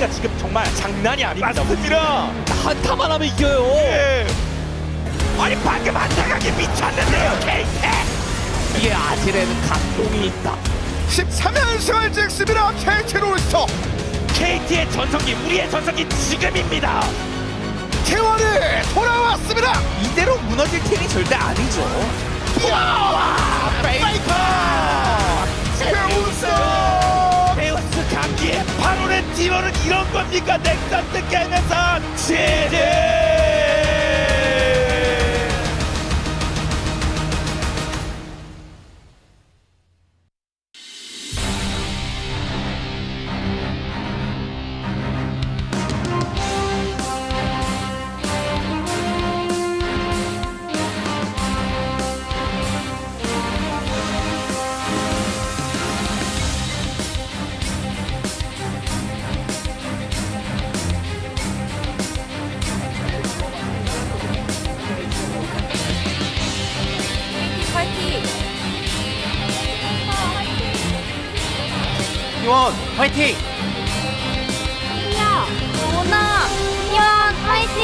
KT가 지금 정말 장난이 아닙니다. 맞습니다. 한타만 하면 이겨요. 예. 아니 방금 안타가게 미쳤는데요, KT. 이게 아질에는 감동이 있다. 13연승을 찍습니다, KT 롤스터. KT의 전성기, 우리의 전성기 지금입니다. T1이 돌아왔습니다. 이대로 무너질 팀이 절대 아니죠. 페이커. 베우스 감기에 8월의 T1은 이런 겁니까? 넥서스 게임에서 지지. 파이팅! T1 화이팅! 야, 오나, 현 파이팅!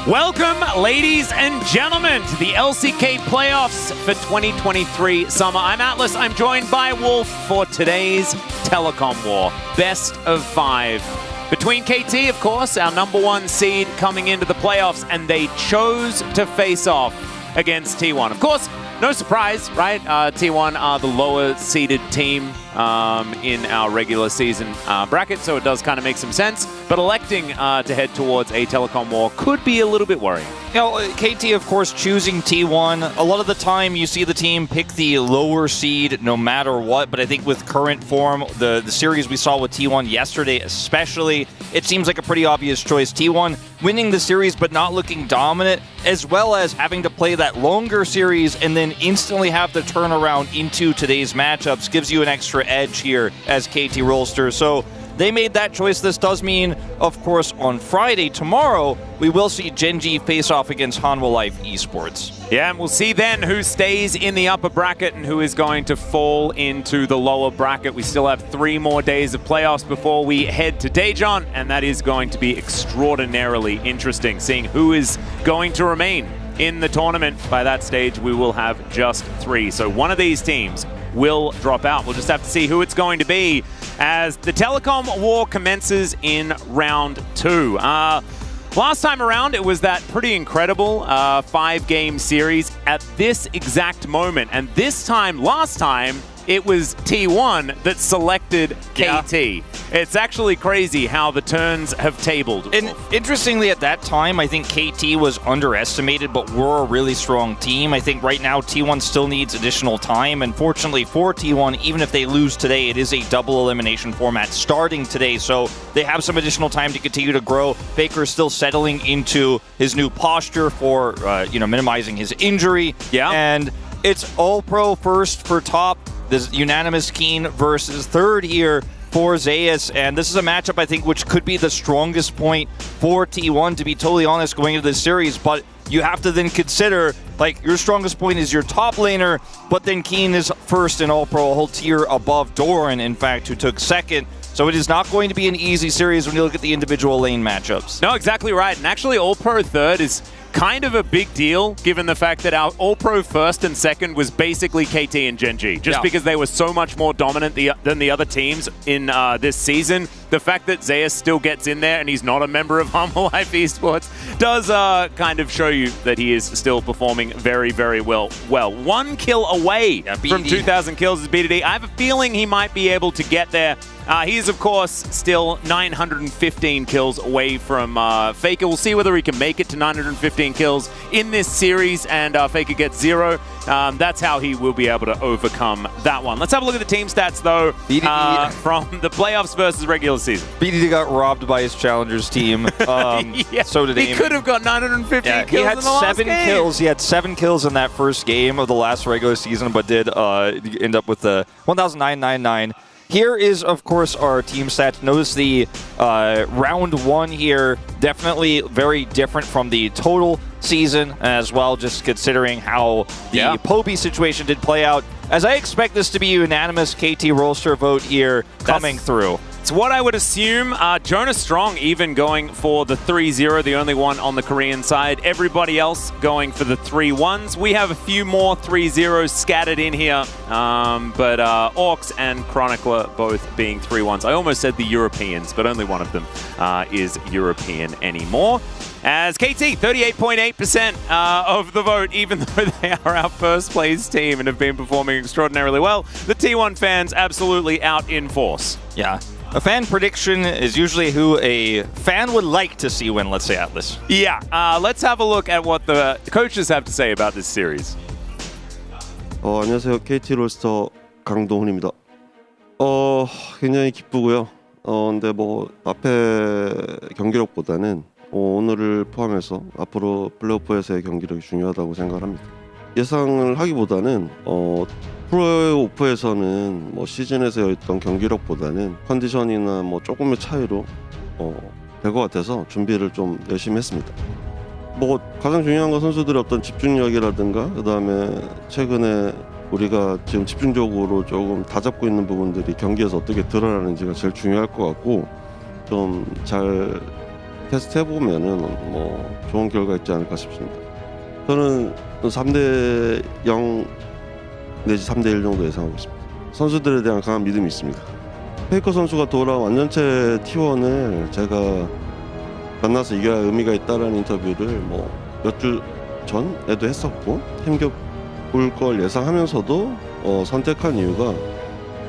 Welcome, ladies and gentlemen, to the LCK playoffs for 2023 summer. I'm Atlas. I'm joined by Wolf for today's Telecom War. Best of 5. Between KT, of course, our #1 seed coming into the playoffs, and they chose to face off against T1. Of course, no surprise, right? T1 are the lower seeded team in our regular season bracket, so it does kind of make some sense. But electing to head towards a Telecom War could be a little bit worrying. You know, KT, of course, choosing T1. A lot of the time, you see the team pick the lower seed no matter what. But I think with current form, the series we saw with T1 yesterday especially, it seems like a pretty obvious choice. T1 winning the series but not looking dominant, as well as having to play that longer series and then instantly have the turnaround into today's matchups gives you an extra edge here as KT Rollsters. So they made that choice. This does mean, of course, on Friday, tomorrow, we will see Genji face off against Hanwha Life Esports. Yeah, and we'll see then who stays in the upper bracket and who is going to fall into the lower bracket. We still have 3 more days of playoffs before we head to Daejeon, and that is going to be extraordinarily interesting, seeing who is going to remain in the tournament. By that stage, we will have just 3. So one of these teams will drop out. We'll just have to see who it's going to be as the Telecom War commences in round 2. Last time around, it was that pretty incredible 5-game series at this exact moment. And this time, last time, it was T1 that selected KT. Yeah. It's actually crazy how the turns have tabled. And interestingly, at that time, I think KT was underestimated, but we're a really strong team. I think right now, T1 still needs additional time. And fortunately for T1, even if they lose today, it is a double elimination format starting today. So they have some additional time to continue to grow. Faker is still settling into his new posture for, minimizing his injury. Yeah. And it's all pro first for top. This unanimous Keen versus third here for Zeus, and this is a matchup I think which could be the strongest point for T1, to be totally honest, going into this series. But you have to then consider, like, your strongest point is your top laner, but then Keen is first in All Pro, a whole tier above Doran, in fact, who took second. So it is not going to be an easy series when you look at the individual lane matchups. No, exactly right. And actually, All Pro third is kind of a big deal, given the fact that our All-Pro first and second was basically KT and Genji, just because they were so much more dominant than the other teams in this season. The fact that Zeus still gets in there and he's not a member of Hanwha Life Esports does kind of show you that he is still performing very, very well. 1 kill away from 2,000 kills is BDD. I have a feeling he might be able to get there. He is, of course, still 915 kills away from Faker. We'll see whether he can make it to 915 kills in this series, and Faker gets 0. That's how he will be able to overcome that one. Let's have a look at the team stats, though, from the playoffs versus regular season. BDD got robbed by his challengers team. So did Aim. He could have got 915 kills he had in the last 7 game. kills. He had 7 kills in that first game of the last regular season, but did end up with the 1,999. Here is, of course, our team stats. Notice the round 1 here, definitely very different from the total season as well, just considering how the Poby situation did play out. as I expect this to be a unanimous KT roster vote here coming through. It's what I would assume. Jonas Strong even going for the 3-0, the only one on the Korean side. Everybody else going for the 3-1s. We have a few more 3-0s scattered in here, but Orcs and Chronicler both being 3-1s. I almost said the Europeans, but only one of them is European anymore. As KT, 38.8% of the vote, even though they are our first place team and have been performing extraordinarily well. The T1 fans absolutely out in force. Yeah. A fan prediction is usually who a fan would like to see win, let's say, Atlas. Yeah, let's have a look at what the coaches have to say about this series. 안녕하세요. KT 롤스터 강동훈입니다. 굉장히 기쁘고요. 근데 뭐 앞에 경기력보다는 오늘을 포함해서 앞으로 플레이오프에서의 경기력이 중요하다고 생각합니다. 예상을 하기보다는 프로오프에서는 뭐 시즌에서였던 경기력보다는 컨디션이나 뭐 조금의 차이로 될 것 같아서 준비를 좀 열심히 했습니다. 뭐 가장 중요한 건 선수들의 어떤 집중력이라든가 그다음에 최근에 우리가 지금 집중적으로 조금 다잡고 있는 부분들이 경기에서 어떻게 드러나는지가 제일 중요할 것 같고 좀 잘 테스트해보면은 뭐 좋은 결과 있지 않을까 싶습니다. 저는 3대0 내지 3대1 정도 예상하고 있습니다. 선수들에 대한 강한 믿음이 있습니다. 페이커 선수가 돌아온 완전체 T1을 제가 만나서 이겨야 의미가 있다라는 인터뷰를 뭐 몇 주 전에도 했었고 힘겨울 걸 예상하면서도 선택한 이유가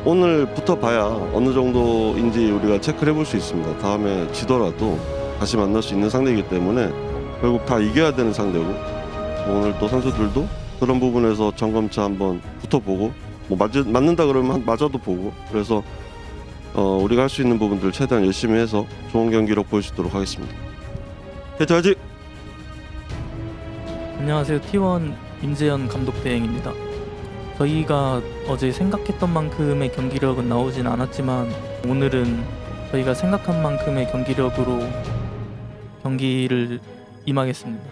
오늘부터 봐야 어느 정도인지 우리가 체크를 해볼 수 있습니다. 다음에 지더라도 다시 만날 수 있는 상대이기 때문에 결국 다 이겨야 되는 상대고 오늘 또 선수들도 그런 부분에서 점검차 한번 붙어보고 뭐 맞는다 그러면 맞아도 보고 그래서 우리가 할 수 있는 부분들 최대한 열심히 해서 좋은 경기력 보여주도록 하겠습니다. 해야지. 안녕하세요. T1 임재현 감독 대행입니다. 저희가 어제 생각했던 만큼의 경기력은 나오진 않았지만 오늘은 저희가 생각한 만큼의 경기력으로 경기를 임하겠습니다.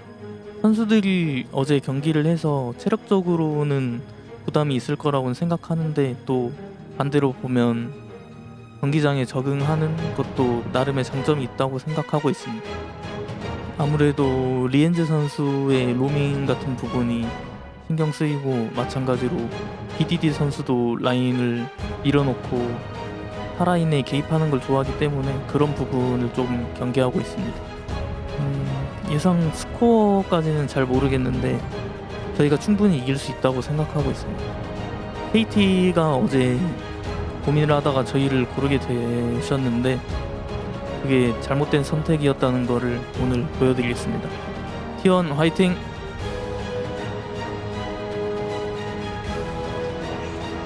선수들이 어제 경기를 해서 체력적으로는 부담이 있을 거라고는 생각하는데 또 반대로 보면 경기장에 적응하는 것도 나름의 장점이 있다고 생각하고 있습니다. 아무래도 리엔즈 선수의 로밍 같은 부분이 신경 쓰이고 마찬가지로 BDD 선수도 라인을 밀어놓고 타라인에 개입하는 걸 좋아하기 때문에 그런 부분을 좀 경계하고 있습니다. 예상 스코어까지는 잘 모르겠는데 저희가 충분히 이길 수 있다고 생각하고 있습니다. KT가 어제 고민을 하다가 저희를 고르게 되셨는데 그게 잘못된 선택이었다는 거를 오늘 보여드리겠습니다. T1 화이팅!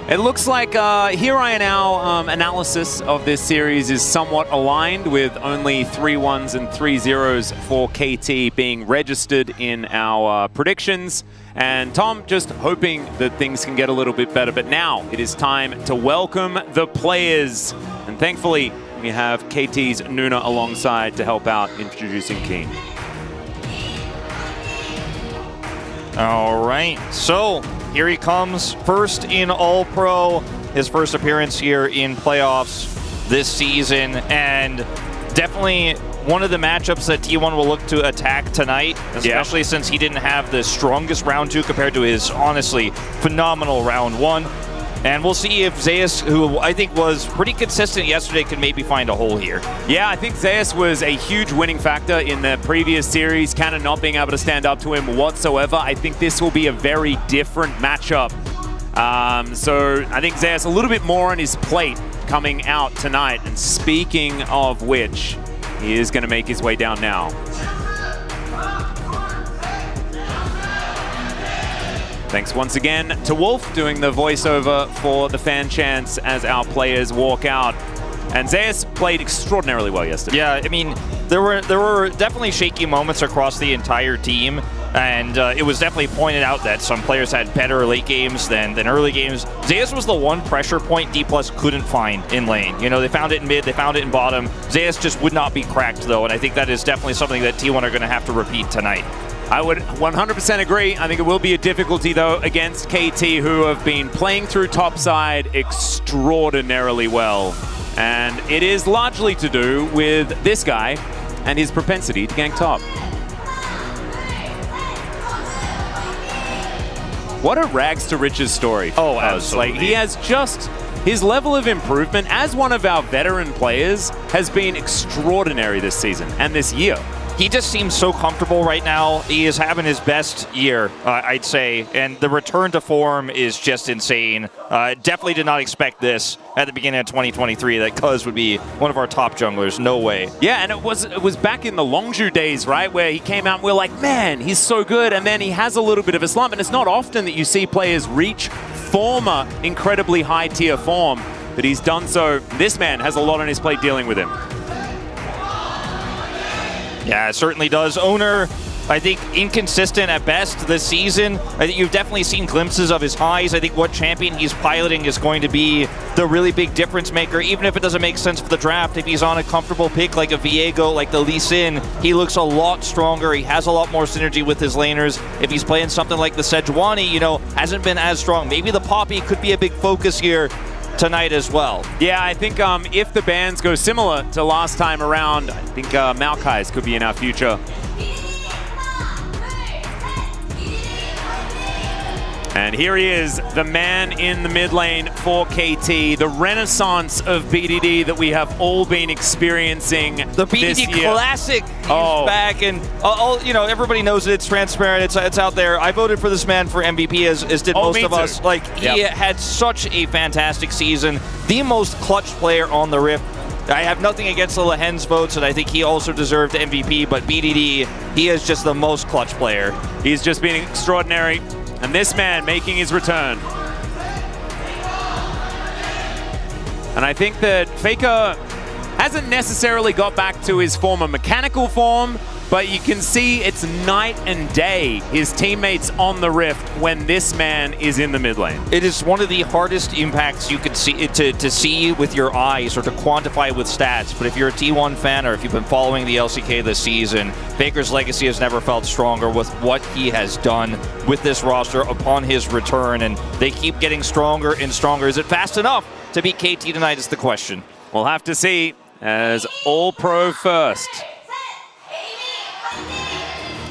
It looks like here I now analysis of this series is somewhat aligned with only 3-1s and 3-0s for KT being registered in our predictions. And Tom just hoping that things can get a little bit better. But now it is time to welcome the players. And thankfully, we have KT's Nuna alongside to help out introducing Keen. All right, so here he comes, first in All-Pro, his first appearance here in playoffs this season, and definitely one of the matchups that T1 will look to attack tonight, especially since he didn't have the strongest round 2 compared to his honestly phenomenal round 1. And we'll see if Zeus, who I think was pretty consistent yesterday, can maybe find a hole here. Yeah, I think Zeus was a huge winning factor in the previous series, kind of not being able to stand up to him whatsoever. I think this will be a very different matchup. So I think Zeus a little bit more on his plate coming out tonight. And speaking of which, he is going to make his way down now. Thanks once again to Wolf doing the voiceover for the fan chants as our players walk out. And Zeus played extraordinarily well yesterday. Yeah, I mean, there were definitely shaky moments across the entire team, and it was definitely pointed out that some players had better late games than early games. Zeus was the one pressure point D+ couldn't find in lane. You know, they found it in mid, they found it in bottom. Zeus just would not be cracked, though, and I think that is definitely something that T1 are going to have to repeat tonight. I would 100% agree. I think it will be a difficulty, though, against KT, who have been playing through topside extraordinarily well. And it is largely to do with this guy and his propensity to gank top. What a rags to riches story. Oh, absolutely. Like, he has just... His level of improvement as one of our veteran players has been extraordinary this season and this year. He just seems so comfortable right now. He is having his best year, I'd say, and the return to form is just insane. Definitely did not expect this at the beginning of 2023, that Cuz would be one of our top junglers. No way. Yeah, and it was back in the Longzhu days, right, where he came out and we were like, man, he's so good, and then he has a little bit of a slump, and it's not often that you see players reach former incredibly high-tier form, but he's done so. This man has a lot on his plate dealing with him. Yeah, it certainly does. Owner, I think, inconsistent at best this season. I think you've definitely seen glimpses of his highs. I think what champion he's piloting is going to be the really big difference maker, even if it doesn't make sense for the draft. If he's on a comfortable pick like a Viego, like the Lee Sin, he looks a lot stronger. He has a lot more synergy with his laners. If he's playing something like the Sejuani, you know, hasn't been as strong. Maybe the Poppy could be a big focus here tonight as well. Yeah, I think if the bans go similar to last time around, I think Maokai's could be in our future. And here he is, the man in the mid lane for KT, the renaissance of BDD that we have all been experiencing The BDD this year. Classic is back, and you know, everybody knows it. It's transparent. It's out there. I voted for this man for MVP, as did most of us. Like, he had such a fantastic season, the most clutch player on the Rift. I have nothing against the Lehen's votes, and I think he also deserved MVP, but BDD, he is just the most clutch player. He's just been extraordinary. And this man making his return. And I think that Faker hasn't necessarily got back to his former mechanical form, but you can see it's night and day, his teammates on the Rift, when this man is in the mid lane. It is one of the hardest impacts you could see to see with your eyes or to quantify with stats. But if you're a T1 fan or if you've been following the LCK this season, Faker's legacy has never felt stronger with what he has done with this roster upon his return, and they keep getting stronger and stronger. Is it fast enough to beat KT tonight is the question. We'll have to see, as All Pro first.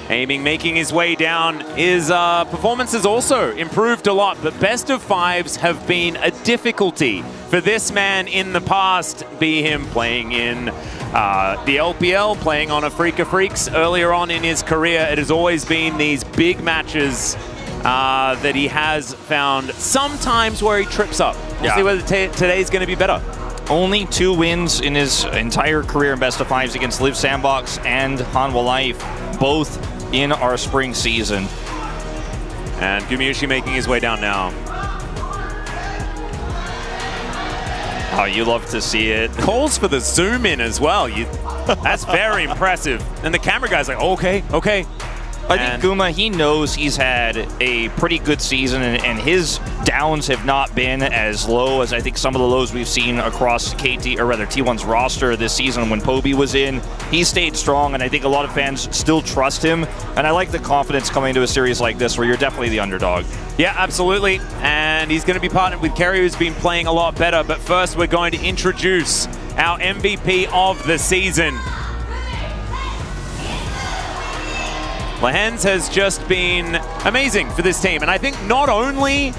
Aiming, making his way down. His performance has also improved a lot, but best of fives have been a difficulty for this man in the past, be him playing in the LPL, playing on a Freak of Freaks earlier on in his career. It has always been these big matches that he has found sometimes where he trips up. We'll see whether today's going to be better. Only 2 wins in his entire career in best of fives against Live Sandbox and Hanwha Life, both in our spring season. And Gumayushi making his way down now. Oh, you love to see it. Calls for the zoom in as well. That's very impressive. And the camera guy's like, okay. I think Guma, he knows he's had a pretty good season, and his downs have not been as low as I think some of the lows we've seen across KT, or rather T1's roster this season when Poby was in. He stayed strong, and I think a lot of fans still trust him, and I like the confidence coming into a series like this where you're definitely the underdog. Yeah, absolutely. And he's going to be partnered with Kerry, who's been playing a lot better. But first, we're going to introduce our MVP of the season. Lehen's has just been amazing for this team. And I think not only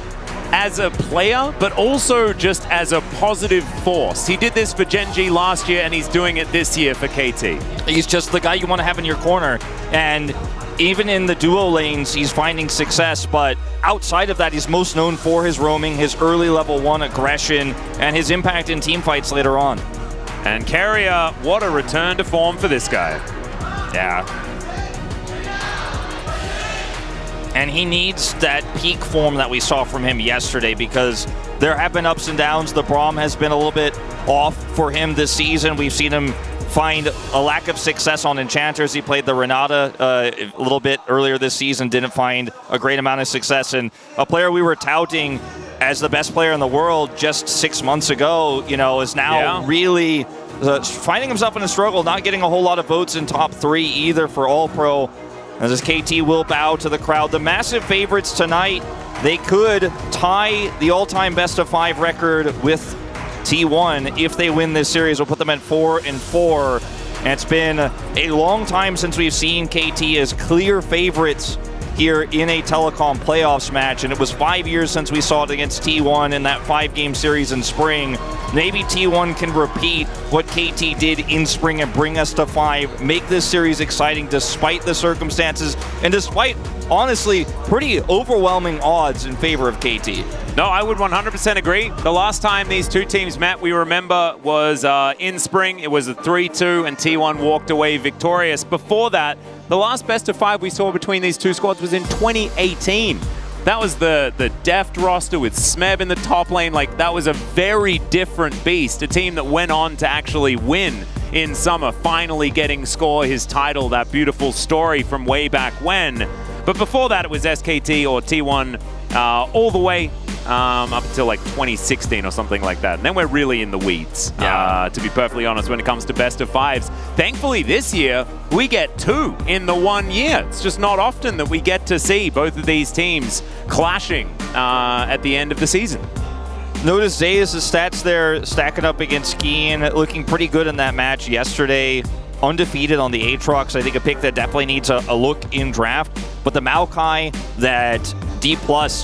as a player, but also just as a positive force. He did this for Genji last year, and he's doing it this year for KT. He's just the guy you want to have in your corner. And even in the duo lanes, he's finding success. But outside of that, he's most known for his roaming, his early level 1 aggression, and his impact in team fights later on. And Carrier, what a return to form for this guy. Yeah. And he needs that peak form that we saw from him yesterday, because there have been ups and downs. The Braum has been a little bit off for him this season. We've seen him find a lack of success on Enchanters. He played the Renata a little bit earlier this season, didn't find a great amount of success. And a player we were touting as the best player in the world just 6 months ago, you know, is now really finding himself in a struggle, not getting a whole lot of votes in top 3 either for All Pro. As this KT will bow to the crowd. The massive favorites tonight, they could tie the all-time best-of-5 record with T1 if they win this series. We'll put them at 4-4. And it's been a long time since we've seen KT as clear favorites here in a telecom playoffs match, and it was 5 years since we saw it against T1 in that 5-game series in spring. Maybe T1 can repeat what KT did in spring and bring us to 5, make this series exciting despite the circumstances and despite, honestly, pretty overwhelming odds in favor of KT. No, I would 100% agree. The last time these two teams met, we remember, was in spring. It was a 3-2, and T1 walked away victorious. Before that, the last best-of-5 we saw between these two squads was in 2018. That was the Deft roster with Smeb in the top lane. Like, that was a very different beast. A team that went on to actually win in summer, finally getting Score his title, that beautiful story from way back when. But before that, it was SKT or T1 all the way up until like 2016 or something like that. And then we're really in the weeds, to be perfectly honest, when it comes to best-of-5s. Thankfully, this year, we get 2 in the 1 year. It's just not often that we get to see both of these teams clashing at the end of the season. Notice Zayas' stats there stacking up against Skeen, looking pretty good in that match yesterday. Undefeated on the Aatrox. I think a pick that definitely needs a look in draft. But the Maokai that D+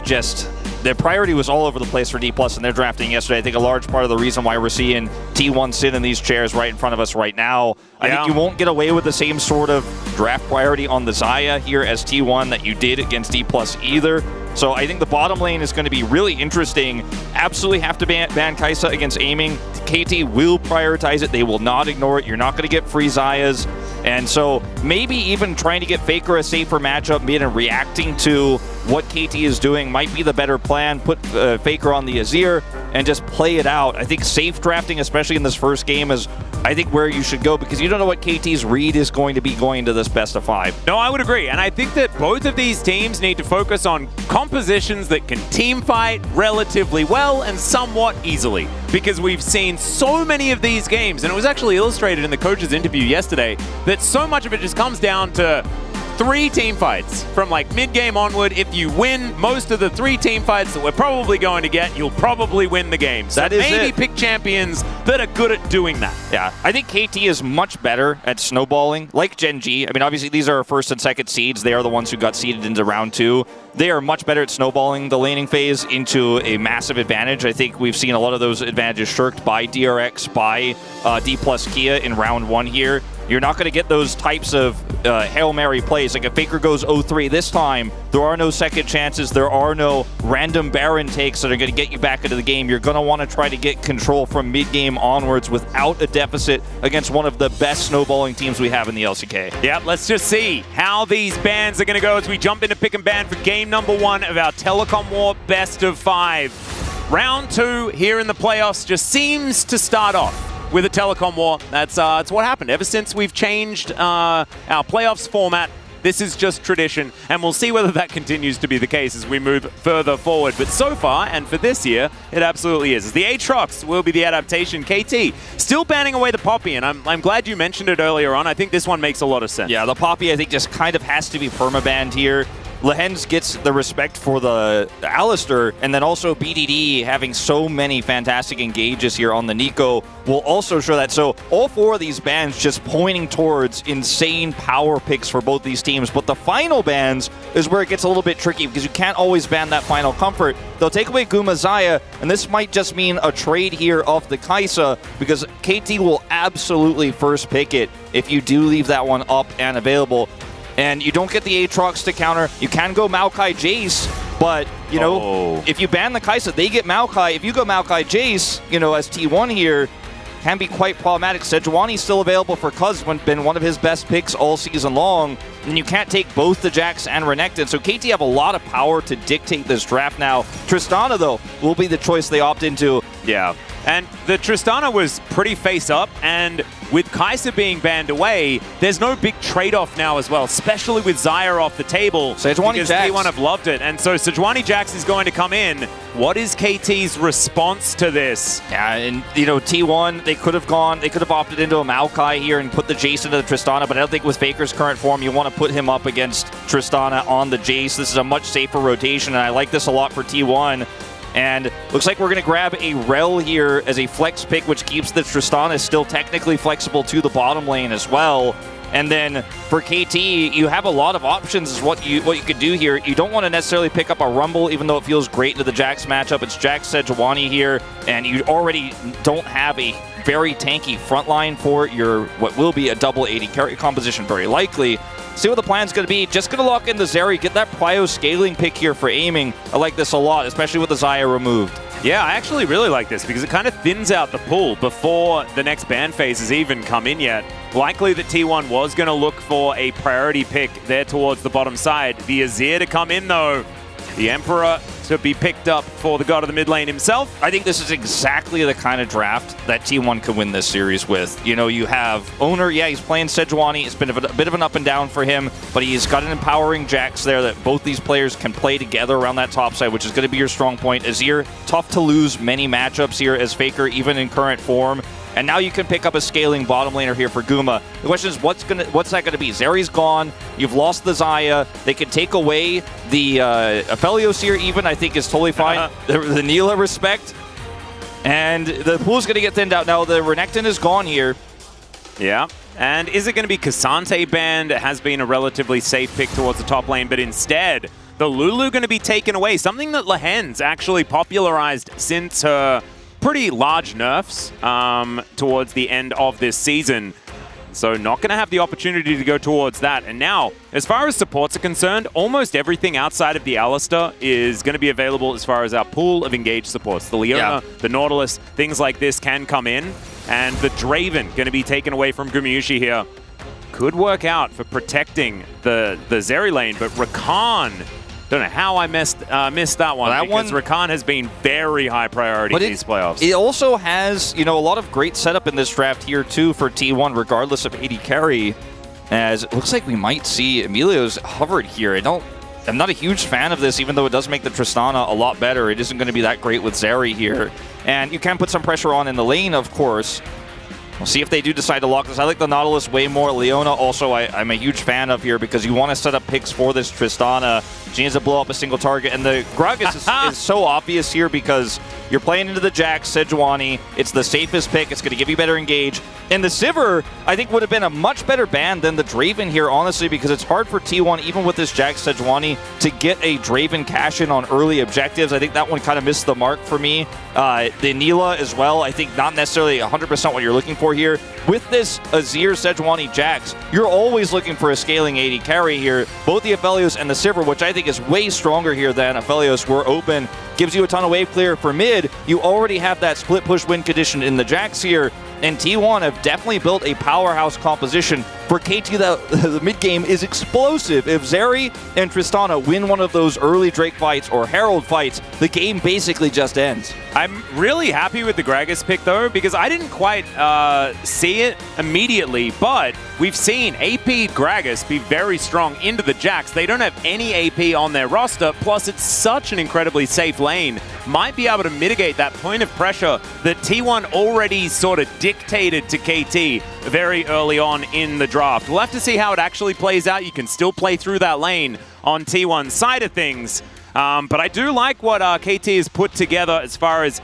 just... Their priority was all over the place for D+ in their drafting yesterday. I think a large part of the reason why we're seeing T1 sit in these chairs right in front of us right now. I think you won't get away with the same sort of draft priority on the Xayah here as T1 that you did against D+ either. So I think the bottom lane is going to be really interesting. Absolutely have to ban Kai'Sa against aiming. KT will prioritize it. They will not ignore it. You're not going to get free Xayahs. And so maybe even trying to get Faker a safer matchup mid and reacting to what KT is doing might be the better plan. Put Faker on the Azir and just play it out. I think safe drafting, especially in this first game, is I think where you should go because you don't know what KT's read is going to be going into this best-of-5. No, I would agree. And I think that both of these teams need to focus on compositions that can team fight relatively well and somewhat easily. Because we've seen so many of these games, and it was actually illustrated in the coach's interview yesterday, that so much of it just comes down to 3 team fights from like mid-game onward. If you win most of the 3 team fights that we're probably going to get, you'll probably win the game. So maybe pick champions that are good at doing that. Yeah, I think KT is much better at snowballing, like Gen G. I mean, obviously these are our first and second seeds. They are the ones who got seeded into round 2. They are much better at snowballing the laning phase into a massive advantage. I think we've seen a lot of those advantages shirked by DRX, by D+ Kia in round 1 here. You're not going to get those types of Hail Mary plays. Like if Faker goes 0-3 this time, there are no second chances. There are no random Baron takes that are going to get you back into the game. You're going to want to try to get control from mid-game onwards without a deficit against one of the best snowballing teams we have in the LCK. Yeah, let's just see how these bans are going to go as we jump into pick and ban for game number 1 of our Telecom War best-of-5. Round 2 here in the playoffs just seems to start off with a Telecom War. That's what happened. Ever since we've changed our playoffs format, this is just tradition, and we'll see whether that continues to be the case as we move further forward. But so far, and for this year, it absolutely is. The Aatrox will be the adaptation. KT still banning away the Poppy, and I'm glad you mentioned it earlier on. I think this one makes a lot of sense. Yeah, the Poppy, I think, just kind of has to be permabanned here. Lehens gets the respect for the Alistar, and then also BDD having so many fantastic engages here on the Nico will also show that. So all 4 of these bans just pointing towards insane power picks for both these teams. But the final bans is where it gets a little bit tricky because you can't always ban that final comfort. They'll take away Guma Xayah, and this might just mean a trade here of the Kai'Sa because KT will absolutely first pick it if you do leave that one up and available. And you don't get the Aatrox to counter. You can go Maokai Jace, but, you know, if you ban the Kai'Sa, they get Maokai. If you go Maokai Jace, you know, as T1 here, can be quite problematic. Sejuani's still available for Cuz, been one of his best picks all season long. And you can't take both the Jax and Renekton. So KT have a lot of power to dictate this draft now. Tristana, though, will be the choice they opt into. Yeah. And the Tristana was pretty face up, and with Kai'Sa being banned away, there's no big trade-off now as well, especially with Xayah off the table. Sejuani because Jax. T1 have loved it. And so Sejuani Jax is going to come in. What is KT's response to this? Yeah, and you know, T1, they could have opted into a Maokai here and put the Jace into the Tristana, but I don't think with Faker's current form, you want to put him up against Tristana on the Jace. This is a much safer rotation, and I like this a lot for T1. And looks like we're going to grab a Rel here as a flex pick, which keeps the Tristana still technically flexible to the bottom lane as well. And then for KT, you have a lot of options is what you could do here. You don't want to necessarily pick up a Rumble, even though it feels great into the Jax matchup. It's Jax Sejuani here, and you already don't have a very tanky front line for your what will be a double 80 carry composition, very likely. See what the plan's going to be. Just going to lock in the Zeri, get that prio scaling pick here for aiming. I like this a lot, especially with the Xayah removed. Yeah, I actually really like this because it kind of thins out the pool before the next ban phase has even come in yet. Likely that T1 was going to look for a priority pick there towards the bottom side. The Azir to come in though. The Emperor to be picked up for the god of the mid lane himself. I think this is exactly the kind of draft that T1 could win this series with. You know, you have Owner, yeah, he's playing Sejuani. It's been a bit of an up and down for him, but he's got an empowering Jax there that both these players can play together around that top side, which is going to be your strong point. Azir, tough to lose many matchups here as Faker, even in current form. And now you can pick up a scaling bottom laner here for Guma. The question is, what's that going to be? Zeri's gone. You've lost the Xayah. They can take away the Aphelios here even, I think is totally fine. The Neela respect. And the pool's going to get thinned out now. The Renekton is gone here. Yeah. And is it going to be Cassante banned? It has been a relatively safe pick towards the top lane, but instead, the Lulu going to be taken away. Something that Lehen's actually popularized since her pretty large nerfs towards the end of this season. So not going to have the opportunity to go towards that. And now, as far as supports are concerned, almost everything outside of the Alistar is going to be available as far as our pool of engaged supports. The Leona, the Nautilus, things like this can come in. And the Draven going to be taken away from Gumayusi here. Could work out for protecting the Zeri lane, but Rakan, don't know how I missed that one, because Rakan has been very high priority in these playoffs. It also has, you know, a lot of great setup in this draft here too for T1, regardless of AD carry. As it looks like we might see Emilio's hovered here. I'm not a huge fan of this, even though it does make the Tristana a lot better. It isn't going to be that great with Zeri here. And you can put some pressure on in the lane, of course. We'll see if they do decide to lock this. I like the Nautilus way more. Leona also I'm a huge fan of here because you want to set up picks for this Tristana. She needs to blow up a single target. And the Gragas is so obvious here because you're playing into the Jax, Sejuani. It's the safest pick. It's going to give you better engage. And the Sivir, I think, would have been a much better ban than the Draven here, honestly, because it's hard for T1, even with this Jax Sejuani, to get a Draven cash-in on early objectives. I think that one kind of missed the mark for me. The Neela as well, I think not necessarily 100% what you're looking for here. With this Azir, Sejuani, Jax, you're always looking for a scaling AD carry here. Both the Aphelios and the Sivir, which I think is way stronger here than Aphelios, were open. Gives you a ton of wave clear for mid. You already have that split push win condition in the Jax here. And T1 have definitely built a powerhouse composition. For KT, the mid game is explosive. If Zeri and Tristana win one of those early Drake fights or Herald fights, the game basically just ends. I'm really happy with the Gragas pick, though, because I didn't quite see it immediately, but we've seen AP Gragas be very strong into the Jax. They don't have any AP on their roster, plus it's such an incredibly safe lane. Might be able to mitigate that point of pressure that T1 already sort of dictated to KT very early on in the draft. We'll have to see how it actually plays out. You can still play through that lane on T1's side of things. But I do like what KT has put together as far as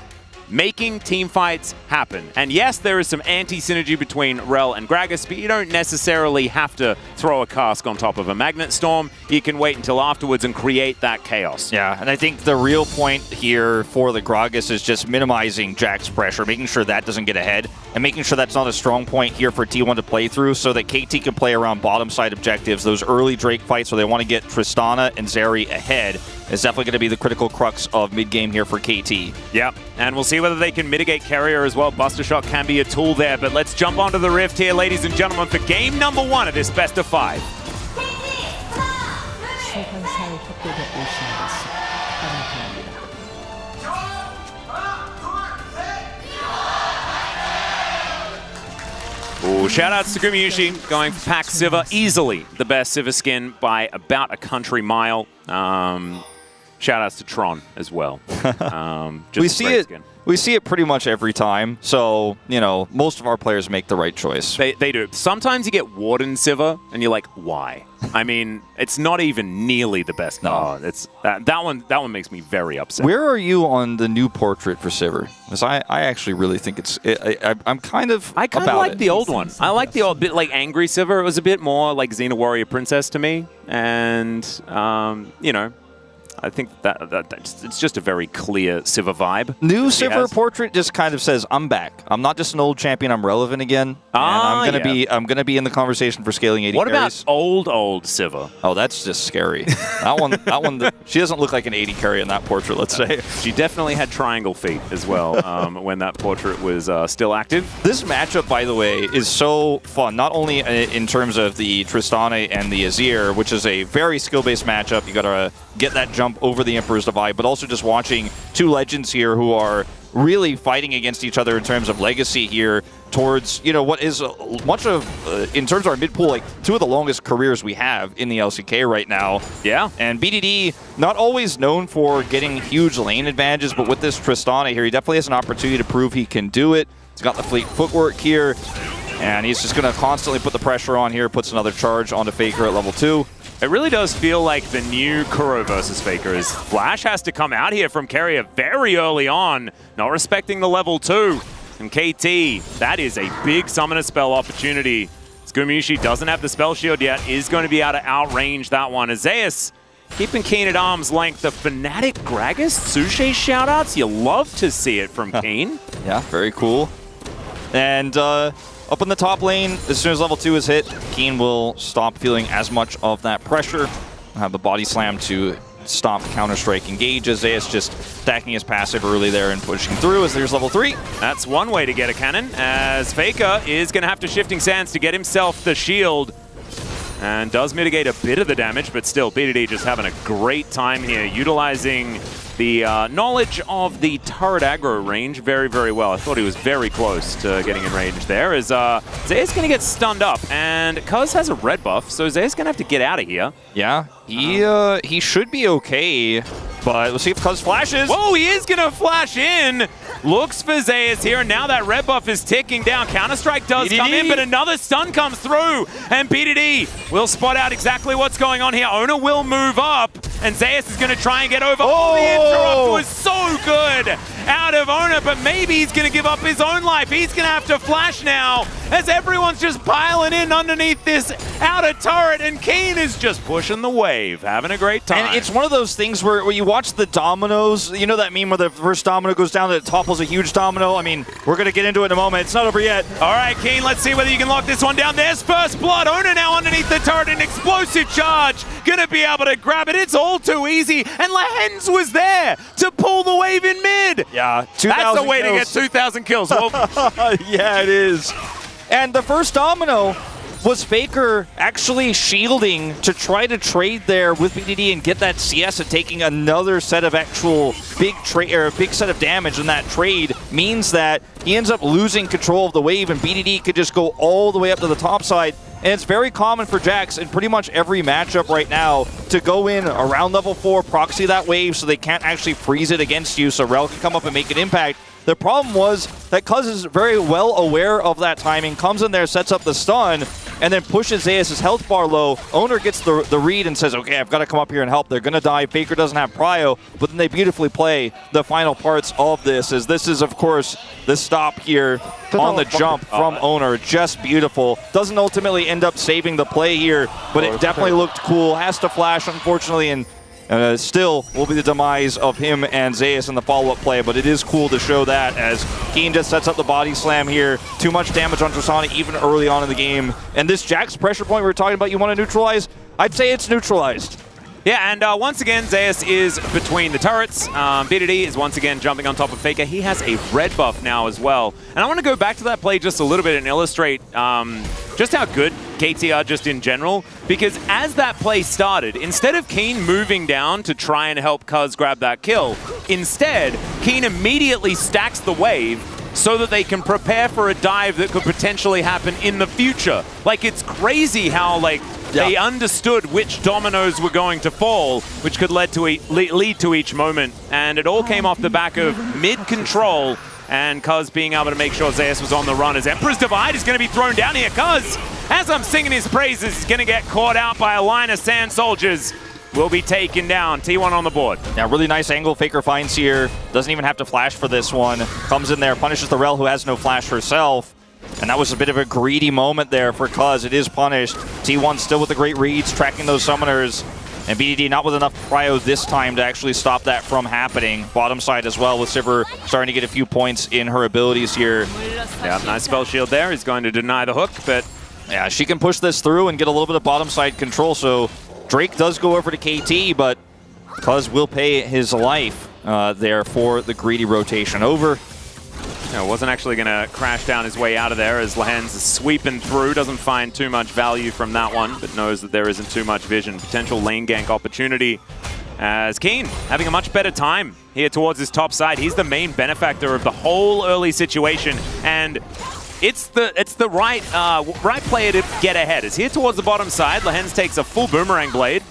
making team fights happen. And yes, there is some anti-synergy between Rel and Gragas, but you don't necessarily have to throw a cask on top of a Magnet Storm. You can wait until afterwards and create that chaos. Yeah, and I think the real point here for the Gragas is just minimizing Jack's pressure, making sure that doesn't get ahead, and making sure that's not a strong point here for T1 to play through so that KT can play around bottom side objectives. Those early Drake fights where they want to get Tristana and Zeri ahead is definitely going to be the critical crux of mid-game here for KT. Yep, and we'll see whether they can mitigate carrier as well. Buster Shot can be a tool there, but let's jump onto the Rift here, ladies and gentlemen, for game number 1 of this best of 5. Ooh, shout outs to Gumayushi going for Pack Sivir. Easily the best Sivir skin by about a country mile. Shout outs to Tron as well. Just We see it pretty much every time. So, you know, most of our players make the right choice. They do. Sometimes you get Warden Sivir and you're like, why? I mean, it's not even nearly the best. No, it's that one makes me very upset. Where are you on the new portrait for Sivir? Because I actually really think I'm kind of I kind of like the old one. I like the old bit like Angry Sivir. It was a bit more like Xena Warrior Princess to me, and you know, I think it's just a very clear Sivir vibe. New Sivir portrait just kind of says, "I'm back. I'm not just an old champion. I'm relevant again. And I'm gonna be in the conversation for scaling 80 What carries." about old Sivir? Oh, that's just scary. that one. She doesn't look like an 80 carry in that portrait. Let's say she definitely had triangle feet as well when that portrait was still active. This matchup, by the way, is so fun. Not only in terms of the Tristana and the Azir, which is a very skill-based matchup. You gotta get that jump over the Emperor's Divide, but also just watching two legends here who are really fighting against each other in terms of legacy here towards, you know, what is much of, in terms of our mid-pool, like two of the longest careers we have in the LCK right now. Yeah. And BDD, not always known for getting huge lane advantages, but with this Tristana here, he definitely has an opportunity to prove he can do it. He's got the fleet footwork here, and he's just going to constantly put the pressure on here, puts another charge onto Faker at level 2. It really does feel like the new Kuro versus Faker is Flash has to come out here from Carrier very early on, not respecting the level 2. And KT, that is a big summoner spell opportunity. Gumayushi doesn't have the spell shield yet, is going to be able to outrange that one. Zeus keeping Keen at arm's length. The Fnatic Gragas Sushi shoutouts, you love to see it from Keen. Yeah, very cool. And up in the top lane, as soon as level 2 is hit, Keen will stop feeling as much of that pressure. Have the body slam to stop Counter-Strike engage. Zeus just stacking his passive early there and pushing through as there's level 3. That's one way to get a cannon, as Faker is going to have to Shifting Sands to get himself the shield. And does mitigate a bit of the damage, but still, BDD just having a great time here, utilizing the knowledge of the turret aggro range very, very well. I thought he was very close to getting in range there, as Zeus going to get stunned up, and Cuz has a red buff, so Zeus going to have to get out of here. Yeah, he should be okay, but we'll see if Cuz flashes. Whoa, he is going to flash in! Looks for Zeus here, and now that red buff is ticking down. Counter-Strike does come in, but another stun comes through, and BDD will spot out exactly what's going on here. Owner will move up, and Zeus is going to try and get over. Oh, the interrupt was so good out of Owner, but maybe he's going to give up his own life. He's going to have to flash now, as everyone's just piling in underneath this outer turret, and Keen is just pushing the wave, having a great time. And it's one of those things where you watch the dominoes, you know that meme where the first domino goes down and it topples a huge domino? I mean, we're going to get into it in a moment. It's not over yet. All right, Keen, let's see whether you can lock this one down. There's first blood. Owner now underneath the turret, an explosive charge. Gonna be able to grab it. It's all too easy, and Lahens was there to pull the wave in mid. Yeah, 2,000 That's the way kills. to get 2,000 kills. Well, yeah, it is. And the first domino was Faker actually shielding to try to trade there with BDD and get that CS and taking another set of actual big set of damage, and that trade means that he ends up losing control of the wave, and BDD could just go all the way up to the top side. And it's very common for Jax in pretty much every matchup right now to go in around level 4, proxy that wave so they can't actually freeze it against you, so Rel can come up and make an impact. The problem was that Cuz is very well aware of that timing, comes in there, sets up the stun, and then pushes Zeus' health bar low. Owner gets the read and says, okay, I've got to come up here and help. They're going to die. Faker doesn't have prio, but then they beautifully play the final parts of this, as this is, of course, the stop here on the jump from Owner. Just beautiful. Doesn't ultimately end up saving the play here, but it definitely looked cool. Has to flash, unfortunately, and still will be the demise of him and Zeus in the follow-up play, but it is cool to show that as Keen just sets up the body slam here. Too much damage on Tristana even early on in the game. And this Jax pressure point we were talking about you want to neutralize, I'd say it's neutralized. yeah, and once again, Zeus is between the turrets. BDD is once again jumping on top of Faker. He has a red buff now as well. And I want to go back to that play just a little bit and illustrate just how good KT are just in general, because as that play started, instead of Keen moving down to try and help Cuz grab that kill, instead, Keen immediately stacks the wave, so that they can prepare for a dive that could potentially happen in the future. Like, it's crazy how, like, they understood which dominoes were going to fall, which could lead to each moment. And it all came off the back of mid-control and Cuz being able to make sure Zeus was on the run as Emperor's Divide is going to be thrown down here. Cuz, as I'm singing his praises, is going to get caught out by a line of Sand Soldiers. Will be taken down. T1 on the board. Yeah, really nice angle Faker finds here. Doesn't even have to flash for this one. Comes in there, punishes the Rel, who has no flash herself. And that was a bit of a greedy moment there for Cuz. It is punished. T1 still with the great reads, tracking those summoners. And BDD not with enough prio this time to actually stop that from happening. Bottom side as well, with Sivir starting to get a few points in her abilities here. Yeah, nice spell shield there. He's going to deny the hook, but yeah, she can push this through and get a little bit of bottom side control. So Drake does go over to KT, but Cuz will pay his life there for the greedy rotation over. Yeah, wasn't actually going to crash down his way out of there as Lahen's sweeping through. Doesn't find too much value from that one, but knows that there isn't too much vision. Potential lane gank opportunity as Keen having a much better time here towards his top side. He's the main benefactor of the whole early situation, and it's the right player to get ahead. As here towards the bottom side, Lahen's takes a full boomerang blade.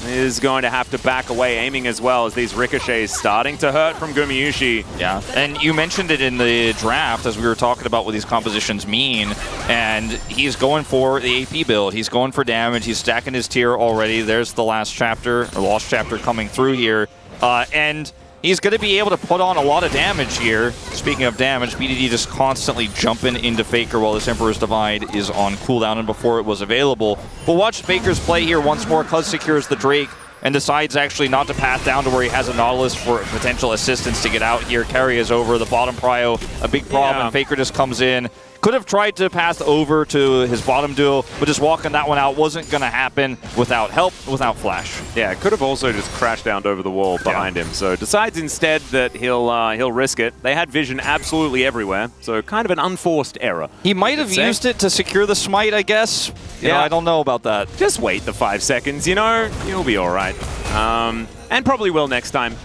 Is going to have to back away, aiming as well as these ricochets starting to hurt from Gumayusi. Yeah, and you mentioned it in the draft as we were talking about what these compositions mean, and he's going for the AP build. He's going for damage. He's stacking his tier already. There's the last chapter, or lost chapter coming through here, and he's going to be able to put on a lot of damage here. Speaking of damage, BDD just constantly jumping into Faker while this Emperor's Divide is on cooldown and before it was available. We'll watch Faker's play here once more. Cuz secures the Drake and decides actually not to path down to where he has a Nautilus for potential assistance to get out here. Carry is over. The bottom prio, a big problem. Yeah. Faker just comes in. Could have tried to path over to his bottom duo, but just walking that one out wasn't going to happen without help, without flash. Yeah, could have also just crashed down over the wall behind him. So decides instead that he'll risk it. They had vision absolutely everywhere, so kind of an unforced error. He might have used it to secure the smite, I guess. You know, I don't know about that. Just wait the 5 seconds, you know, you'll be all right. And probably will next time.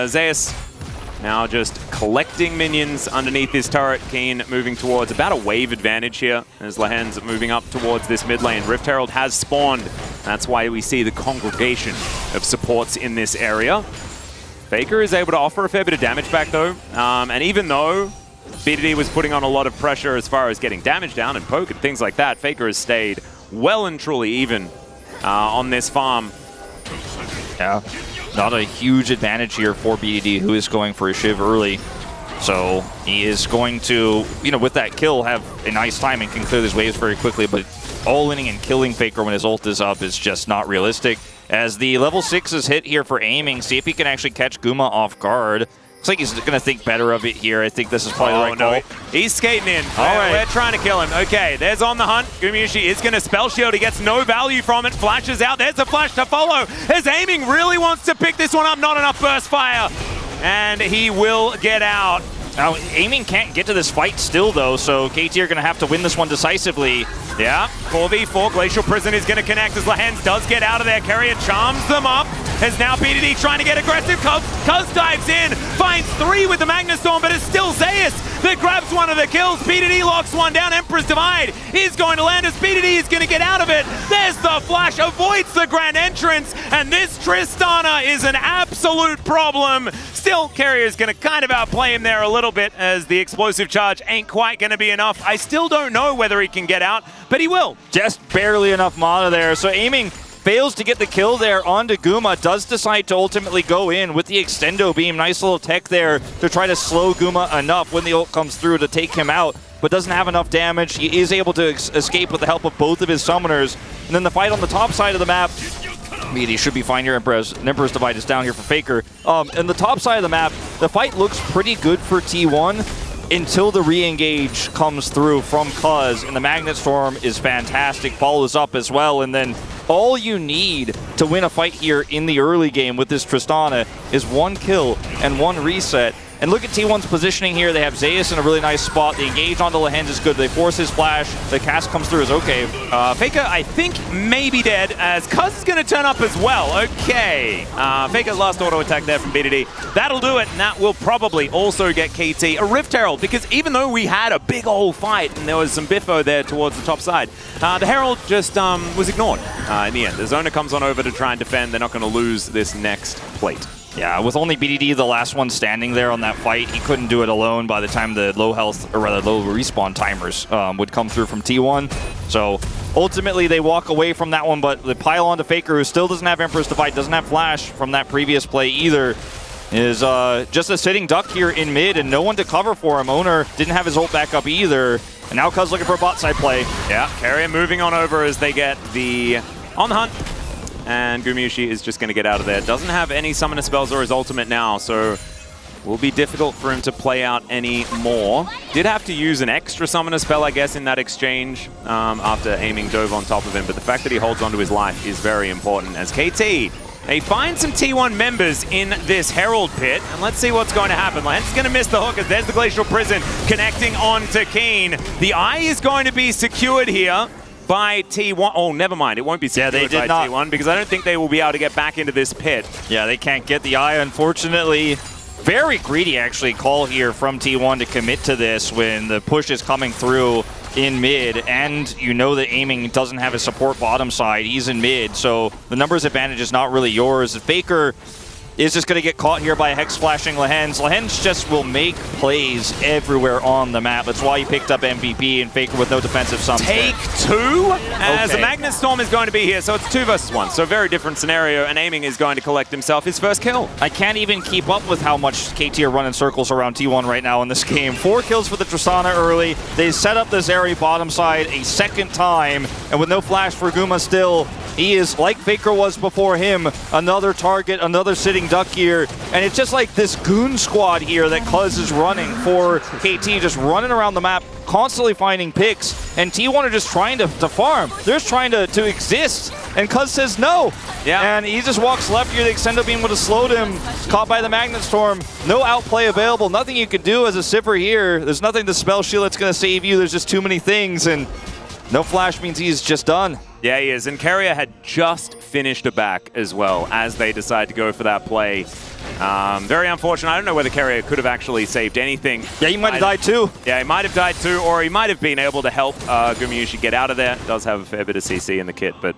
Zeus now just collecting minions underneath this turret. Keen moving towards about a wave advantage here as Lahen's moving up towards this mid lane. Rift Herald has spawned. That's why we see the congregation of supports in this area. Faker is able to offer a fair bit of damage back though. And even though BDD was putting on a lot of pressure as far as getting damage down and poke and things like that, Faker has stayed well and truly even on this farm. Yeah. Not a huge advantage here for BDD, who is going for a Shiv early. So he is going to, you know, with that kill, have a nice time and can clear these waves very quickly. But all-inning and killing Faker when his ult is up is just not realistic. As the level 6 is hit here for aiming, see if he can actually catch Guma off guard. Looks like he's going to think better of it here. I think this is probably the right call. He's skating in. All right. We're trying to kill him. Okay, there's on the hunt. Gumayusi is going to spell shield. He gets no value from it. Flashes out. There's a flash to follow. His aiming really wants to pick this one up. Not enough burst fire. And he will get out. Now, aiming can't get to this fight still, though, so KT are going to have to win this one decisively. Yeah, 4v4. Glacial Prison is going to connect as Lahen's does get out of there. Carrier charms them up. As now BDD trying to get aggressive. Cuz dives in, finds 3 with the Magnustorm, but it's still Zeus that grabs one of the kills. BDD locks one down. Emperor's Divide is going to land as BDD is going to get out of it. There's the flash, avoids the grand entrance, and this Tristana is an absolute problem. Still, Carrier's going to kind of outplay him there a little bit as the explosive charge ain't quite going to be enough. I still don't know whether he can get out, but he will. Just barely enough mana there, so aiming fails to get the kill there onto Guma, does decide to ultimately go in with the Extendo Beam. Nice little tech there to try to slow Guma enough when the ult comes through to take him out, but doesn't have enough damage. He is able to escape with the help of both of his summoners. And then the fight on the top side of the map, he should be fine here. Emperor's Divide is down here for Faker. And the top side of the map, the fight looks pretty good for T1 until the re-engage comes through from Cuz, and the Magnet Storm is fantastic, follows up as well, and then all you need to win a fight here in the early game with this Tristana is 1 kill and 1 reset, And look at T1's positioning here. They have Zeus in a really nice spot. The engage onto Lehens is good. They force his flash. The cast comes through is okay. Faker, I think, may be dead, as Cuz is going to turn up as well. Okay. Faker's last auto attack there from BDD. That'll do it, and that will probably also get KT a Rift Herald, because even though we had a big old fight and there was some biffo there towards the top side, the Herald just was ignored in the end. The Zona comes on over to try and defend. They're not going to lose this next plate. Yeah, with only BDD the last one standing there on that fight, he couldn't do it alone by the time the low health, or rather low respawn timers would come through from T1. So ultimately they walk away from that one, but the pile onto Faker, who still doesn't have Emperor's Divide, doesn't have Flash from that previous play either, is just a sitting duck here in mid and no one to cover for him. Owner didn't have his ult back up either. And now Cuz looking for a bot side play. Yeah, Carrier moving on over as they get the on the hunt. And Gumayusi is just going to get out of there. Doesn't have any summoner spells or his ultimate now, so will be difficult for him to play out any more. Did have to use an extra summoner spell, I guess, in that exchange after aiming Dove on top of him. But the fact that he holds onto his life is very important as KT, they find some T1 members in this Herald pit, and let's see what's going to happen. Lehens is going to miss the hook as there's the Glacial Prison connecting on to Keen. The eye is going to be secured here by T1. Oh, never mind. It won't be secured by T1 because I don't think they will be able to get back into this pit. Yeah, they can't get the eye, unfortunately. Very greedy, actually, call here from T1 to commit to this when the push is coming through in mid, and you know that aiming doesn't have a support bottom side. He's in mid, so the numbers advantage is not really yours. Faker is just going to get caught here by a Hex Flashing Lehens. Lehens just will make plays everywhere on the map. That's why he picked up MVP, and Faker with no defensive sums. Take two, as the Magnet Storm is going to be here, so it's 2 versus 1. So very different scenario, and aiming is going to collect himself his first kill. I can't even keep up with how much KT are running circles around T1 right now in this game. 4 kills for the Tristana early. They set up this Zeri bottom side a second time, and with no flash for Guma still, he is, like Faker was before him, another target, another sitting duck here. And it's just like this goon squad here that Cuz is running for KT, just running around the map, constantly finding picks. And T1 are just trying to farm. They're just trying to exist. And Cuz says no. Yeah. And he just walks left here. The Extendo Beam would have slowed him. He's caught by the Magnet Storm. No outplay available. Nothing you can do as a Sipper here. There's nothing the Spell Shield that's going to save you. There's just too many things. And no flash means he's just done. Yeah, he is. And Carrier had just finished a back as well as they decide to go for that play. Very unfortunate. I don't know whether Carrier could have actually saved anything. Yeah, he might have died too. Yeah, he might have died too, or he might have been able to help Gumayusi get out of there. Does have a fair bit of CC in the kit, but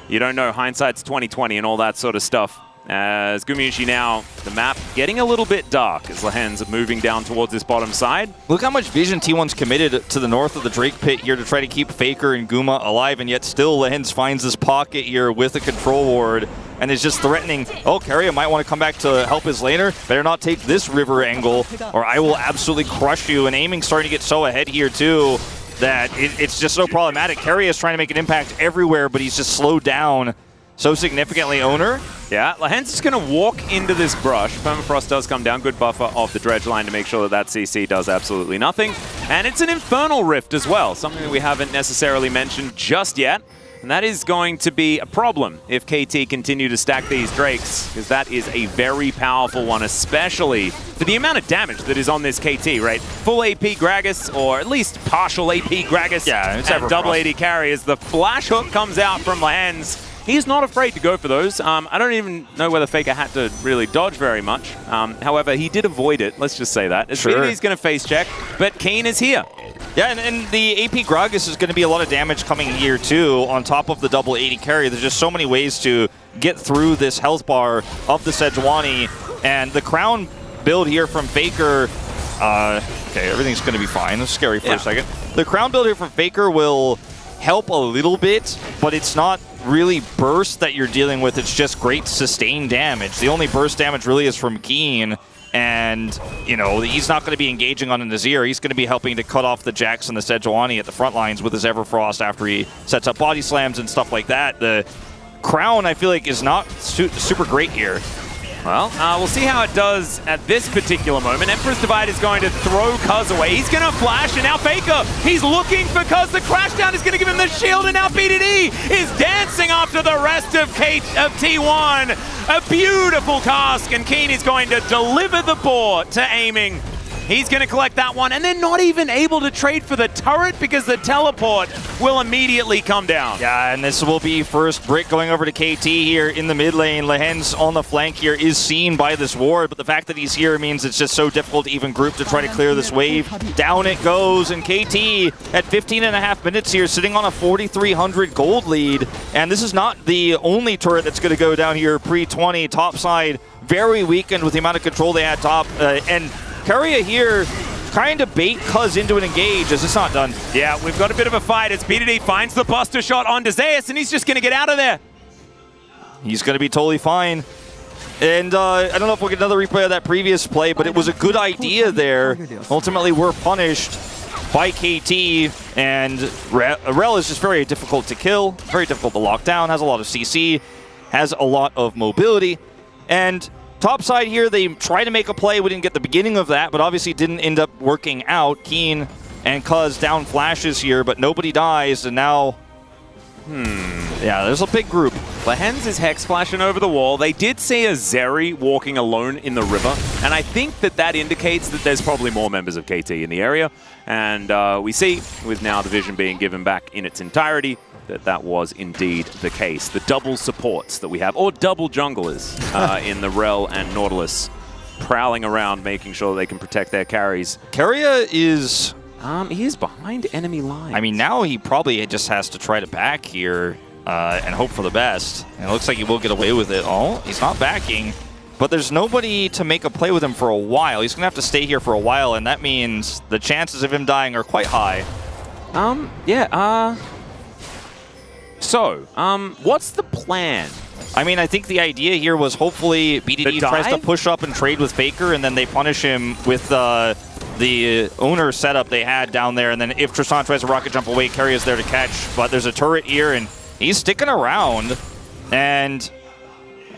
you don't know. Hindsight's 20/20 and all that sort of stuff. As Gumayusi now, the map getting a little bit dark as Lehens are moving down towards this bottom side. Look how much vision T1's committed to the north of the Drake pit here to try to keep Faker and Guma alive, and yet still Lehens finds this pocket here with a control ward and is just threatening, oh, Carrier might want to come back to help his laner. Better not take this river angle or I will absolutely crush you. And aiming starting to get so ahead here too that it's just so problematic. Carrier is trying to make an impact everywhere, but he's just slowed down so significantly. Owner. Yeah, Lehens is going to walk into this brush. Permafrost does come down. Good buffer off the dredge line to make sure that CC does absolutely nothing. And it's an Infernal Rift as well, something that we haven't necessarily mentioned just yet. And that is going to be a problem if KT continue to stack these Drakes, because that is a very powerful one, especially for the amount of damage that is on this KT, right? Full AP Gragas, or at least partial AP Gragas, yeah, it's and double AD carry as the flash hook comes out from Lehens. He's not afraid to go for those. I don't even know whether Faker had to really dodge very much. However, he did avoid it. Let's just say that. Sure. He's going to face check, but Keen is here. Yeah, and the AP Gragas is going to be a lot of damage coming here too, on top of the double 80 carry. There's just so many ways to get through this health bar of the Sejuani. And the Crown build here from Faker, okay, everything's going to be fine. That's scary for a second. The Crown build here from Faker will help a little bit, but it's not really burst that you're dealing with. It's just great sustained damage. The only burst damage really is from Keen. And, you know, he's not going to be engaging on a Nazir. He's going to be helping to cut off the Jax and the Sejuani at the front lines with his Everfrost after he sets up body slams and stuff like that. The Crown, I feel like, is not super great here. Well, we'll see how it does at this particular moment. Emperor's Divide is going to throw Cuz away. He's going to flash, and now Faker, he's looking for Cuz. The crash down is going to give him the shield, and now BDD is dancing after to the rest of T1. A beautiful cask, and Keen is going to deliver the board to Aiming. He's going to collect that one, and they're not even able to trade for the turret because the teleport will immediately come down. Yeah, and this will be first brick going over to KT here in the mid lane. Lehen's on the flank here is seen by this ward, but the fact that he's here means it's just so difficult to even group to try to clear this wave. Down it goes, and KT at 15.5 minutes here, sitting on a 4,300 gold lead. And this is not the only turret that's going to go down here pre-20. Top side, very weakened with the amount of control they had top. And Keria here trying to bait Cuz into an engage as it's not done. Yeah, we've got a bit of a fight as BDD finds the buster shot on Zeus, and he's just going to get out of there. He's going to be totally fine. And I don't know if we'll get another replay of that previous play, but it was a good idea there. Ultimately, we're punished by KT, and Rel is just very difficult to kill, very difficult to lock down, has a lot of CC, has a lot of mobility, and top side here, they tried to make a play. We didn't get the beginning of that, but obviously didn't end up working out. Keen and Cuz down flashes here, but nobody dies, and now... Yeah, there's a big group. Lehen's is Hex flashing over the wall. They did see a Zeri walking alone in the river, and I think that that indicates that there's probably more members of KT in the area. And we see, with now the vision being given back in its entirety, that was indeed the case. The double supports that we have, or double junglers in the Rel and Nautilus, prowling around, making sure they can protect their carries. Keria is... he is behind enemy lines. I mean, now he probably just has to try to back here and hope for the best. And it looks like he will get away with it. Oh, he's not backing. But there's nobody to make a play with him for a while. He's going to have to stay here for a while, and that means the chances of him dying are quite high. So, what's the plan? I mean, I think the idea here was hopefully BDD tries to push up and trade with Faker, and then they punish him with the owner setup they had down there. And then if Tristan tries to rocket jump away, Keria's there to catch. But there's a turret here, and he's sticking around. And,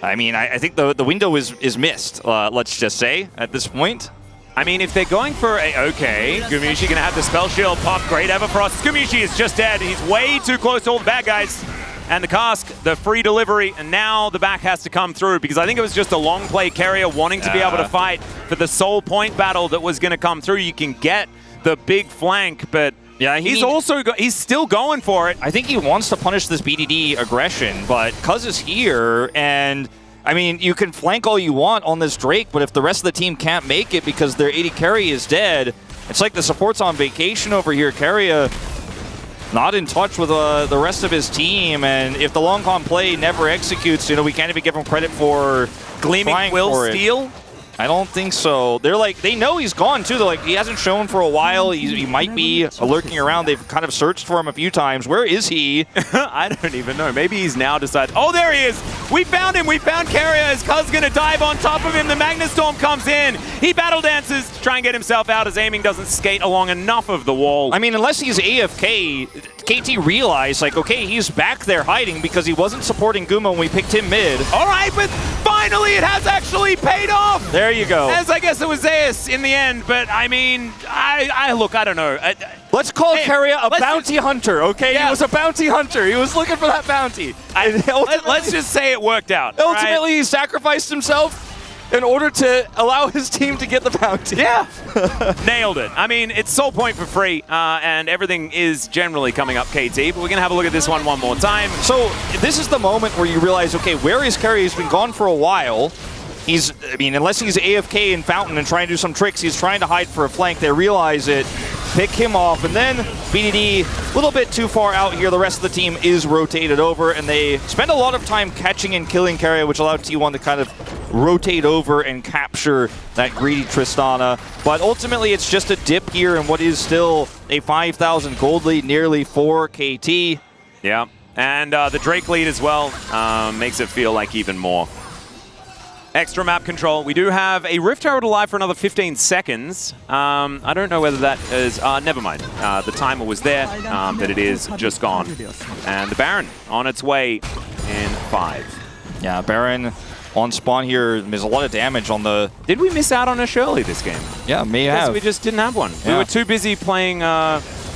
I mean, I think the window is missed, let's just say, at this point. I mean, if they're going for a... Okay, Gumushi going to have the spell shield pop. Great Everfrost. Gumushi is just dead. He's way too close to all the bad guys. And the cask, the free delivery, and now the back has to come through because I think it was just a long play Keria wanting to be able to fight for the soul point battle that was going to come through. You can get the big flank, but yeah, he's still going for it. I think he wants to punish this BDD aggression, but Cuz is here, and I mean, you can flank all you want on this Drake, but if the rest of the team can't make it because their AD carry is dead, it's like the support's on vacation over here. Keria not in touch with the rest of his team, and if the long con play never executes, you know, we can't even give him credit for Gleaming Will steal? I don't think so. They're like, they know he's gone too. They're like, he hasn't shown for a while. He might be lurking around. They've kind of searched for him a few times. Where is he? I don't even know. Maybe he's now decided. Oh, there he is. We found him. We found Keria. His Cuz going to dive on top of him. The Magna Storm comes in. He battle dances to try and get himself out as Aiming doesn't skate along enough of the wall. I mean, unless he's AFK, KT realized, like, okay, he's back there hiding because he wasn't supporting Guma when we picked him mid. All right, but finally it has actually paid off. There you go. As I guess it was Zeus in the end, but I mean, look, I don't know. Let's call Keria a bounty hunter, okay? Yeah. He was a bounty hunter. He was looking for that bounty. Let's just say it worked out. Ultimately, he sacrificed himself in order to allow his team to get the bounty. Yeah. Nailed it. I mean, it's soul point for free, and everything is generally coming up KT, but we're going to have a look at this one more time. So this is the moment where you realize, okay, where is Keria? He's been gone for a while. I mean, unless he's AFK in Fountain and trying to do some tricks, he's trying to hide for a flank. They realize it, pick him off, and then BDD, a little bit too far out here. The rest of the team is rotated over, and they spend a lot of time catching and killing Keria, which allowed T1 to kind of rotate over and capture that greedy Tristana. But ultimately, it's just a dip here in what is still a 5,000 gold lead, nearly for KT. Yeah, and the Drake lead as well makes it feel like even more. Extra map control. We do have a Rift Herald alive for another 15 seconds. I don't know whether that is... never mind. The timer was there, but it is just gone. And the Baron on its way in 5. Yeah, Baron on spawn here. There's a lot of damage on the... Did we miss out on a Shirley this game? Yeah, may have. We just didn't have one. Yeah. We were too busy playing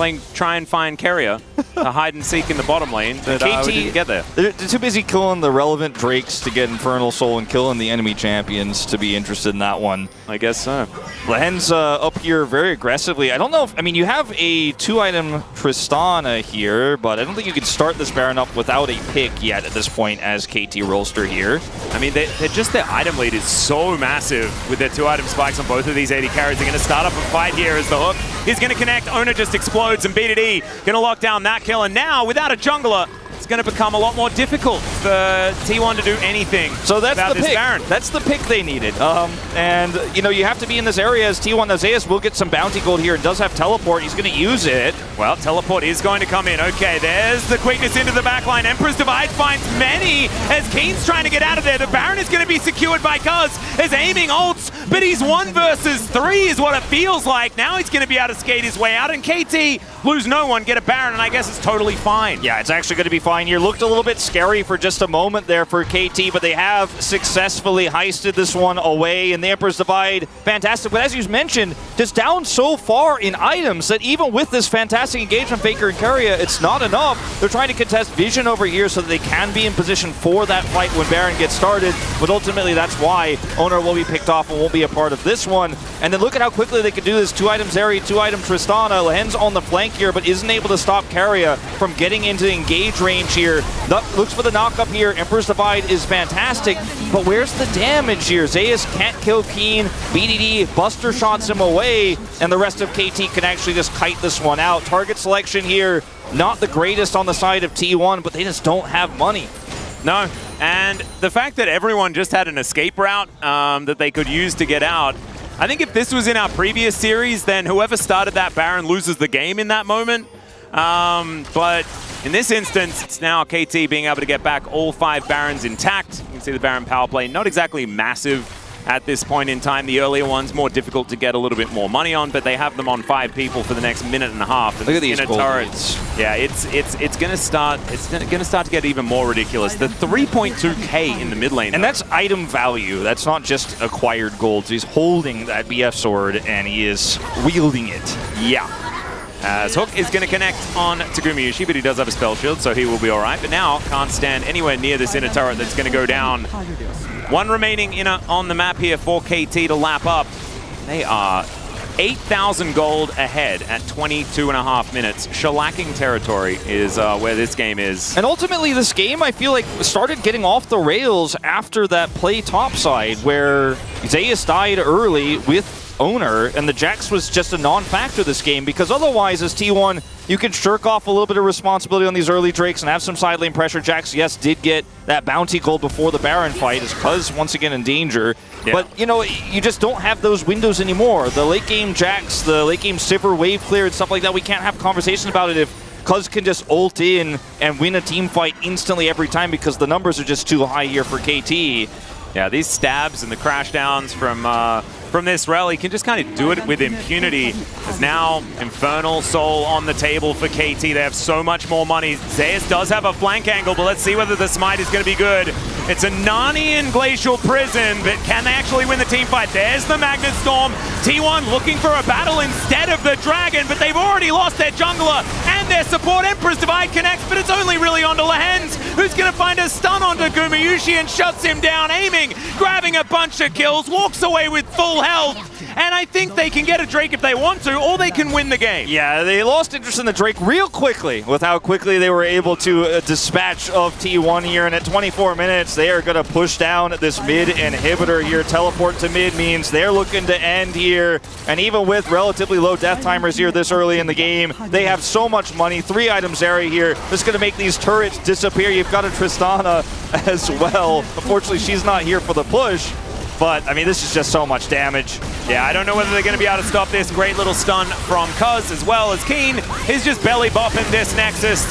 playing try and find carrier, a hide and seek in the bottom lane, but we didn't get there. They're too busy killing the relevant Drakes to get Infernal Soul and killing the enemy champions to be interested in that one. I guess so. Lehen's up here very aggressively. I don't know if, I mean, you have a 2-item Tristana here, but I don't think you can start this Baron up without a pick yet at this point as KT Rolster here. I mean, they're just, their item lead is so massive with their 2-item spikes on both of these 80 carries. They're going to start up a fight here as the hook is going to connect. Owner just explodes, and BDD going to lock down that kill. And now, without a jungler, it's going to become a lot more difficult for T1 to do anything. So that's about the this pick. Baron. That's the pick they needed. And, you know, you have to be in this area as T1. Nazeus will get some bounty gold here and does have teleport. He's going to use it. Well, teleport is going to come in. Okay, there's the quickness into the backline. Emperor's Divide finds many as Keen's trying to get out of there. The Baron is going to be secured by Cuz as aiming ults, but he's 1 versus 3 is what it feels like. Now he's going to be able to skate his way out, and KT lose no one, get a Baron, and I guess it's totally fine. Yeah, it's actually going to be fine here. Looked a little bit scary for just a moment there for KT, but they have successfully heisted this one away, and the Emperor's Divide, fantastic. But as you mentioned, just down so far in items that even with this fantastic engagement, Faker and Keria, it's not enough. They're trying to contest Vision over here so that they can be in position for that fight when Baron gets started, but ultimately that's why Owner will be picked off and won't be a part of this one. And then look at how quickly they can do this. 2-item Zeri, 2-item Tristana. Lehen's on the flank here, but isn't able to stop Keria from getting into engage range here. Looks for the knock-up here. Emperor's Divide is fantastic, but where's the damage here? Zeus can't kill Keen. BDD Buster shots him away, and the rest of KT can actually just kite this one out. Target selection here, not the greatest on the side of T1, but they just don't have money. No, and the fact that everyone just had an escape route that they could use to get out, I think if this was in our previous series, then whoever started that Baron loses the game in that moment. But in this instance, it's now KT being able to get back all 5 Barons intact. You can see the Baron power play, not exactly massive at this point in time. The earlier ones more difficult to get a little bit more money on, but they have them on 5 people for the next minute and a half. And look at these gold turrets. Yeah, it's gonna start to get even more ridiculous. The 3.2k in the mid lane, and that's item value. That's not just acquired gold. So he's holding that BF sword and he is wielding it. Yeah. As Hook is going to connect on to Gumayushi, but he does have a spell shield, so he will be all right. But now can't stand anywhere near this inner turret that's going to go down. 1 remaining inner on the map here for KT to lap up. They are 8,000 gold ahead at 22.5 minutes. Shellacking territory is where this game is. And ultimately, this game, I feel like, started getting off the rails after that play topside, where Zeus died early with Owner, and the Jax was just a non-factor this game, because otherwise, as T1, you can shirk off a little bit of responsibility on these early Drakes and have some side lane pressure. Jax, yes, did get that bounty gold before the Baron fight, as Cuz once again in danger. Yeah. But, you know, you just don't have those windows anymore. The late game Jax, the late game Sivir wave clear and stuff like that, we can't have conversations about it if Cuz can just ult in and win a team fight instantly every time, because the numbers are just too high here for KT. Yeah, these stabs and the crash downs from this rally can just kind of do it with impunity. There's now Infernal Soul on the table for KT. They have so much more money. Zeus does have a flank angle, but let's see whether the smite is going to be good. It's a Narnian Glacial Prison, but can they actually win the team fight? There's the Magnet Storm. T1 looking for a battle instead of the Dragon, but they've already lost their jungler and their support. Emperor's Divide connects, but it's only really onto Lehen's, who's going to find a stun onto Gumayushi and shuts him down, aiming, grabbing a bunch of kills, walks away with full health, and I think they can get a Drake if they want to, or they can win the game. Yeah, they lost interest in the Drake real quickly with how quickly they were able to dispatch of T1 here, and at 24 minutes, they are going to push down this mid inhibitor here. Teleport to mid means they're looking to end here, and even with relatively low death timers here this early in the game, they have so much money. 3 items area here. That's going to make these turrets disappear. You've got a Tristana as well. Unfortunately, she's not here for the push. But, I mean, this is just so much damage. Yeah, I don't know whether they're going to be able to stop this. Great little stun from Cuz, as well as Keen is just belly bopping this Nexus.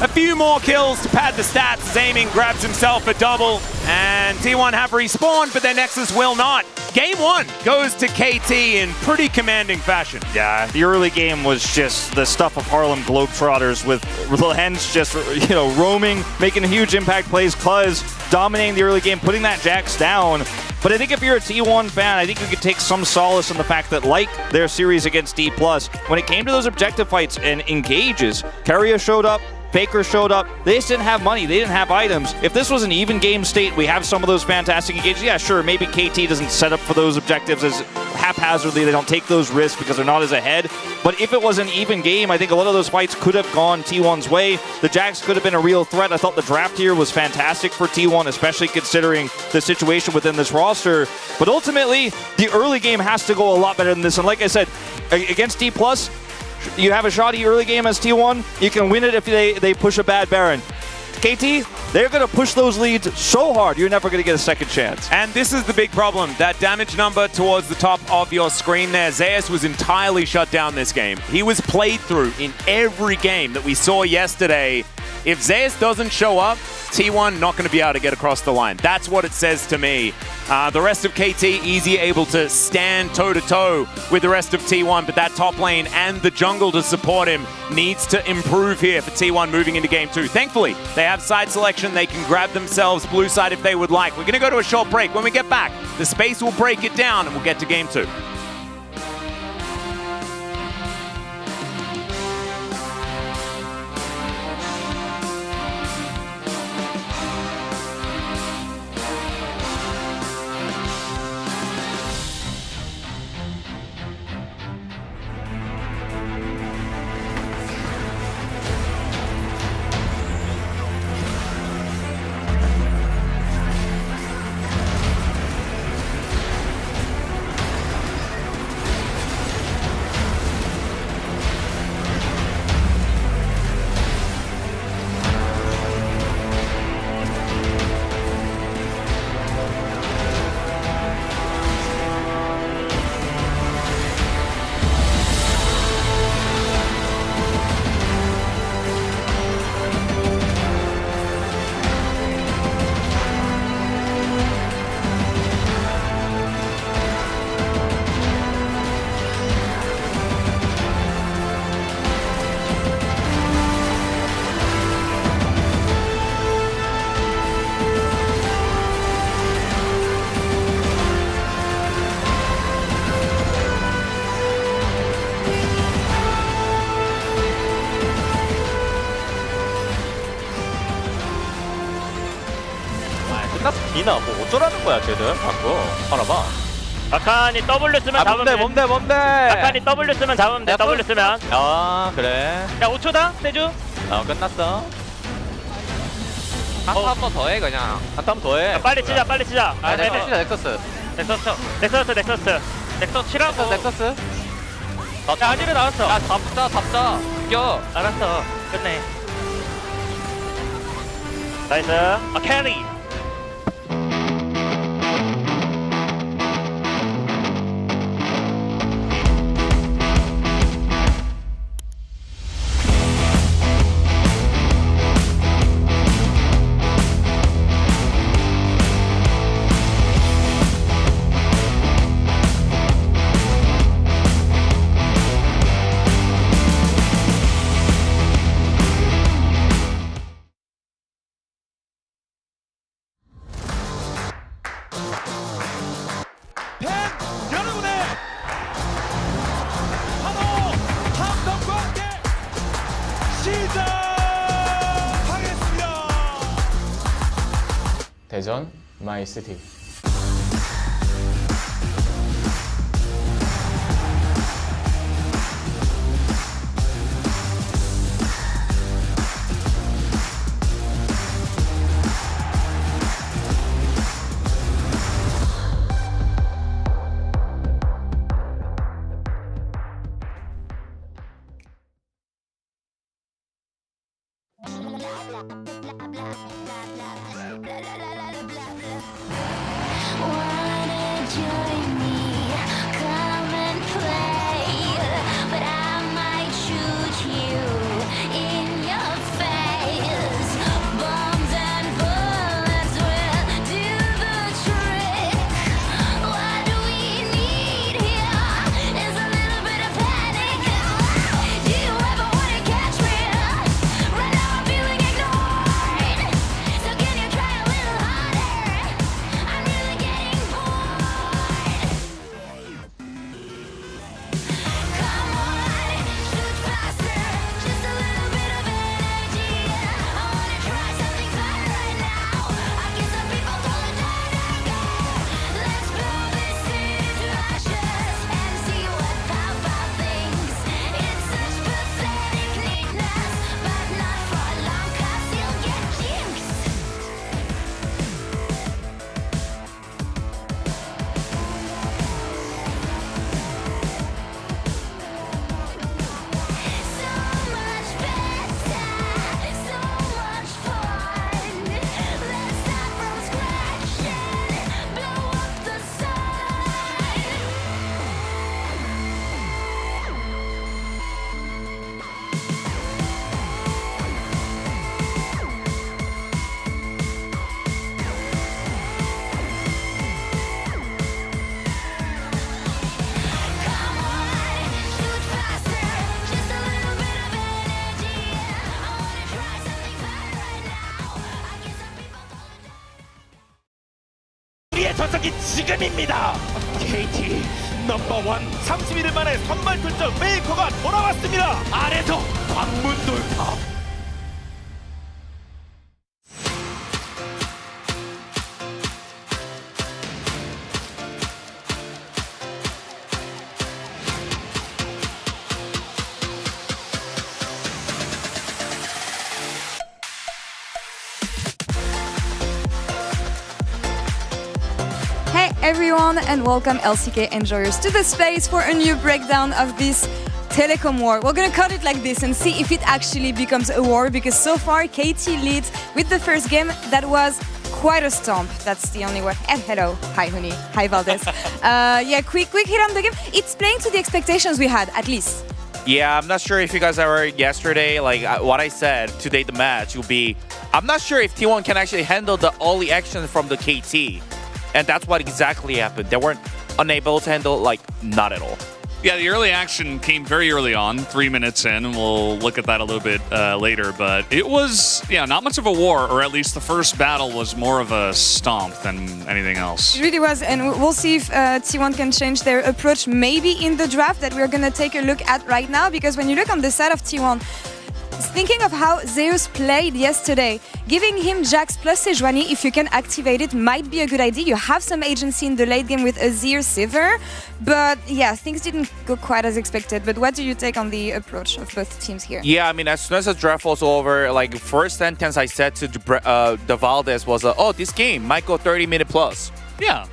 A few more kills to pad the stats. Zaming grabs himself a double, and T1 have respawned, but their Nexus will not. Game 1 goes to KT in pretty commanding fashion. Yeah, the early game was just the stuff of Harlem Globetrotters, with Lehen's just, you know, roaming, making huge impact plays. Cuz dominating the early game, putting that Jax down. But I think if you're a T1 fan, I think you could take some solace in the fact that, like their series against D+, when it came to those objective fights and engages, Keria showed up, Faker showed up. They just didn't have money. They didn't have items. If this was an even game state, we have some of those fantastic engages. Yeah, sure, maybe KT doesn't set up for those objectives as haphazardly. They don't take those risks because they're not as ahead. But if it was an even game, I think a lot of those fights could have gone T1's way. The Jags could have been a real threat. I thought the draft here was fantastic for T1, especially considering the situation within this roster. But ultimately, the early game has to go a lot better than this. And like I said, against D+, you have a shoddy early game as T1, you can win it if they push a bad Baron. KT, they're going to push those leads so hard, you're never going to get a second chance. And this is the big problem. That damage number towards the top of your screen there, Zeus was entirely shut down this game. He was played through in every game that we saw yesterday. If Zeus doesn't show up, T1 not going to be able to get across the line. That's what it says to me. The rest of KT easy able to stand toe-to-toe with the rest of T1, but that top lane and the jungle to support him needs to improve here for T1 moving into game 2. Thankfully, they have side selection. They can grab themselves blue side if they would like. We're going to go to a short break. When we get back, the space will break it down and we'll get to game 2. 니나 뭐 어쩌라는 거야 쟤들 자꾸 알아봐. 아칸이 W 쓰면 잡으면 돼. 뭔데 아칸이 W 쓰면 잡으면 돼. W 쓰면. 아 그래. 야 5초다 세주. 끝났어. 한타 한번 더 해 그냥. 한타 한번 더해. 야, 빨리 치자 빨리 치자. 아 네네. 넥서스. 넥서스 치라고. 넥서스. 야 아지르 나왔어. 야 잡자. 이겨. 알았어. 끝내. 나이스. 아 캐리. 여러분의 바로 함성과 함께 시작하겠습니다. 대전 마이 시티. Do you ever wanna catch me? Right now I'm feeling ignored. 전성기 지금입니다. KT 넘버원 31일 만에 선발 출전 메이커가 돌아왔습니다. 아래서 관문 돌파. Hey everyone and welcome LCK enjoyers to the space for a new breakdown of this telecom war. We're gonna cut it like this and see if it actually becomes a war, because so far KT leads with the first game. That was quite a stomp. That's the only word. And hello, hi Huni, hi Valdez. Yeah, quick hit on the game. It's playing to the expectations we had, at least. Yeah, I'm not sure if you guys heard yesterday, like what I said today, the match will be, I'm not sure if T1 can actually handle the early action from the KT. And that's what exactly happened. They weren't unable to handle, like, not at all. Yeah, the early action came very early on, 3 minutes in, and we'll look at that a little bit later. But it was, yeah, not much of a war, or at least the first battle was more of a stomp than anything else. It really was, and we'll see if T1 can change their approach maybe in the draft that we're gonna take a look at right now, because when you look on the side of T1, thinking of how Zeus played yesterday, giving him Jax plus Sejuani, if you can activate it, might be a good idea. You have some agency in the late game with Azir Sivir, but yeah, things didn't go quite as expected. But what do you take on the approach of both teams here? Yeah, I mean, as soon as the draft was over, like, first sentence I said to the Valdez was, oh, this game might go 30-minute plus. Yeah.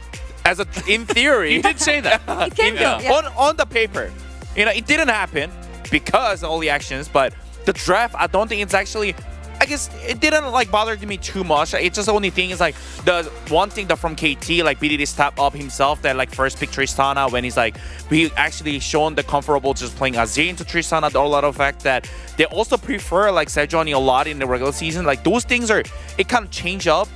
As a, in theory. You did say that. It can go, yeah. On the paper. You know, it didn't happen because of all the actions, but the draft, I don't think it's actually, I guess it didn't like bother me too much. It's just the only thing is like the one thing that from KT, like BDD stepped up himself, that like first pick Tristana when he's like, he actually shown the comfortable just playing Azir into Tristana, a lot of fact that they also prefer like Sejuani a lot in the regular season. Like those things are, it kind of change up.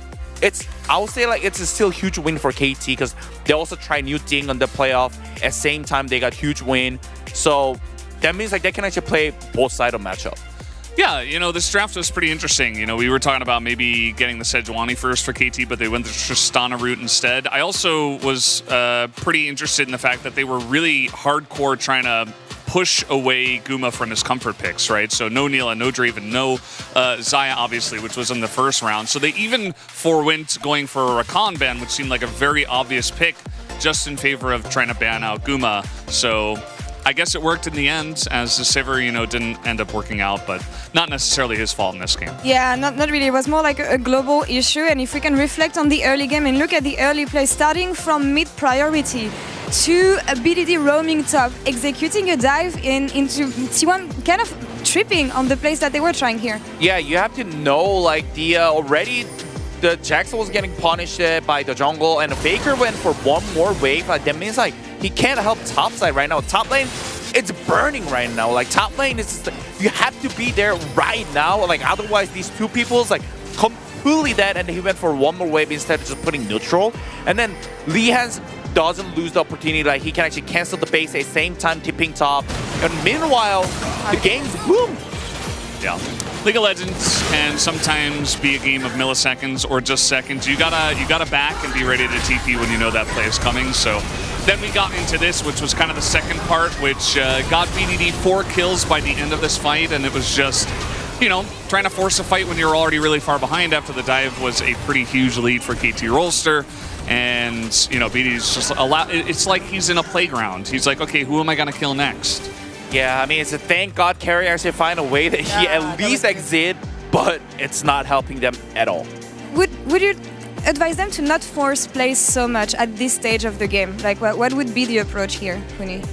It's, I would say like it's a still huge win for KT because they also try new thing on the playoff. At the same time, they got huge win. So that means like they can actually play both sides of matchup. Yeah, you know, this draft was pretty interesting. You know, we were talking about maybe getting the Sejuani first for KT, but they went the Tristana route instead. I also was pretty interested in the fact that they were really hardcore trying to push away Guma from his comfort picks, right? So no Neela, no Draven, no Xayah, obviously, which was in the first round. So they even forewent going for a Rakan ban, which seemed like a very obvious pick, just in favor of trying to ban out Guma. So I guess it worked in the end, as the Sivir, you know, didn't end up working out, but not necessarily his fault in this game. Yeah, not really. It was more like a global issue. And if we can reflect on the early game and look at the early play, starting from mid priority to a BDD roaming top, executing a dive into T1, kind of tripping on the plays that they were trying here. Yeah, you have to know, like, the already the Jackson was getting punished by the jungle, and Faker went for one more wave. Like, that means, like, he can't help top side right now. Top lane, it's burning right now. Like, top lane is, you have to be there right now. Like, otherwise, these two people's, like, completely dead, and he went for one more wave instead of just putting neutral. And then Lee Hans doesn't lose the opportunity. Like, he can actually cancel the base at the same time, tipping top. And meanwhile, the game's boom. Yeah. League of Legends can sometimes be a game of milliseconds or just seconds. You gotta back and be ready to TP when you know that play is coming. So then we got into this, which was kind of the second part, which got BDD 4 kills by the end of this fight, and it was just, you know, trying to force a fight when you're already really far behind after the dive was a pretty huge lead for KT Rolster. And, you know, BDD's just it's like he's in a playground. He's like, okay, who am I gonna kill next? Yeah, I mean, it's a thank God Carry actually find a way that he at least exit, but it's not helping them at all. Would you advise them to not force plays so much at this stage of the game? Like, what would be the approach here, Huni?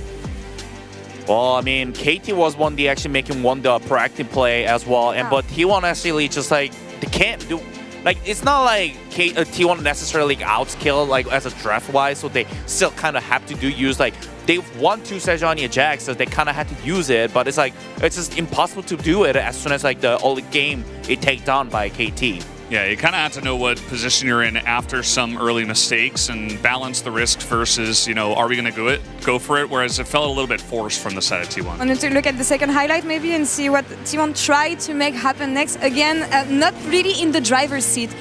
Well, I mean, KT was one the actually making one the proactive play as well, and but T1 actually just like they can't do. Like, it's not like T1 necessarily outskill like as a draft wise, so they still kind of have to use like they won 2 Sejuani and Jax, so they kind of had to use it, but it's like it's just impossible to do it as soon as like the early game it take down by KT. Yeah, you kind of have to know what position you're in after some early mistakes and balance the risks versus, you know, are we going to go for it? Whereas it felt a little bit forced from the side of T1. I wanted to look at the second highlight maybe and see what T1 tried to make happen next. Again, not really in the driver's seat.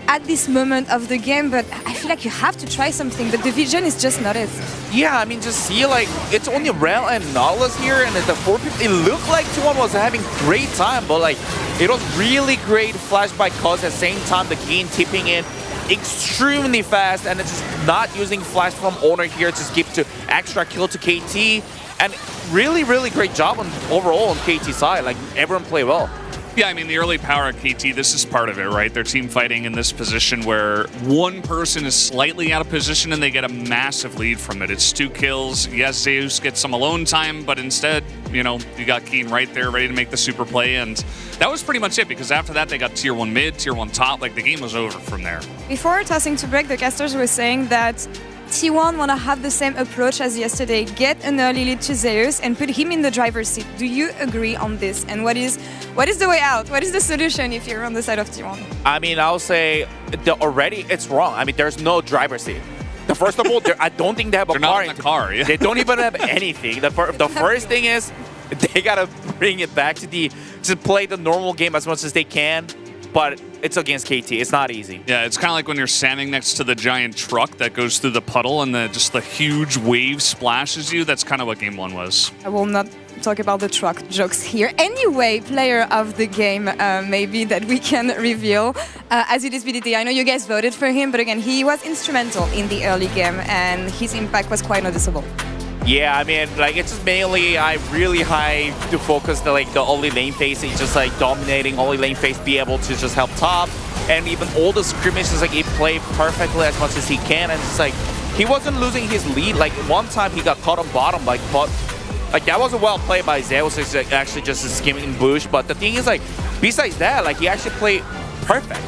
at this moment of the game, but I feel like you have to try something, but the vision is just not it. Yeah, I mean, just see, like, it's only Rel and Nautilus here, and at the 4 people, it looked like T1 was having great time, but, like, it was really great flash by Cuz at the same time, the Keen tipping in extremely fast, and it's just not using flash from Owner here to give to extra kill to KT, and really, really great job overall on KT side. Like, everyone played well. Yeah, I mean, the early power of KT, this is part of it, right? They're team fighting in this position where one person is slightly out of position and they get a massive lead from it. It's 2 kills. Yes, Zeus gets some alone time, but instead, you know, you got Keen right there ready to make the super play, and that was pretty much it, because after that, they got tier 1 mid, tier 1 top. Like, the game was over from there. Before tossing to break, the casters were saying that T1 want to have the same approach as yesterday, get an early lead to Zeus and put him in the driver's seat. Do you agree on this? And what is the way out? What is the solution if you're on the side of T1? I mean, I'll say already it's wrong. I mean, there's no driver's seat. First of all, I don't think they have a They're car. not in the car, yeah. They don't even have anything. The first thing is they gotta bring it back to play the normal game as much as they can. But it's against KT. It's not easy. Yeah, it's kind of like when you're standing next to the giant truck that goes through the puddle and just the huge wave splashes you. That's kind of what Game 1 was. I will not talk about the truck jokes here. Anyway, player of the game, maybe that we can reveal, as it is BDD. I know you guys voted for him, but again, he was instrumental in the early game and his impact was quite noticeable. Yeah, I mean, like, it's just mainly I really high to focus the early lane phase. It's just like dominating early lane phase, be able to just help top, and even all the skirmishes, like, he played perfectly as much as he can, and it's like he wasn't losing his lead. Like, one time he got caught on bottom, like, but like that was a well played by Zeus. It's actually just a skimming bush. But the thing is, like, besides that, like, he actually played perfect.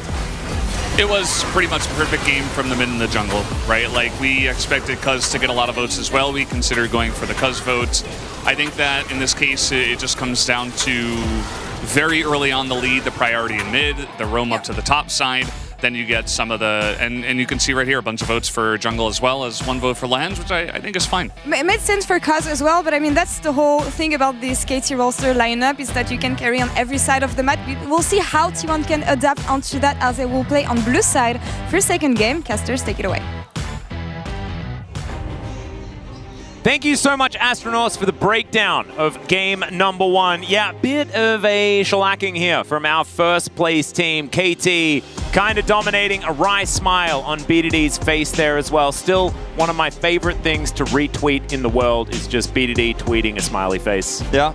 It was pretty much a perfect game from the mid and the jungle, right? Like, we expected Cuz to get a lot of votes as well. We considered going for the Cuz votes. I think that in this case, it just comes down to very early on the lead, the priority in mid, the roam up to the top side. Then you get some of the, and you can see right here a bunch of votes for jungle as well as 1 vote for lands, which I think is fine. It made sense for Cuz as well, but I mean, that's the whole thing about this KT roster lineup, is that you can carry on every side of the map. We'll see how T1 can adapt onto that as they will play on blue side. For second game, casters, take it away. Thank you so much, Astronauts, for the breakdown of game number 1. Yeah, bit of a shellacking here from our first place team, KT. Kind of dominating, a wry smile on BDD's face there as well. Still, one of my favorite things to retweet in the world is just BDD tweeting a smiley face. Yeah.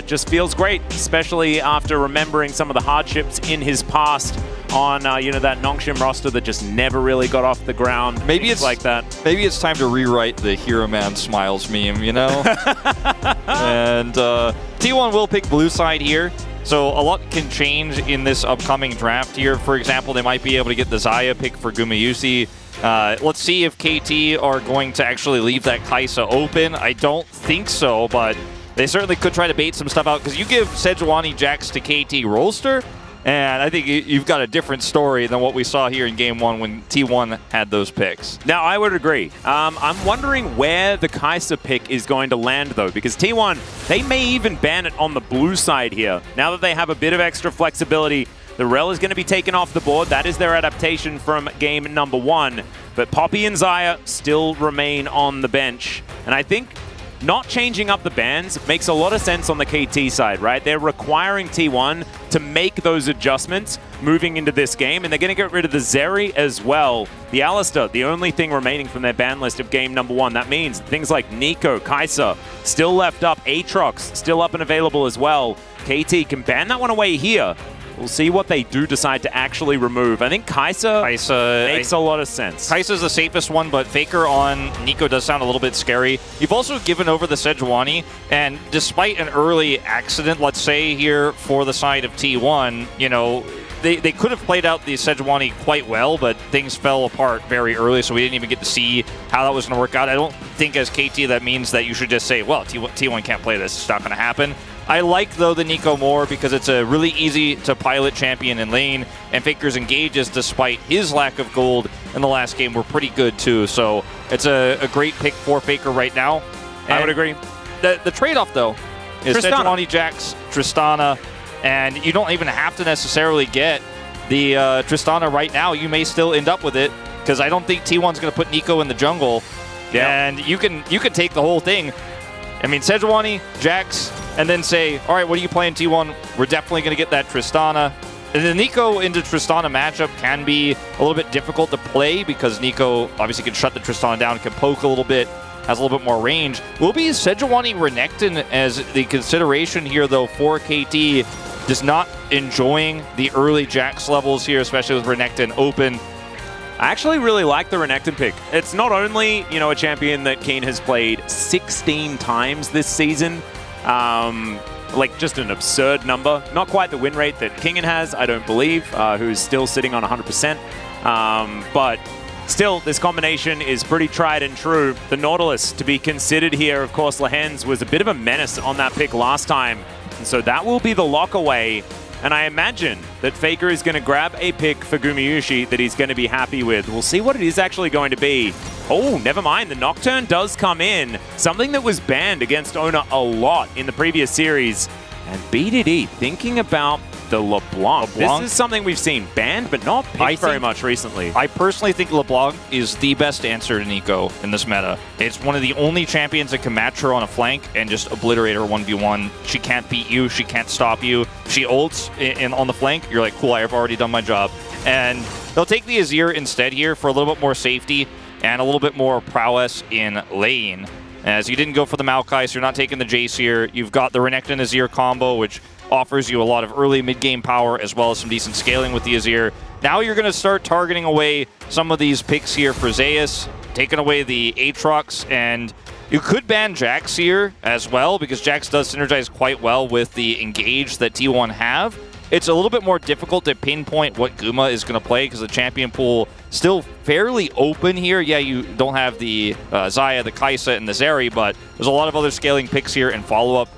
Just feels great, especially after remembering some of the hardships in his past on, you know, that Nongshim roster that just never really got off the ground. Maybe it's like that. Maybe it's time to rewrite the Hero Man Smiles meme, you know? And T1 will pick blue side here. So a lot can change in this upcoming draft here. For example, they might be able to get the Xayah pick for Gumayusi. Let's see if KT are going to actually leave that Kai'Sa open. I don't think so, but they certainly could try to bait some stuff out, because you give Sejuani Jax to KT Rolster, and I think you've got a different story than what we saw here in Game 1 when T1 had those picks. Now, I would agree. I'm wondering where the Kai'Sa pick is going to land, though, because T1, they may even ban it on the blue side here. Now that they have a bit of extra flexibility, the Rel is going to be taken off the board. That is their adaptation from game number 1. But Poppy and Xayah still remain on the bench. And I think not changing up the bans makes a lot of sense on the KT side, right? They're requiring T1 to make those adjustments moving into this game, and they're going to get rid of the Zeri as well. The Alistar, the only thing remaining from their ban list of game number 1. That means things like Nico, Kai'Sa, still left up, Aatrox, still up and available as well. KT can ban that one away here. We'll see what they do decide to actually remove. I think Kai'Sa makes a lot of sense. Kai'Sa's the safest one, but Faker on Nico does sound a little bit scary. You've also given over the Sejuani, and despite an early accident, let's say, here for the side of T1, you know, they could have played out the Sejuani quite well, but things fell apart very early, so we didn't even get to see how that was going to work out. I don't think as KT that means that you should just say, well, T1 can't play this. It's not going to happen. I like, though, the Nico more because it's a really easy to pilot champion in lane, and Faker's engages, despite his lack of gold in the last game, were pretty good, too. So it's a great pick for Faker right now. And I would agree. The trade-off, though, is Tristana. Sejuani Jax, Tristana, and you don't even have to necessarily get the Tristana right now, you may still end up with it, because I don't think T1's going to put Nico in the jungle. Yeah. And you can take the whole thing. I mean, Sejuani, Jax, and then say, all right, what are you playing, T1? We're definitely going to get that Tristana. And the Nico into Tristana matchup can be a little bit difficult to play because Nico obviously can shut the Tristana down, can poke a little bit, has a little bit more range. Will be Sejuani Renekton as the consideration here, though, for KT. Just not enjoying the early Jax levels here, especially with Renekton open. I actually really like the Renekton pick. It's not only, you know, a champion that Keen has played 16 times this season, like just an absurd number. Not quite the win rate that Kingen has, I don't believe, who's still sitting on 100%. But still, this combination is pretty tried and true. The Nautilus to be considered here, of course, Lehens was a bit of a menace on that pick last time. And so that will be the lock away. And I imagine that Faker is going to grab a pick for Gumayushi that he's going to be happy with. We'll see what it is actually going to be. Oh, never mind. The Nocturne does come in. Something that was banned against Ona a lot in the previous series. And BDD thinking about the LeBlanc. This is something we've seen banned, but not picked very much recently. I personally think LeBlanc is the best answer to Nico in this meta. It's one of the only champions that can match her on a flank and just obliterate her 1v1. She can't beat you. She can't stop you. She ults on the flank. You're like, cool, I've already done my job. And they'll take the Azir instead here for a little bit more safety and a little bit more prowess in lane. As you didn't go for the Maokai, so you're not taking the Jace here. You've got the Renekton Azir combo, which offers you a lot of early mid-game power as well as some decent scaling with the Azir. Now you're going to start targeting away some of these picks here for Zeus, taking away the Aatrox, and you could ban Jax here as well because Jax does synergize quite well with the engage that T1 have. It's a little bit more difficult to pinpoint what Guma is going to play because the champion pool still fairly open here. Yeah, you don't have the Xayah, the Kai'Sa, and the Zeri, but there's a lot of other scaling picks here and follow-up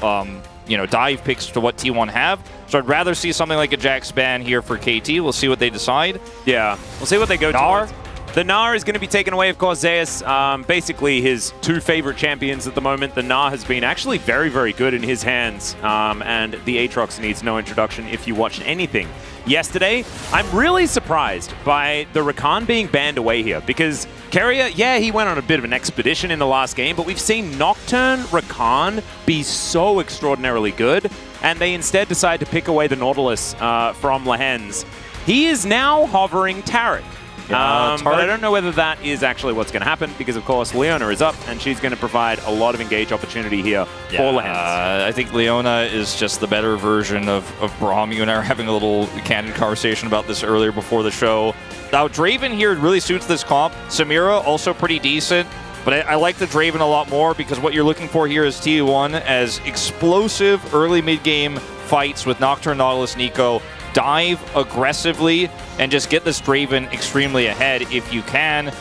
dive picks to what T1 have. So I'd rather see something like a Jax ban here for KT. We'll see what they decide. Yeah, we'll see what they go to. The Gnar is going to be taken away, of course, Zeus. Basically his two favorite champions at the moment. The Gnar has been actually very, very good in his hands. And the Aatrox needs no introduction if you watched anything yesterday. I'm really surprised by the Rakan being banned away here because Keria, yeah, he went on a bit of an expedition in the last game, but we've seen Nocturne Rakan be so extraordinarily good, and they instead decide to pick away the Nautilus from Lehens. He is now hovering Taric. But I don't know whether that is actually what's going to happen because, of course, Leona is up and she's going to provide a lot of engage opportunity here for Lehens. I think Leona is just the better version of Braum. You and I were having a little candid conversation about this earlier before the show. Now, Draven here really suits this comp. Samira, also pretty decent. But I like the Draven a lot more because what you're looking for here is T1 as explosive early mid-game fights with Nocturne, Nautilus, Nico. Dive aggressively and just get this Draven extremely ahead if you can.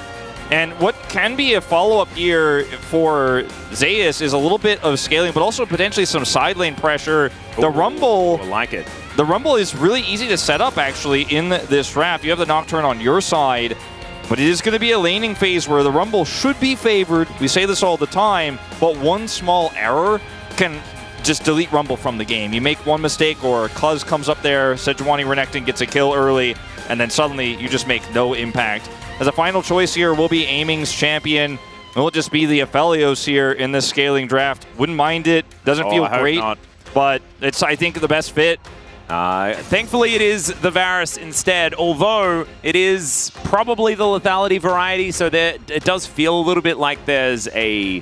And what can be a follow-up here for Zeus is a little bit of scaling, but also potentially some side lane pressure. The Rumble, I like it. The Rumble is really easy to set up actually in this draft. You have the Nocturne on your side, but it is going to be a laning phase where the Rumble should be favored. We say this all the time, but one small error can just delete Rumble from the game. You make one mistake or Cuz comes up there, Sejuani Renekton gets a kill early, and then suddenly you just make no impact. As a final choice here will be Aiming's champion. It will just be the Aphelios here in this scaling draft. Wouldn't mind it. Doesn't feel great, but it's, I think, the best fit. Thankfully, it is the Varus instead, although it is probably the lethality variety, so it does feel a little bit like there's a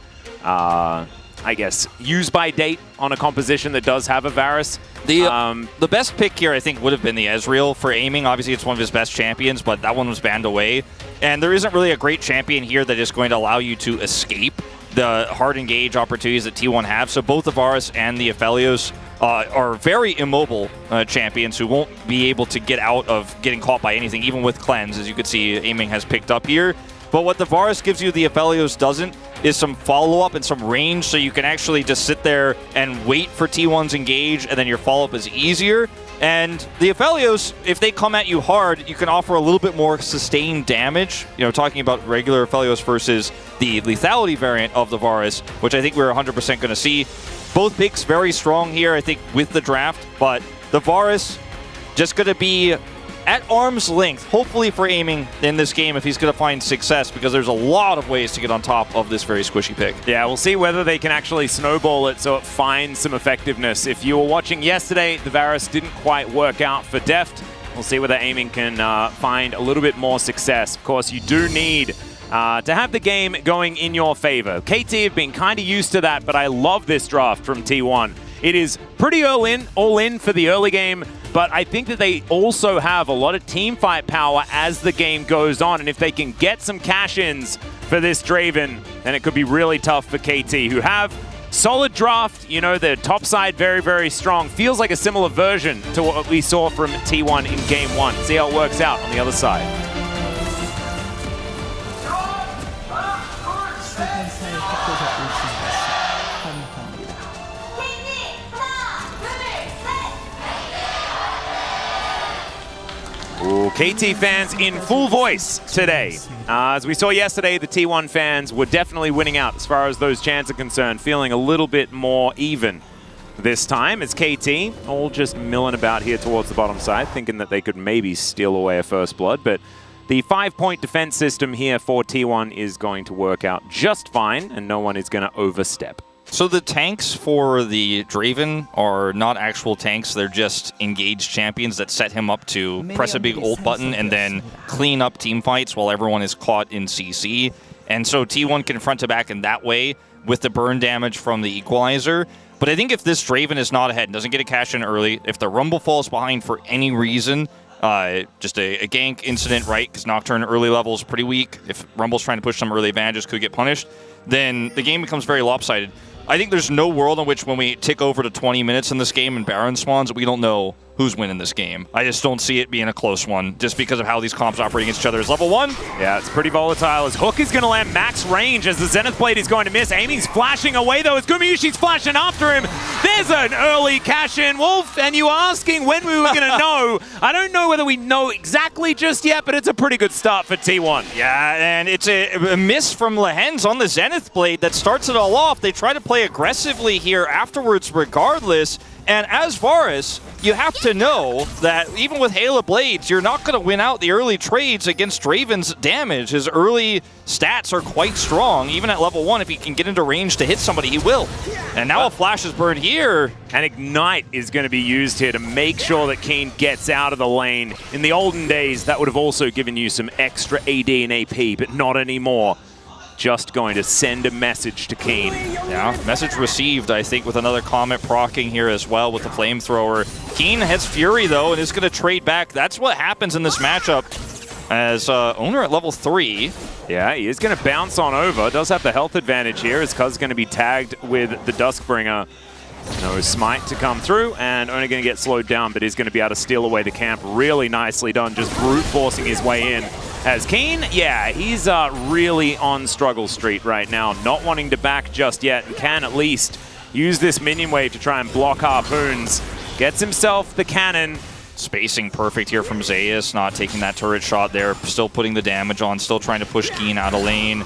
I guess, use by date on a composition that does have a Varus. The best pick here, I think, would have been the Ezreal for Aiming. Obviously, it's one of his best champions, but that one was banned away. And there isn't really a great champion here that is going to allow you to escape the hard engage opportunities that T1 have. So both the Varus and the Aphelios are very immobile champions who won't be able to get out of getting caught by anything, even with Cleanse, as you can see Aiming has picked up here. But what the Varus gives you, the Aphelios doesn't, is some follow-up and some range, so you can actually just sit there and wait for T1's engage, and then your follow-up is easier. And the Aphelios, if they come at you hard, you can offer a little bit more sustained damage. You know, talking about regular Aphelios versus the lethality variant of the Varus, which I think we're 100% going to see. Both picks very strong here, I think, with the draft, but the Varus just going to be at arm's length, hopefully for aiming in this game if he's going to find success, because there's a lot of ways to get on top of this very squishy pick. Yeah, we'll see whether they can actually snowball it so it finds some effectiveness. If you were watching yesterday, the Varus didn't quite work out for Deft. We'll see whether aiming can find a little bit more success. Of course, you do need to have the game going in your favor. KT have been kind of used to that, but I love this draft from T1. It is pretty all in for the early game, but I think that they also have a lot of team fight power as the game goes on, and if they can get some cash-ins for this Draven, then it could be really tough for KT, who have solid draft. You know, the top side very, very strong. Feels like a similar version to what we saw from T1 in Game 1. See how it works out on the other side. Ooh, KT fans in full voice today. As we saw yesterday, the T1 fans were definitely winning out as far as those chants are concerned, feeling a little bit more even this time as KT all just milling about here towards the bottom side, thinking that they could maybe steal away a first blood. But the 5-point defense system here for T1 is going to work out just fine, and no one is going to overstep. So the tanks for the Draven are not actual tanks, they're just engaged champions that set him up to press a big ult button and then clean up team fights while everyone is caught in CC. And so T1 can front to back in that way with the burn damage from the equalizer. But I think if this Draven is not ahead and doesn't get a cash in early, if the Rumble falls behind for any reason, just a gank incident, right? Because Nocturne early level is pretty weak. If Rumble's trying to push some early advantages, could get punished, then the game becomes very lopsided. I think there's no world in which when we tick over to 20 minutes in this game and Baron spawns, we don't know who's winning this game. I just don't see it being a close one, just because of how these comps operate against each other. Is level 1? Yeah, it's pretty volatile as Hook is going to land max range as the Zenith Blade is going to miss. Amy's flashing away though as Gumayushi's flashing after him. There's an early cash-in, Wolf, and you asking when we were going to know. I don't know whether we know exactly just yet, but it's a pretty good start for T1. Yeah, and it's a miss from Lehens on the Zenith Blade that starts it all off. They try to play aggressively here afterwards regardless. And as Varus, you have to know that even with Halo Blades, you're not going to win out the early trades against Draven's damage. His early stats are quite strong. Even at level 1, if he can get into range to hit somebody, he will. And now a flash is burned here. And Ignite is going to be used here to make sure that Keen gets out of the lane. In the olden days, that would have also given you some extra AD and AP, but not anymore. Just going to send a message to Keen. Yeah, message received, I think, with another comment proccing here as well with the flamethrower. Keen has Fury, though, and is going to trade back. That's what happens in this matchup as Owner at level 3. Yeah, he is going to bounce on over. Does have the health advantage here as Cuz going to be tagged with the Duskbringer. No smite to come through, and only going to get slowed down, but is going to be able to steal away the camp. Really nicely done, just brute forcing his way in. As Keen, yeah, he's really on struggle street right now, not wanting to back just yet, and can at least use this minion wave to try and block harpoons. Gets himself the cannon. Spacing perfect here from Zeus, not taking that turret shot there, still putting the damage on, still trying to push Keen out of lane.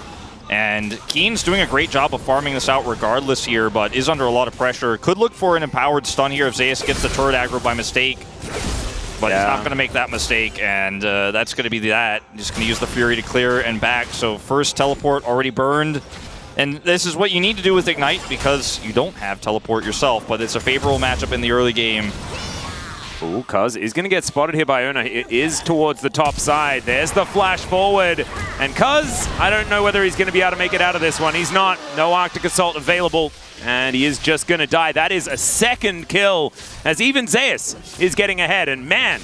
And Keen's doing a great job of farming this out regardless here, but is under a lot of pressure. Could look for an empowered stun here if Zeus gets the turret aggro by mistake. But he's not going to make that mistake, and that's going to be that. Just going to use the Fury to clear and back. So first teleport already burned. And this is what you need to do with Ignite because you don't have teleport yourself, but it's a favorable matchup in the early game. Ooh, Cuz is going to get spotted here by Ona. It is towards the top side. There's the flash forward. And Cuz, I don't know whether he's going to be able to make it out of this one. He's not. No Arctic Assault available. And he is just going to die. That is a second kill as even Zeus is getting ahead. And man,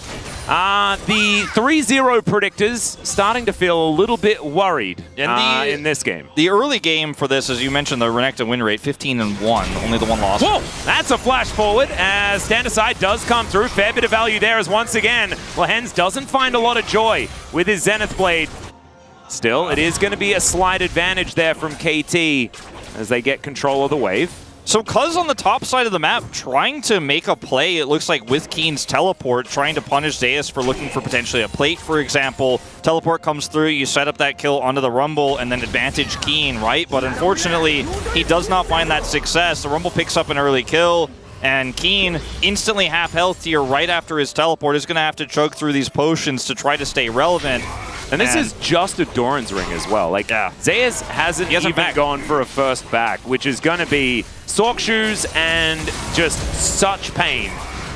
the 3-0 predictors starting to feel a little bit worried in this game. The early game for this, as you mentioned, the Renekton win rate, 15-1. Only the one loss. Whoa! That's a flash forward as Stand Aside does come through. Fair bit of value there as once again, Lehens doesn't find a lot of joy with his Zenith Blade. Still, it is going to be a slight advantage there from KT as they get control of the wave. So Cuz on the top side of the map trying to make a play, it looks like with Keen's teleport, trying to punish Zeus for looking for potentially a plate, for example. Teleport comes through, you set up that kill onto the Rumble and then advantage Keen, right? But unfortunately, he does not find that success. The Rumble picks up an early kill. And Keen instantly half health here right after his teleport is going to have to chug through these potions to try to stay relevant. And this is just a Doran's ring as well. Like, Zeus hasn't even gone for a first back, which is going to be Sork Shoes and just such pain.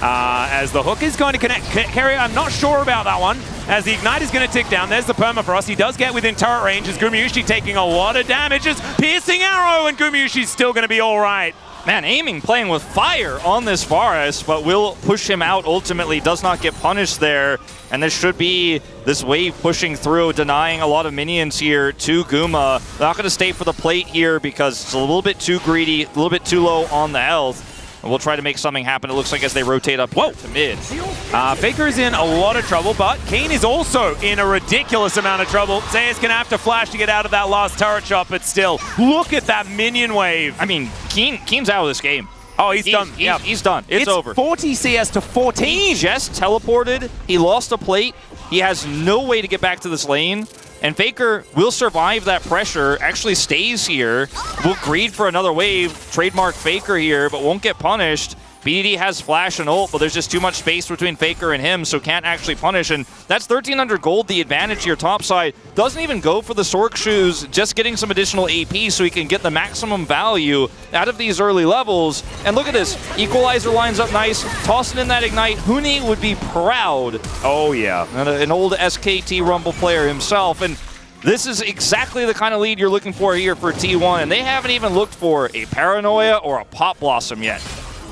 As the hook is going to connect. Carrier, I'm not sure about that one. As the Ignite is going to tick down. There's the Permafrost. He does get within turret range as Gumayushi taking a lot of damage. It's piercing arrow, and Gumayushi's still going to be all right. Man, aiming playing with fire on this Varus, but will push him out ultimately. Does not get punished there. And this should be this wave pushing through, denying a lot of minions here to Guma. They're not going to stay for the plate here because it's a little bit too greedy, a little bit too low on the health. And we'll try to make something happen, it looks like, as they rotate up to mid. Faker is in a lot of trouble, but Keen is also in a ridiculous amount of trouble. Zeus going to have to flash to get out of that last turret shot, but still, look at that minion wave. I mean, Keen's out of this game. Oh, he's done. He's done. It's over. 40 CS to 14. He just teleported. He lost a plate. He has no way to get back to this lane. And Faker will survive that pressure, actually stays here, will greed for another wave, trademark Faker here, but won't get punished. BDD has flash and ult, but there's just too much space between Faker and him, so can't actually punish. And that's 1,300 gold, the advantage to your top side. Doesn't even go for the Sork Shoes, just getting some additional AP so he can get the maximum value out of these early levels. And look at this, Equalizer lines up nice, tossing in that Ignite. Huni would be proud. Oh, yeah. An old SKT Rumble player himself. And this is exactly the kind of lead you're looking for here for T1, and they haven't even looked for a Paranoia or a Pop Blossom yet.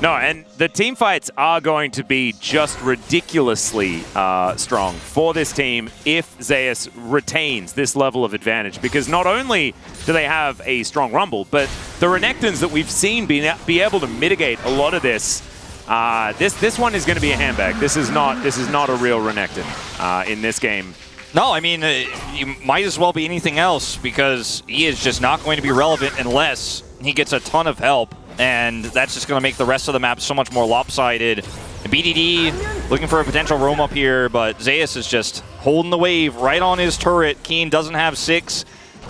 No, and the team fights are going to be just ridiculously strong for this team if Zeus retains this level of advantage. Because not only do they have a strong Rumble, but the Renekton's that we've seen be able to mitigate a lot of this. This one is going to be a handbag. This is not a real Renekton in this game. No, I mean, you might as well be anything else because he is just not going to be relevant unless he gets a ton of help. And that's just going to make the rest of the map so much more lopsided. BDD looking for a potential roam up here, but Zeus is just holding the wave right on his turret. Keen doesn't have 6.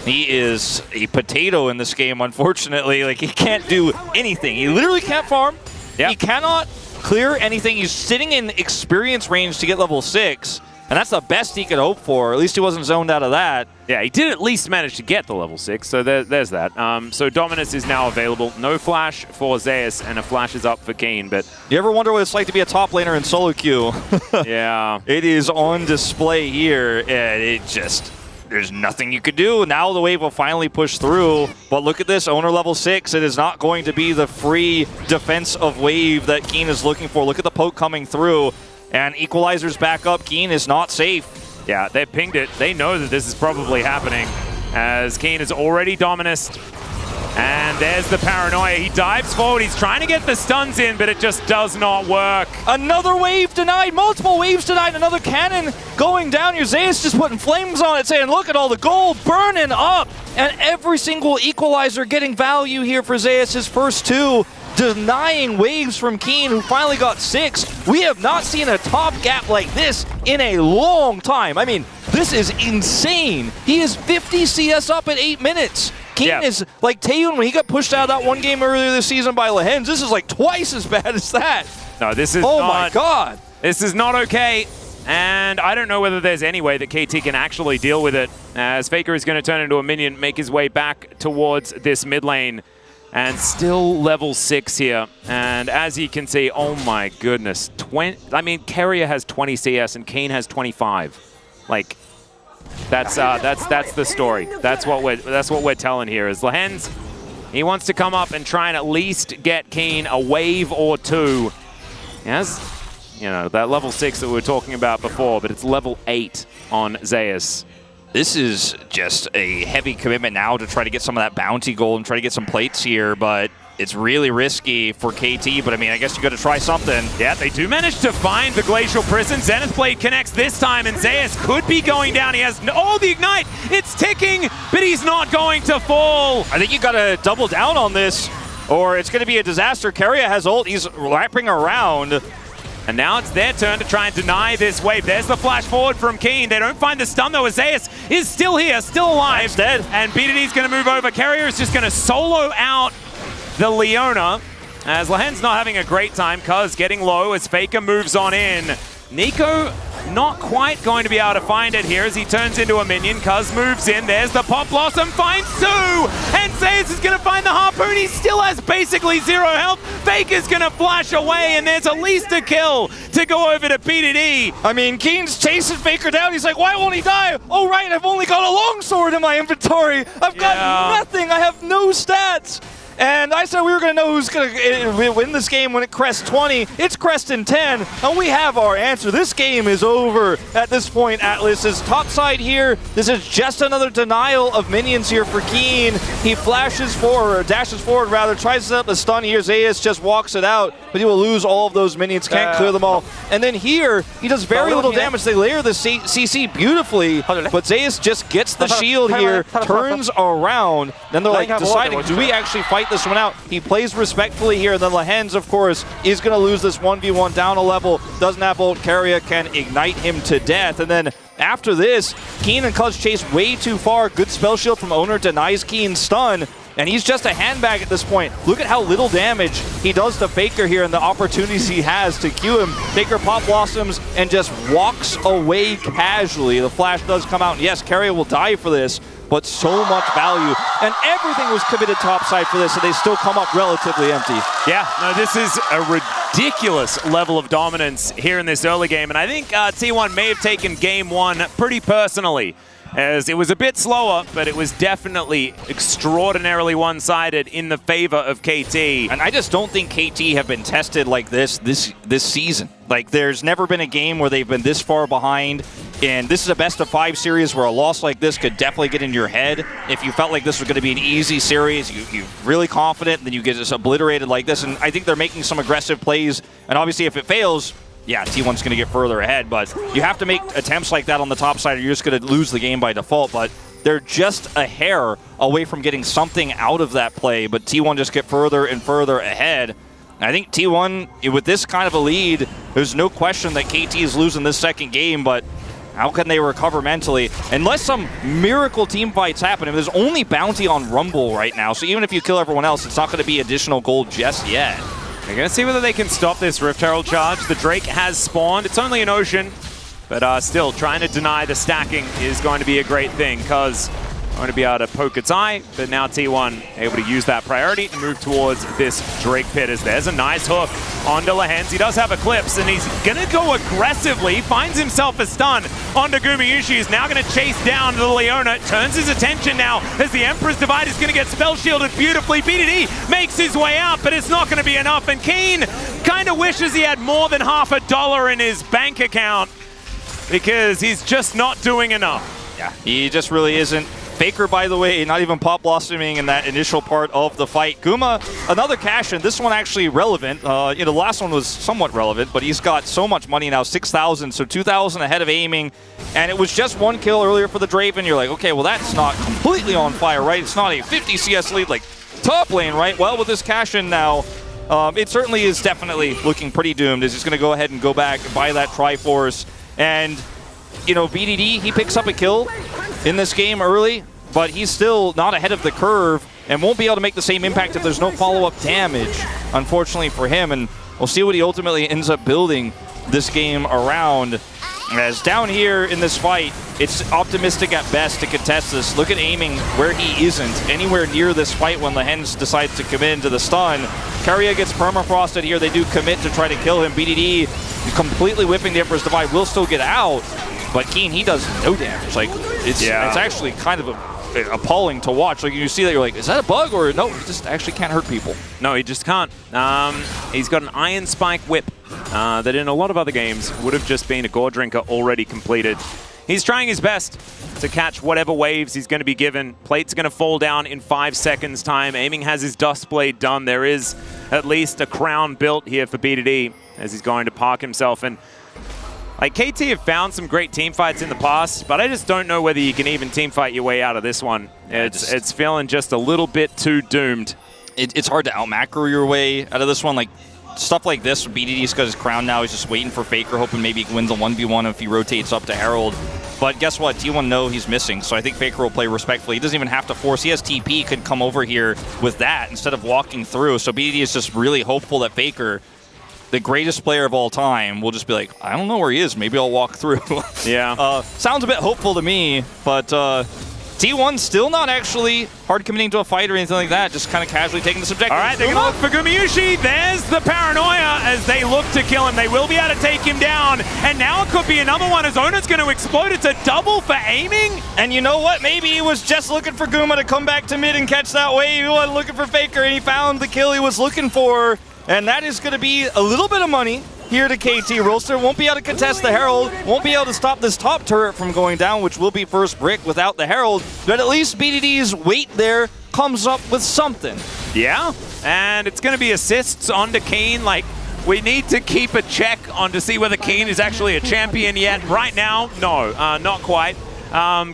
He is a potato in this game, unfortunately. Like, he can't do anything. He literally can't farm. Yep. He cannot clear anything. He's sitting in experience range to get level 6. And that's the best he could hope for. At least he wasn't zoned out of that. Yeah, he did at least manage to get the level 6, so there's that. So Dominus is now available. No flash for Zeus, and a flash is up for Keen, but... You ever wonder what it's like to be a top laner in solo queue? Yeah. It is on display here, and it just... There's nothing you could do. Now the wave will finally push through, but look at this, owner level 6. It is not going to be the free defense of wave that Keen is looking for. Look at the poke coming through. And Equalizer's back up. Keen is not safe. Yeah, they pinged it. They know that this is probably happening as Keen is already Dominus. And there's the Paranoia. He dives forward. He's trying to get the stuns in, but it just does not work. Another wave denied. Multiple waves denied. Another cannon going down here. Zeus just putting flames on it, saying, look at all the gold burning up. And every single Equalizer getting value here for Zeus, his first 2. Denying waves from Keen, who finally got 6. We have not seen a top gap like this in a long time. I mean, this is insane. He is 50 CS up in 8 minutes. Keen is like Taeyun when he got pushed out of that one game earlier this season by Lehens. This is like twice as bad as that. No, this is Oh my god. This is not okay. And I don't know whether there's any way that KT can actually deal with it, as Faker is going to turn into a minion, make his way back towards this mid lane. And still level 6 here. And as you can see, oh my goodness. Carrier has 20 CS and Keen has 25. Like, that's the story. That's what we're telling here is Lehens, he wants to come up and try and at least get Keen a wave or 2. Yes, you know, that level 6 that we were talking about before, but it's level 8 on Zeus. This is just a heavy commitment now to try to get some of that bounty gold and try to get some plates here, but it's really risky for KT, but I mean, I guess you got to try something. Yeah, they do manage to find the Glacial Prison. Zenith Blade connects this time, and Zeus could be going down. He has, oh, the Ignite! It's ticking, but he's not going to fall. I think you got to double down on this, or it's going to be a disaster. Carrier has ult, he's wrapping around. And now it's their turn to try and deny this wave. There's the flash forward from Keen. They don't find the stun though. Zeus is still here, still alive. Dead. And BDD's going to move over. Carrier is just going to solo out the Leona. As Lahen's not having a great time, Cuz getting low as Faker moves on in. Nico not quite going to be able to find it here as he turns into a minion. Cuz moves in, there's the Pop Blossom, finds two! And Zeus is going to find the Harpoon, he still has basically 0 health. Faker's going to flash away and there's at least a kill to go over to BDD. I mean, Keen's chasing Faker down. He's like, why won't he die? Oh, right, I've only got a longsword in my inventory. I've got nothing. I have no stats. And I said we were going to know who's going to win this game when it crests 20. It's cresting 10, and we have our answer. This game is over at this point. Atlas is topside here. This is just another denial of minions here for Keen. He flashes forward, or dashes forward rather, tries to set up the stun here. Zeus just walks it out, but he will lose all of those minions, can't clear them all. And then here, he does very little damage. They layer the CC beautifully, but Zeus just gets the shield here, turns around. Then they're like deciding, do we actually fight this one out? He plays respectfully here, and then Lahen's, of course, is going to lose this 1v1 down a level. Doesn't have ult. Keria can ignite him to death, and then after this, Keen and Cuz chase way too far. Good spell shield from Owner denies Keen's stun, and he's just a handbag at this point. Look at how little damage he does to Faker here and the opportunities he has to Q him. Faker pop blossoms and just walks away casually. The flash does come out, and yes, Keria will die for this, but so much value. And everything was committed topside for this, and they still come up relatively empty. Yeah, no, this is a ridiculous level of dominance here in this early game, and I think T1 may have taken game one pretty personally, as it was a bit slower, but it was definitely extraordinarily one-sided in the favor of KT. And I just don't think KT have been tested like this season. Like, there's never been a game where they've been this far behind, and this is a best-of-5 series where a loss like this could definitely get in your head. If you felt like this was going to be an easy series, you're really confident, and then you get just obliterated like this, and I think they're making some aggressive plays, and obviously if it fails, yeah, T1's going to get further ahead, but you have to make attempts like that on the top side or you're just going to lose the game by default. But they're just a hair away from getting something out of that play, but T1 just get further and further ahead. And I think T1, with this kind of a lead, there's no question that KT is losing this second game, but how can they recover mentally? Unless some miracle team fights happen. I mean, there's only bounty on Rumble right now, so even if you kill everyone else, it's not going to be additional gold just yet. They're going to see whether they can stop this Rift Herald charge. The Drake has spawned. It's only an Ocean, but still, trying to deny the stacking is going to be a great thing, because going to be able to poke its eye, but now T1 able to use that priority to move towards this Drake pit, as there's a nice hook onto Lahen's. He does have Eclipse, and he's going to go aggressively, finds himself a stun onto Gumayushi. He's now going to chase down the Leona, turns his attention now as the Emperor's Divide is going to get spell shielded beautifully. BDD makes his way out, but it's not going to be enough, and Keen kind of wishes he had more than $50 in his bank account, because he's just not doing enough. Yeah, he just really isn't. Faker, by the way, not even pop blossoming in that initial part of the fight. Guma, another cash in. This one actually relevant. The last one was somewhat relevant, but he's got so much money now, 6,000, so 2,000 ahead of aiming. And it was just one kill earlier for the Draven. You're like, okay, well, that's not completely on fire, right? It's not a 50 CS lead like top lane, right? Well, with this cash in now, it certainly is definitely looking pretty doomed. He's just going to go ahead and go back and buy that Triforce. And, BDD, he picks up a kill in this game early, but he's still not ahead of the curve and won't be able to make the same impact if there's no follow-up damage, unfortunately for him. And we'll see what he ultimately ends up building this game around. As down here in this fight, it's optimistic at best to contest this. Look at aiming where he isn't anywhere near this fight when Lahen's decides to commit into the stun. Keria gets permafrosted here. They do commit to try to kill him. BDD completely whipping the Emperor's Divide, will still get out, but Keen, he does no damage. Like, it's actually kind of appalling to watch. Like, you see that, you're like, is that a bug, or no, he just actually can't hurt people? No, he just can't. He's got an Iron Spike whip that in a lot of other games would have just been a Gore Drinker already completed. He's trying his best to catch whatever waves he's going to be given. Plate's going to fall down in 5 seconds time. Aiming has his Dust Blade done. There is at least a crown built here for BDD as he's going to park himself. And like, KT have found some great team fights in the past, but I just don't know whether you can even team fight your way out of this one. It's feeling just a little bit too doomed. It's hard to out-macro your way out of this one. Like, stuff like this, BDD's got his crown now. He's just waiting for Faker, hoping maybe he wins a 1v1 if he rotates up to Herald. But guess what? T1 know he's missing, so I think Faker will play respectfully. He doesn't even have to force. He has TP, he could come over here with that instead of walking through. So BDD is just really hopeful that Faker, the greatest player of all time, will just be like, I don't know where he is. Maybe I'll walk through. Yeah. Sounds a bit hopeful to me, but T1 still not actually hard committing to a fight or anything like that, just kind of casually taking this objective. All right, they're going to look for Gumayusi. There's the paranoia as they look to kill him. They will be able to take him down. And now it could be another one as Ona's going to explode. It's a double for aiming. And you know what? Maybe he was just looking for Guma to come back to mid and catch that wave. He wasn't looking for Faker, and he found the kill he was looking for. And that is going to be a little bit of money here to KT. Rolster won't be able to contest the Herald, won't be able to stop this top turret from going down, which will be first brick without the Herald, but at least BDD's weight there comes up with something. Yeah, and it's going to be assists onto Keen. Like, we need to keep a check on to see whether Keen is actually a champion yet. Right now, no, not quite.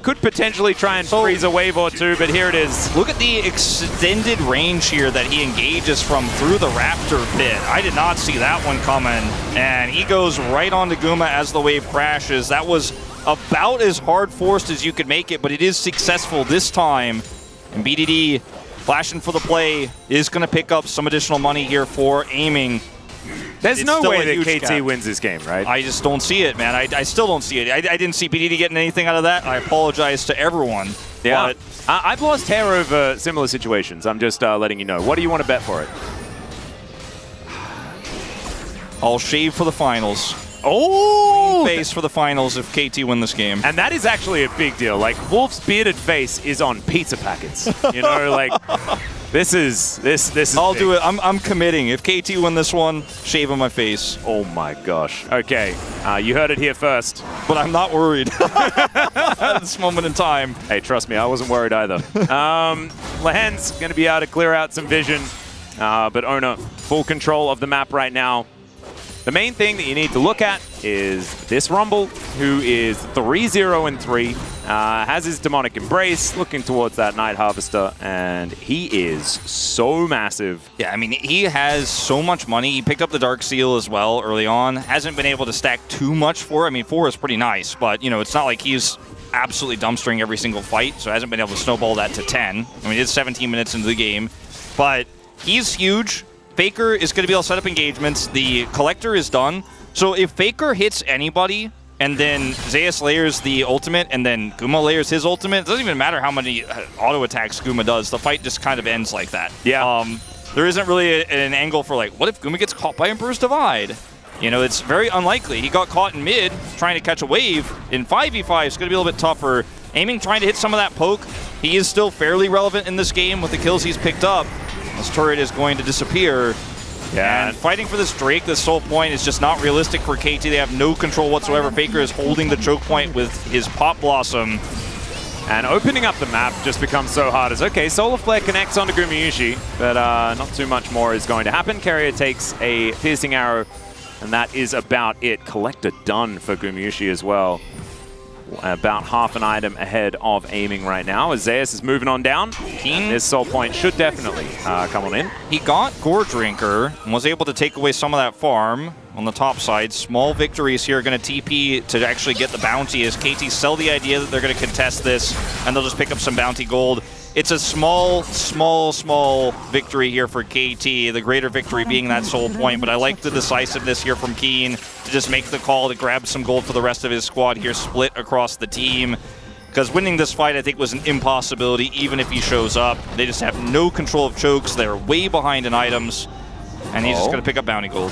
Could potentially try and freeze a wave or two, but here it is. Look at the extended range here that he engages from through the Raptor pit. I did not see that one coming, and he goes right onto Guma as the wave crashes. That was about as hard forced as you could make it, but it is successful this time. And BDD, flashing for the play, is going to pick up some additional money here for aiming. There's It's no still way a that huge KT gap. wins this game, right? I just don't see it, man. I still don't see it. I didn't see BDD getting anything out of that. I apologize to everyone. Yeah. But I've lost hair over similar situations. I'm just letting you know. What do you want to bet for it? I'll shave for the finals. Oh! Face for the finals if KT win this game. And that is actually a big deal. Like, Wolf's bearded face is on pizza packets. You know, like, this is I'll big. do it. I'm committing. If KT win this one, shave on my face. Oh my gosh. Okay, you heard it here first. But I'm not worried at this moment in time. Hey, trust me, I wasn't worried either. Lehen's going to be able to clear out some vision, but Ona, full control of the map right now. The main thing that you need to look at is this Rumble, who is 3-0-3, has his Demonic Embrace, looking towards that Night Harvester, and he is so massive. Yeah, I mean, he has so much money. He picked up the Dark Seal as well early on. Hasn't been able to stack too much for it. I mean, 4 is pretty nice, but, you know, it's not like he's absolutely dumpstering every single fight, so hasn't been able to snowball that to 10. I mean, it's 17 minutes into the game, but he's huge. Faker is going to be able to set up engagements. The Collector is done. So if Faker hits anybody, and then Zeus layers the ultimate, and then Guma layers his ultimate, it doesn't even matter how many auto attacks Guma does. The fight just kind of ends like that. Yeah. There isn't really an angle for, like, what if Guma gets caught by Emperor's Divide? You know, it's very unlikely. He got caught in mid trying to catch a wave. In 5v5, it's going to be a little bit tougher. Aiming, trying to hit some of that poke. He is still fairly relevant in this game with the kills he's picked up. This turret is going to disappear. Yeah. And fighting for this Drake, this sole point, is just not realistic for KT. They have no control whatsoever. Faker is holding the choke point with his Pop Blossom. And opening up the map just becomes so hard. As okay, Solar Flare connects onto Gumayusi, but not too much more is going to happen. Carrier takes a Piercing Arrow, and that is about it. Collector done for Gumayusi as well. About half an item ahead of aiming right now as Zeus is moving on down. Keen. This soul point should definitely come on in. He got Gore Drinker and was able to take away some of that farm on the top side. Small victories here, going to TP to actually get the bounty as KT sell the idea that they're going to contest this and they'll just pick up some bounty gold. It's a small victory here for KT, the greater victory being that soul point, but I like the decisiveness here from Keen to just make the call to grab some gold for the rest of his squad here, split across the team. Because winning this fight, I think, was an impossibility, even if he shows up. They just have no control of chokes. They're way behind in items, and he's just going to pick up bounty gold.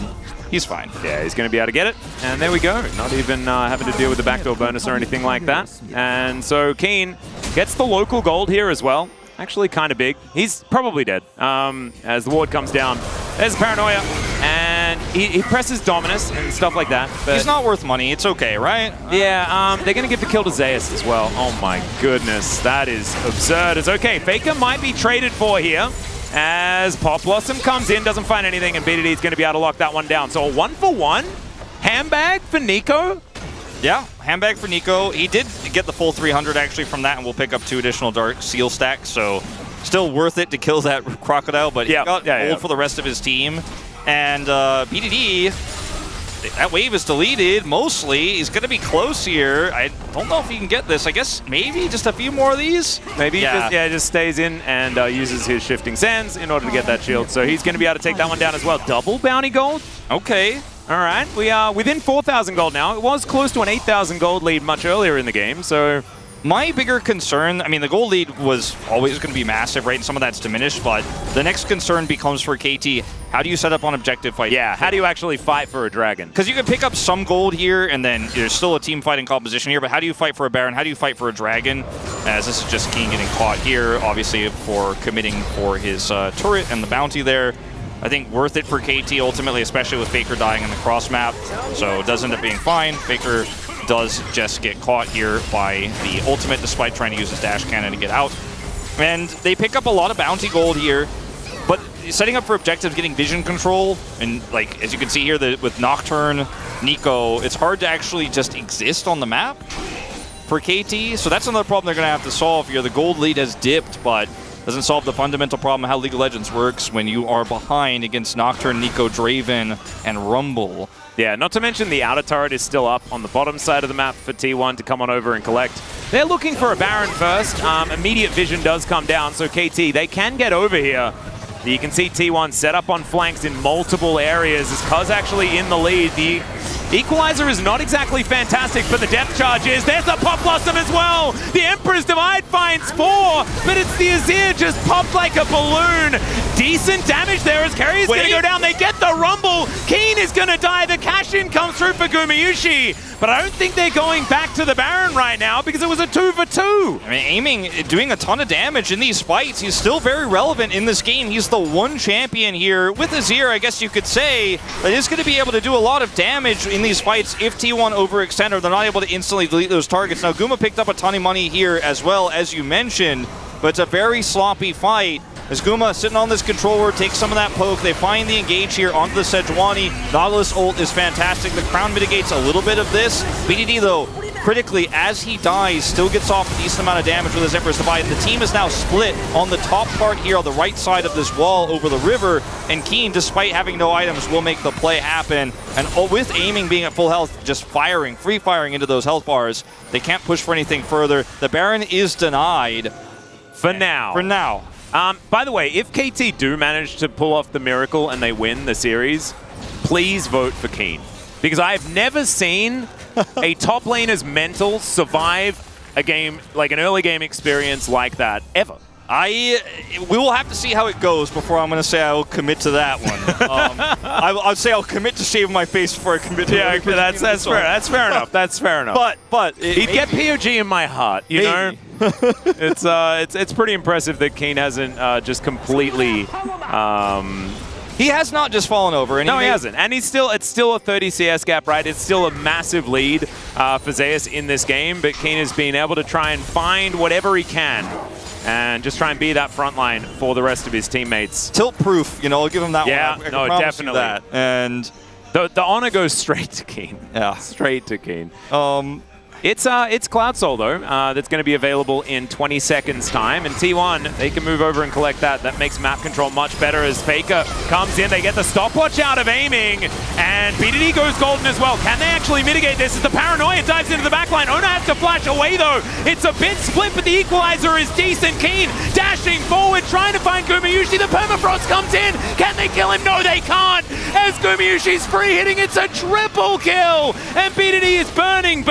He's fine. Yeah, he's going to be able to get it. And there we go. Not even having to deal with the backdoor bonus or anything like that. And so Keen gets the local gold here as well. Actually kind of big. He's probably dead as the ward comes down. There's Paranoia. And he presses Dominus and stuff like that. But he's not worth money. It's okay, right? Yeah, they're going to give the kill to Zeus as well. Oh my goodness. That is absurd. It's okay. Faker might be traded for here. As Pop Blossom comes in, doesn't find anything, and BDD is going to be able to lock that one down. So a 1-for-1 handbag for Nico. Yeah, handbag for Nico. He did get the full 300 actually from that, and we'll pick up 2 additional Dark Seal stacks. So still worth it to kill that Crocodile, but he got gold for the rest of his team. And BDD, that wave is deleted mostly. He's going to be close here. I Don't know if he can get this. I guess maybe just a few more of these. Maybe Yeah. he just stays in and uses his shifting sands in order to get that shield. So he's going to be able to take that one down as well. Double bounty gold. Okay. All right, we are within 4,000 gold now. It was close to an 8,000 gold lead much earlier in the game, so... My bigger concern, I mean, the gold lead was always going to be massive, right? And some of that's diminished, but the next concern becomes for KT, how do you set up on objective fight? Yeah, how do you actually fight for a dragon? Because you can pick up some gold here, and then there's still a team fighting composition here, but how do you fight for a Baron? How do you fight for a dragon? As this is just Keen getting caught here, obviously for committing for his turret and the bounty there. I think worth it for KT ultimately, especially with Faker dying in the cross map. So it does end up being fine. Faker does just get caught here by the ultimate despite trying to use his dash cannon to get out. And they pick up a lot of bounty gold here, but setting up for objectives, getting vision control, and like as you can see here with Nocturne, Nico, it's hard to actually just exist on the map for KT. So that's another problem they're going to have to solve here. The gold lead has dipped, but doesn't solve the fundamental problem of how League of Legends works when you are behind against Nocturne, Nico, Draven, and Rumble. Yeah, not to mention the outer turret is still up on the bottom side of the map for T1 to come on over and collect. They're looking for a Baron first. Immediate vision does come down, so KT, they can get over here. You can see T1 set up on flanks in multiple areas. As Cuz actually in the lead. The Equalizer is not exactly fantastic, but the depth charge is. There's the Pop Blossom as well. The Emperor's Divide finds 4, but it's the Azir just popped like a balloon. Decent damage there as Carrier's going to go down. They get the Rumble. Keen is going to die. The cash-in comes through for Gumayusi, but I don't think they're going back to the Baron right now because it was a 2 for 2. I mean, aiming, doing a ton of damage in these fights. He's still very relevant in this game. He's the one champion here with Azir, I guess you could say, that is going to be able to do a lot of damage in these fights if T1 overextend or they're not able to instantly delete those targets. Now, Guma picked up a ton of money here as well, as you mentioned, but it's a very sloppy fight. As Guma sitting on this control ward, takes some of that poke. They find the engage here onto the Sejuani. Nautilus ult is fantastic. The crown mitigates a little bit of this. BDD, though, critically, as he dies, still gets off a decent amount of damage with his Emperor's Divide. The team is now split on the top part here on the right side of this wall over the river. And Keen, despite having no items, will make the play happen. And with aiming being at full health, just firing, free firing into those health bars, they can't push for anything further. The Baron is denied. For now. For now. By the way, if KT do manage to pull off the miracle and they win the series, please vote for Keen. Because I've never seen a top laner's mental survive a game, like an early game experience like that, ever. We will have to see how it goes before I'm going to say I will commit to that one. I'll say I'll commit to shaving my face before I commit to yeah, that's fair. That's fair enough. That's fair enough. But he'd get POG in my heart, you know. It's pretty impressive that Keen hasn't just completely. He has not just fallen over. And no, he hasn't. And it's still a 30 CS gap, right? It's still a massive lead for Zeus in this game, but Keen has been able to try and find whatever he can and just try and be that front line for the rest of his teammates. Tilt-proof, you know, I'll give him that yeah, one. I no, definitely. that. And the honor goes straight to Keen. Yeah. Straight to Keen. It's Cloud Soul, though, that's going to be available in 20 seconds' time. And T1, they can move over and collect that. That makes map control much better as Faker comes in. They get the stopwatch out of aiming. And BDD goes golden as well. Can they actually mitigate this as the Paranoia dives into the backline? Ona has to flash away, though. It's a bit split, but the equalizer is decent. Keen dashing forward, trying to find Gumayusi. The permafrost comes in. Can they kill him? No, they can't. As Gumayushi's free hitting, it's a triple kill. And BDD is burning.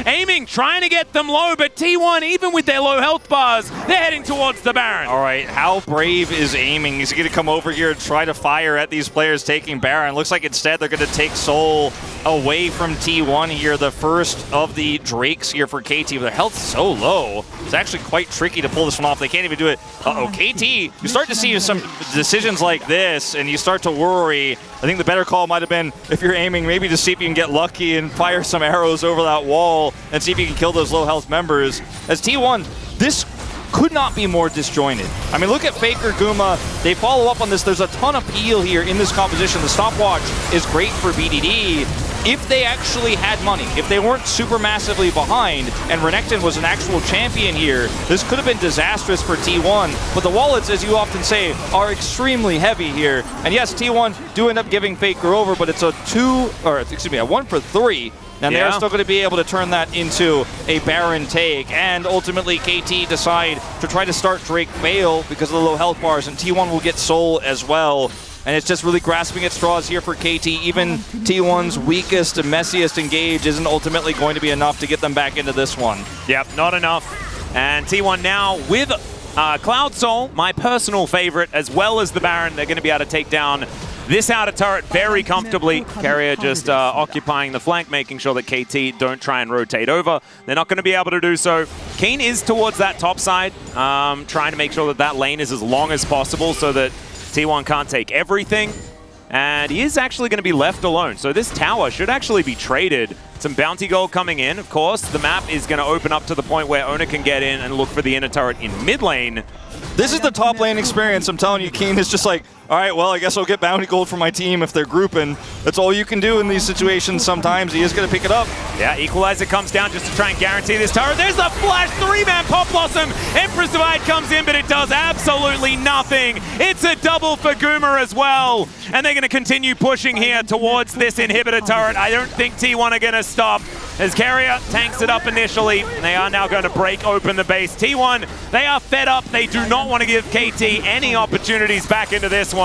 Aiming, trying to get them low, but T1, even with their low health bars, they're heading towards the Baron. All right, how brave is aiming? Is he going to come over here and try to fire at these players taking Baron? Looks like instead they're going to take Soul away from T1 here, the first of the Drakes here for KT. Their health's so low, it's actually quite tricky to pull this one off. They can't even do it. KT, you start to see some decisions like this, and you start to worry. I think the better call might have been, if you're aiming, maybe to see if you can get lucky and fire some arrows over that wall and see if you can kill those low health members. As T1, this could not be more disjointed. I mean, look at Faker, Guma. They follow up on this. There's a ton of peel here in this composition. The stopwatch is great for BDD, if they actually had money, if they weren't super massively behind, and Renekton was an actual champion here, this could have been disastrous for T1. But the wallets, as you often say, are extremely heavy here. And yes, T1 do end up giving Faker over, but it's a 1 for 3. And they're still going to be able to turn that into a Baron take. And ultimately, KT decide to try to start Drake Vale because of the low health bars, and T1 will get Soul as well. And it's just really grasping at straws here for KT. Even T1's weakest and messiest engage isn't ultimately going to be enough to get them back into this one. Yep, not enough. And T1 now with Cloud Soul, my personal favorite, as well as the Baron. They're going to be able to take down this outer turret very comfortably. Carrier just occupying the flank, making sure that KT don't try and rotate over. They're not going to be able to do so. Kane is towards that top side, trying to make sure that that lane is as long as possible so that T1 can't take everything. And he is actually going to be left alone. So this tower should actually be traded. Some bounty gold coming in, of course. The map is going to open up to the point where Ona can get in and look for the inner turret in mid lane. This is the top lane experience. I'm telling you, Keen is just like, all right, well, I guess I'll get bounty gold for my team if they're grouping. That's all you can do in these situations sometimes. He is going to pick it up. Yeah, Equalizer comes down just to try and guarantee this turret. There's the flash, 3-man Pop Blossom. Empress Divide comes in, but it does absolutely nothing. It's a double for Guma as well. And they're going to continue pushing here towards this inhibitor turret. I don't think T1 are going to stop as Carrier tanks it up initially. And they are now going to break open the base. T1, they are fed up. They do not want to give KT any opportunities back into this one.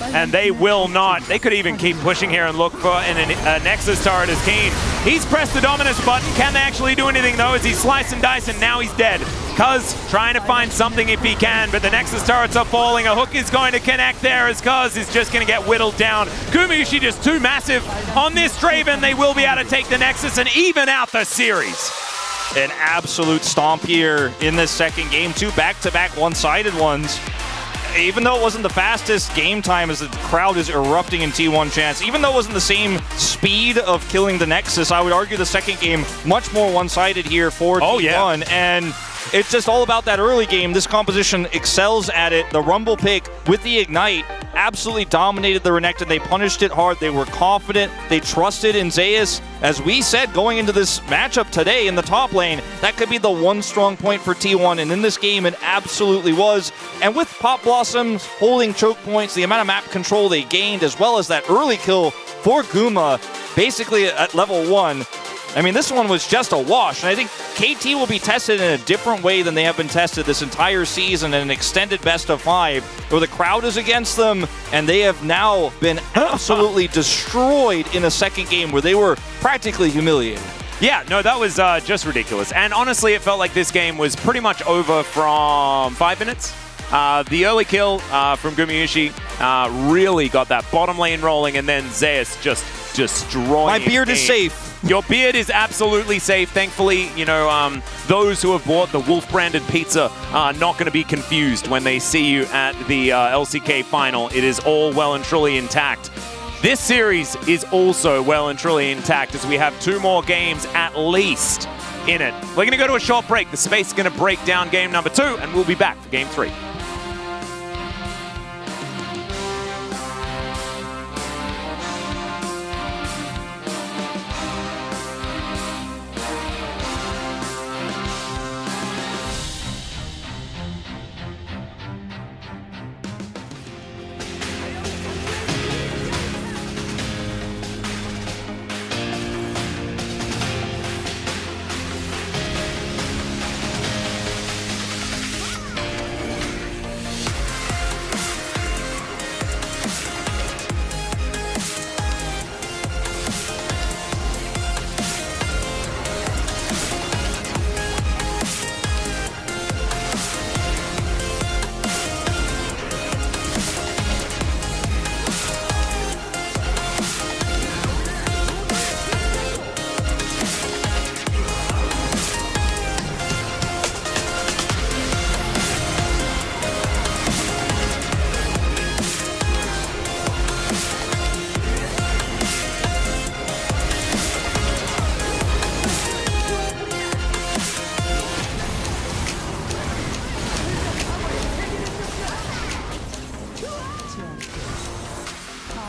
And they will not. They could even keep pushing here and look for a Nexus turret as Keen. He's pressed the dominance button. Can they actually do anything though as he's slice and dice and now he's dead? Cuz trying to find something if he can, but the Nexus turrets are falling. A hook is going to connect there as Cuz is just going to get whittled down. Gumayusi just too massive on this Draven. They will be able to take the Nexus and even out the series. An absolute stomp here in this second game. 2 back-to-back one-sided ones. Even though it wasn't the fastest game time as the crowd is erupting in T1 chance, even though it wasn't the same speed of killing the Nexus, I would argue the second game much more one-sided here for T1. Yeah. And it's just all about that early game. This composition excels at it. The Rumble pick with the Ignite absolutely dominated the Renekton. They punished it hard. They were confident. They trusted in Zeus. As we said, going into this matchup today in the top lane, that could be the one strong point for T1. And in this game, it absolutely was. And with Pop Blossoms holding choke points, the amount of map control they gained, as well as that early kill for Guma, basically at level 1, I mean, this one was just a wash, and I think KT will be tested in a different way than they have been tested this entire season in an extended best-of-5, where the crowd is against them, and they have now been absolutely destroyed in a second game where they were practically humiliated. Yeah, no, that was just ridiculous. And honestly, it felt like this game was pretty much over from 5 minutes. The early kill from Gumayusi really got that bottom lane rolling, and then Zeus just destroying My beard is safe. Your beard is absolutely safe. Thankfully, you know, those who have bought the Wolf-branded pizza are not going to be confused when they see you at the LCK final. It is all well and truly intact. This series is also well and truly intact as we have 2 more games at least in it. We're going to go to a short break. The space is going to break down game number 2, and we'll be back for game 3.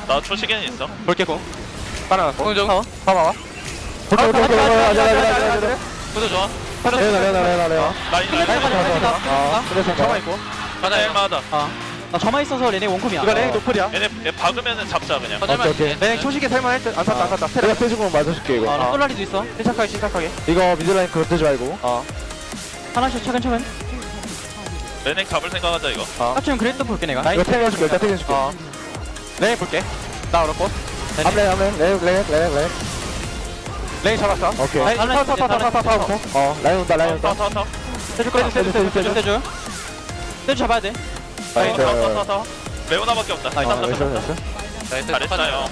나 초식에는 있어. 볼게 고. 하나 공중 봐봐 구도 좋아 저만 있고. 하나 일마하다 나 저만 있어서 레넥 원콤이야. 이거 레넥 노플이야. 얘네 박으면은 잡자 그냥. 레넥 초식에 살만할 듯. 안 샀다. 내가 빼주고 맞아줄게 이거. 솔라리도 있어. 침착하게. 이거 미들라인 그거 뜨지 말고. 하나씩 차근차근. 레넥 잡을 생각하자 이거. 합치면 그래도 볼게 내가. 이거 태워줄게. 일단 태워줄게. 레넥 볼게. 나 어렵고. 레넥. 레넥 잡았어. 오케이. 타. 라인 온다. 떼줘. 떼줘 잡아야 돼. 레오나밖에 없다. 잘했어요.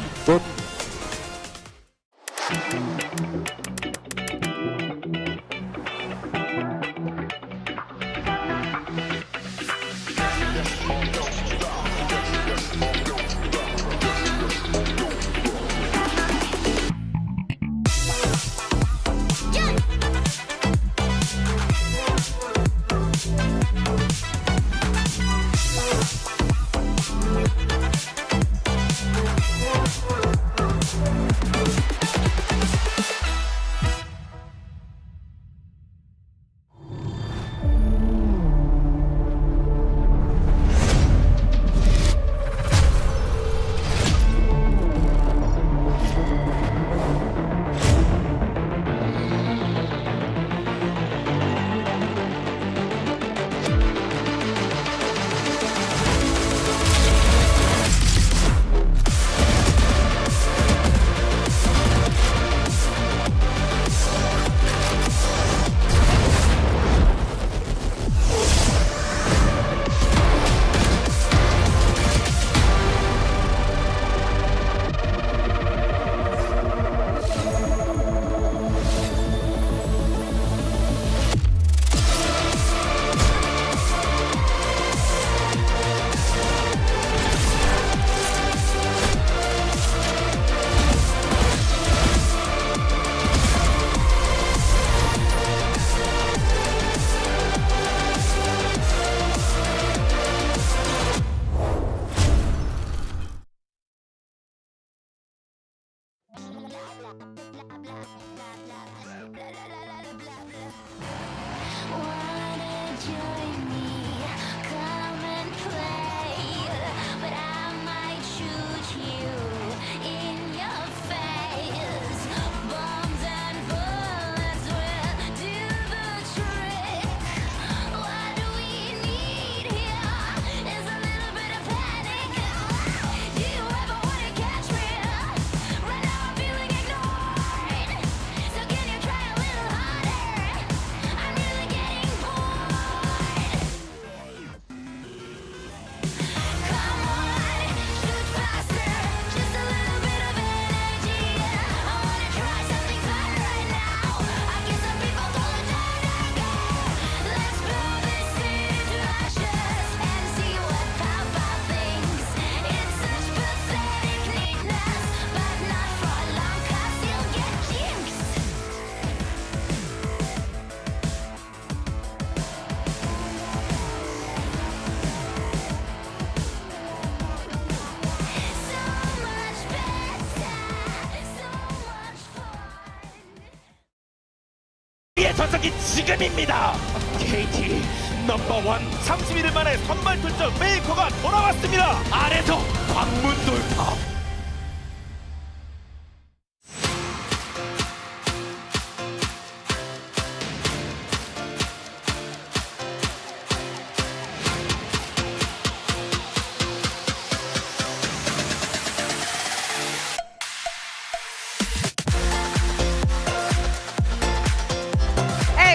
전성기 지금입니다. KT 넘버원 31일 만에 선발 출전 메이커가 돌아왔습니다. 아래서 관문 돌파.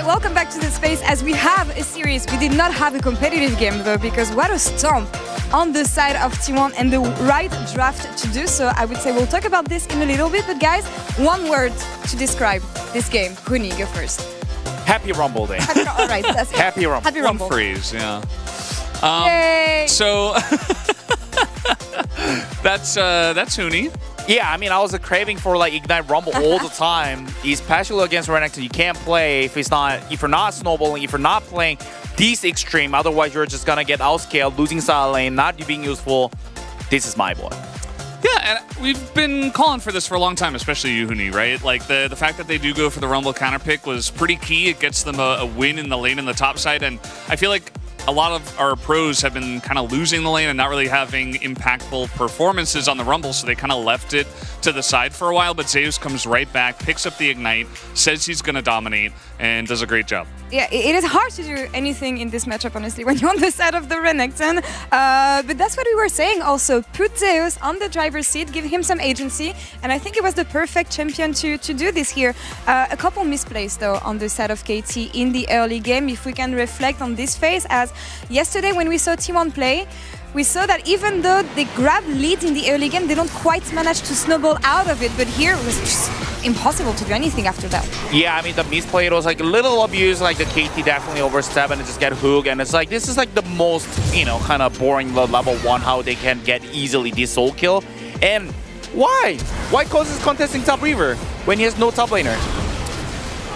Welcome back to the space as we have a series. We did not have a competitive game though, because what a stomp on the side of T1 and the right draft to do so. I would say we'll talk about this in a little bit, but guys, one word to describe this game. Huni, go first. Happy Rumble Day. All right, that's it. Happy Rumble. Happy Rumble. One phrase, yeah. Yay! So that's Huni. Yeah, I mean, I was craving for like Ignite Rumble all the time. Especially against Renekton, you can't play if you're not snowballing, if you're not playing these extreme. Otherwise, you're just gonna get outscaled, losing side lane, not being useful. This is my boy. Yeah, and we've been calling for this for a long time, especially Yuhuni, right? Like, the fact that they do go for the Rumble counter pick was pretty key. It gets them a win in the lane in the top side, and I feel like a lot of our pros have been kind of losing the lane and not really having impactful performances on the Rumble, so they kind of left it to the side for a while, but Zeus comes right back, picks up the Ignite, says he's going to dominate, and does a great job. Yeah, it is hard to do anything in this matchup, honestly, when you're on the side of the Renekton. But that's what we were saying also. Put Zeus on the driver's seat, give him some agency, and I think it was the perfect champion to do this here. A couple misplays, though, on the side of KT in the early game, if we can reflect on this phase, as yesterday when we saw T1 play, we saw that even though they grabbed lead in the early game, they don't quite manage to snowball out of it, but here it was just impossible to do anything after that. Yeah, I mean, the misplay, it was like a little abuse, like the KT definitely overstep and just get hooked, and it's like, this is like the most, you know, kind of boring level 1, how they can get easily this soul kill. And why? Why causes contesting top river when he has no top laner?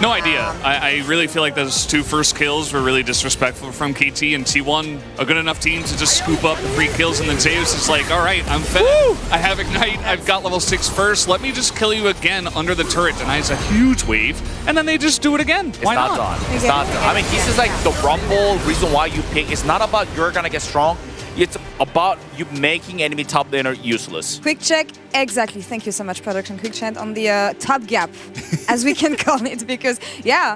No idea. I really feel like those two first kills were really disrespectful from KT, and T1, a good enough team to just scoop up the free kills, and then Zeus is like, all right, I'm fed. Woo! I have Ignite, I've got level 6 first, let me just kill you again under the turret. Denies a huge wave, and then they just do it again. Why not? It's not done. I mean, this is like the Rumble reason why you pick. It's not about you're gonna get strong. It's about you making enemy top laner useless. Quick check, exactly. Thank you so much, production. Quick check on the top gap, as we can call it, because yeah,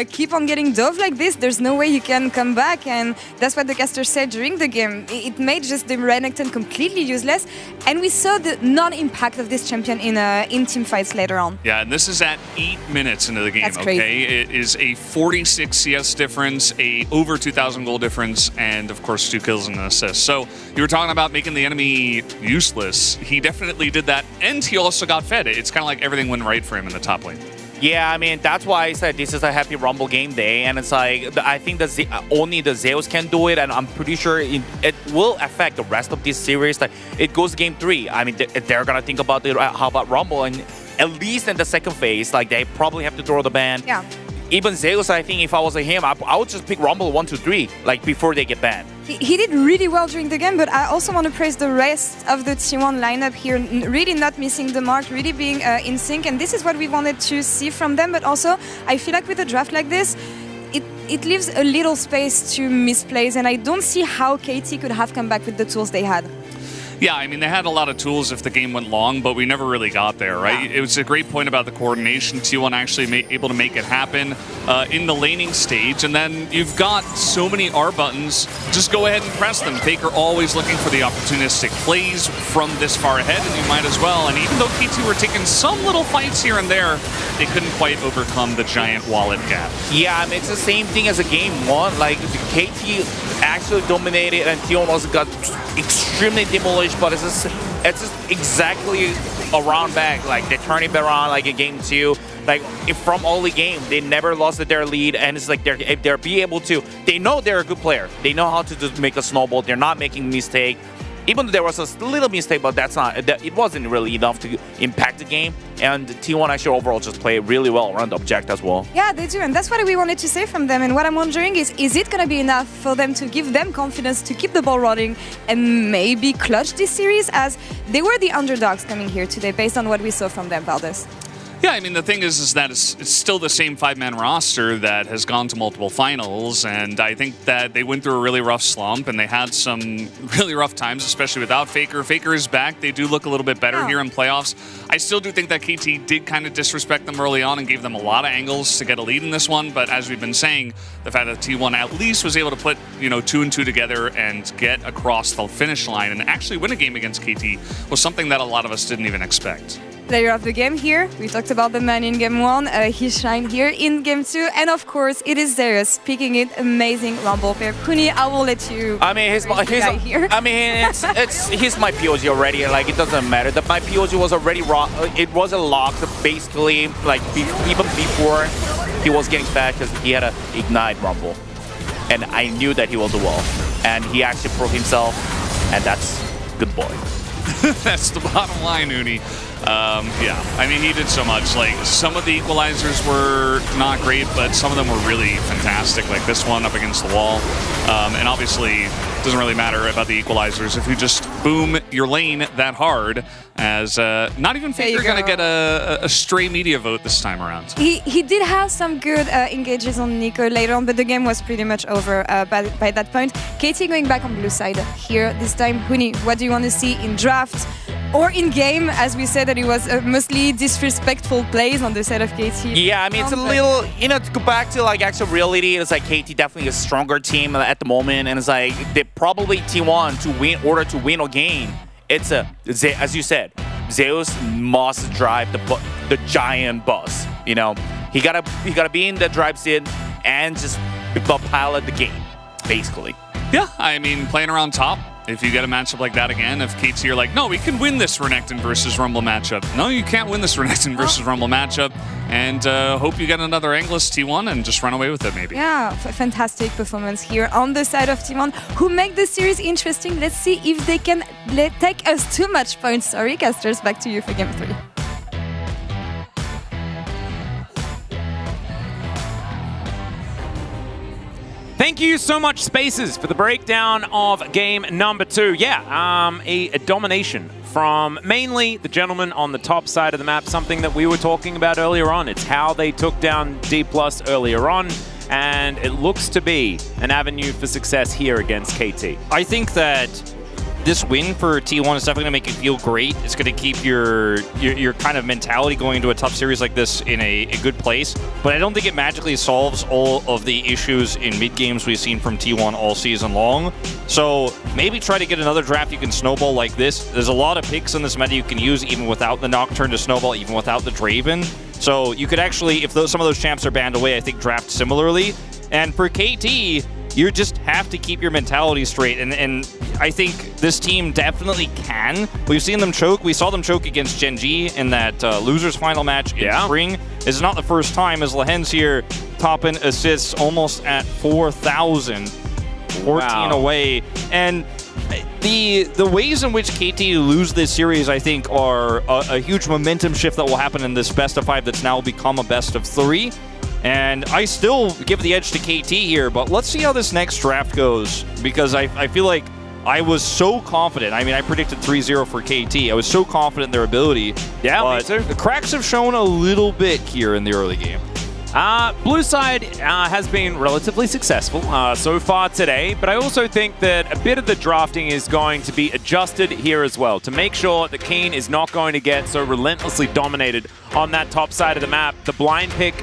keep on getting dove like this. There's no way you can come back, and that's what the caster said during the game. It made just the Renekton completely useless, and we saw the non-impact of this champion in team fights later on. Yeah, and this is at 8 minutes into the game. That's crazy. Okay, it is a 46 CS difference, a over 2,000 gold difference, and of course 2 kills and an assist. So you were talking about making the enemy useless. He definitely did that, and he also got fed. It's kind of like everything went right for him in the top lane. Yeah, I mean, that's why I said this is a happy Rumble game day, and it's like, I think only the Zeus can do it, and I'm pretty sure it will affect the rest of this series. Like, it goes game 3. I mean, they're gonna think about how about Rumble, and at least in the second phase, like, they probably have to throw the ban. Yeah. Even Zeus, I think if I was him, I would just pick Rumble 1, 2, 3, like, before they get banned. He did really well during the game, but I also want to praise the rest of the T1 lineup here, really not missing the mark, really being in sync, and this is what we wanted to see from them. But also, I feel like with a draft like this, it leaves a little space to misplays, and I don't see how KT could have come back with the tools they had. Yeah, I mean, they had a lot of tools if the game went long, but we never really got there, right? Yeah. It was a great point about the coordination. T1 actually able to make it happen in the laning stage, and then you've got so many R buttons, just go ahead and press them. Faker always looking for the opportunistic plays from this far ahead, and you might as well. And even though KT were taking some little fights here and there, they couldn't quite overcome the giant wallet gap. Yeah, I mean, it's the same thing as a game 1. Like, KT actually dominated, and T1 also got extremely demolished, but it's just exactly around back. Like, they turn it around like in game 2. Like, if from early game, they never lost their lead, and it's like if they're be able to, they know they're a good player. They know how to just make a snowball. They're not making mistake. Even though there was a little mistake, but it wasn't really enough to impact the game. And T1 actually overall just played really well around the object as well. Yeah, they do, and that's what we wanted to say from them. And what I'm wondering is it going to be enough for them to give them confidence to keep the ball rolling and maybe clutch this series, as they were the underdogs coming here today based on what we saw from them, Valdez? Yeah, I mean, the thing is that it's still the same 5-man roster that has gone to multiple finals, and I think that they went through a really rough slump, and they had some really rough times, especially without Faker. Faker is back. They do look a little bit better here in playoffs. I still do think that KT did kind of disrespect them early on and gave them a lot of angles to get a lead in this one, but as we've been saying, the fact that T1 at least was able to put, 2 and 2 together and get across the finish line and actually win a game against KT was something that a lot of us didn't even expect. Player of the game here. We talked about the man in game 1. He shined here in game 2. And of course, it is Zeus picking it. Amazing Rumble pair. Kuni, I will let you. I mean, he's my POG already. Like, it doesn't matter. That my POG was already it was a lock basically. Like, even before he was getting fed, because he had an Ignite Rumble, and I knew that he will do well. And he actually proved himself, and that's good boy. That's the bottom line, Uni. Yeah, I mean, he did so much. Like, some of the equalizers were not great, but some of them were really fantastic, like this one up against the wall. And obviously, doesn't really matter about the equalizers. If you just boom your lane that hard, as not even Faker going to get a stray media vote this time around. He did have some good engages on Nico later on, but the game was pretty much over by that point. KT going back on blue side here this time. Huni, what do you want to see in draft or in game? As we said that it was mostly disrespectful plays on the side of KT. Yeah, I mean, it's a little, you know, to go back to like actual reality, it's like KT definitely a stronger team at the moment, and it's like they probably T1 to win, order to win a game. It's as you said, Zeus must drive the giant bus. You know, he gotta be in the drive seat and just pilot the game, basically. Yeah, I mean, playing around top, if you get a matchup like that again, if KT are like, no, we can win this Renekton versus Rumble matchup. No, you can't win this Renekton versus Rumble matchup. And hope you get another Anglist T1 and just run away with it, maybe. Yeah, fantastic performance here on the side of T1, who make the series interesting. Let's see if they can take us too much points. Sorry, casters, back to you for game 3. Thank you so much, Spaces, for the breakdown of game number 2. Yeah, a domination from mainly the gentleman on the top side of the map, something that we were talking about earlier on. It's how they took down D+ earlier on, and it looks to be an avenue for success here against KT. I think that this win for T1 is definitely going to make you feel great. It's going to keep your kind of mentality going into a tough series like this in a good place. But I don't think it magically solves all of the issues in mid-games we've seen from T1 all season long. So maybe try to get another draft you can snowball like this. There's a lot of picks in this meta you can use even without the Nocturne to snowball, even without the Draven. So you could actually, if some of those champs are banned away, I think draft similarly. And for KT, you just have to keep your mentality straight, and I think this team definitely can. We've seen them choke. We saw them choke against Gen G in that losers final match in spring. It's not the first time, as Lehen's here topping assists almost at 4,000, 14 away. And the ways in which KT lose this series, I think, are a huge momentum shift that will happen in this best of 5 that's now become a best of 3. And I still give the edge to KT here, but let's see how this next draft goes, because I feel like I was so confident. I mean, I predicted 3-0 for KT. I was so confident in their ability. Yeah, but me too. The cracks have shown a little bit here in the early game. Blue side has been relatively successful so far today, but I also think that a bit of the drafting is going to be adjusted here as well to make sure that Keen is not going to get so relentlessly dominated on that top side of the map. The blind pick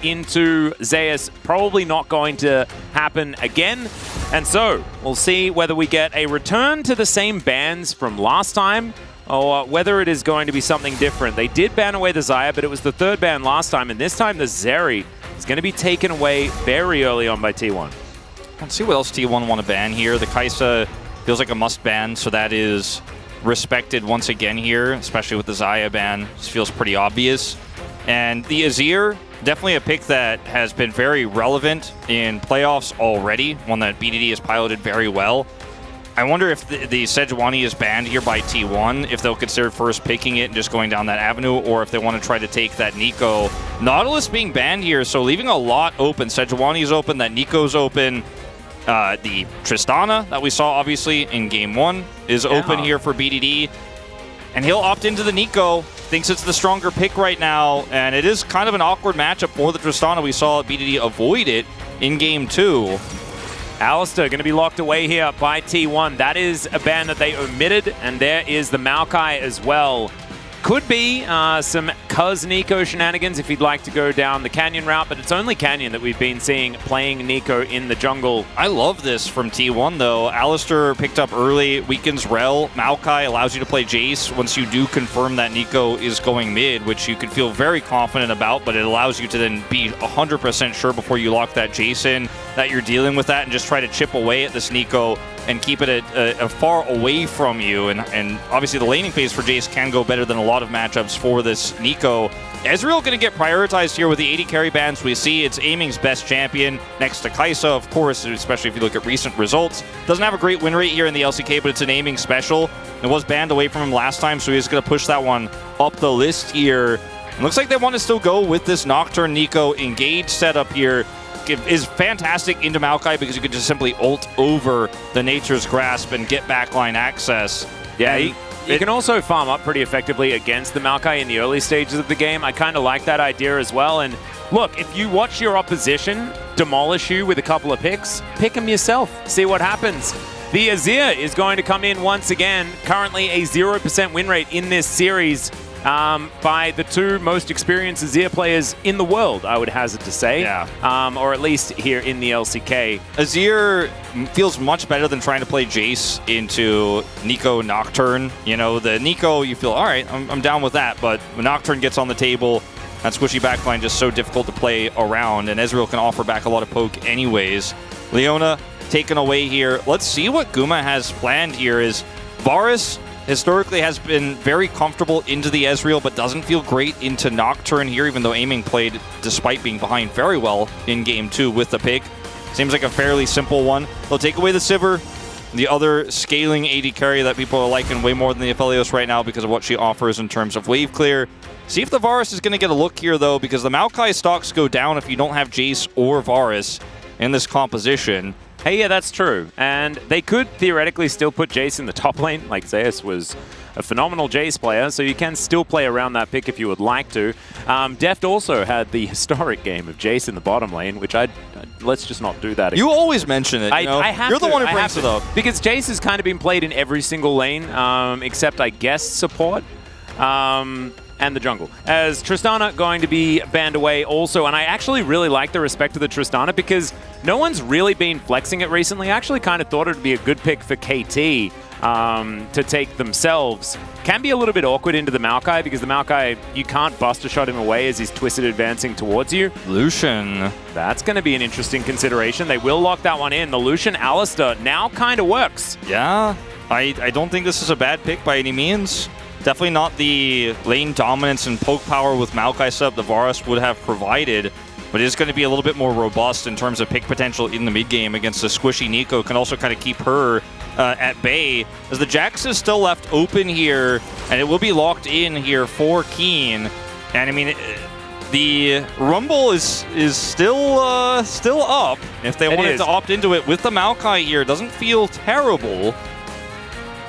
into Zeus probably not going to happen again, and so we'll see whether we get a return to the same bans from last time, or whether it is going to be something different. They did ban away the Xayah, but it was the 3rd ban last time, and this time the Zeri is going to be taken away very early on by T1. Let's see what else T1 want to ban here. The Kai'Sa feels like a must ban, so that is respected once again here, especially with the Xayah ban. This feels pretty obvious. And the Azir, definitely a pick that has been very relevant in playoffs already, one that BDD has piloted very well. I wonder if the Sejuani is banned here by T1, if they'll consider first picking it and just going down that avenue, or if they want to try to take that Nico. Nautilus being banned here, so leaving a lot open. Sejuani's open, that Nico's open. The Tristana that we saw, obviously, in Game 1 is open here for BDD. And he'll opt into the Nico. Thinks it's the stronger pick right now, and it is kind of an awkward matchup for the Tristana. We saw BDD avoid it in Game 2. Alistair going to be locked away here by T1. That is a ban that they omitted, and there is the Maokai as well. Could be some Cuz Nico shenanigans if he'd like to go down the Canyon route, but it's only Canyon that we've been seeing playing Nico in the jungle. I love this from T1, though. Alistair picked up early, weakens Rel. Maokai allows you to play Jace once you do confirm that Nico is going mid, which you can feel very confident about, but it allows you to then be 100% sure before you lock that Jace in that you're dealing with that and just try to chip away at this Nico and keep it a far away from you. And obviously the laning phase for Jace can go better than a lot of matchups for this Nico. Ezreal going to get prioritized here with the 80 carry bans. We see it's aiming's best champion next to Kai'Sa, of course, especially if you look at recent results. Doesn't have a great win rate here in the LCK, but it's an aiming special. It was banned away from him last time, so he's going to push that one up the list here. It looks like they want to still go with this Nocturne Nico engage setup here. is fantastic into Maokai because you could just simply ult over the Nature's Grasp and get backline access. Yeah, you can also farm up pretty effectively against the Maokai in the early stages of the game. I kind of like that idea as well. And look, if you watch your opposition demolish you with a couple of picks, pick them yourself. See what happens. The Azir is going to come in once again. Currently a 0% win rate in this series by the two most experienced Azir players in the world, I would hazard to say. Yeah. Or at least here in the LCK. Azir feels much better than trying to play Jace into Nico Nocturne. You know, the Nico, you feel, all right, I'm down with that. But when Nocturne gets on the table, that squishy backline just so difficult to play around. And Ezreal can offer back a lot of poke anyways. Leona taken away here. Let's see what Guma has planned here. Is Varus historically has been very comfortable into the Ezreal, but doesn't feel great into Nocturne here, even though aiming played despite being behind very well in Game 2 with the pick. Seems like a fairly simple one. They'll take away the Sivir, the other scaling AD carry that people are liking way more than the Aphelios right now because of what she offers in terms of wave clear. See if the Varus is going to get a look here, though, because the Maokai stocks go down if you don't have Jace or Varus in this composition. Hey, yeah, that's true. And they could theoretically still put Jace in the top lane. Like, Zeus was a phenomenal Jace player, so you can still play around that pick if you would like to. Deft also had the historic game of Jace in the bottom lane, which let's just not do that again. You always mention it, you know? You're the one who brings it up. Because Jace has kind of been played in every single lane, except, I guess, support. And the jungle. As Tristana going to be banned away also, and I actually really like the respect of the Tristana because no one's really been flexing it recently. I actually kind of thought it would be a good pick for KT to take themselves. Can be a little bit awkward into the Maokai because the Maokai, you can't Buster Shot him away as he's twisted advancing towards you. Lucian. That's going to be an interesting consideration. They will lock that one in. The Lucian Alistar now kind of works. Yeah, I don't think this is a bad pick by any means. Definitely not the lane dominance and poke power with Maokai sub the Varus would have provided, but it is going to be a little bit more robust in terms of pick potential in the mid game against the squishy Nico. Can also kind of keep her at bay, as the Jax is still left open here, and it will be locked in here for Keen. And I mean, the Rumble is still up if they wanted to opt into it with the Maokai here. Doesn't feel terrible.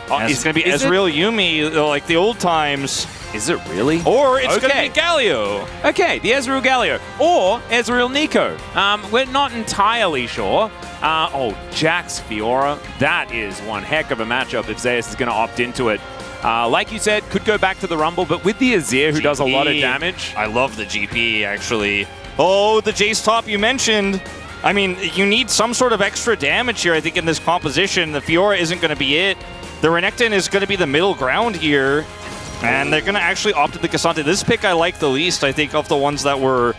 It's going to be Ezreal Yuumi, like the old times. Is it really? Or it's going to be Galio. Okay, the Ezreal Galio. Or Ezreal Nico. We're not entirely sure. Jax Fiora. That is one heck of a matchup if Zeus is going to opt into it. Like you said, could go back to the Rumble, but with the Azir, who does a lot of damage. I love the GP, actually. Oh, the Jace top you mentioned. I mean, you need some sort of extra damage here, I think, in this composition. The Fiora isn't going to be it. The Renekton is going to be the middle ground here, and they're going to actually opt to the Cassante. This pick I like the least, I think, of the ones that were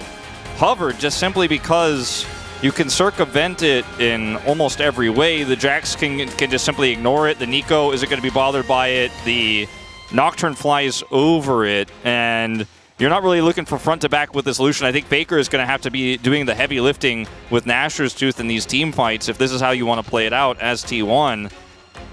hovered, just simply because you can circumvent it in almost every way. The Jax can just simply ignore it. The Nico isn't going to be bothered by it. The Nocturne flies over it, and you're not really looking for front to back with this solution. I think Faker is going to have to be doing the heavy lifting with Nashor's Tooth in these team fights if this is how you want to play it out as T1.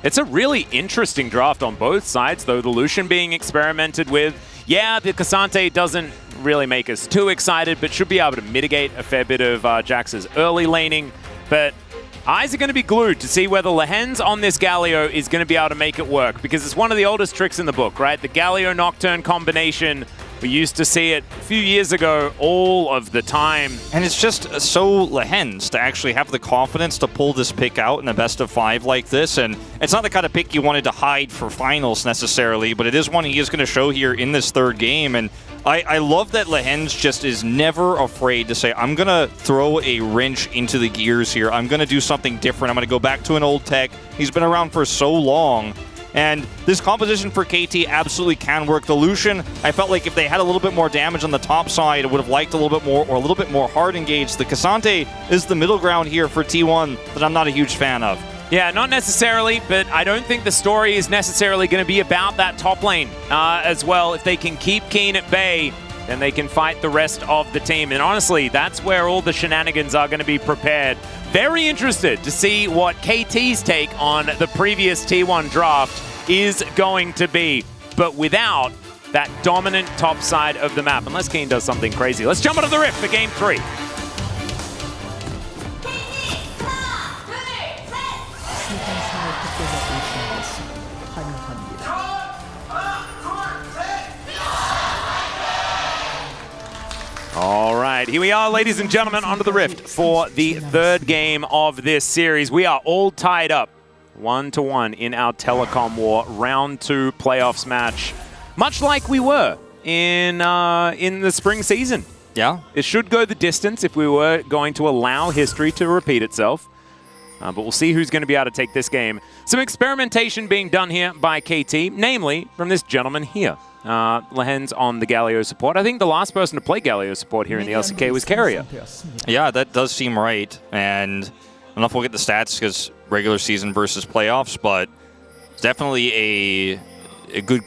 It's a really interesting draft on both sides, though. The Lucian being experimented with. Yeah, the Cassante doesn't really make us too excited, but should be able to mitigate a fair bit of Jax's early laning. But eyes are going to be glued to see whether Lehens on this Galio is going to be able to make it work, because it's one of the oldest tricks in the book, right? The Galio Nocturne combination. We used to see it a few years ago all of the time. And it's just so Lehens to actually have the confidence to pull this pick out in a best of 5 like this. And it's not the kind of pick you wanted to hide for finals necessarily, but it is one he is going to show here in this third game. And I love that Lehens just is never afraid to say, I'm going to throw a wrench into the gears here. I'm going to do something different. I'm going to go back to an old tech. He's been around for so long. And this composition for KT absolutely can work. The Lucian, I felt like if they had a little bit more damage on the top side, I would have liked a little bit more, or a little bit more hard engaged. The Cassante is the middle ground here for T1 that I'm not a huge fan of. Yeah, not necessarily, but I don't think the story is necessarily going to be about that top lane as well. If they can keep Keen at bay, then they can fight the rest of the team. And honestly, that's where all the shenanigans are going to be prepared. Very interested to see what KT's take on the previous T1 draft is going to be, but without that dominant top side of the map, unless Keen does something crazy. Let's jump onto the rift for Game 3. All right, here we are, ladies and gentlemen, onto the Rift for the third game of this series. We are all tied up 1-1 in our telecom war round 2 playoffs match, much like we were in the spring season. Yeah. It should go the distance if we were going to allow history to repeat itself. But we'll see who's going to be able to take this game. Some experimentation being done here by KT, namely from this gentleman here. Lehens on the Galio support. I think the last person to play Galio support here in the LCK was Carrier. Yeah, that does seem right. And I don't know if we'll get the stats because regular season versus playoffs, but it's definitely a good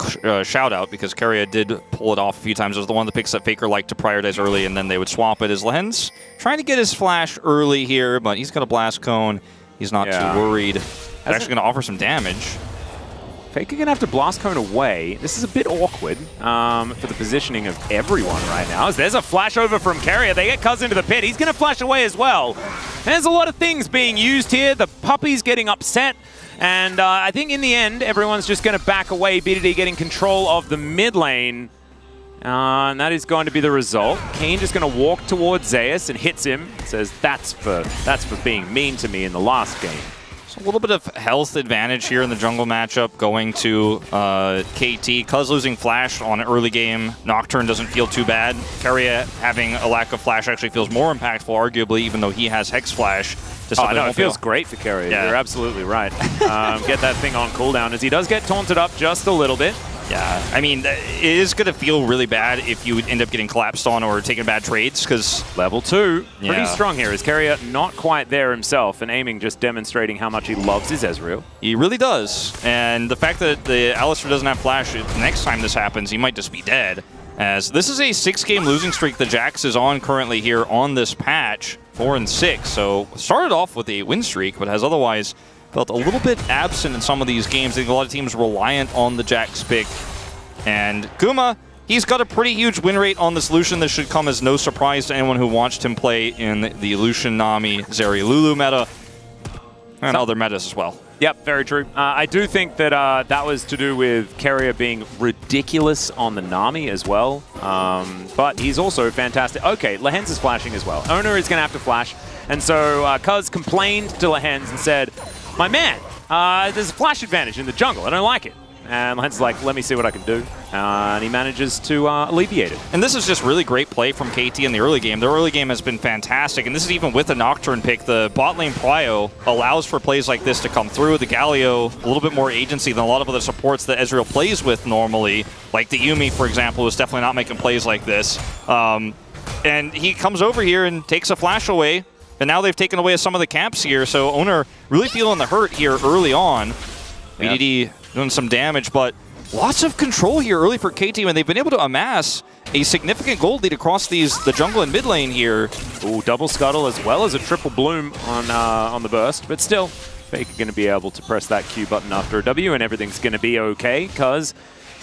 shout out because Carrier did pull it off a few times. It was the one of the picks that Faker liked to prioritize early, and then they would swap it as Lehens trying to get his flash early here, but he's got a blast cone. He's not too worried. He's actually going to offer some damage. Faker going to have to blast cone away. This is a bit awkward for the positioning of everyone right now. As there's a flash over from Carrier. They get Cuz into the pit. He's going to flash away as well. There's a lot of things being used here. The puppy's getting upset. And I think in the end, everyone's just going to back away. BDD getting control of the mid lane. And that is going to be the result. Kane just going to walk towards Zeus and hits him. Says, that's for being mean to me in the last game. A little bit of health advantage here in the jungle matchup going to KT. Cuz losing flash on early game. Nocturne doesn't feel too bad. Carrier having a lack of flash actually feels more impactful, arguably, even though he has Hex Flash. Oh, no, it feels great for Carrier. Yeah. You're absolutely right. Get that thing on cooldown as he does get taunted up just a little bit. Yeah, I mean, it is going to feel really bad if you end up getting collapsed on or taking bad trades, because... Level 2, pretty strong here. Is Carrier not quite there himself, and aiming just demonstrating how much he loves his Ezreal. He really does, and the fact that the Alistar doesn't have flash, next time this happens, he might just be dead. As this is a 6-game losing streak that Jax is on currently here on this patch, 4-6, so started off with a win streak, but has otherwise felt a little bit absent in some of these games. I think a lot of teams reliant on the Jax pick. And Kuma, he's got a pretty huge win rate on this Lucian. This should come as no surprise to anyone who watched him play in the Lucian, Nami, Zeri, Lulu meta, and other metas as well. Yep, very true. I do think that that was to do with Carrier being ridiculous on the Nami as well. But he's also fantastic. Okay, Lehens is flashing as well. Owner is going to have to flash. And so Cuz complained to Lehens and said, my man, there's a flash advantage in the jungle. I don't like it. And Lehens is like, let me see what I can do. And he manages to alleviate it. And this is just really great play from KT in the early game. The early game has been fantastic, and this is even with the Nocturne pick. The bot lane Prio allows for plays like this to come through. The Galio, a little bit more agency than a lot of other supports that Ezreal plays with normally. Like the Yuumi, for example, is definitely not making plays like this. And he comes over here and takes a flash away. And now they've taken away some of the camps here, so Owner really feeling the hurt here early on. BDD doing some damage, but lots of control here early for KT, and they've been able to amass a significant gold lead across the jungle and mid lane here. Ooh, double scuttle as well as a triple bloom on the burst, but still, Faker going to be able to press that Q button after a W, and everything's going to be okay, because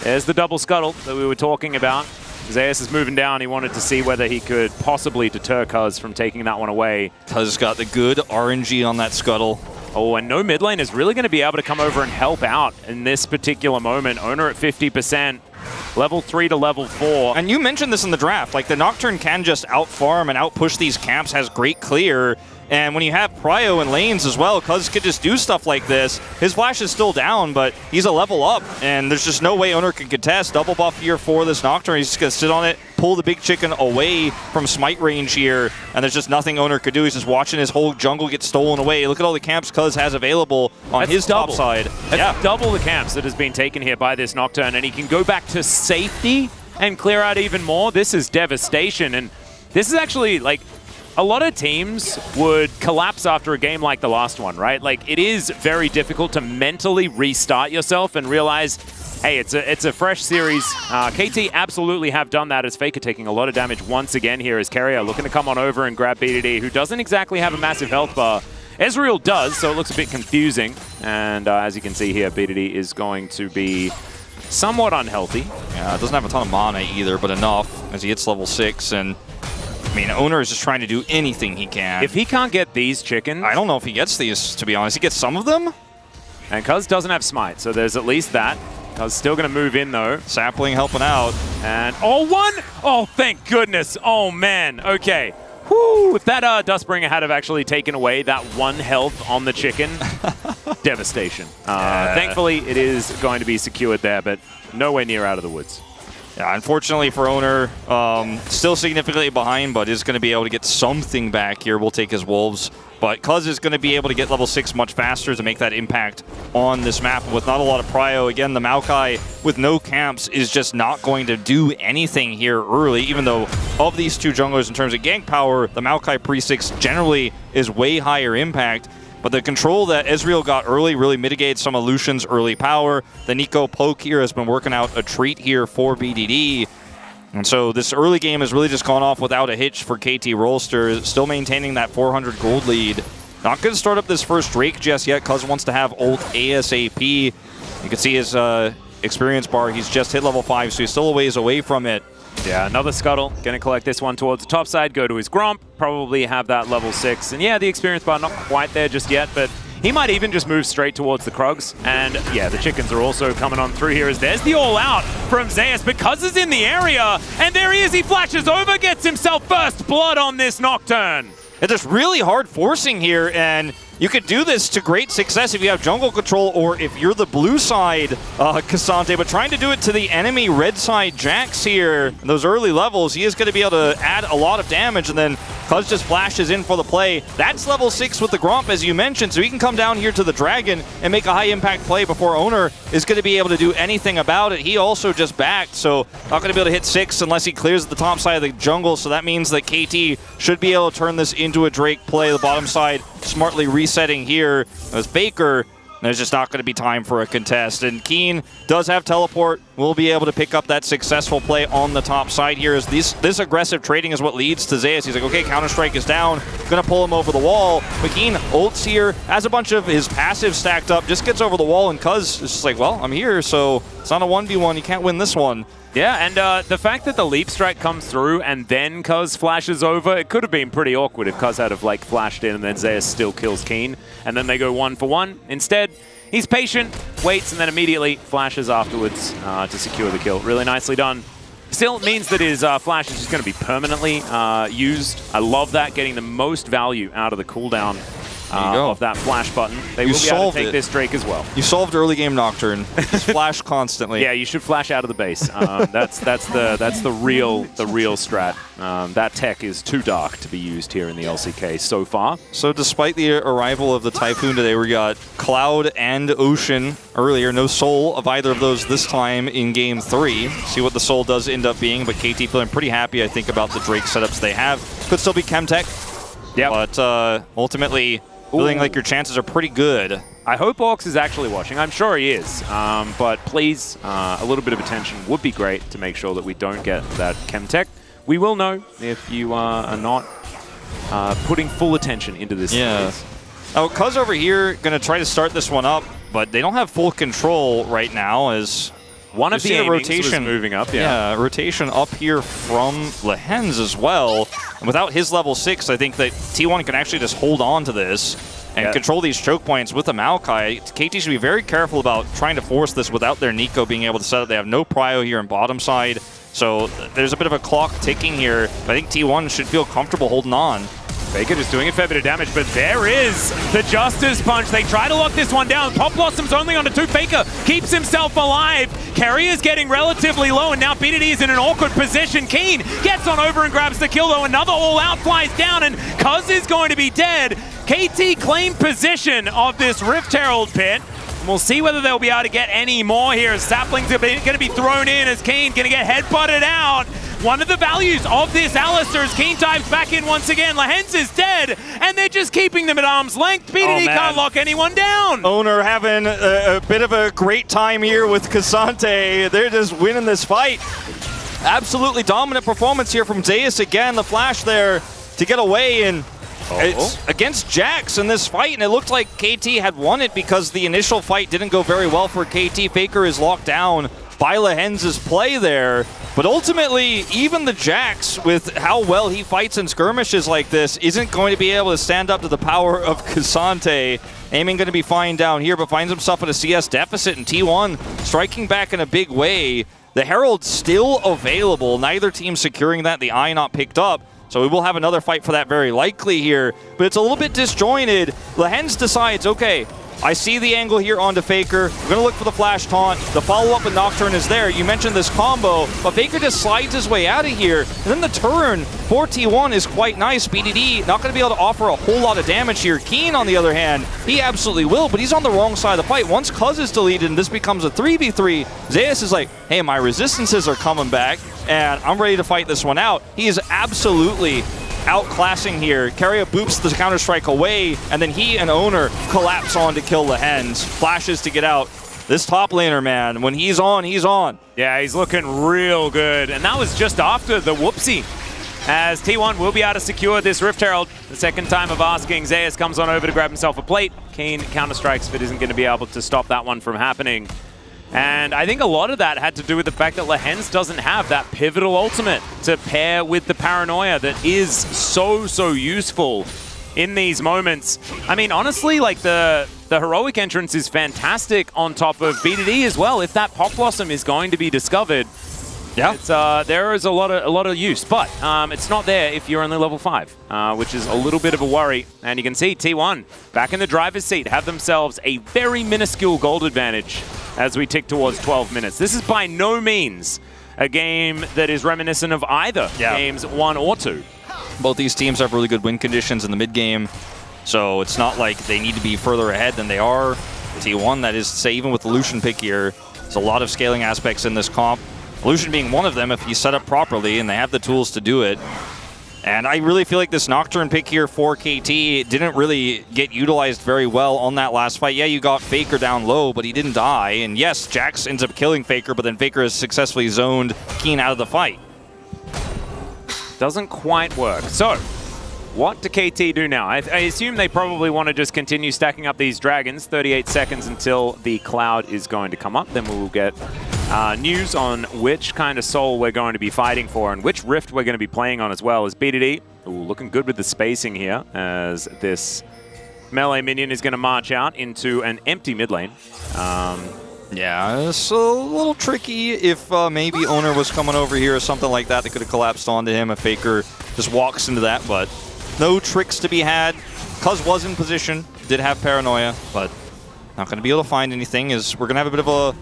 there's the double scuttle that we were talking about. Zeus is moving down. He wanted to see whether he could possibly deter Cuz from taking that one away. Cuz got the good RNG on that scuttle. Oh, and no mid lane is really going to be able to come over and help out in this particular moment. Owner at 50%, level 3 to level 4. And you mentioned this in the draft. Like, the Nocturne can just out-farm and out-push these camps, has great clear. And when you have Prio and lanes as well, Cuz could just do stuff like this. His flash is still down, but he's a level up, and there's just no way Owner can contest. Double buff here for this Nocturne. He's just going to sit on it, pull the big chicken away from smite range here, and there's just nothing Owner could do. He's just watching his whole jungle get stolen away. Look at all the camps Cuz has available on his top side. That's double the camps that has been taken here by this Nocturne, and he can go back to safety and clear out even more. This is devastation, and this is actually, like, a lot of teams would collapse after a game like the last one, right? Like, it is very difficult to mentally restart yourself and realize, hey, it's a fresh series. KT absolutely have done that, as Faker taking a lot of damage once again here as Carrier looking to come on over and grab BDD, who doesn't exactly have a massive health bar. Ezreal does, so it looks a bit confusing. And as you can see here, BDD is going to be somewhat unhealthy. Yeah, it doesn't have a ton of mana either, but enough as he hits level 6. And I mean, Owner is just trying to do anything he can. If he can't get these chickens... I don't know if he gets these, to be honest. He gets some of them? And Cuz doesn't have Smite, so there's at least that. Cuz still going to move in, though. Sapling helping out. And, oh, one! Oh, thank goodness. Oh, man. Okay. Whew. If that Dustbringer had have actually taken away that 1 health on the chicken, devastation. Thankfully, it is going to be secured there, but nowhere near out of the woods. Yeah, unfortunately for Owner, still significantly behind, but is going to be able to get something back here. We'll take his Wolves. But Cuz is going to be able to get level 6 much faster to make that impact on this map. With not a lot of prio, again, the Maokai with no camps is just not going to do anything here early, even though of these two junglers in terms of gank power, the Maokai Pre-6 generally is way higher impact. But the control that Ezreal got early really mitigated some of Lucian's early power. The Nico poke here has been working out a treat here for BDD. And so this early game has really just gone off without a hitch for KT Rolster, still maintaining that 400 gold lead. Not going to start up this first Drake just yet. Cuz wants to have ult ASAP. You can see his experience bar. He's just hit level 5, so he's still a ways away from it. Yeah, another Scuttle. Going to collect this one towards the top side, go to his Gromp, probably have that level 6. And yeah, the experience bar not quite there just yet, but he might even just move straight towards the Krugs. And yeah, the chickens are also coming on through here as there's the all-out from Zeus because he's in the area. And there he is, he flashes over, gets himself first blood on this Nocturne. It's just really hard forcing here, and you could do this to great success if you have jungle control or if you're the blue side K'Sante, but trying to do it to the enemy red side Jax here, in those early levels, he is going to be able to add a lot of damage, and then Cuz just flashes in for the play. That's level 6 with the Gromp, as you mentioned, so he can come down here to the Dragon and make a high-impact play before Owner is going to be able to do anything about it. He also just backed, so not going to be able to hit 6 unless he clears the top side of the jungle, so that means that KT should be able to turn this into a Drake play. The bottom side smartly resetting here as Faker. There's just not going to be time for a contest. And Keen does have teleport. Will be able to pick up that successful play on the top side here. As this aggressive trading is what leads to Zeus. He's like, okay, Counter-Strike is down. Going to pull him over the wall. But Keen ults here, has a bunch of his passive stacked up, just gets over the wall, and Cuz is just like, well, I'm here, so it's not a 1v1. You can't win this one. Yeah, and the fact that the leap strike comes through and then Cuz flashes over, it could have been pretty awkward if Cuz had have like flashed in and then Zeus still kills Keen, and then they go 1-for-1. Instead, he's patient, waits, and then immediately flashes afterwards to secure the kill. Really nicely done. Still means that his flash is just going to be permanently used. I love that, getting the most value out of the cooldown of that flash button. They will be able to take this Drake as well. You solved early game Nocturne. Just flash constantly. Yeah, you should flash out of the base. That's the real strat. That tech is too dark to be used here in the LCK so far. So despite the arrival of the Typhoon today, we got Cloud and Ocean earlier. No Soul of either of those this time in Game 3. See what the Soul does end up being, but KT feeling pretty happy, I think, about the Drake setups they have. Could still be Chemtech, but ultimately feeling like your chances are pretty good. I hope Orcs is actually watching. I'm sure he is. But please, a little bit of attention would be great to make sure that we don't get that Chemtech. We will know if you are not putting full attention into this. Yeah. Oh, Cuz over here going to try to start this one up, but they don't have full control right now as one of the rotation moving up. Yeah, rotation up here from Lehens as well. And without his level 6, I think that T1 can actually just hold on to this and control these choke points with the Maokai. KT should be very careful about trying to force this without their Nico being able to set up. They have no prio here on bottom side, so there's a bit of a clock ticking here. I think T1 should feel comfortable holding on. Faker just doing a fair bit of damage, but there is the Justice Punch. They try to lock this one down. Pop Blossom's only onto 2. Faker keeps himself alive. Carry is getting relatively low, and now BDD is in an awkward position. Keen gets on over and grabs the kill, though. Another all-out flies down, and Cuz is going to be dead. KT claimed position of this Rift Herald pit. And we'll see whether they'll be able to get any more here. Saplings are going to be thrown in as Keen going to get headbutted out. One of the values of this Alistair is Keen types back in once again. Lehens is dead, and they're just keeping them at arm's length. BDD can't lock anyone down. Owner having a bit of a great time here with K'Sante. They're just winning this fight. Absolutely dominant performance here from Zeus again. The flash there to get away, and it's against Jax in this fight, and it looked like KT had won it because the initial fight didn't go very well for KT. Faker is locked down by Lehens' play there. But ultimately, even the Jax, with how well he fights in skirmishes like this, isn't going to be able to stand up to the power of K'Sante. Aiming going to be fine down here, but finds himself at a CS deficit, and T1 striking back in a big way. The Herald's still available. Neither team securing that. The Eye not picked up. So we will have another fight for that very likely here. But it's a little bit disjointed. Lehens decides, okay, I see the angle here onto Faker. We're going to look for the flash taunt. The follow-up with Nocturne is there. You mentioned this combo, but Faker just slides his way out of here. And then the turn for T1 is quite nice. BDD not going to be able to offer a whole lot of damage here. Keen, on the other hand, he absolutely will, but he's on the wrong side of the fight. Once Cuz is deleted and this becomes a 3v3, Zeus is like, hey, my resistances are coming back, and I'm ready to fight this one out. He is absolutely outclassing here. Keria boops the Counter-Strike away, and then he and Owner collapse on to kill the Hens. Flashes to get out. This top laner, man, when he's on, he's on. Yeah, he's looking real good. And that was just after the whoopsie, as T1 will be able to secure this Rift Herald. The second time of asking, Zeus comes on over to grab himself a plate. Keen counter-strikes, but isn't going to be able to stop that one from happening. And I think a lot of that had to do with the fact that Lehens doesn't have that pivotal ultimate to pair with the paranoia that is so useful in these moments. I mean, honestly, like the heroic entrance is fantastic on top of BDD as well. If that Pop Blossom is going to be discovered, yeah, it's, there is a lot of use, but it's not there if you're only level 5, which is a little bit of a worry. And you can see T1 back in the driver's seat have themselves a very minuscule gold advantage as we tick towards 12 minutes. This is by no means a game that is reminiscent of either games 1 or 2. Both these teams have really good win conditions in the mid game, so it's not like they need to be further ahead than they are. T1, that is to say, even with the Lucian pick here, there's a lot of scaling aspects in this comp. Lucian being one of them if he's set up properly, and they have the tools to do it. And I really feel like this Nocturne pick here for KT didn't really get utilized very well on that last fight. Yeah, you got Faker down low, but he didn't die. And yes, Jax ends up killing Faker, but then Faker has successfully zoned Keen out of the fight. Doesn't quite work. So, what do KT do now? I assume they probably want to just continue stacking up these dragons. 38 seconds until the cloud is going to come up. Then we will get news on which kind of soul we're going to be fighting for and which rift we're going to be playing on as well. As BDD, looking good with the spacing here, as this melee minion is going to march out into an empty mid lane. Yeah, it's a little tricky if maybe Owner was coming over here or something like that. They could have collapsed onto him if Faker just walks into that, but no tricks to be had. Cuz was in position, did have paranoia, but not going to be able to find anything. As we're going to have a bit of a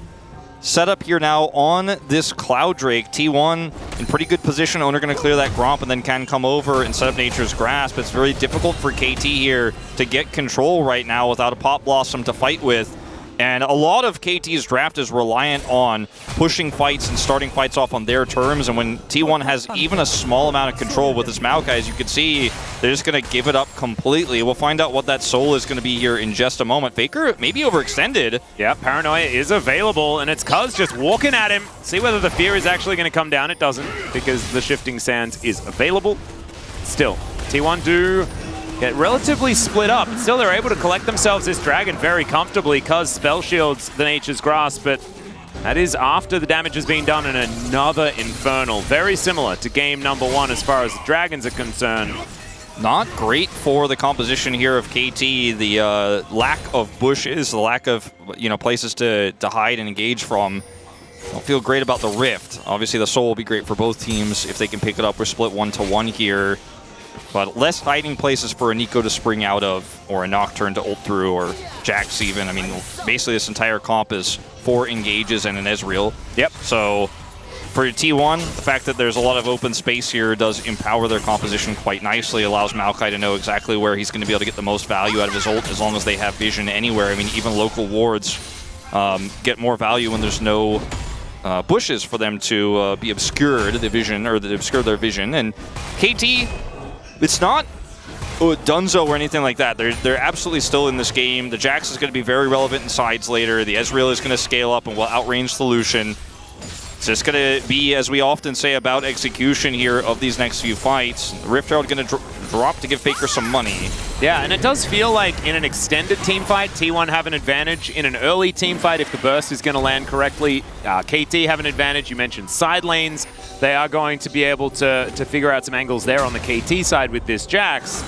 setup here now on this Cloud Drake. T1 in pretty good position. Owner going to clear that Gromp and then can come over and set up Nature's Grasp. It's very difficult for KT here to get control right now without a Pop Blossom to fight with. And a lot of KT's draft is reliant on pushing fights and starting fights off on their terms. And when T1 has even a small amount of control with this Maokai, as you can see, they're just going to give it up completely. We'll find out what that soul is going to be here in just a moment. Faker maybe overextended. Yeah, Paranoia is available, and it's Cuz just walking at him. See whether the fear is actually going to come down. It doesn't, because the Shifting Sands is available. Still, T1 do get relatively split up. Still, they're able to collect themselves this dragon very comfortably. Cuz spell shields the Nature's Grasp, but that is after the damage has been done in another Infernal. Very similar to game number 1 as far as the dragons are concerned. Not great for the composition here of KT. The lack of bushes, the lack of places to hide and engage from. Don't feel great about the Rift. Obviously, the Soul will be great for both teams if they can pick it up. We're split 1-1 here. But less hiding places for a Nico to spring out of, or a Nocturne to ult through, or Jax even. I mean, basically this entire comp is 4 engages and an Ezreal. Yep. So for T1, the fact that there's a lot of open space here does empower their composition quite nicely. Allows Maokai to know exactly where he's going to be able to get the most value out of his ult as long as they have vision anywhere. I mean, even local wards get more value when there's no bushes for them to be obscured, the vision, or to obscure their vision. And KT, it's not Dunzo or anything like that. They're absolutely still in this game. The Jax is going to be very relevant in sides later. The Ezreal is going to scale up and will outrange the Lucian. It's just going to be, as we often say, about execution here of these next few fights. The Rift Herald going to drop to give Faker some money. Yeah, and it does feel like in an extended team fight, T1 have an advantage. In an early team fight, if the burst is going to land correctly, KT have an advantage. You mentioned side lanes. They are going to be able to figure out some angles there on the KT side with this Jax.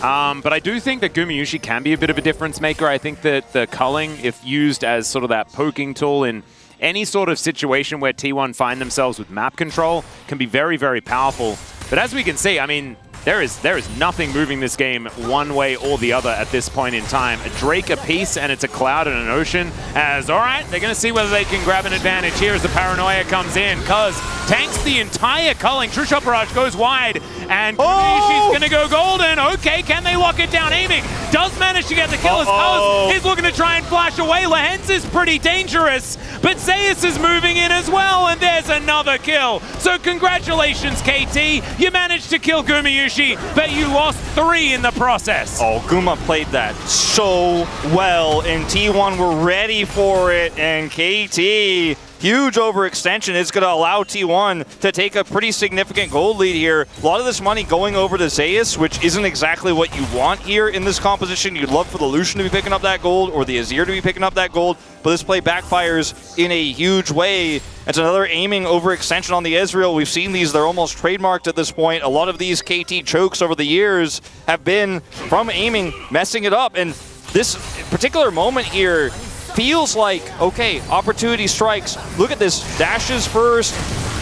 But I do think that Gumayusi can be a bit of a difference maker. I think that the culling, if used as sort of that poking tool in any sort of situation where T1 find themselves with map control, can be very, very powerful. But as we can see, I mean, there is nothing moving this game one way or the other at this point in time. A Drake apiece, and it's a Cloud and an Ocean. As, all right, they're going to see whether they can grab an advantage here as the Paranoia comes in. Cuz tanks the entire culling. True Shot Barrage goes wide, and Gumayushi's going to go golden. Okay, can they lock it down? Aiming does manage to get the kill as Cuz is looking to try and flash away. Lehens is pretty dangerous, but Zeus is moving in as well, and there's another kill. So congratulations, KT. You managed to kill Gumayushi, but you lost 3 in the process. Oh, Guma played that so well, and T1 were ready for it, and KT, huge overextension is going to allow T1 to take a pretty significant gold lead here. A lot of this money going over to Zeus, which isn't exactly what you want here in this composition. You'd love for the Lucian to be picking up that gold or the Azir to be picking up that gold, but this play backfires in a huge way. It's another aiming overextension on the Ezreal. We've seen these, they're almost trademarked at this point. A lot of these KT chokes over the years have been from aiming, messing it up, and this particular moment here feels like, okay, opportunity strikes. Look at this, dashes first,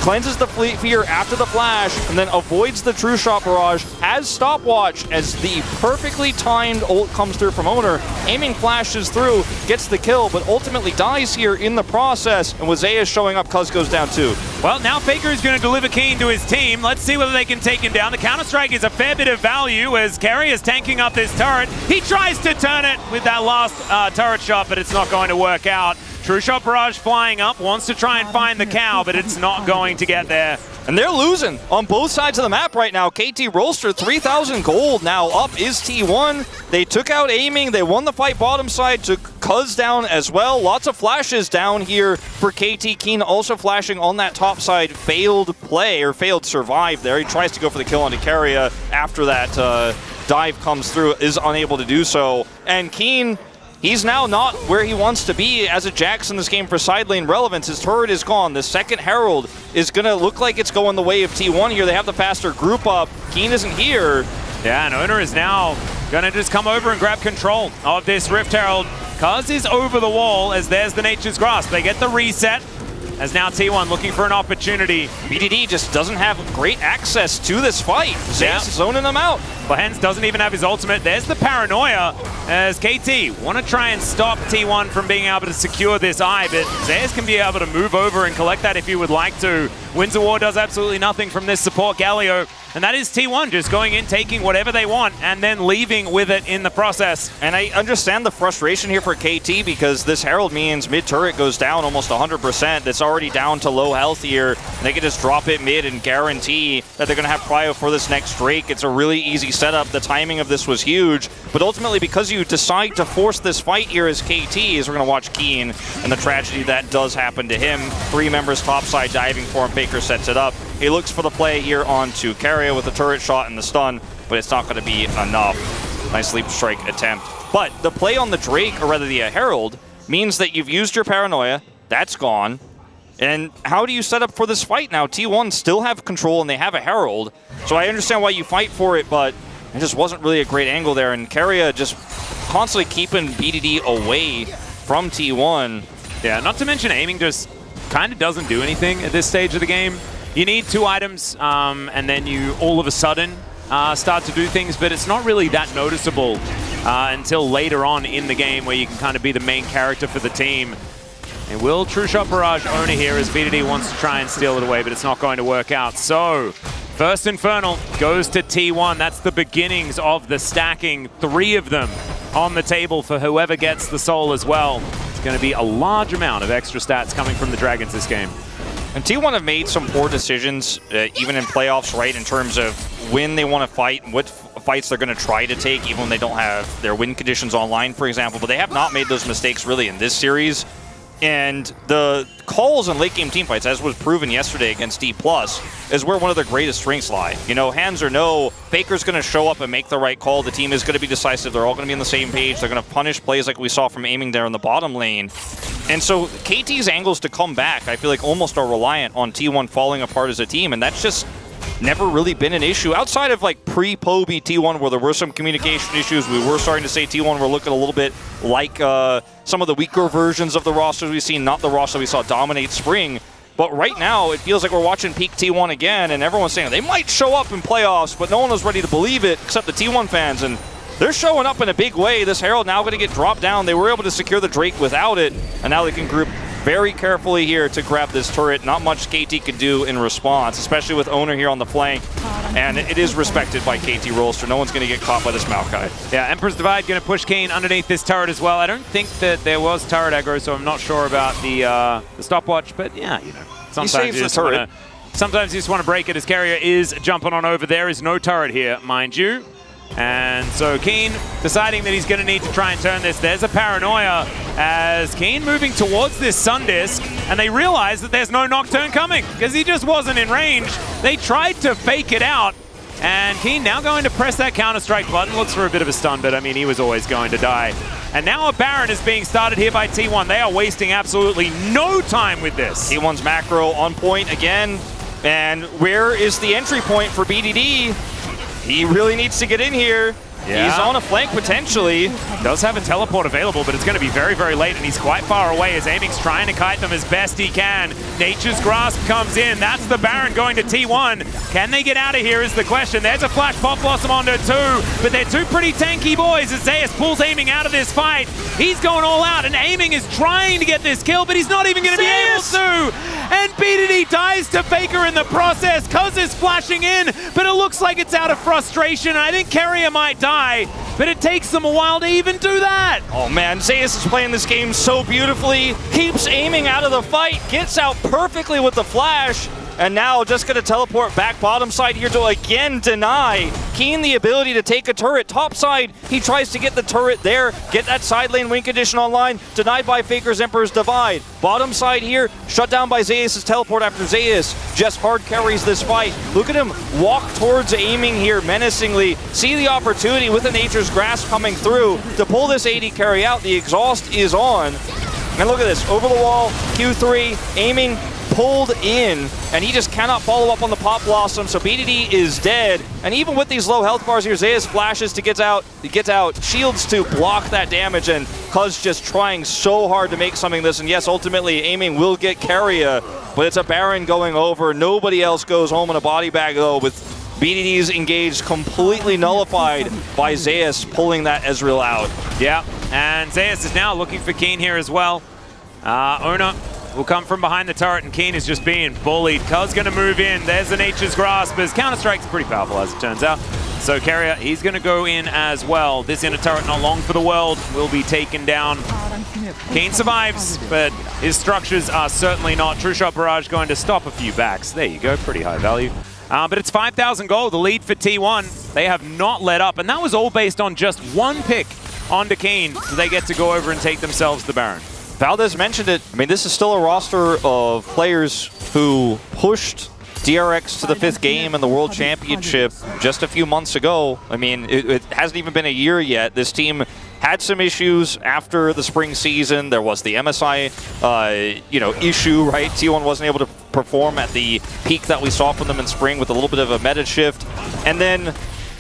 cleanses the fear after the flash, and then avoids the True Shot Barrage, has stopwatch as the perfectly timed ult comes through from Owner. Aiming flashes through, gets the kill, but ultimately dies here in the process, and with Zeus showing up, Cuz goes down too. Well, now Faker is going to deliver Keen to his team. Let's see whether they can take him down. The Counter-Strike is a fair bit of value as Kerry is tanking up this turret. He tries to turn it with that last turret shot, but it's not going to work out. True Shot Barrage flying up, wants to try and find the cow, but it's not going to get there. And they're losing on both sides of the map right now. KT Rolster, 3,000 gold. Now up is T1. They took out aiming. They won the fight bottom side. Took Cuz down as well. Lots of flashes down here for KT. Keen also flashing on that top side. Failed play, or failed survive there. He tries to go for the kill onto Keria after that dive comes through. Is unable to do so. And Keen, he's now not where he wants to be as a Jax in this game for side lane relevance. His turret is gone. The second Herald is going to look like it's going the way of T1 here. They have the faster group up. Keen isn't here. Yeah, and Owner is now going to just come over and grab control of this Rift Herald. Cuz is over the wall as there's the Nature's Grasp. They get the reset. As now T1 looking for an opportunity. BDD just doesn't have great access to this fight. Zeus is zoning them out. Lehens doesn't even have his ultimate. There's the Paranoia as KT want to try and stop T1 from being able to secure this eye, but Zeus can be able to move over and collect that if he would like to. Winds of War does absolutely nothing from this support Galio, and that is T1 just going in, taking whatever they want, and then leaving with it in the process. And I understand the frustration here for KT because this Herald means mid-turret goes down almost 100%. It's already down to low health here. They can just drop it mid and guarantee that they're going to have prio for this next Drake. It's a really easy setup. The timing of this was huge, but ultimately because you decide to force this fight here as KT, is we're going to watch Keen and the tragedy that does happen to him. 3 members topside diving for him. Faker sets it up. He looks for the play here onto Keria with the turret shot and the stun, but it's not going to be enough. Nice sleep strike attempt. But the play on the Drake, or rather the Herald, means that you've used your Paranoia. That's gone. And how do you set up for this fight now? T1 still have control and they have a Herald. So I understand why you fight for it, but it just wasn't really a great angle there. And Keria just constantly keeping BDD away from T1. Yeah, not to mention aiming just kind of doesn't do anything at this stage of the game. You need 2 items, and then you all of a sudden start to do things, but it's not really that noticeable until later on in the game where you can kind of be the main character for the team. And will True Shot Barrage own it here as BDD wants to try and steal it away, but it's not going to work out. So, first Infernal goes to T1. That's the beginnings of the stacking. 3 of them on the table for whoever gets the soul as well. It's going to be a large amount of extra stats coming from the Dragons this game. And T1 have made some poor decisions, even in playoffs, right, in terms of when they want to fight, what fights they're going to try to take, even when they don't have their win conditions online, for example. But they have not made those mistakes really in this series. And the calls in late game team fights, as was proven yesterday against D+, is where one of their greatest strengths lie. You know, hands or no, Faker's going to show up and make the right call. The team is going to be decisive. They're all going to be on the same page. They're going to punish plays like we saw from aiming there in the bottom lane. And so KT's angles to come back, I feel like almost are reliant on T1 falling apart as a team. And that's just never really been an issue outside of like pre-Poby T1 where there were some communication issues. We were starting to say T1 were looking a little bit like some of the weaker versions of the rosters we've seen, not the roster we saw dominate Spring. But right now, it feels like we're watching peak T1 again, and everyone's saying they might show up in playoffs, but no one was ready to believe it except the T1 fans. And they're showing up in a big way. This Herald now going to get dropped down. They were able to secure the Drake without it, and now they can group very carefully here to grab this turret. Not much KT can do in response, especially with Owner here on the flank. And it is respected by KT Rolster. No one's going to get caught by this Maokai. Yeah, Emperor's Divide going to push Kane underneath this turret as well. I don't think that there was turret aggro, so I'm not sure about the stopwatch. But yeah, you know, sometimes you just want to break it as Carrier is jumping on over. There is no turret here, mind you. And so Keen deciding that he's going to need to try and turn this. There's a paranoia as Keen moving towards this Sun Disc, and they realize that there's no Nocturne coming because he just wasn't in range. They tried to fake it out, and Keen now going to press that Counter-Strike button. Looks for a bit of a stun, but I mean, he was always going to die. And now a Baron is being started here by T1. They are wasting absolutely no time with this. T1's macro on point again, and where is the entry point for BDD? He really needs to get in here. Yeah. He's on a flank potentially. Does have a teleport available, but it's going to be very, very late, and he's quite far away as Aiming's trying to kite them as best he can. Nature's Grasp comes in. That's the Baron going to T1. Can they get out of here is the question. There's a Flash Pop Blossom onto 2, but they're two pretty tanky boys as Zeus pulls Aiming out of this fight. He's going all out, and Aiming is trying to get this kill, but he's not even going to be able to. And BDD dies to Faker in the process. Cuz is flashing in, but it looks like it's out of frustration. And I think Carrier might die, but it takes them a while to even do that. Oh man, Zeus is playing this game so beautifully. Keeps Aiming out of the fight, gets out perfectly with the flash, and now just going to teleport back bottom side here to again deny Keen the ability to take a turret. Top side, he tries to get the turret there, get that side lane win condition online, denied by Faker's Emperor's Divide. Bottom side here, shut down by Zeus' teleport after Zeus just hard carries this fight. Look at him walk towards Aiming here menacingly, see the opportunity with the Nature's Grasp coming through to pull this AD carry out. The exhaust is on. And look at this, over the wall, Q3, Aiming pulled in, and he just cannot follow up on the Pop Blossom, so BDD is dead. And even with these low health bars here, Zeus flashes to get out, shields to block that damage, and Cuz just trying so hard to make something of this. And yes, ultimately, Aiming will get Carrier, but it's a Baron going over. Nobody else goes home in a body bag, though, with BDD's engaged completely nullified by Zeus pulling that Ezreal out. Yeah, and Zeus is now looking for Keen here as well. Ona will come from behind the turret, and Keen is just being bullied. Cuz going to move in. There's the Nature's Grasp, as Counter-Strike's pretty powerful as it turns out. So Carrier, he's going to go in as well. This inner turret, not long for the world, will be taken down. Keen survives, but his structures are certainly not. True Shot Barrage going to stop a few backs. There you go, pretty high value. But it's 5,000 gold, the lead for T1. They have not let up, and that was all based on just one pick onto Keen, so they get to go over and take themselves the Baron. Valdez mentioned it. I mean, this is still a roster of players who pushed DRX to the 5th game in the World Championship just a few months ago. I mean, it hasn't even been a year yet. This team had some issues after the spring season. There was the MSI, issue, right? T1 wasn't able to perform at the peak that we saw from them in spring with a little bit of a meta shift. And then,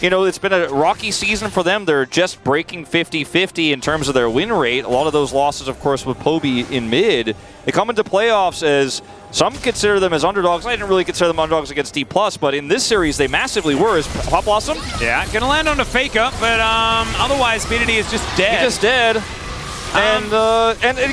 it's been a rocky season for them. They're just breaking 50-50 in terms of their win rate. A lot of those losses, of course, with Poby in mid. They come into playoffs as some consider them as underdogs. I didn't really consider them underdogs against D+, but in this series, they massively were. Is Pop Blossom? Yeah, gonna land on a Faker, but otherwise, BDD is just dead. He's just dead. And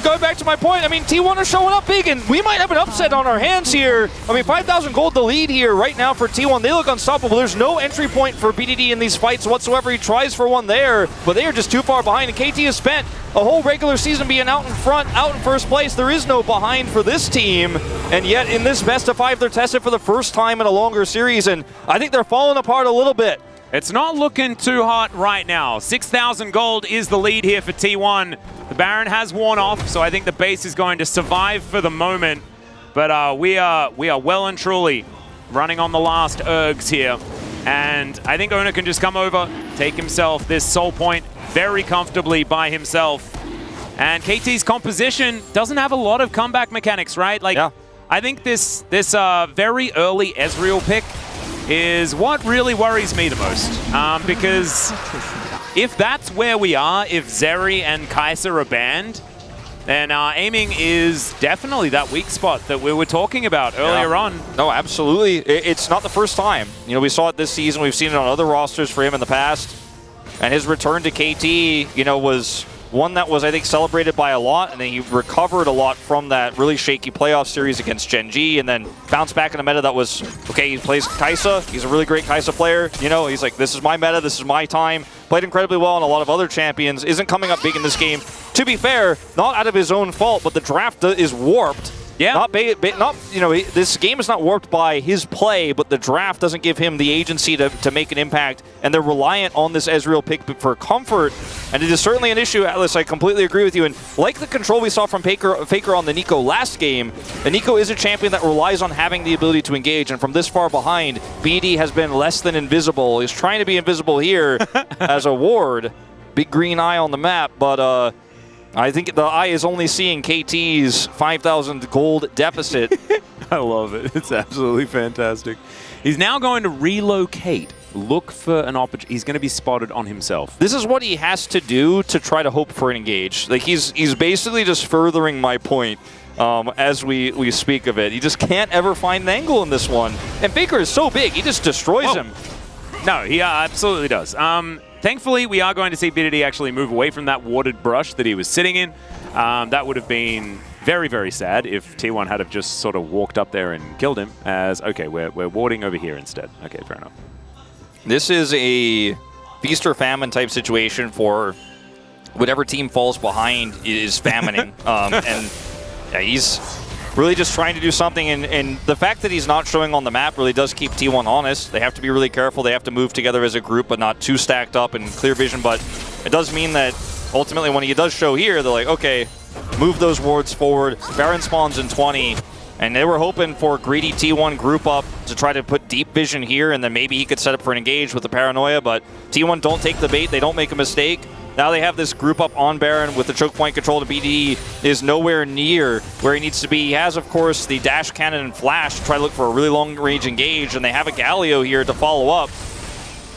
going back to my point, I mean, T1 are showing up big, and we might have an upset on our hands here. I mean, 5,000 gold the lead here right now for T1. They look unstoppable. There's no entry point for BDD in these fights whatsoever. He tries for one there, but they are just too far behind. And KT has spent a whole regular season being out in front, out in first place. There is no behind for this team, and yet in this best of 5, they're tested for the first time in a longer series, and I think they're falling apart a little bit. It's not looking too hot right now. 6,000 gold is the lead here for T1. The Baron has worn off, so I think the base is going to survive for the moment. But we are well and truly running on the last ergs here. And I think Ona can just come over, take himself this soul point very comfortably by himself. And KT's composition doesn't have a lot of comeback mechanics, right? Like, yeah. I think this very early Ezreal pick is what really worries me the most. Because if that's where we are, if Zeri and Kai'Sa are banned, then aiming is definitely that weak spot that we were talking about earlier on. No, absolutely. It's not the first time. You know, we saw it this season. We've seen it on other rosters for him in the past. And his return to KT, you know, was one that was, I think, celebrated by a lot, and then he recovered a lot from that really shaky playoff series against Gen G, and then bounced back in a meta that was, okay, he plays Kai'Sa, he's a really great Kai'Sa player, you know, he's like, this is my meta, this is my time, played incredibly well on a lot of other champions, isn't coming up big in this game. To be fair, not out of his own fault, but the draft is warped. Yeah. Not, you know, this game is not warped by his play, but the draft doesn't give him the agency to make an impact, and they're reliant on this Ezreal pick for comfort, and it is certainly an issue, Atlas. I completely agree with you, and like the control we saw from Faker on the Nico last game, and Nico is a champion that relies on having the ability to engage, and from this far behind, BD has been less than invisible. He's trying to be invisible here as a ward. Big green eye on the map, but I think the eye is only seeing KT's 5,000 gold deficit. I love it. It's absolutely fantastic. He's now going to relocate. Look for an opportunity. He's going to be spotted on himself. This is what he has to do to try to hope for an engage. Like, he's basically just furthering my point as we speak of it. He just can't ever find an angle in this one. And Faker is so big, he just destroys him. No, he absolutely does. Thankfully, we are going to see BDD actually move away from that warded brush that he was sitting in. That would have been very, very sad if T1 had have just sort of walked up there and killed him as, okay, we're warding over here instead. Okay, fair enough. This is a feast or famine type situation for whatever team falls behind is famining. And yeah, he's really just trying to do something, and the fact that he's not showing on the map really does keep T1 honest. They have to be really careful. They have to move together as a group, but not too stacked up and clear vision. But it does mean that ultimately when he does show here, they're like, okay, move those wards forward. Baron spawns in 20, and they were hoping for greedy T1 group up to try to put deep vision here, and then maybe he could set up for an engage with the paranoia, but T1 don't take the bait. They don't make a mistake. Now they have this group up on Baron with the choke point control. The BD is nowhere near where he needs to be. He has, of course, the dash cannon and flash to try to look for a really long-range engage, and they have a Galio here to follow up.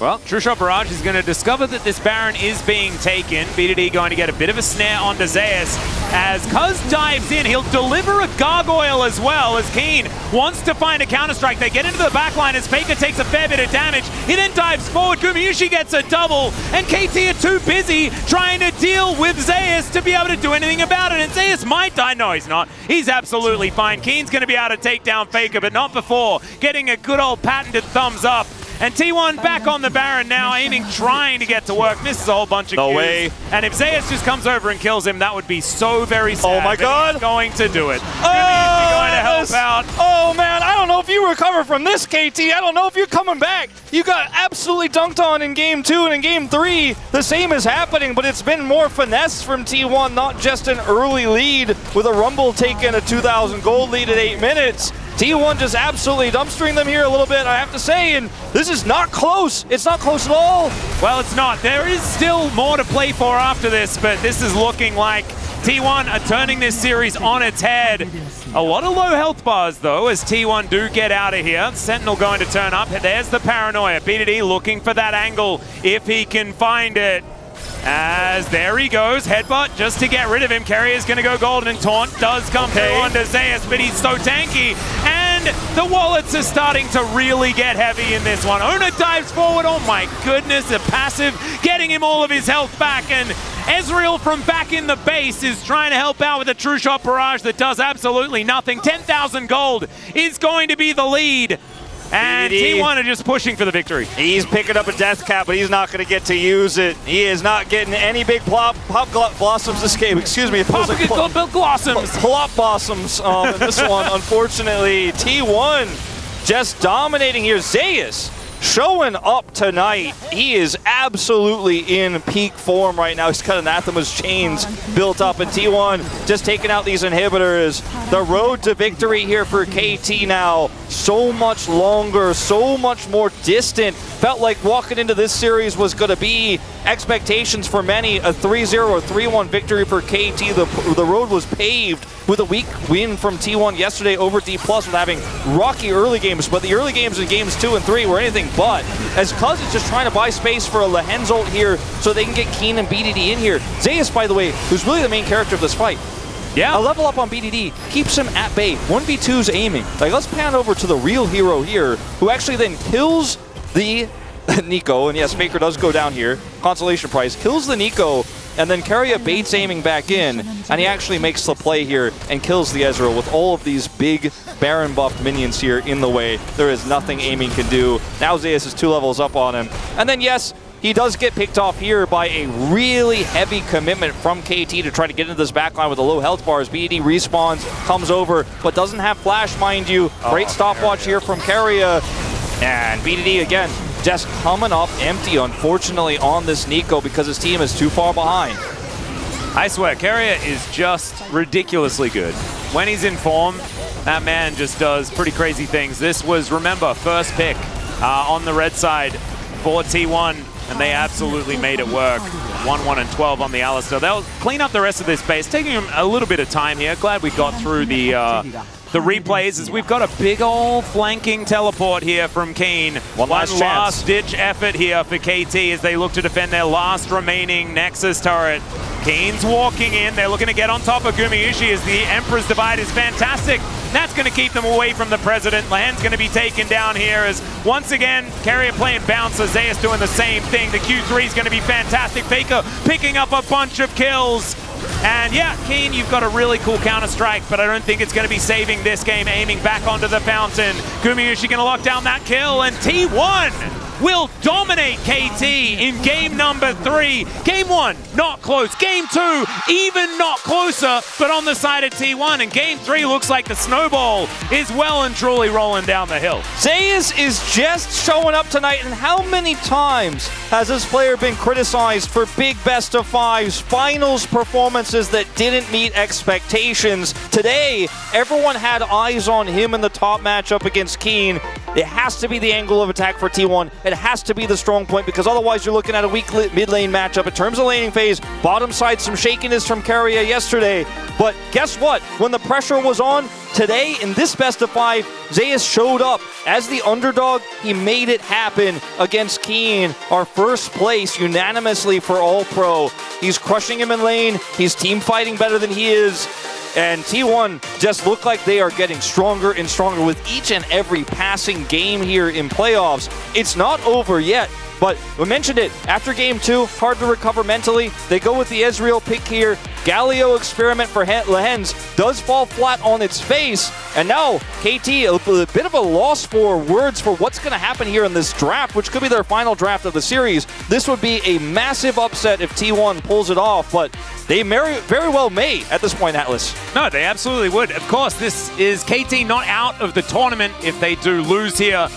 Well, True Shot Barrage is going to discover that this Baron is being taken. BDD going to get a bit of a snare onto Zeus. As Cuz dives in, he'll deliver a gargoyle as well, as Keen wants to find a counter-strike. They get into the backline as Faker takes a fair bit of damage. He then dives forward, Gumayushi gets a double, and KT are too busy trying to deal with Zeus to be able to do anything about it. And Zeus might die. No, he's not. He's absolutely fine. Keen's going to be able to take down Faker, but not before getting a good old patented thumbs up. And T1 back on the Baron now, aiming, trying to get to work. Misses a whole bunch of No Qs. way. And if Zeus just comes over and kills him, that would be so very sad. Oh my God. He's going to do it. Oh, going to help out. Oh man, I don't know if you recover from this, KT. I don't know if you're coming back. You got absolutely dunked on in game 2, and in game 3, the same is happening, but it's been more finesse from T1, not just an early lead with a Rumble taking a 2,000 gold lead at 8 minutes. T1 just absolutely dumpstering them here a little bit, I have to say, and this is not close. It's not close at all. Well, it's not. There is still more to play for after this, but this is looking like T1 are turning this series on its head. A lot of low health bars, though, as T1 do get out of here. Sentinel going to turn up. There's the paranoia. BDD looking for that angle if he can find it. As there he goes, headbutt just to get rid of him. Carrier's going to go golden, and Taunt does come through onto Zeus, but he's so tanky. And the wallets are starting to really get heavy in this one. Ona dives forward. Oh my goodness, a passive getting him all of his health back. And Ezreal from back in the base is trying to help out with a True Shot Barrage that does absolutely nothing. 10,000 gold is going to be the lead. And T1 are just pushing for the victory. He's picking up a death cap, but he's not going to get to use it. He is not getting any big pop blossoms this game. Excuse me. It feels like blossoms. Plop blossoms in this one. Unfortunately, T1 just dominating here. Zeus showing up tonight. He is absolutely in peak form right now. He's got Anathema's chains built up, and T1 just taking out these inhibitors. The road to victory here for KT now so much longer, so much more distant felt like walking into this series was going to be expectations for many, a 3-0 or 3-1 victory for KT. The road was paved with a weak win from T1 yesterday over D+, with having rocky early games, but the early games in games 2 and 3 were anything but. As Cuz is just trying to buy space for a Lehen's ult here so they can get Keen and BDD in here. Zeus, by the way, who's really the main character of this fight. Yeah. A level up on BDD keeps him at bay. 1v2's aiming. Like, let's pan over to the real hero here, who actually then kills the Nico, and yes, Faker does go down here. Consolation prize. Kills the Nico, and then Keria baits aiming back in, and he actually makes the play here and kills the Ezreal with all of these big Baron buffed minions here in the way. There is nothing aiming can do. Now Zeus is 2 levels up on him. And then yes, he does get picked off here by a really heavy commitment from KT to try to get into this backline with the low health bars. BD respawns, comes over, but doesn't have flash, mind you. Great stopwatch here from Keria. And BDD again, just coming up empty, unfortunately, on this Nico because his team is too far behind. I swear, Keria is just ridiculously good. When he's in form, that man just does pretty crazy things. This was, remember, first pick on the red side for T1, and they absolutely made it work. 1-1 and 12 on the Alistar. They'll clean up the rest of this base, taking him a little bit of time here. Glad we got through the replays, as we've got a big old flanking teleport here from Keen. One last ditch effort here for KT as they look to defend their last remaining Nexus turret. Keen's walking in. They're looking to get on top of Gumayusi as the Emperor's Divide is fantastic. That's going to keep them away from the President. Lehen's going to be taken down here as, once again, Keria playing bouncer. Zeus doing the same thing. The Q3 is going to be fantastic. Faker picking up a bunch of kills. And yeah, Keen, you've got a really cool counter-strike, but I don't think it's going to be saving this game, aiming back onto the fountain. Gumayusi going to lock down that kill, and T1 will dominate KT in game number 3. Game 1, not close. Game 2, even not closer, but on the side of T1. And game 3 looks like the snowball is well and truly rolling down the hill. Zeus is just showing up tonight, and how many times has this player been criticized for big best of 5s, finals performances that didn't meet expectations? Today, everyone had eyes on him in the top matchup against Keen. It has to be the angle of attack for T1. It has to be the strong point, because otherwise you're looking at a weak mid lane matchup. In terms of laning phase, bottom side, some shakiness from Keria yesterday. But guess what? When the pressure was on, today in this best of 5, Zeus showed up as the underdog. He made it happen against Keen. Our first place unanimously for All Pro. He's crushing him in lane. He's team fighting better than he is. And T1 just look like they are getting stronger and stronger with each and every passing game here in playoffs. It's not over yet, but we mentioned it. After game 2, hard to recover mentally. They go with the Ezreal pick here. Galio experiment for Lehen's does fall flat on its face. And now KT, a bit of a loss for words for what's going to happen here in this draft, which could be their final draft of the series. This would be a massive upset if T1 pulls it off, but they very well may at this point, Atlas. No, they absolutely would. Of course, this is KT not out of the tournament if they do lose here.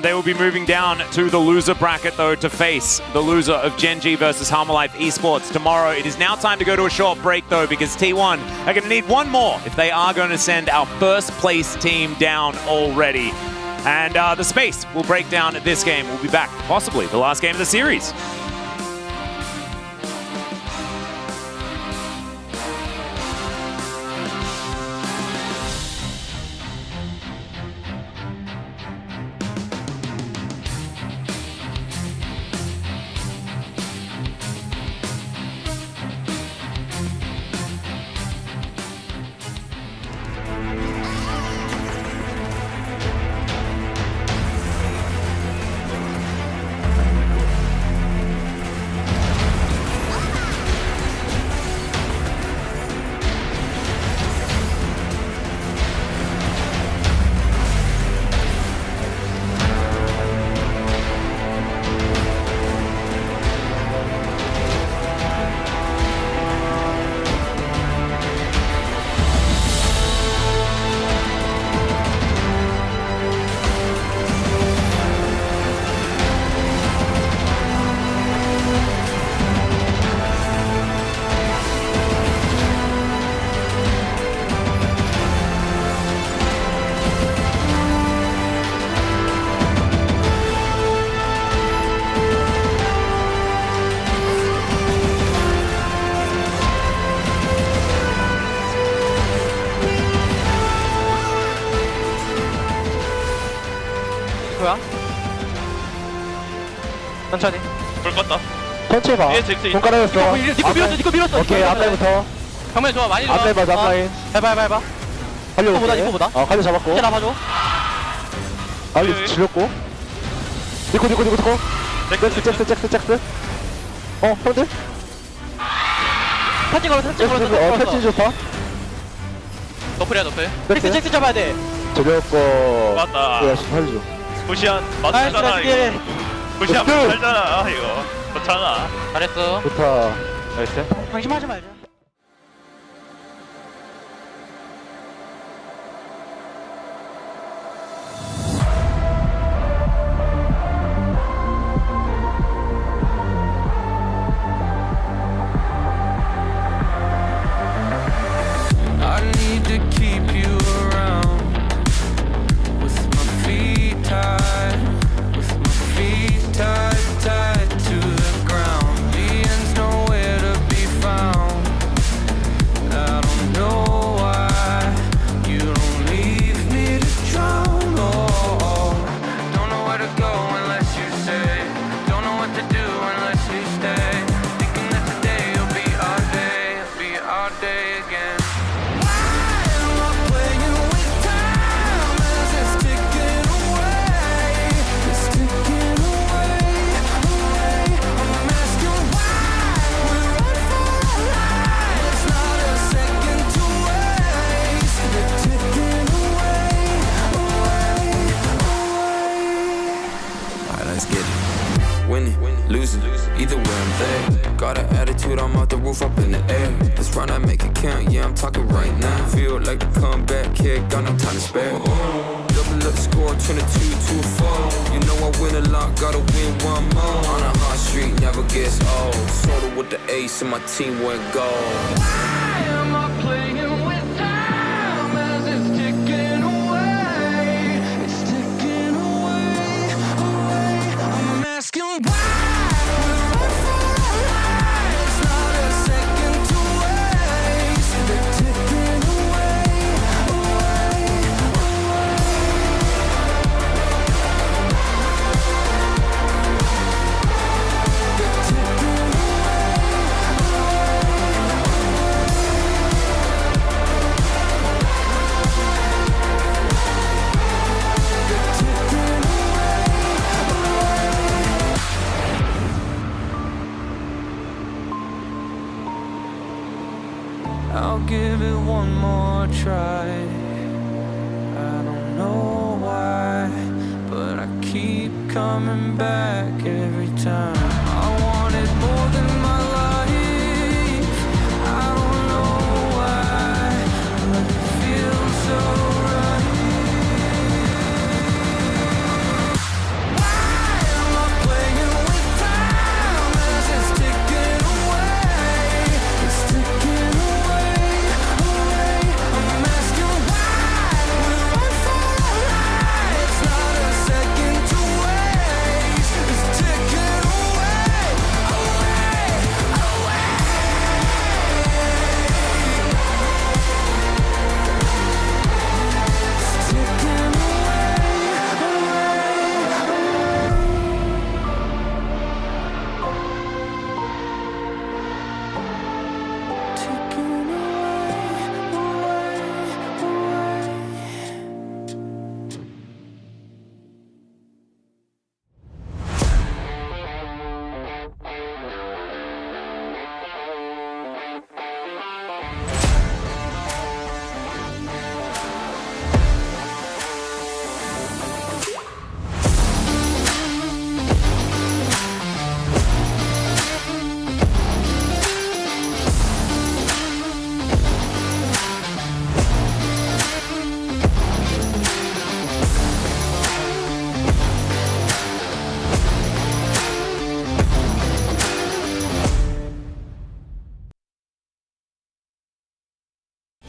They will be moving down to the loser bracket, though, to face the loser of Gen.G versus Harmalife Esports tomorrow. It is now time to go to a short break, though, because T1 are going to need one more if they are going to send our first place team down already. And the space will break down this game. We'll be back, possibly the last game of the series. 거야. 천천히. 불 껐다. 천천히 봐. 뒤에 잭스 있다. 손가락에서. 니꺼 밀었어. 오케이, 앞라인부터. 정면 좋아 많이 좋아. 앞라인 봐, 앞라인. 해봐. 갈려 니꺼보다. 갈려 잡았고. 이제 나봐줘. 갈려 질렸고. 니꺼. 잭스. 형들? 터치 걸어. 패치 좋다. 너플이야 너플. 잭스 잡아야 돼. 질렸고. 맞다. 야, 살려줘. 부시안 맞잖아 이거. 부시안 살잖아 이거. 좋잖아. 잘했어. 좋다. 나이스. 방심하지 말자. Either way I'm there. Got an attitude, I'm off the roof, up in the air. Let's run, I make it count, yeah, I'm talking right now. Feel like the comeback kid, got no time to spare. Double up the score, 22-4. You know I win a lot, gotta win one more. On a hot street, never gets old. Sorta with the ace and my team went gold. Why am I playing with time as it's ticking away? It's ticking away. I'm asking why. I'll give it one more try. I don't know why, but I keep coming back every time. I wanted more than my life. I don't know why, but it feels so right. Why am I playing with time as it's ticking away? It's ticking away. I'm asking why we run for our lives, not a second to waste. It's ticking away, away, away. It's ticking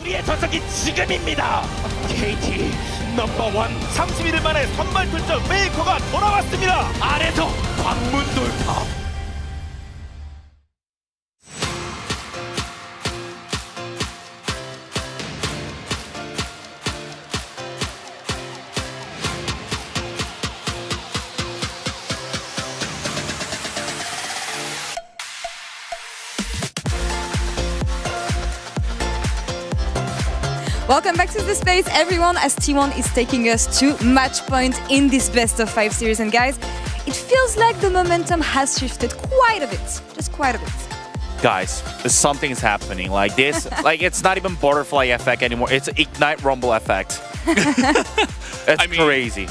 우리의 전성기 지금입니다. KT 넘버원 31일 만에 선발 출전 메이커가 돌아왔습니다. 아래서 관문 돌파. Welcome back to the space, everyone, as T1 is taking us to match point in this best of 5 series. And guys, it feels like the momentum has shifted quite a bit, just quite a bit. Guys, something's happening. Like this, like it's not even butterfly effect anymore. It's Ignite Rumble effect. It's crazy.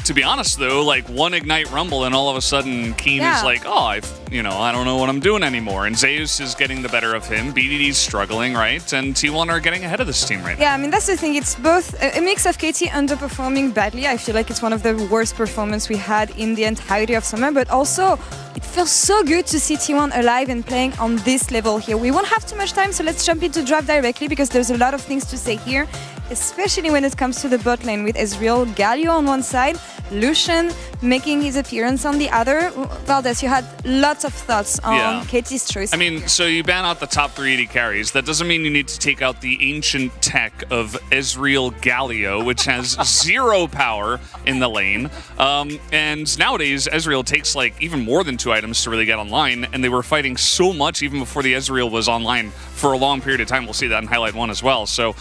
To be honest, though, like one Ignite Rumble, and all of a sudden Keen is like, oh, I don't know what I'm doing anymore. And Zeus is getting the better of him. BDD's struggling, right? And T1 are getting ahead of this team right now. Yeah, I mean, that's the thing. It's both a mix of KT underperforming badly. I feel like it's one of the worst performances we had in the entirety of summer, but also it feels so good to see T1 alive and playing on this level here. We won't have too much time, so let's jump into draft directly because there's a lot of things to say here, especially when it comes to the bot lane with Ezreal, Galio on one side, Lucian making his appearance on the other. Valdez, you had lots of thoughts on KT's choice. I mean, so you ban out the top 3 AD carries. That doesn't mean you need to take out the ancient tech of Ezreal Galio, which has 0 power in the lane. And nowadays, Ezreal takes like even more than 2 items to really get online, and they were fighting so much even before the Ezreal was online for a long period of time. We'll see that in Highlight 1 as well. So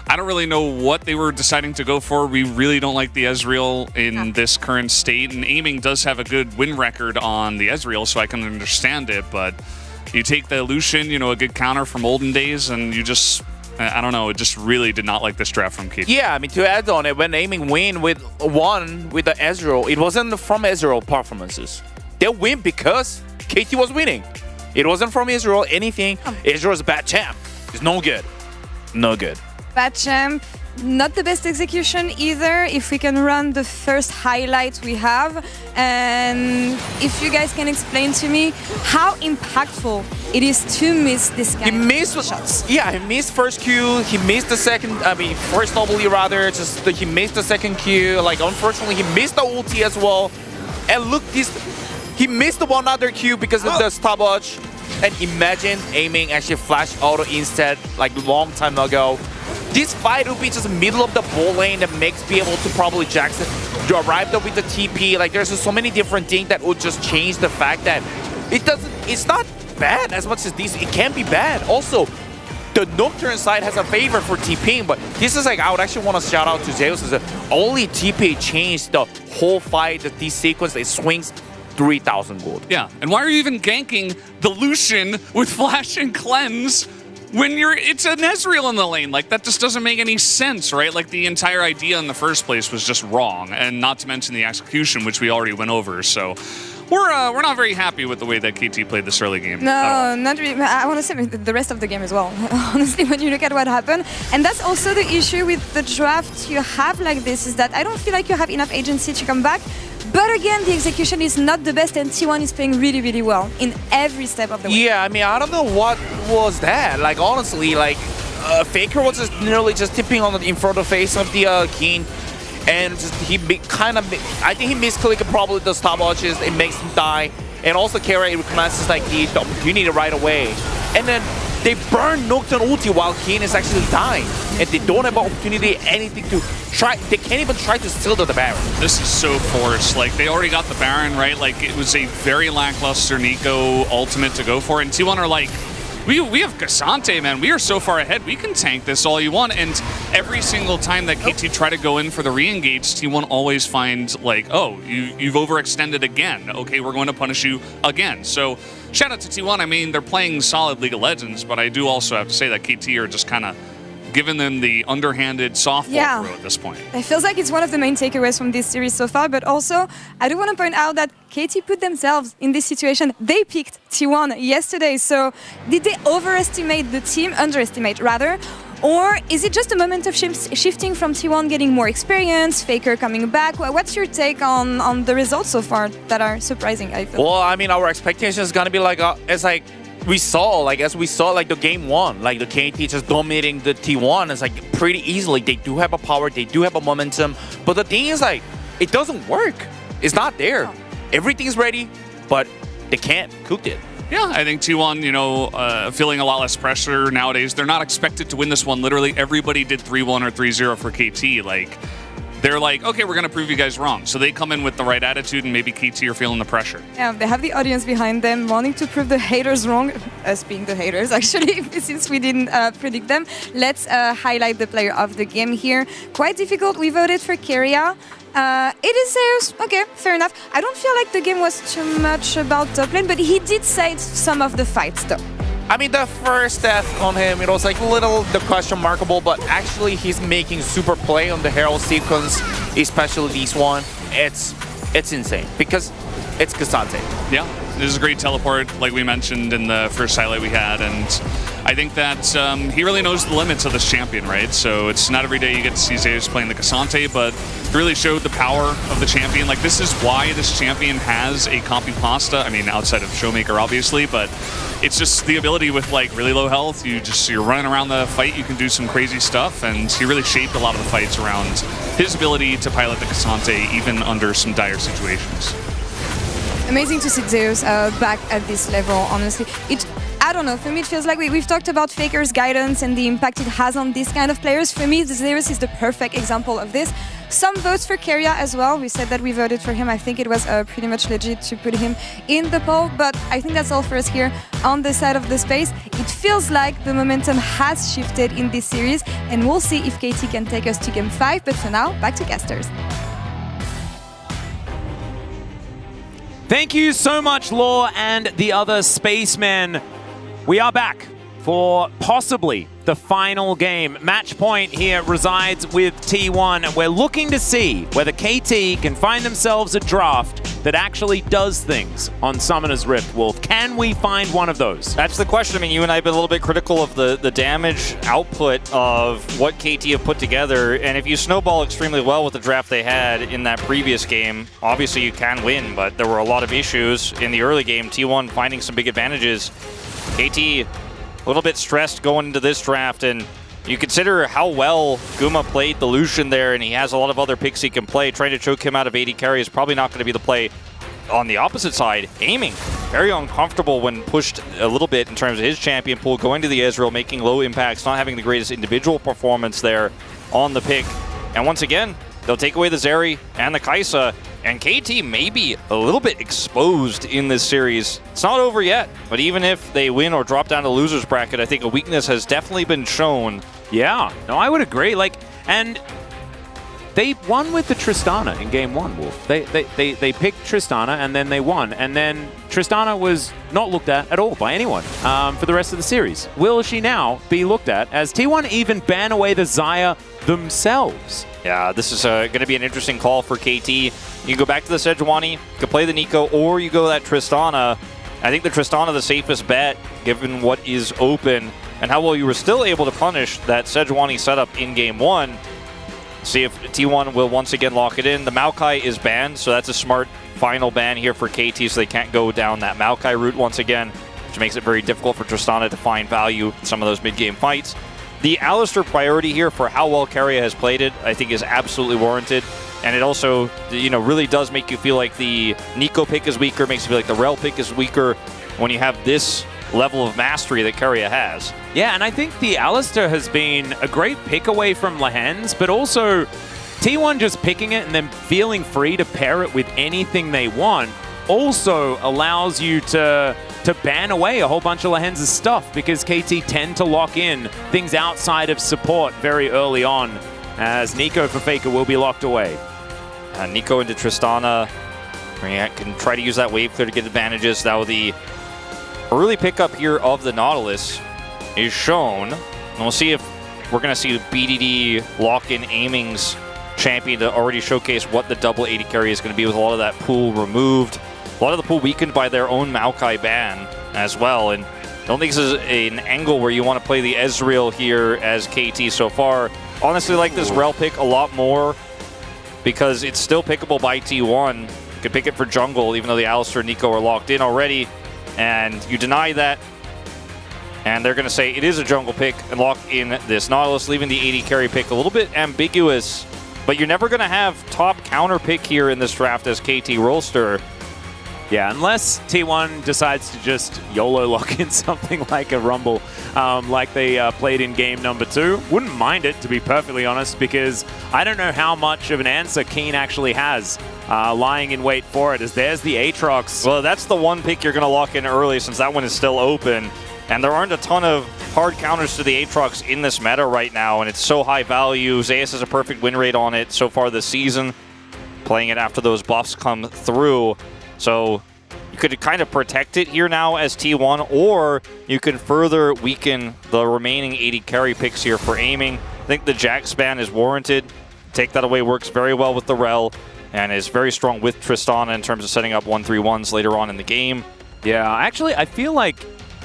I don't really know what they were deciding to go for. We really don't like the Ezreal in this current state, and Aiming does have a good win record on the Ezreal, so I can understand it, but you take the Lucian, a good counter from olden days, and you just, I don't know, it just really did not like this draft from KT. Yeah, I mean, to add on it, when Aiming won with the Ezreal, it wasn't from Ezreal performances. They win because KT was winning. It wasn't from Ezreal, anything. Ezreal's a bad champ. It's no good. No good. Bad champ, not the best execution either. If we can run the first highlight we have, and if you guys can explain to me how impactful it is to miss this kind of shots. Yeah, he missed first Q, he missed the first W rather, he missed the second Q. Like, unfortunately, he missed the ulti as well. And look, he missed the one other Q because of the stopwatch. And imagine Aiming actually flash auto instead, like long time ago. This fight will be just middle of the ball lane that makes be able to probably Jackson arrive there with the TP. Like, there's just so many different things that would just change the fact that it's not bad as much as this. It can be bad. Also, the Nocturne side has a favor for TPing, but this is like, I would actually want to shout out to Zeus, is that only TP changed the whole fight, this sequence, it swings 3,000 gold. Yeah, and why are you even ganking the Lucian with Flash and Cleanse when it's an Ezreal in the lane? Like, that just doesn't make any sense, right? Like, the entire idea in the first place was just wrong, and not to mention the execution, which we already went over. So we're not very happy with the way that KT played this early game. No, not really. I want to say the rest of the game as well. Honestly, when you look at what happened, and that's also the issue with the draft you have like this, is that I don't feel like you have enough agency to come back. But again, the execution is not the best, and T1 is playing really, really well in every step of the way. Yeah, I mean, I don't know what was that. Like, honestly, like, Faker was just nearly just tipping on in front of the face of the Keen, and just, I think he misclicked probably the stopwatches. It makes him die, and also Kara recognises like the opportunity right away, and then they burn Nocturne ulti while Keen is actually dying, and they don't have an opportunity, anything to try. They can't even try to steal the Baron. This is so forced. Like, they already got the Baron, right? Like, it was a very lackluster Nico ultimate to go for, and T1 are like, we have Cassante, man. We are so far ahead. We can tank this all you want. And every single time that KT try to go in for the re-engage, T1 always finds like, oh, you've overextended again. Okay, we're going to punish you again. So shout out to T1. I mean, they're playing solid League of Legends, but I do also have to say that KT are just kind of giving them the underhanded softball throw at this point. It feels like it's one of the main takeaways from this series so far, but also I do want to point out that KT put themselves in this situation. They picked T1 yesterday, so did they overestimate the team, underestimate rather, or is it just a moment of shifting from T1 getting more experience, Faker coming back? What's your take on the results so far that are surprising, I feel? Well, I mean, our expectation is going to be like, as we saw the game one, like the KT just dominating the T1. It's like pretty easily. They do have a power, they do have a momentum, but the thing is like, it doesn't work. It's not there. Everything's ready, but they can't cook it. Yeah, I think T1, feeling a lot less pressure nowadays. They're not expected to win this one. Literally everybody did 3-1 or 3-0 for KT. Like, they're like, okay, we're going to prove you guys wrong. So they come in with the right attitude, and maybe KT are feeling the pressure. Yeah, they have the audience behind them, wanting to prove the haters wrong. Us being the haters, actually, since we didn't predict them. Let's highlight the player of the game here. Quite difficult. We voted for Keria. It is Zeus. Okay, fair enough. I don't feel like the game was too much about top lane, but he did save some of the fights, though. I mean, the first death on him, it was like little the question markable, but actually he's making super play on the Herald sequence, especially this one. It's insane because it's Cassante. Yeah, this is a great teleport, like we mentioned in the first highlight we had, and I think that he really knows the limits of this champion, right? So it's not every day you get to see Zeus playing the Cassante, but it really showed the power of the champion. Like, this is why this champion has a copy pasta. I mean, outside of Showmaker, obviously, but it's just the ability with like really low health. You're running around the fight, you can do some crazy stuff, and he really shaped a lot of the fights around his ability to pilot the Cassante even under some dire situations. Amazing to see Zeus back at this level, honestly. I don't know, for me it feels like we've talked about Faker's guidance and the impact it has on these kind of players. For me, Zeus is the perfect example of this. Some votes for Keria as well. We said that we voted for him. I think it was pretty much legit to put him in the poll, but I think that's all for us here on this side of the space. It feels like the momentum has shifted in this series, and we'll see if KT can take us to Game 5, but for now, back to casters. Thank you so much, Law and the other spacemen. We are back for possibly the final game. Match point here resides with T1, and we're looking to see whether KT can find themselves a draft that actually does things on Summoner's Rift, Wolf. Can we find one of those? That's the question. I mean, you and I have been a little bit critical of the damage output of what KT have put together, and if you snowball extremely well with the draft they had in that previous game, obviously you can win, but there were a lot of issues in the early game. T1 finding some big advantages. KT a little bit stressed going into this draft, and you consider how well Guma played the Lucian there, and he has a lot of other picks he can play. Trying to choke him out of 80 carry is probably not going to be the play. On the opposite side, aiming very uncomfortable when pushed a little bit in terms of his champion pool, going to the Ezreal, making low impacts, not having the greatest individual performance there on the pick. And once again, they'll take away the Zeri and the Kai'Sa, and KT may be a little bit exposed in this series. It's not over yet, but even if they win or drop down to losers bracket, I think a weakness has definitely been shown. Yeah, no, I would agree. And they won with the Tristana in game 1, Wolf. They picked Tristana and then they won. And then Tristana was not looked at all by anyone for the rest of the series. Will she now be looked at as T1 even ban away the Xayah themselves? Yeah, this is going to be an interesting call for KT. You can go back to the Sejuani, you can play the Nico, or you go that Tristana. I think the Tristana the safest bet, given what is open, and how well you were still able to punish that Sejuani setup in game 1. See if T1 will once again lock it in. The Maokai is banned, so that's a smart final ban here for KT, so they can't go down that Maokai route once again, which makes it very difficult for Tristana to find value in some of those mid-game fights. The Alistar priority here for how well Keria has played it, I think, is absolutely warranted. And it also, really does make you feel like the Nico pick is weaker, makes you feel like the Rel pick is weaker when you have this level of mastery that Keria has. Yeah, and I think the Alistar has been a great pick away from Lehends, but also T1 just picking it and then feeling free to pair it with anything they want also allows you to ban away a whole bunch of Lehends' stuff, because KT tend to lock in things outside of support very early on, as Nico for Faker will be locked away. Nico into Tristana can try to use that wave clear to get advantages. Now the early pickup here of the Nautilus is shown, and we'll see if we're going to see BDD lock in Aiming's champion to already showcase what the double 80 carry is going to be, with a lot of that pool removed. A lot of the pool weakened by their own Maokai ban as well, and I don't think this is an angle where you want to play the Ezreal here as KT so far. Honestly, like this Rel pick a lot more because it's still pickable by T1. You can pick it for jungle, even though the Alistar and Nico are locked in already, and you deny that, and they're going to say it is a jungle pick and lock in this Nautilus, leaving the 80 carry pick a little bit ambiguous, but you're never going to have top counter pick here in this draft as KT Rolster. Yeah, unless T1 decides to just YOLO lock in something like a Rumble, like they played in game number 2. Wouldn't mind it, to be perfectly honest, because I don't know how much of an answer Keen actually has lying in wait for it, as there's the Aatrox. Well, that's the one pick you're going to lock in early, since that one is still open. And there aren't a ton of hard counters to the Aatrox in this meta right now, and it's so high value. Zeus has a perfect win rate on it so far this season, playing it after those buffs come through. So you could kind of protect it here now as T1, or you can further weaken the remaining 80 carry picks here for aiming. I think the Jack span is warranted. Take that away works very well with the Rel, and is very strong with Tristana in terms of setting up 1-3-1s later on in the game. Yeah, actually, I feel like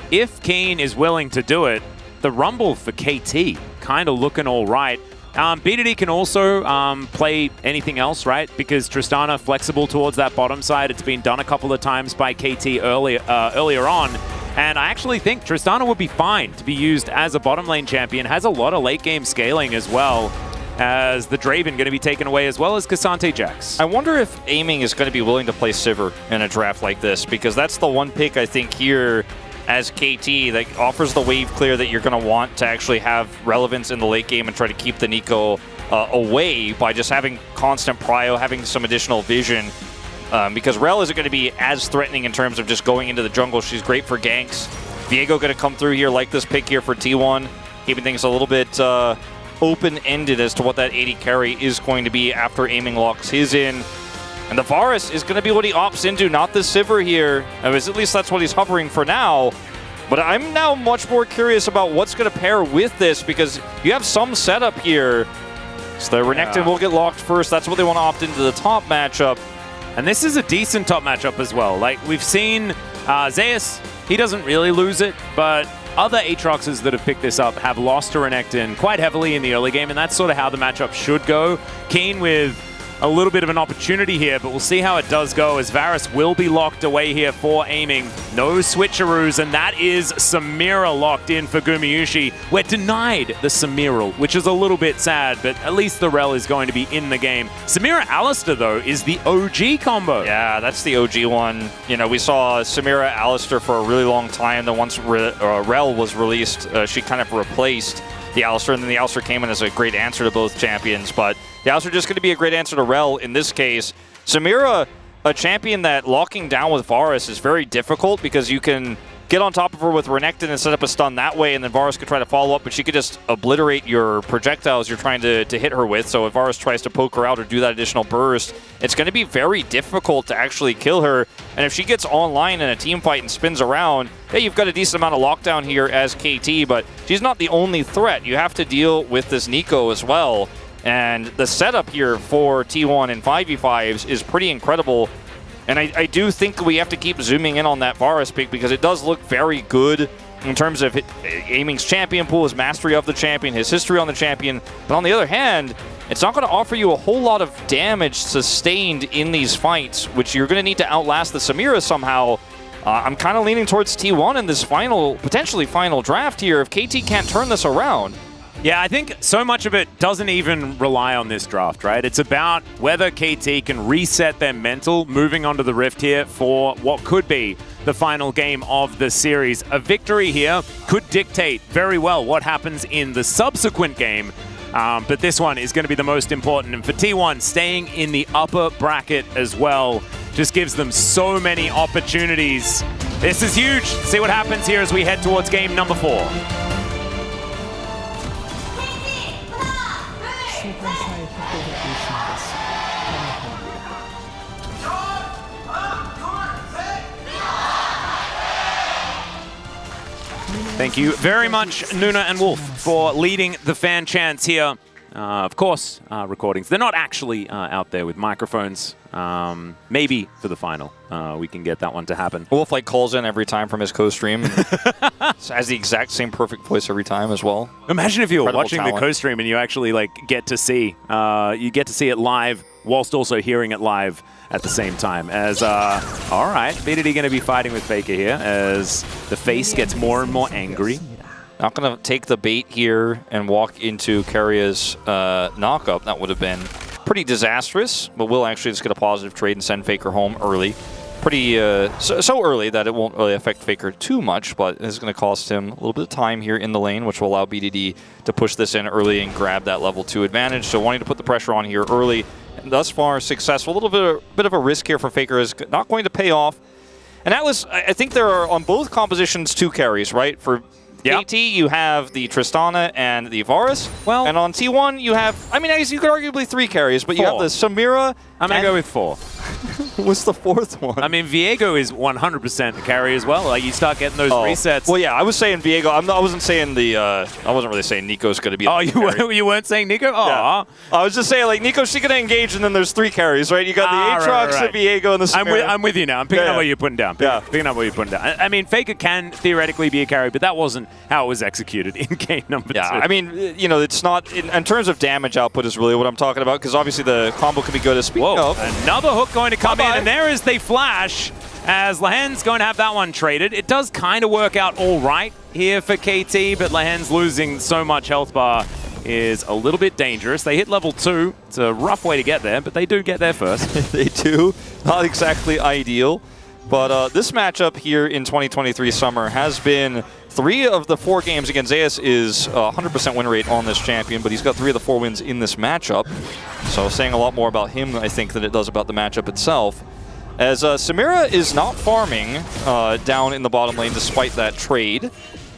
if Keen is willing to do it, the Rumble for KT kind of looking all right. BDD can also play anything else, right? Because Tristana flexible towards that bottom side. It's been done a couple of times by KT earlier on. And I actually think Tristana would be fine to be used as a bottom lane champion. Has a lot of late game scaling as well, as the Draven going to be taken away, as well as Cassante Jax. I wonder if aiming is going to be willing to play Sivir in a draft like this, because that's the one pick I think here as KT that offers the wave clear that you're going to want to actually have relevance in the late game and try to keep the Nico away by just having constant prio, having some additional vision. Because Rel isn't going to be as threatening in terms of just going into the jungle. She's great for ganks. Viego going to come through here like this pick here for T1, keeping things a little bit open-ended as to what that 80 carry is going to be after aiming locks his in. And the Varus is going to be what he opts into, not the Sivir here. At least that's what he's hovering for now. But I'm now much more curious about what's going to pair with this, because you have some setup here. So the Renekton will get locked first. That's what they want to opt into the top matchup. And this is a decent top matchup as well. Like, we've seen Zeus, he doesn't really lose it, but other Aatroxes that have picked this up have lost to Renekton quite heavily in the early game, and that's sort of how the matchup should go. Keen with a little bit of an opportunity here, but we'll see how it does go, as Varus will be locked away here for aiming. No switcheroos, and that is Samira locked in for Gumayusi. We're denied the Samiral, which is a little bit sad, but at least the Rel is going to be in the game. Samira Alistair, though, is the OG combo. Yeah, that's the OG one. You know, we saw Samira Alistair for a really long time. Then once Rel was released, she kind of replaced the Alistair, and then the Alistair came in as a great answer to both champions, but the Alistair just going to be a great answer to Rel in this case. Samira, a champion that locking down with Varus is very difficult, because you can get on top of her with Renekton and set up a stun that way, and then Varus could try to follow up, but she could just obliterate your projectiles you're trying to hit her with. So if Varus tries to poke her out or do that additional burst, it's going to be very difficult to actually kill her. And if she gets online in a team fight and spins around, hey, you've got a decent amount of lockdown here as KT, but she's not the only threat. You have to deal with this Nico as well. And the setup here for T1 in 5v5s is pretty incredible. And I do think we have to keep zooming in on that Varus pick, because it does look very good in terms of aiming's champion pool, his mastery of the champion, his history on the champion. But on the other hand, it's not going to offer you a whole lot of damage sustained in these fights, which you're going to need to outlast the Samira somehow. I'm kind of leaning towards T1 in this potentially final draft here if KT can't turn this around. Yeah, I think so much of it doesn't even rely on this draft, right? It's about whether KT can reset their mental moving onto the Rift here for what could be the final game of the series. A victory here could dictate very well what happens in the subsequent game, but this one is going to be the most important. And for T1, staying in the upper bracket as well just gives them so many opportunities. This is huge. See what happens here as we head towards game number 4. Thank you very much, Nuna and Wolf, for leading the fan chants here. Of course, recordings. They're not actually out there with microphones. Maybe for the final, we can get that one to happen. Wolf calls in every time from his co-stream. Has the exact same perfect voice every time as well. Imagine if you were Incredible watching talent. the co-stream and you actually get to see it live whilst also hearing it live at the same time. As all right, BDD going to be fighting with Faker here as the face gets more and more angry. Not going to take the bait here and walk into Karia's knockup. That would have been pretty disastrous, but we'll actually just get a positive trade and send Faker home early. pretty so early that it won't really affect Faker too much, but it's going to cost him a little bit of time here in the lane, which will allow BDD to push this in early and grab that level 2 advantage. So wanting to put the pressure on here early, and thus far successful. A little bit of a risk here for Faker is not going to pay off. And Atlas, I think there are on both compositions 2 carries, right? For KT, you have the Tristana and the Varus. Well, and on T1, you have, I mean, I guess you could arguably 3 carries, but you have the Samira. I'm going to go with 4. What's the 4th one? I mean, Viego is 100% a carry as well. Like, you start getting those resets. Well, yeah, I was saying Viego. I wasn't saying I wasn't really saying Nico's going to be a carry. You weren't saying Nico? Oh. Yeah. I was just saying, like, Nico's going to engage, and then there's 3 carries, right? You got the Aatrox, the Viego, and the Samira. I'm with you now. I'm picking up what you're putting down. Picking up what you're putting down. I mean, Faker can theoretically be a carry, but that wasn't how it was executed in game number 2. I mean, you know, it's not, in terms of damage output is really what I'm talking about, because obviously the combo can be good. Speaking of, another hook going to come in, and there is the flash as Lahen's going to have that one traded. It does kind of work out all right here for KT, but Lahen's losing so much health bar is a little bit dangerous. They hit level 2. It's a rough way to get there, but they do get there first. They do. Not exactly ideal. But this matchup here in 2023 summer has been 3 of the 4 games. Again, Zeus is 100% win rate on this champion, but he's got 3 of the 4 wins in this matchup. So saying a lot more about him, I think, than it does about the matchup itself. As Samira is not farming down in the bottom lane despite that trade.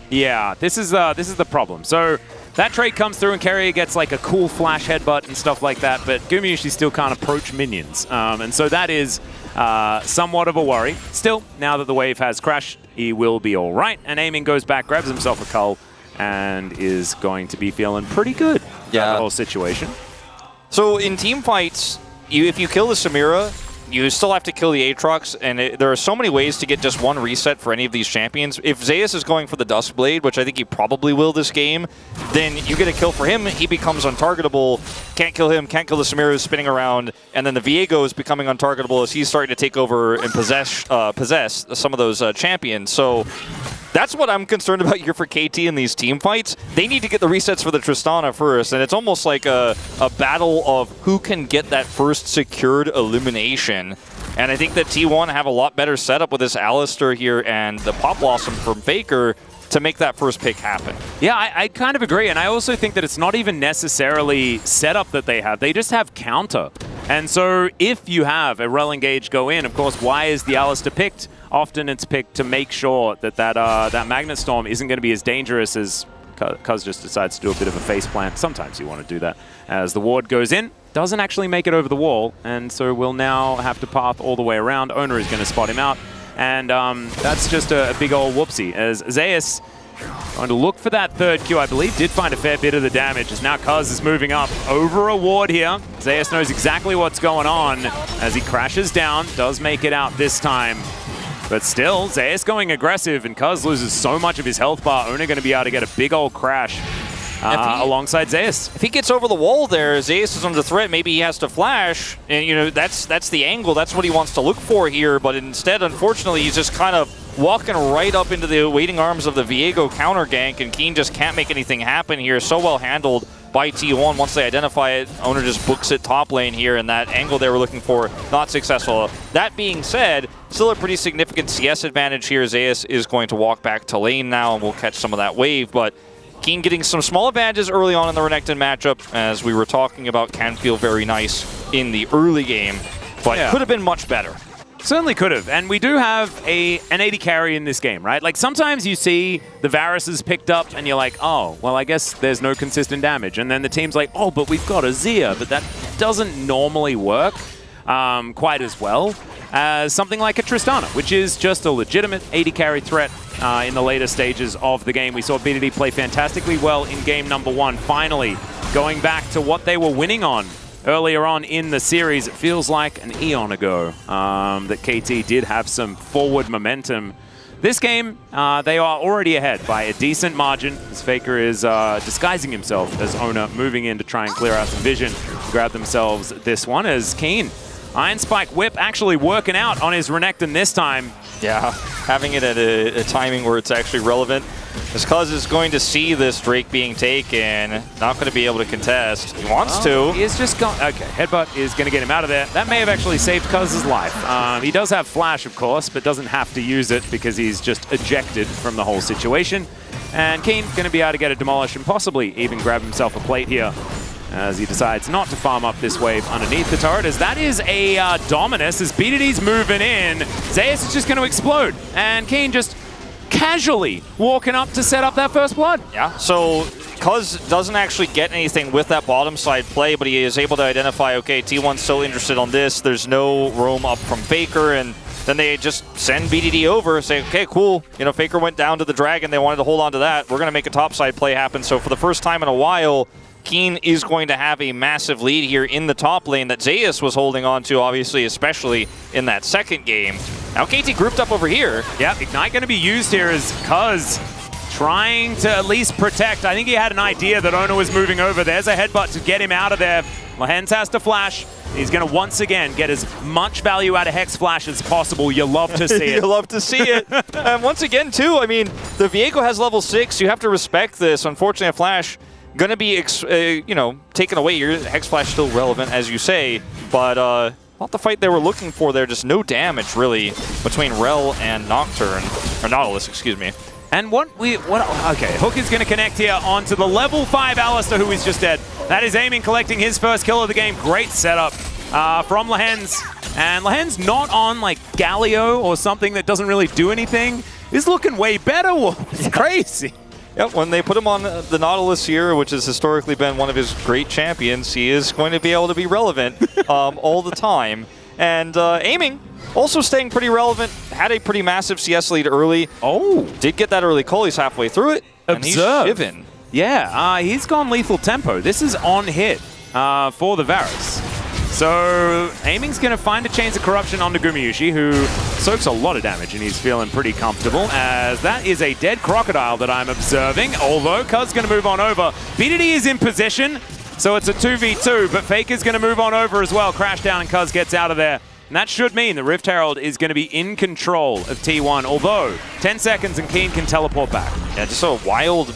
Yeah, this is the problem. So that trade comes through and Carrier gets like a cool flash headbutt and stuff like that, but Gumayushi still can't approach minions. And so that is somewhat of a worry. Still, now that the wave has crashed, he will be all right. And Aiming goes back, grabs himself a cull, and is going to be feeling pretty good about the whole situation. So in team fights, if you kill the Samira, you still have to kill the Aatrox, and there are so many ways to get just 1 reset for any of these champions. If Zeus is going for the Duskblade, which I think he probably will this game, then you get a kill for him, he becomes untargetable. Can't kill him, can't kill the Samira who's spinning around, and then the Viego is becoming untargetable as he's starting to take over and possess some of those champions. So that's what I'm concerned about here for KT in these team fights. They need to get the resets for the Tristana first, and it's almost like a battle of who can get that first secured elimination. And I think that T1 have a lot better setup with this Alistar here and the Pop Blossom from Faker to make that first pick happen. Yeah, I kind of agree, and I also think that it's not even necessarily setup that they have. They just have counter. And so if you have a Rel Engage go in, of course, why is the Alistar picked? Often it's picked to make sure that that Magnet Storm isn't going to be as dangerous as Cuz just decides to do a bit of a face plant. Sometimes you want to do that. As the ward goes in, doesn't actually make it over the wall, and so we'll now have to path all the way around. Owner is going to spot him out, and that's just a big old whoopsie. As Zeus going to look for that 3rd Q, I believe, did find a fair bit of the damage, as now Cuz is moving up over a ward here. Zeus knows exactly what's going on as he crashes down, does make it out this time. But still, Zeus going aggressive, and Cuz loses so much of his health bar. Owner going to be able to get a big old crash alongside Zeus. If he gets over the wall there, Zeus is under threat. Maybe he has to flash, and you know that's the angle. That's what he wants to look for here. But instead, unfortunately, he's just kind of walking right up into the waiting arms of the Viego counter gank, and Keen just can't make anything happen here. So well handled by T1. Once they identify it, Owner just books it top lane here, and that angle they were looking for, not successful. That being said, still a pretty significant CS advantage here. Zeus is going to walk back to lane now, and we'll catch some of that wave, but Keen getting some small advantages early on in the Renekton matchup, as we were talking about, can feel very nice in the early game, but could have been much better. Certainly could have, and we do have an 80 carry in this game, right? Like sometimes you see the Varus picked up and you're like, oh, well I guess there's no consistent damage, and then the team's like, oh, but we've got a Zia, but that doesn't normally work quite as well as something like a Tristana, which is just a legitimate 80 carry threat in the later stages of the game. We saw BDD play fantastically well in game number 1, finally going back to what they were winning on earlier on in the series. It feels like an eon ago that KT did have some forward momentum. This game, they are already ahead by a decent margin, as Faker is disguising himself as Owner, moving in to try and clear out some vision to grab themselves this one, as Keen. Iron Spike Whip actually working out on his Renekton this time. Yeah, having it at a timing where it's actually relevant. As Cuz is going to see this Drake being taken, not going to be able to contest. He wants to. He is just gone. Okay, Headbutt is going to get him out of there. That may have actually saved Cuz's life. He does have Flash, of course, but doesn't have to use it because he's just ejected from the whole situation. And Keen going to be able to get a demolish and possibly even grab himself a plate here as he decides not to farm up this wave underneath the turret, as that is a Dominus as BDD's moving in. Zeus is just going to explode, and Keen just casually walking up to set up that first blood. Yeah, so Cuz doesn't actually get anything with that bottom side play, but he is able to identify, okay, T1's still interested on this. There's no roam up from Faker, and then they just send BDD over, say, okay, cool. You know, Faker went down to the Dragon. They wanted to hold on to that. We're going to make a topside play happen. So for the first time in a while, Keen is going to have a massive lead here in the top lane that Zeus was holding on to, obviously, especially in that second game. Now KT grouped up over here. Yeah, Ignite going to be used here as Cuz trying to at least protect. I think he had an idea that Ono was moving over. There's a headbutt to get him out of there. Lahens has to flash. He's going to once again get as much value out of Hex Flash as possible. You love to see it. You love to see it. And once again, too, I mean, the Viego has level 6. You have to respect this. Unfortunately, a Flash going to be, you know, taken away. Your Hex Flash still relevant, as you say, but not the fight they were looking for there. Just no damage, really, between Rel and Nocturne, or Nautilus, excuse me. And okay, Hook is going to connect here onto the level 5 Alistar, who is just dead. That is Aiming collecting his first kill of the game. Great setup from Lahens. And Lahens not on like Galio or something that doesn't really do anything. Is looking way better. It's crazy. Yep, when they put him on the Nautilus here, which has historically been one of his great champions, he is going to be able to be relevant all the time. And Aiming also staying pretty relevant, had a pretty massive CS lead early. Oh. Did get that early call, he's halfway through it. And he's shiving. Yeah, he's gone lethal tempo. This is on hit for the Varus. So Aiming's going to find a Chains of Corruption onto Gumayusi, who soaks a lot of damage, and he's feeling pretty comfortable, as that is a dead Crocodile that I'm observing, although Cuz going to move on over. BDD is in position, so it's a 2v2, but Faker's going to move on over as well. Crash down, and Cuz gets out of there. And that should mean the Rift Herald is going to be in control of T1, although 10 seconds and Keen can teleport back. Yeah, just a wild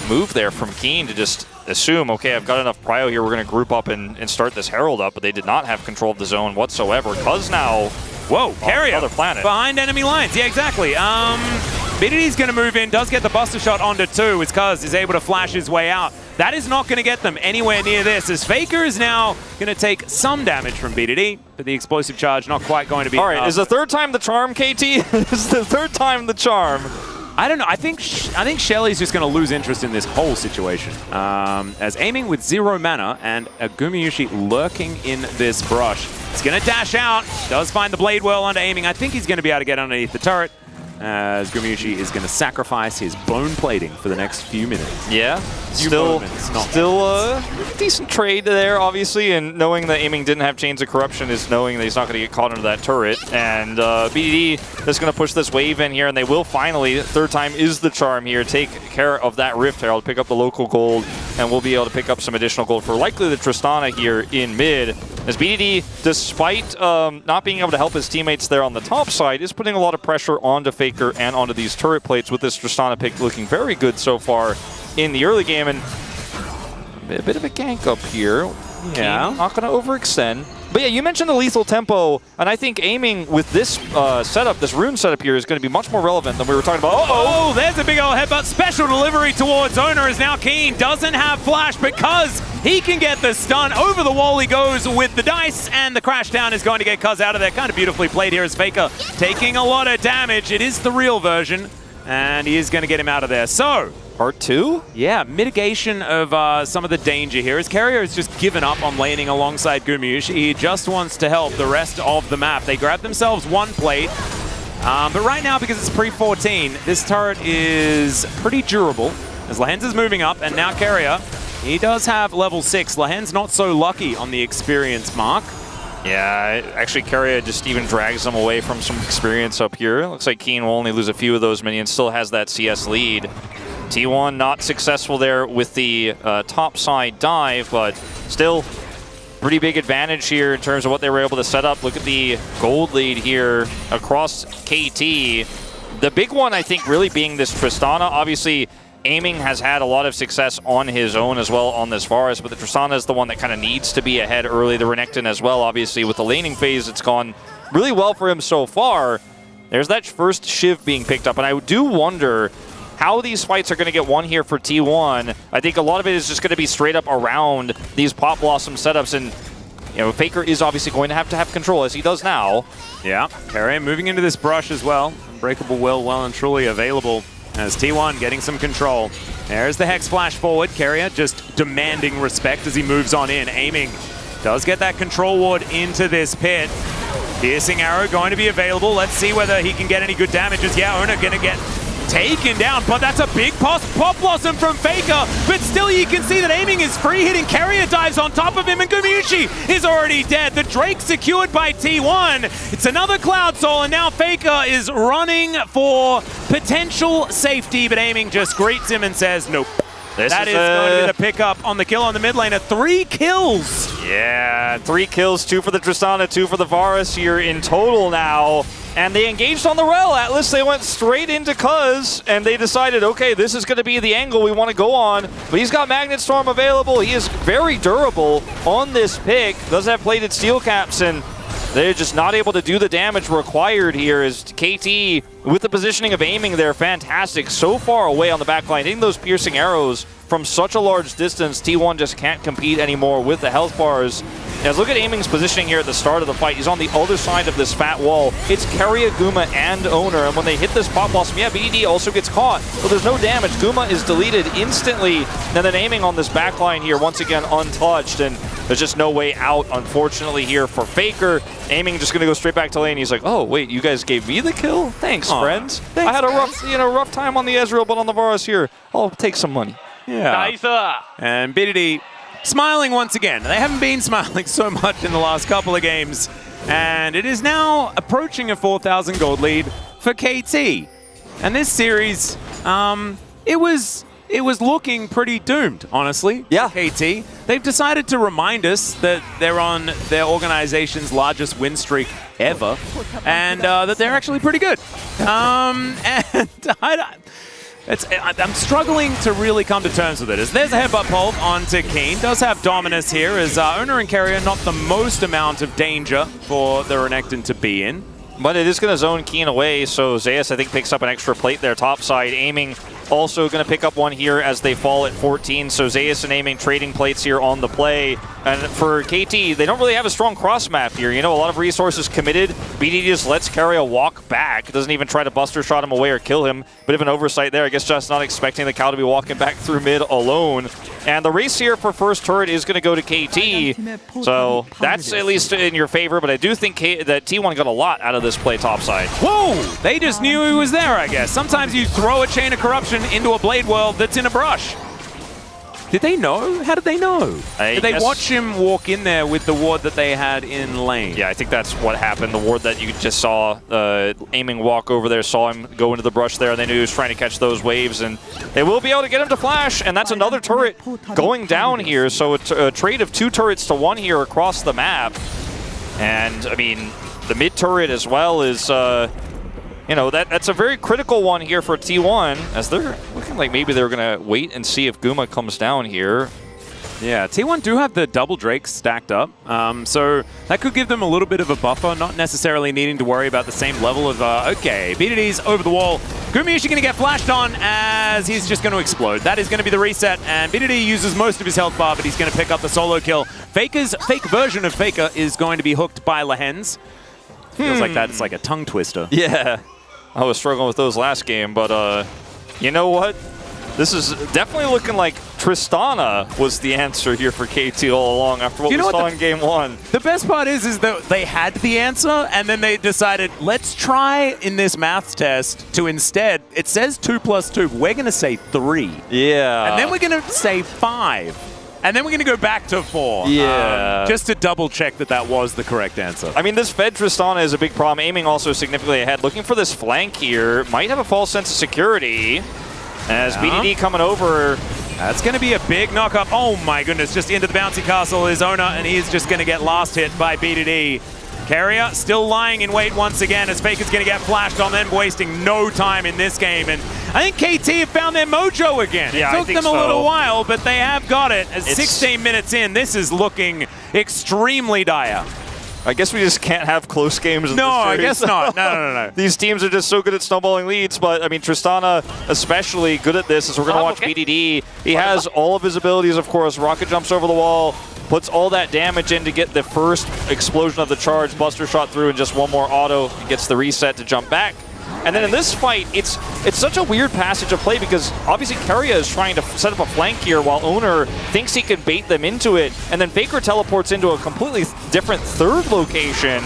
move there from Keen to just assume, okay, I've got enough prio here, we're going to group up and start this Herald up, but they did not have control of the zone whatsoever. Cuz now, whoa, Carrier, another planet. Behind enemy lines. Yeah, exactly. BDD's going to move in, does get the Buster Shot onto 2, as Cuz is able to flash his way out. That is not going to get them anywhere near this, as Faker is now going to take some damage from BDD, but the explosive charge not quite going to be all right, is the third time the charm, KT? Is the third time the charm? I don't know. I think Shelly's just going to lose interest in this whole situation. As Aiming with 0 mana and a Gumayusi lurking in this brush. He's going to dash out. Does find the Blade Whirl under Aiming. I think he's going to be able to get underneath the turret, as Gumayusi is going to sacrifice his bone plating for the next few minutes. Yeah, still a decent trade there, obviously, and knowing that Aiming didn't have Chains of Corruption is knowing that he's not going to get caught into that turret. And BDD is going to push this wave in here, and they will finally, third time is the charm here, take care of that Rift Herald, pick up the local gold, and we'll be able to pick up some additional gold for likely the Tristana here in mid. As BDD, despite not being able to help his teammates there on the top side, is putting a lot of pressure onto Faker and onto these turret plates, with this Tristana pick looking very good so far in the early game. And a bit of a gank up here. Yeah. Not going to overextend. But yeah, you mentioned the lethal tempo, and I think Aiming with this setup, this rune setup here, is going to be much more relevant than we were talking about. Oh, there's a big old headbutt. Special delivery towards Owner is now Keen. Doesn't have flash because he can get the stun. Over the wall he goes with the dice, and the crash down is going to get Cuz out of there. Kind of beautifully played here as Faker taking a lot of damage. It is the real version, and he is going to get him out of there. So, Part 2? Yeah, mitigation of some of the danger here. As Carrier has just given up on laning alongside Gumayusi. He just wants to help the rest of the map. They grab themselves 1 plate. But right now, because it's pre-14, this turret is pretty durable. As Lahens is moving up, and now Carrier, he does have level 6. Lahens not so lucky on the experience mark. Yeah, actually Carrier just even drags them away from some experience up here. Looks like Keen will only lose a few of those minions, still has that CS lead. T1 not successful there with the top side dive, but still pretty big advantage here in terms of what they were able to set up. Look at the gold lead here across KT. The big one, I think, really being this Tristana. Obviously, Aiming has had a lot of success on his own as well on this Varus, but the Tristana is the one that kind of needs to be ahead early. The Renekton as well, obviously, with the laning phase, it's gone really well for him so far. There's that first Shiv being picked up, and I do wonder how these fights are going to get won here for T1. I think a lot of it is just going to be straight up around these Pop Blossom setups, and you know, Faker is obviously going to have control, as he does now. Yeah, Carrier moving into this brush as well. Unbreakable Will well and truly available as T1 getting some control. There's the Hex flash forward. Carrier just demanding respect as he moves on in. Aiming does get that control ward into this pit. Piercing arrow going to be available. Let's see whether he can get any good damages. Yeah, Ona going to get taken down, but that's a big pop blossom from Faker, but still you can see that Aiming is free hitting. Carrier dives on top of him, and Gumayusi is already dead. The Drake secured by T1. It's another Cloud Soul, and now Faker is running for potential safety, but Aiming just greets him and says nope. That is going to be the pickup on the kill on the mid laner. 3 kills. Yeah, 3 kills, 2 for the Tristana, 2 for the Varus here in total now. And they engaged on the Rel. Atlas, they went straight into Cuz, and they decided, okay, this is going to be the angle we want to go on. But he's got Magnet Storm available. He is very durable on this pick. Does have plated steel caps, and they're just not able to do the damage required here as KT, with the positioning of Aiming there, fantastic. So far away on the back line, hitting those piercing arrows from such a large distance, T1 just can't compete anymore with the health bars. Now look at Aiming's positioning here at the start of the fight. He's on the other side of this fat wall. It's Carrier, Guma, and Owner, and when they hit this Pop Blossom, yeah, BDD also gets caught, but there's no damage. Guma is deleted instantly, and then Aiming on this back line here, once again untouched, and there's just no way out, unfortunately, here for Faker. Aiming just gonna go straight back to lane. He's like, oh, wait, you guys gave me the kill? Thanks, friends. Thanks, I had a rough time on the Ezreal, but on the Varus here, I'll take some money. Yeah. Nice. And BDD smiling once again. They haven't been smiling so much in the last couple of games. And it is now approaching a 4,000 gold lead for KT. And this series, it was looking pretty doomed, honestly. Yeah. KT. They've decided to remind us that they're on their organization's largest win streak ever, and that they're actually pretty good. I'm struggling to really come to terms with it. As there's a headbutt pulp onto Keen. Does have Dominus here as Owner and Carrier not the most amount of danger for the Renekton to be in. But it is going to zone Keen away, so Zeus, I think, picks up an extra plate there topside. Aiming also going to pick up one here as they fall at 14, so Zeus and Aiming trading plates here on the play. And for KT, they don't really have a strong cross map here. You know, a lot of resources committed. BDD just lets Carrier walk back. Doesn't even try to buster shot him away or kill him. Bit of an oversight there. I guess just not expecting the cow to be walking back through mid alone. And the race here for first turret is going to go to KT. So that's at least in your favor, but I do think that T1 got a lot out of this play topside. Whoa! They just knew he was there, I guess. Sometimes you throw a chain of corruption into a blade world that's in a brush. Did they know? How did they know? Did they watch him walk in there with the ward that they had in lane? Yeah, I think that's what happened. The ward that you just saw, Aiming walk over there, saw him go into the brush there, and they knew he was trying to catch those waves, and they will be able to get him to flash, and that's another turret going down here. So it's a trade of 2 turrets to 1 here across the map. And, I mean, the mid turret as well is... you know, that's a very critical one here for T1, as they're looking like maybe they're going to wait and see if Guma comes down here. Yeah, T1 do have the double Drakes stacked up, so that could give them a little bit of a buffer, not necessarily needing to worry about the same level of, okay, BDD's over the wall. Gumayusi going to get flashed on as he's just going to explode. That is going to be the reset, and BDD uses most of his health bar, but he's going to pick up the solo kill. Faker's fake version of Faker is going to be hooked by Lehens. Feels like that. It's like a tongue twister. Yeah, I was struggling with those last game, but you know what? This is definitely looking like Tristana was the answer here for KT all along after what we saw in game 1. The best part is that they had the answer, and then they decided, let's try in this maths test to instead, it says 2 + 2, we're going to say 3. Yeah. And then we're going to say 5. And then we're going to go back to 4. Yeah. Just to double check that that was the correct answer. I mean, this fed Tristana is a big problem. Aiming also significantly ahead. Looking for this flank here. Might have a false sense of security. As BDD coming over. That's going to be a big knock up. Oh my goodness, just into the bouncy castle is Ona, and he's just going to get last hit by BDD. Carrier still lying in wait once again as Faker's going to get flashed on them, wasting no time in this game. And I think KT have found their mojo again. Yeah, it took them a little while, but they have got it. As 16 minutes in, this is looking extremely dire. I guess we just can't have close games in No, this I series. guess not. No. These teams are just so good at snowballing leads, but I mean, Tristana especially good at this as we're going to watch BDD. He has all of his abilities, of course. Rocket jumps over the wall, puts all that damage in to get the first explosion of the charge. Buster shot through and just one more auto. He gets the reset to jump back. And then in this fight, it's such a weird passage of play because obviously Keria is trying to set up a flank here while Owner thinks he can bait them into it. And then Faker teleports into a completely different third location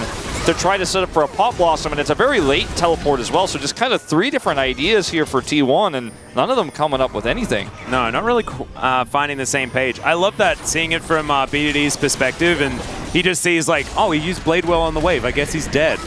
to try to set up for a Pop Blossom. And it's a very late teleport as well. So just kind of 3 different ideas here for T1 and none of them coming up with anything. No, not really finding the same page. I love that, seeing it from BDD's perspective. And he just sees like, oh, he used Bladewell on the wave. I guess he's dead.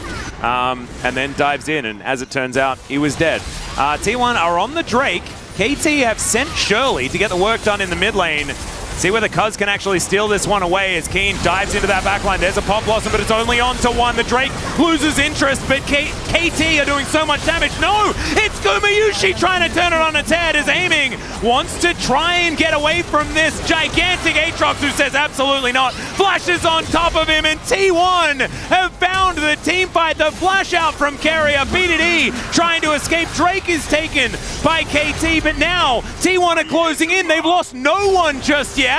And then dives in, and as it turns out, he was dead. T1 are on the Drake. KT have sent Shirley to get the work done in the mid lane. See whether Cuz can actually steal this one away as Keen dives into that backline. There's a Pop Blossom, but it's only on to 1. The Drake loses interest, but KT are doing so much damage. No! It's Gumayushi trying to turn it on its head as Aiming wants to try and get away from this gigantic Aatrox, who says absolutely not. Flashes on top of him, and T1 have found the team fight. The flash out from Carrier. BDD trying to escape. Drake is taken by KT, but now T1 are closing in. They've lost no one just yet.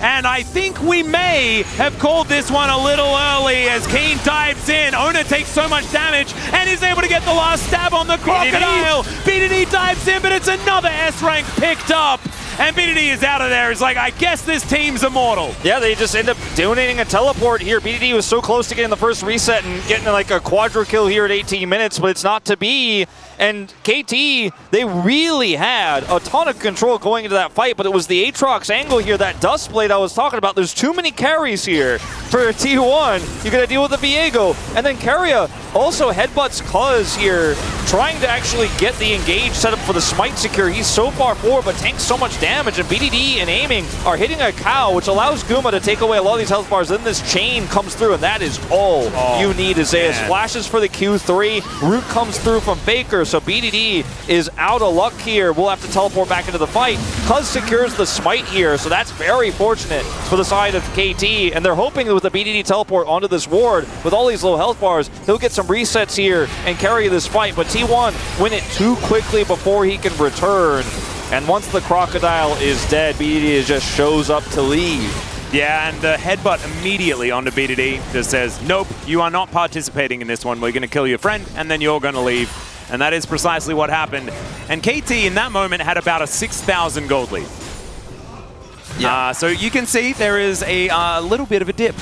And I think we may have called this one a little early as Keen dives in. Ona takes so much damage and is able to get the last stab on the Crocodile. BDD dives in, but it's another S rank picked up. And BDD is out of there. It's like, I guess this team's immortal. Yeah, they just end up donating a teleport here. BDD was so close to getting the first reset and getting like a quadra kill here at 18 minutes, but it's not to be. And KT, they really had a ton of control going into that fight, but it was the Aatrox angle here, that Dust Blade I was talking about. There's too many carries here for T1. You're going to deal with the Viego. And then Keria also headbutts Cuz here, trying to actually get the engage set up for the Smite secure. He's so far forward, but tanks so much damage. And BDD and Aiming are hitting a cow, which allows Guma to take away a lot of these health bars. Then this chain comes through, and that is all you need. Zeus flashes for the Q3. Root comes through from Faker. So BDD is out of luck here. We'll have to teleport back into the fight. Cuz secures the Smite here, so that's very fortunate for the side of KT. And they're hoping that with the BDD teleport onto this ward, with all these low health bars, he'll get some resets here and carry this fight. But T1 win it too quickly before he can return. And once the Crocodile is dead, BDD just shows up to leave. Yeah, and the headbutt immediately onto BDD just says, nope, you are not participating in this one. We're going to kill your friend, and then you're going to leave. And that is precisely what happened. And KT in that moment had about a 6,000 gold lead. Yeah. So you can see there is a little bit of a dip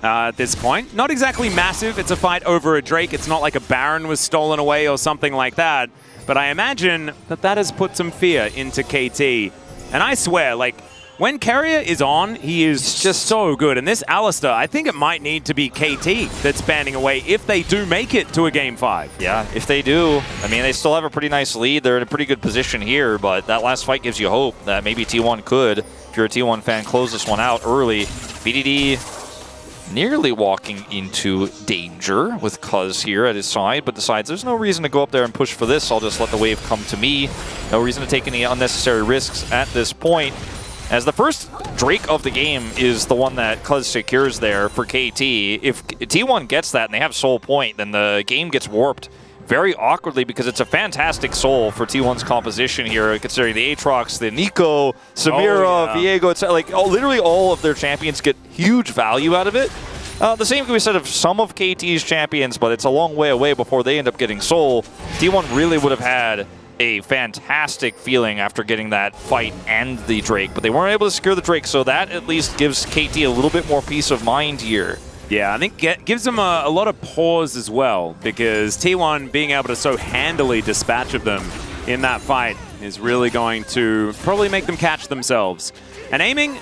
at this point. Not exactly massive. It's a fight over a Drake. It's not like a Baron was stolen away or something like that. But I imagine that that has put some fear into KT. And I swear, like, when Carrier is on, he is just so good. And this Alistar, I think it might need to be KT that's banding away if they do make it to a Game 5. Yeah, if they do. I mean, they still have a pretty nice lead. They're in a pretty good position here, but that last fight gives you hope that maybe T1 could, if you're a T1 fan, close this one out early. BDD nearly walking into danger with Cuz here at his side, but decides there's no reason to go up there and push for this. I'll just let the wave come to me. No reason to take any unnecessary risks at this point. As the first Drake of the game is the one that Cuz secures there for KT. If T1 gets that and they have Soul Point, then the game gets warped very awkwardly because it's a fantastic soul for T1's composition here, considering the Aatrox, the Nico, Samira, Viego, it's like literally all of their champions get huge value out of it. The same can be said of some of KT's champions, but it's a long way away before they end up getting soul. T1 really would have had a fantastic feeling after getting that fight and the Drake, but they weren't able to secure the Drake, so that at least gives KT a little bit more peace of mind here. Yeah, I think gives them a lot of pause as well, because T1 being able to so handily dispatch of them in that fight is really going to probably make them catch themselves. And Aiming,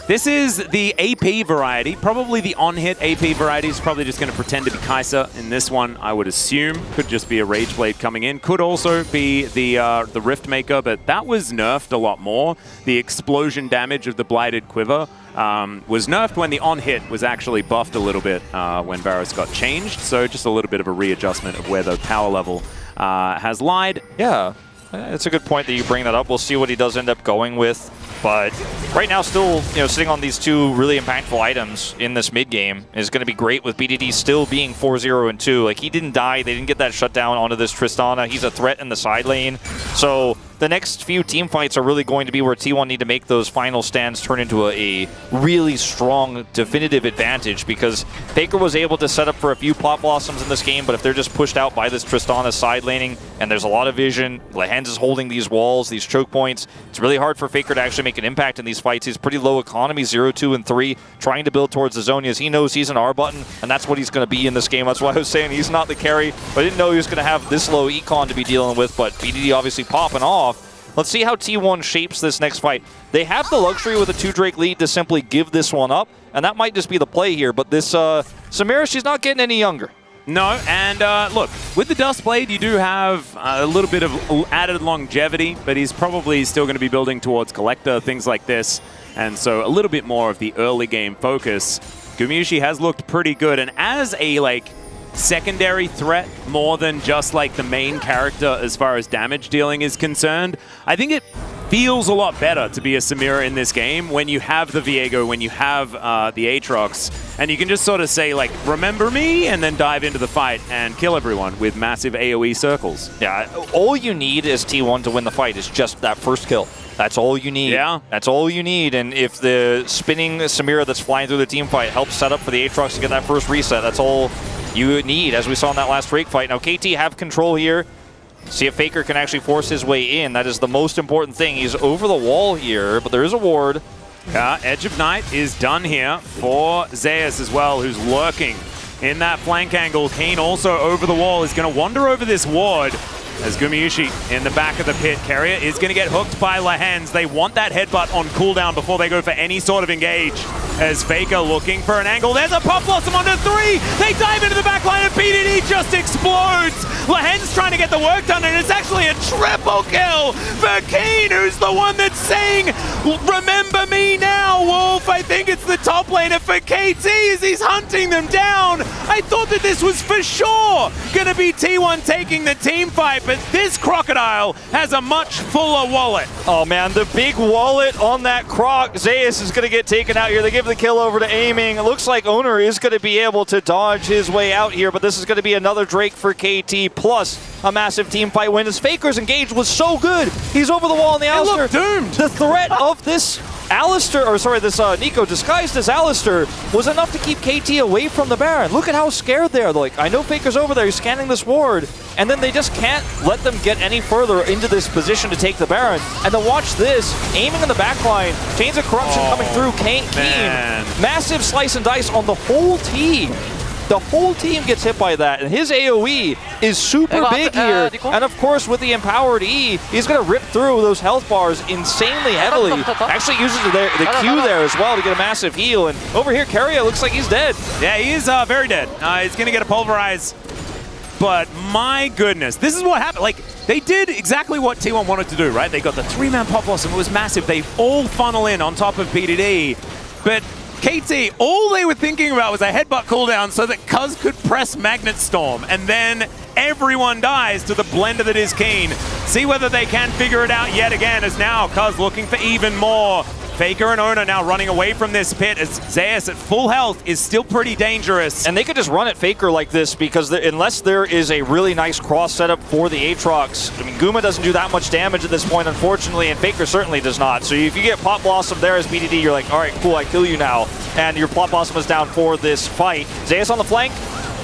This is the AP variety. Probably the on-hit AP variety is probably just going to pretend to be Kai'Sa in this one, I would assume. Could just be a Rage Blade coming in. Could also be the Rift Maker, but that was nerfed a lot more. The explosion damage of the Blighted Quiver was nerfed when the on-hit was actually buffed a little bit when Varus got changed. So just a little bit of a readjustment of where the power level has lied. Yeah, it's a good point that you bring that up. We'll see what he does end up going with. But right now, still, sitting on these two really impactful items in this mid game is going to be great with BDD still being 4-0-2. Like, he didn't die. They didn't get that shutdown onto this Tristana. He's a threat in the side lane. So the next few team fights are really going to be where T1 need to make those final stands turn into a really strong, definitive advantage, because Faker was able to set up for a few Plot Blossoms in this game, but if they're just pushed out by this Tristana side laning, and there's a lot of vision, Lehends is holding these walls, these choke points, it's really hard for Faker to actually make an impact in these fights. He's pretty low economy, 0, 2, and 3, trying to build towards the Zhonya's. He knows he's an R button, and that's what he's going to be in this game. That's why I was saying he's not the carry, but I didn't know he was going to have this low econ to be dealing with, but BDD obviously popping off. Let's see how T1 shapes this next fight. They have the luxury with a 2-Drake lead to simply give this one up, and that might just be the play here, but this Samira, she's not getting any younger. No, and look, with the Duskblade, you do have a little bit of added longevity, but he's probably still going to be building towards Collector, things like this, and so a little bit more of the early game focus. Gumayusi has looked pretty good, and as a, secondary threat more than just, the main character as far as damage dealing is concerned, I think it feels a lot better to be a Samira in this game when you have the Viego, when you have the Aatrox, and you can just sort of say, remember me, and then dive into the fight and kill everyone with massive AoE circles. Yeah, all you need as T1 to win the fight is just that first kill. That's all you need. Yeah. That's all you need, and if the spinning Samira that's flying through the team fight helps set up for the Aatrox to get that first reset, that's all you need, as we saw in that last Drake fight. Now, KT have control here. See if Faker can actually force his way in. That is the most important thing. He's over the wall here, but there is a ward. Yeah, Edge of Night is done here for Zeus as well, who's lurking in that flank angle. Kane also over the wall is going to wander over this ward as Gumayusi in the back of the pit. Carrier is going to get hooked by Lehends. They want that headbutt on cooldown before they go for any sort of engage. As Faker looking for an angle. There's a Pop Blossom onto 3! They dive into the back line and BDD just explodes! Lehends trying to get the work done, and it's actually a triple kill for Keen, who's the one that's saying, remember me now, Wolf! I think it's the top laner for KT as he's hunting them down! I thought that this was for sure gonna be T1 taking the team fight, but this Crocodile has a much fuller wallet. Oh man, the big wallet on that Croc. Zeus is gonna get taken out here. They give the kill over to Aiming. It looks like Owner is gonna be able to dodge his way out here, but this is gonna be another Drake for KT, plus a massive team fight win. His Faker's engage was so good. He's over the wall on the Alistar. Doomed. The threat of this this Nico disguised as Alistar was enough to keep KT away from the Baron. Look at how scared they are. I know Faker's over there, he's scanning this ward, and then they just can't let them get any further into this position to take the Baron. And then watch this, Aiming in the backline, Chains of Corruption coming through, Keen, massive slice and dice on the whole team. The whole team gets hit by that, and his AoE is super big here. And of course, with the empowered E, he's going to rip through those health bars insanely heavily. Actually uses the Q there as well to get a massive heal. And over here, Carrier looks like he's dead. Yeah, he is very dead. He's going to get a Pulverize. But my goodness, this is what happened. They did exactly what T1 wanted to do, right? They got the 3-man Pop Blossom. It was massive. They all funnel in on top of BDD. But KT, all they were thinking about was a headbutt cooldown so that Cuz could press Magnet Storm, and then everyone dies to the blender that is Keen. See whether they can figure it out yet again, as now Cuz looking for even more. Faker and Owner now running away from this pit as Zeus at full health is still pretty dangerous. And they could just run at Faker like this because unless there is a really nice cross setup for the Aatrox, I mean, Guma doesn't do that much damage at this point, unfortunately, and Faker certainly does not. So if you get Pop Blossom there as BDD, you're like, all right, cool, I kill you now. And your Pop Blossom is down for this fight. Zeus on the flank.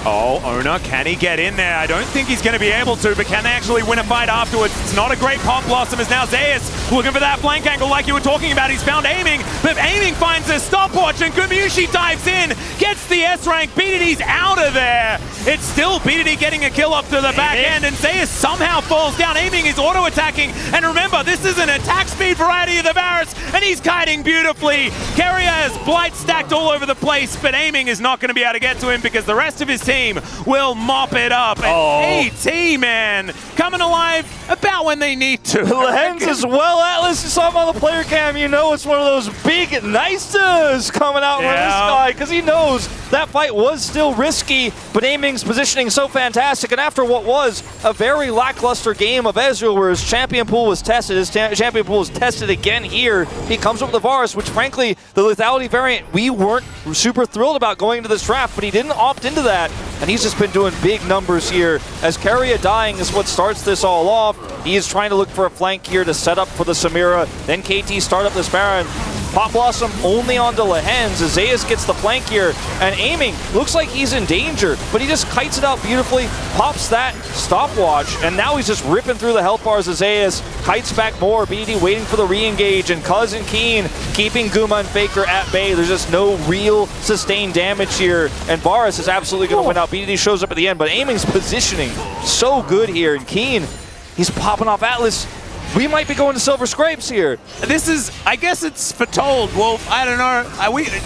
Oh, Owner, can he get in there? I don't think he's going to be able to, but can they actually win a fight afterwards? It's not a great Pop Blossom as now Zeus looking for that flank angle like you were talking about. He's found Aiming, but Aiming finds a stopwatch and Gumayusi dives in. gets the S rank. BDD's out of there. It's still BDD getting a kill up to the back end, and Zeus somehow falls down. Aiming is auto-attacking, and remember, this is an attack speed variety of the Varus, and he's kiting beautifully. Carrier has Blight stacked all over the place, but Aiming is not going to be able to get to him because the rest of his team will mop it up. And AT, man, coming alive about when they need to. Lehens as well. Atlas, you saw him on the player cam. You know it's one of those big nices coming out from this guy because he knows that fight was still risky, but Aiming's positioning so fantastic. And after what was a very lackluster game of Ezreal, where his champion pool was tested, his champion pool was tested again here, he comes up with the Varus, which frankly, the lethality variant, we weren't super thrilled about going into this draft, but he didn't opt into that. And he's just been doing big numbers here. As Carrier dying is what starts this all off. He is trying to look for a flank here to set up for the Samira. Then KT start up this Baron. Pop Blossom only onto Lehens as Zeus gets the flank here, and Aiming looks like he's in danger, but he just kites it out beautifully, pops that stopwatch, and now he's just ripping through the health bars as Zeus kites back more. BD waiting for the re-engage, and Cuz and Keen keeping Guma and Faker at bay. There's just no real sustained damage here, and Varus is absolutely going to win out. BD shows up at the end, but Aiming's positioning so good here, and Keen, he's popping off Atlas. We might be going to Silver Scrapes here. This is, I guess it's foretold, Wolf. I don't know.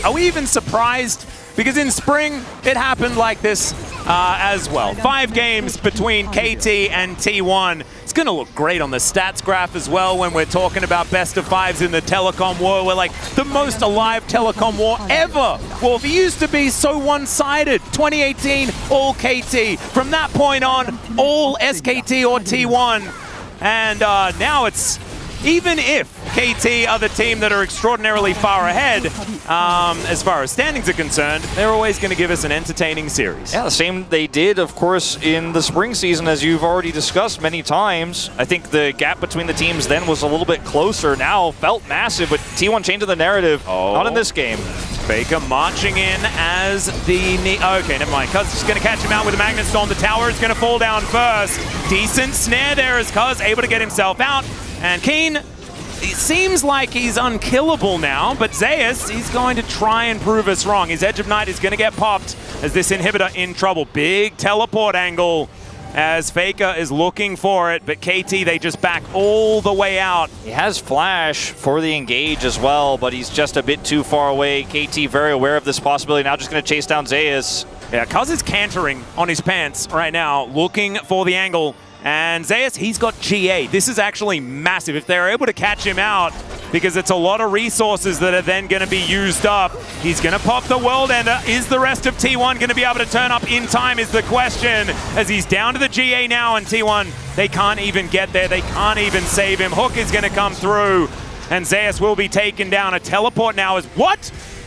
Are we even surprised? Because in spring, it happened like this as well. 5 games between KT and T1. It's going to look great on the stats graph as well when we're talking about best of 5s in the telecom war. We're like the most alive telecom war ever. Wolf, it used to be so one-sided. 2018, all KT. From that point on, all SKT or T1. And now it's, even if KT are the team that are extraordinarily far ahead, as far as standings are concerned, they're always going to give us an entertaining series. Yeah, the same they did, of course, in the spring season, as you've already discussed many times. I think the gap between the teams then was a little bit closer. Now felt massive, but T1 changing the narrative. Not in this game. Faker marching in as the... Okay, never mind. Cuz is going to catch him out with a Magnet Storm. The tower is going to fall down first. Decent snare there as Cuz able to get himself out. And Keen, it seems like he's unkillable now, but Zeus, he's going to try and prove us wrong. His Edge of Night is going to get popped as this inhibitor in trouble. Big teleport angle as Faker is looking for it, but KT, they just back all the way out. He has Flash for the engage as well, but he's just a bit too far away. KT very aware of this possibility, now just going to chase down Zeus. Yeah, Cuz is cantering on his pants right now, looking for the angle. And Zeus, he's got GA. This is actually massive. If they're able to catch him out, because it's a lot of resources that are then going to be used up, he's going to pop the World Ender. Is the rest of T1 going to be able to turn up in time is the question, as he's down to the GA now, and T1, they can't even get there. They can't even save him. Hook is going to come through, and Zeus will be taken down. A teleport now is what?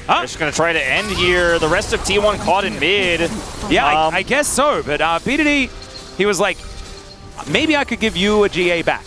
They're just going to try to end here. The rest of T1 caught in mid. Yeah, I guess so, but BDD, he was like, maybe I could give you a GA back.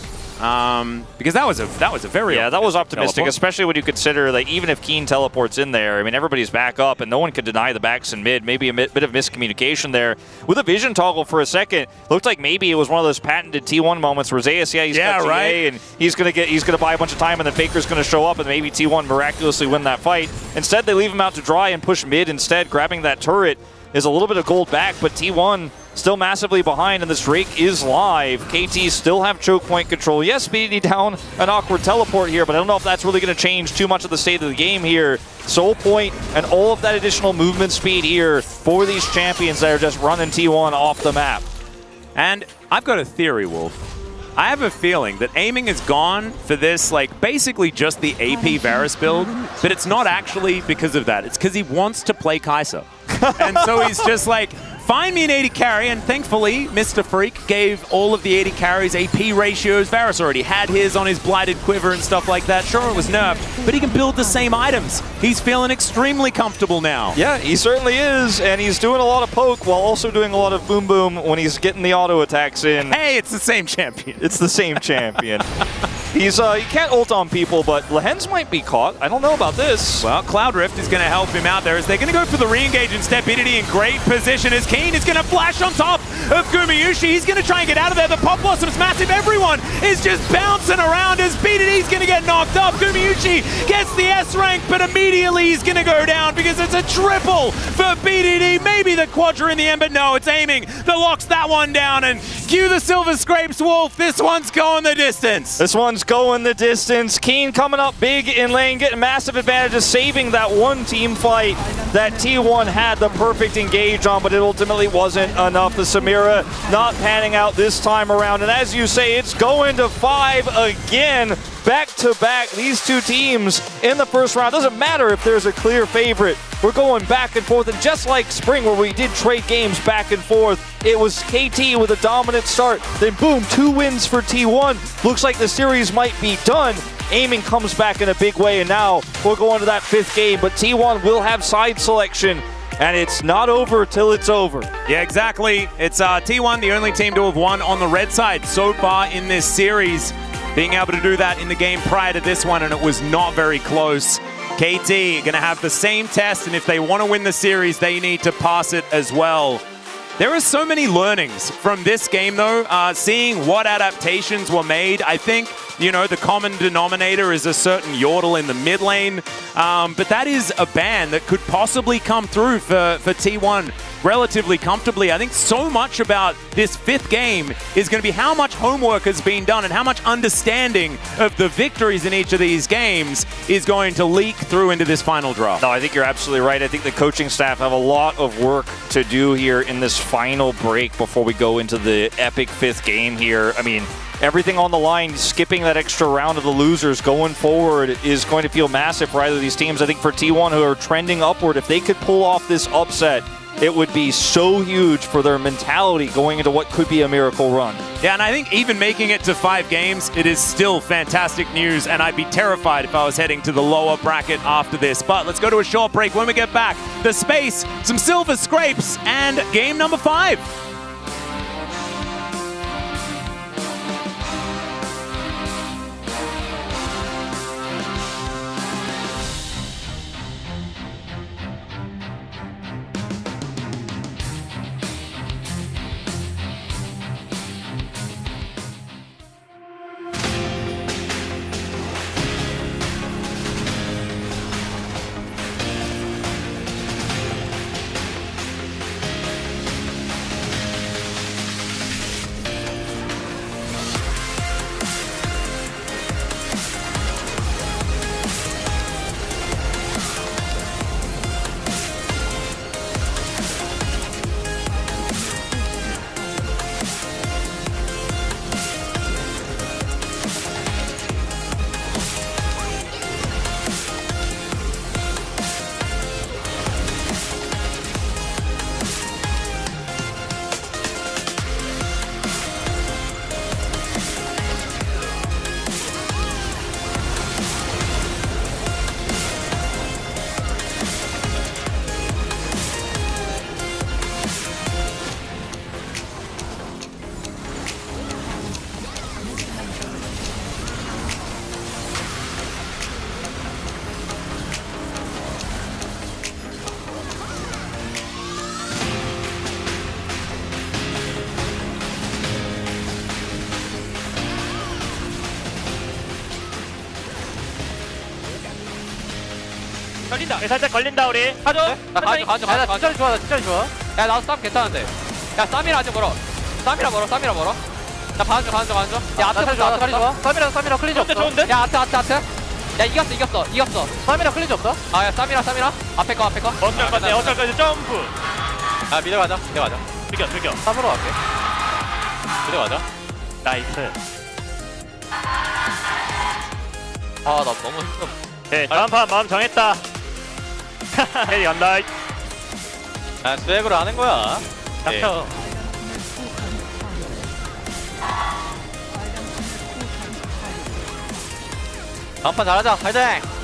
Because that was a very that was optimistic, teleport. especially when you consider that even if Keen teleports in there, I mean, everybody's back up and no one could deny the backs in mid. Maybe a bit of miscommunication there. With a vision toggle for a second, looked like maybe it was one of those patented T1 moments where Zeus, he's got GA and he's gonna buy a bunch of time, and then Faker's gonna show up and maybe T1 miraculously win that fight. Instead, they leave him out to dry and push mid instead, grabbing that turret. Is a little bit of gold back, but T1 still massively behind, and this Drake is live. KT still have choke point control. Yes, BD down an awkward teleport here, but I don't know if that's really going to change too much of the state of the game here. Soul point and all of that additional movement speed here for these champions that are just running T1 off the map. And I've got a theory, Wolf. I have a feeling that Aiming is gone for this, like, basically just the AP Varus build, but it's not actually because of that. It's because he wants to play Kai'Sa. And so he's just like, find me an 80 carry, and thankfully, Mr. Freak gave all of the 80 carries AP ratios. Varus already had his on his Blighted Quiver and stuff like that. Sure, it was nerfed, but he can build the same items. He's feeling extremely comfortable now. Yeah, he certainly is, and he's doing a lot of poke while also doing a lot of boom boom when he's getting the auto attacks in. Hey, it's the same champion. It's the same champion. He can't ult on people, but Lehens might be caught. I don't know about this. Well, Cloud Rift is going to help him out there as they're going to go for the re-engage instead. BDD in great position as Keen is going to flash on top of Gumayushi. He's going to try and get out of there. The Pop Blossom's massive. Everyone is just bouncing around as BDD's going to get knocked up. Gumayushi gets the S rank, but immediately he's going to go down because it's a triple for BDD. Maybe the Quadra in the end, but no, it's aiming that locks that one down. And cue the Silver Scrapes, Wolf. This one's going the distance. This one's going the distance. Keen coming up big in lane, getting massive advantages, saving that one team fight that T1 had the perfect engage on, but it ultimately wasn't enough. The Samira not panning out this time around. And as you say, it's going to 5 again. Back to back, these two teams in the first round. Doesn't matter if there's a clear favorite. We're going back and forth, and just like Spring, where we did trade games back and forth, it was KT with a dominant start. Then boom, 2 wins for T1. Looks like the series might be done. Aiming comes back in a big way, and now we're going to that 5th game, but T1 will have side selection. And it's not over till it's over. Yeah, exactly. It's T1, the only team to have won on the red side so far in this series. Being able to do that in the game prior to this one, and it was not very close. KT going to have the same test, and if they want to win the series, they need to pass it as well. There are so many learnings from this game, though. Seeing what adaptations were made, I think, you know, the common denominator is a certain Yordle in the mid lane, but that is a ban that could possibly come through for T1 relatively comfortably. I think so much about this 5th game is going to be how much homework has been done and how much understanding of the victories in each of these games is going to leak through into this final draw. No, I think you're absolutely right. I think the coaching staff have a lot of work to do here in this final break before we go into the epic 5th game here. I mean, everything on the line, skipping that extra round of the losers going forward is going to feel massive for either of these teams. I think for T1, who are trending upward, if they could pull off this upset, it would be so huge for their mentality going into what could be a miracle run. Yeah, and I think even making it to 5 games, it is still fantastic news, and I'd be terrified if I was heading to the lower bracket after this. But let's go to a short break. When we get back, the space, some Silver Scrapes, and game number 5. 걸린다. 살짝 걸린다 우리. 가져. 가져. 진짜 좋아. 진짜 좋아. 야, 나도 싸움 괜찮은데. 야, 쌈이라 아직 멀어. 쌈이라 멀어. 나 반줘. 야, 아트 좋아. 쌈이라 클리즈 없어. 좋은데? 야, 아트. 야, 이겼어. 쌈이라 클리즈 없어? 아, 야, 쌈이라. 앞에 거. 어쩔 건데 점프. 아, 미드 가자. 죽여. 쌈으로 갈게. 미드 가자. 나이스. 아, 나 너무 힘들어. 네, 다음 판 마음 정했다. 헤리 간다. 아, 스웩으로 하는 거야. 닥쳐. 다음 판 잘하자. 화이팅!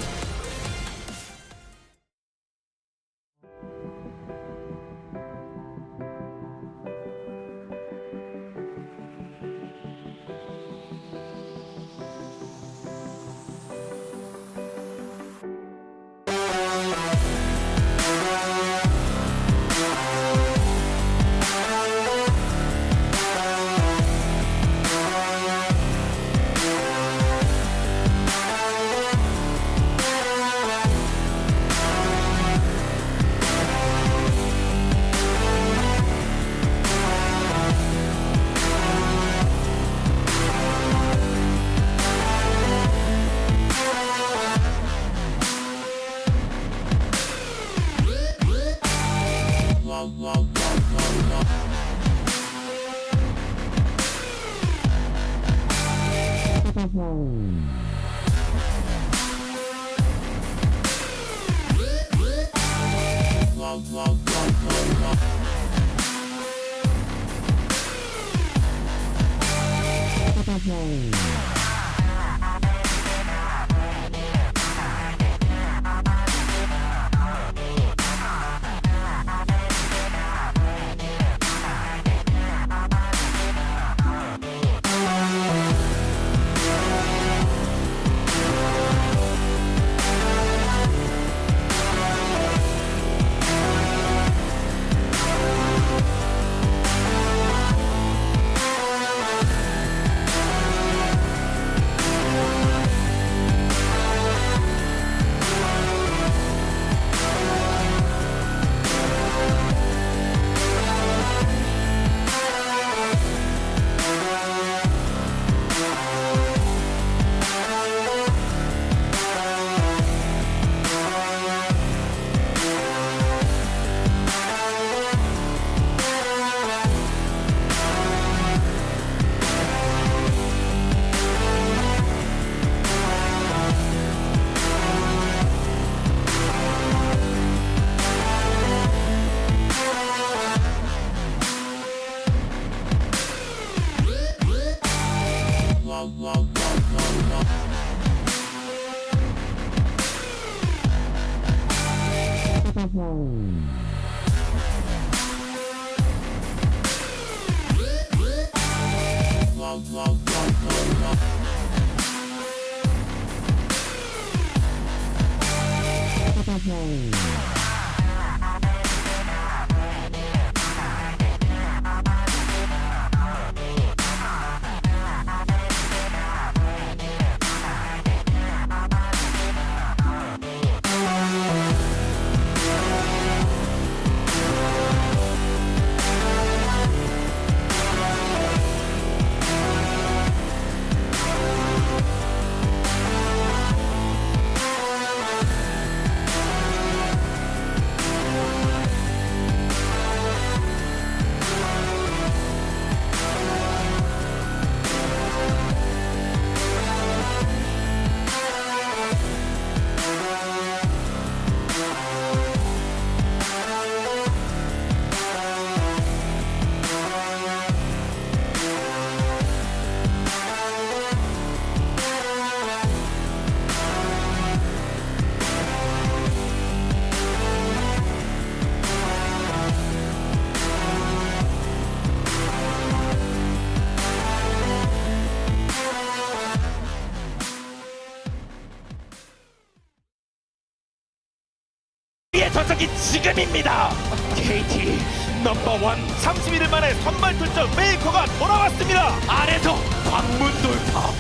전성기 지금입니다. KT 넘버원 31일 만에 선발 출전 메이커가 돌아왔습니다. 아래서 관문 돌파.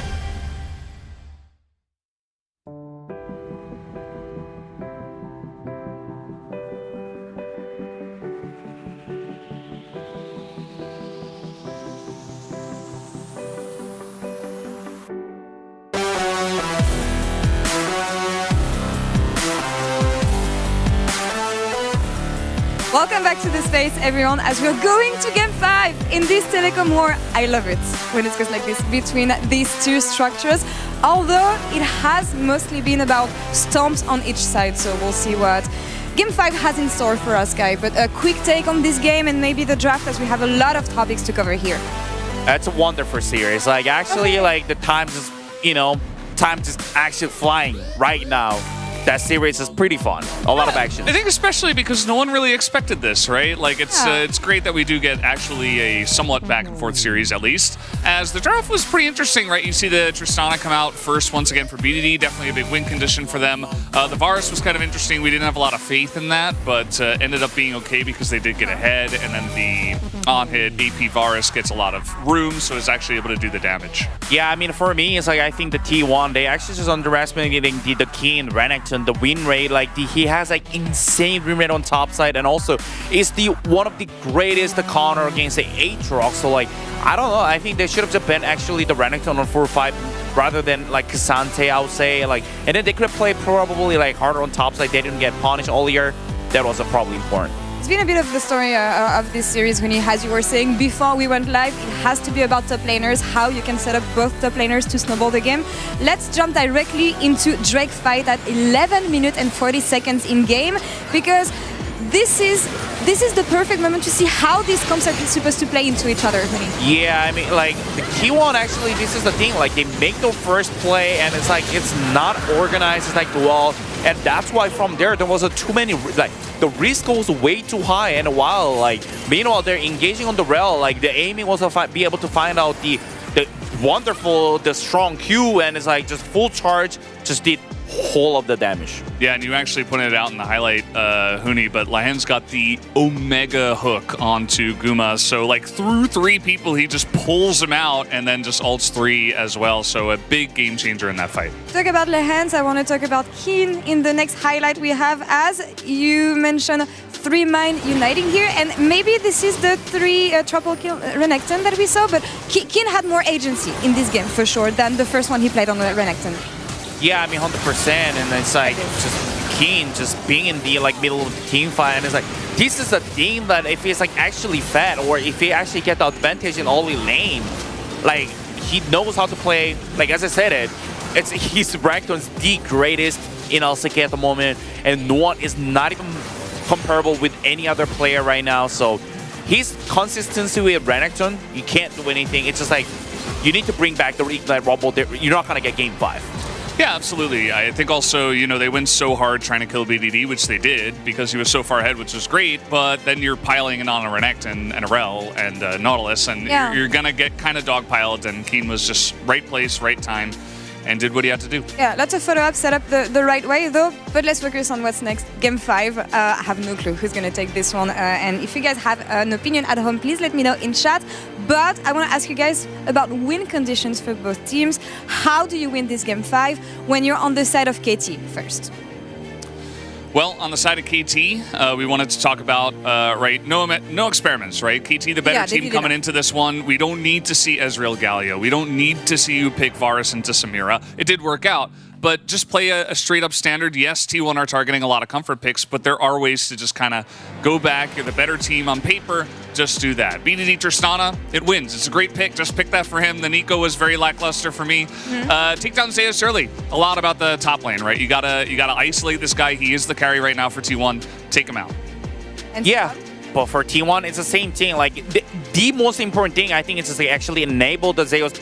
Welcome back to the space, everyone, as we're going to Game 5 in this telecom war. I love it when it goes like this between these two structures, although it has mostly been about stomps on each side, so we'll see what Game 5 has in store for us, guys. But a quick take on this game and maybe the draft, as we have a lot of topics to cover here. That's a wonderful series. Like, actually, like, the time is, time just actually flying right now. That series is pretty fun. A lot of action. I think especially because no one really expected this, right? Like, it's great that we do get actually a somewhat back and forth series, at least. As the draft was pretty interesting, right? You see the Tristana come out first once again for BDD. Definitely a big win condition for them. The Varus was kind of interesting. We didn't have a lot of faith in that, but ended up being okay because they did get ahead. And then the on-hit AP Varus gets a lot of room, so is actually able to do the damage. Yeah, I mean, for me, it's like I think the T1, they actually just underestimating the Keen Renekton, the win rate. Like, he has like insane win rate on top side, and also is one of the greatest counter against the Aatrox. So like, I don't know, I think they should have just been actually the Renekton on 4-5 rather than like K'Sante, I would say. Like, and then they could have played probably like harder on top side. They didn't get punished earlier. That was probably important. It's been a bit of the story of this series, Huni, as you were saying before we went live. It has to be about top laners, how you can set up both top laners to snowball the game. Let's jump directly into Drake fight at 11 minutes and 40 seconds in game, because this is the perfect moment to see how these comps are supposed to play into each other, Huni. Yeah, I mean, like, the T1 actually, this is the thing, like, they make the first play, and it's like, it's not organized, it's like, well, and that's why from there was too many, like, the risk goes way too high, and while, like, meanwhile, they're engaging on the rail, like, the aiming was to be able to find out the wonderful, the strong Q, and it's like, just full charge, just did whole of the damage. Yeah, and you actually pointed it out in the highlight, Huni, but Lahen's got the Omega hook onto Guma. So, like, through 3 people, he just pulls him out and then just ults 3 as well. So, a big game changer in that fight. Talk about Lehens, I want to talk about Keen in the next highlight we have. As you mentioned, 3 mine uniting here, and maybe this is the 3 triple kill Renekton that we saw, but Keen had more agency in this game for sure than the first one he played on Renekton. Yeah, I mean, 100%, and it's like, just Keen just being in the, like, middle of the team fight, and it's like, this is a team that if he's, like, actually fat, or if he actually get the advantage in early lane, like, he knows how to play, like, as I said he's ranked on the greatest in LCK at the moment, and no one is not even comparable with any other player right now, so his consistency with Renekton, you can't do anything. It's just like, you need to bring back the Ignite Rumble. You're not going to get game 5. Yeah, absolutely. I think also, you know, they went so hard trying to kill BDD, which they did because he was so far ahead, which was great, but then you're piling in on a Renekton and a Rel and Nautilus, and you're going to get kind of dogpiled, and Keen was just right place, right time, and did what he had to do. Yeah, lots of follow-up set up the right way though, but let's focus on what's next. Game 5, I have no clue who's going to take this one, and if you guys have an opinion at home, please let me know in chat. But I want to ask you guys about win conditions for both teams. How do you win this Game 5 when you're on the side of KT first? Well, on the side of KT, we wanted to talk about, no experiments, right? KT, the better team coming into this one. We don't need to see Ezreal Galio. We don't need to see you pick Varus into Samira. It did work out, but just play a straight-up standard. Yes, T1 are targeting a lot of comfort picks, but there are ways to just kind of go back. You're the better team on paper. Just do that. BDD Tristana, it wins. It's a great pick. Just pick that for him. The Nico was very lackluster for me. Take down Zeus early. A lot about the top lane, right? You gotta isolate this guy. He is the carry right now for T1. Take him out. And yeah, but for T1, it's the same thing. Like, the most important thing, I think, is to actually enable the Zeus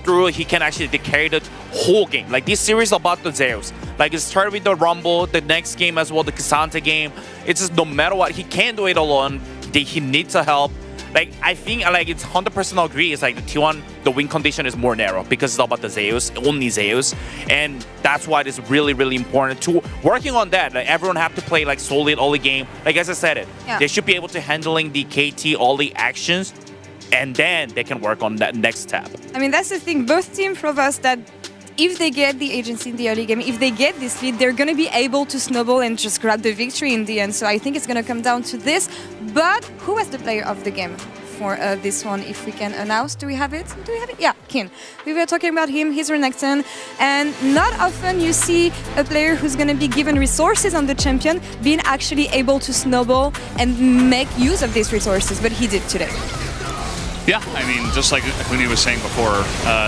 through he can actually carry the whole game. Like, this series is about the Zeus. Like, it started with the Rumble, the next game as well, the Cassandra game. It's just no matter what, he can't do it alone. He needs a help. Like, I think, like, it's 100% agree. It's like the T1, the win condition is more narrow because it's all about the Zeus, only Zeus. And that's why it's really, really important to working on that. Like, everyone have to play, like, solid early game. Like, as I said it, they should be able to handling the KT early actions, and then they can work on that next step. I mean, that's the thing. Both teams prove us that if they get the agency in the early game, if they get this lead, they're going to be able to snowball and just grab the victory in the end. So I think it's going to come down to this. But who was the player of the game for this one, if we can announce? Do we have it? Yeah, Keen. We were talking about him. He's Renekton. And not often you see a player who's going to be given resources on the champion being actually able to snowball and make use of these resources. But he did today. Yeah, I mean, just like Huni was saying before,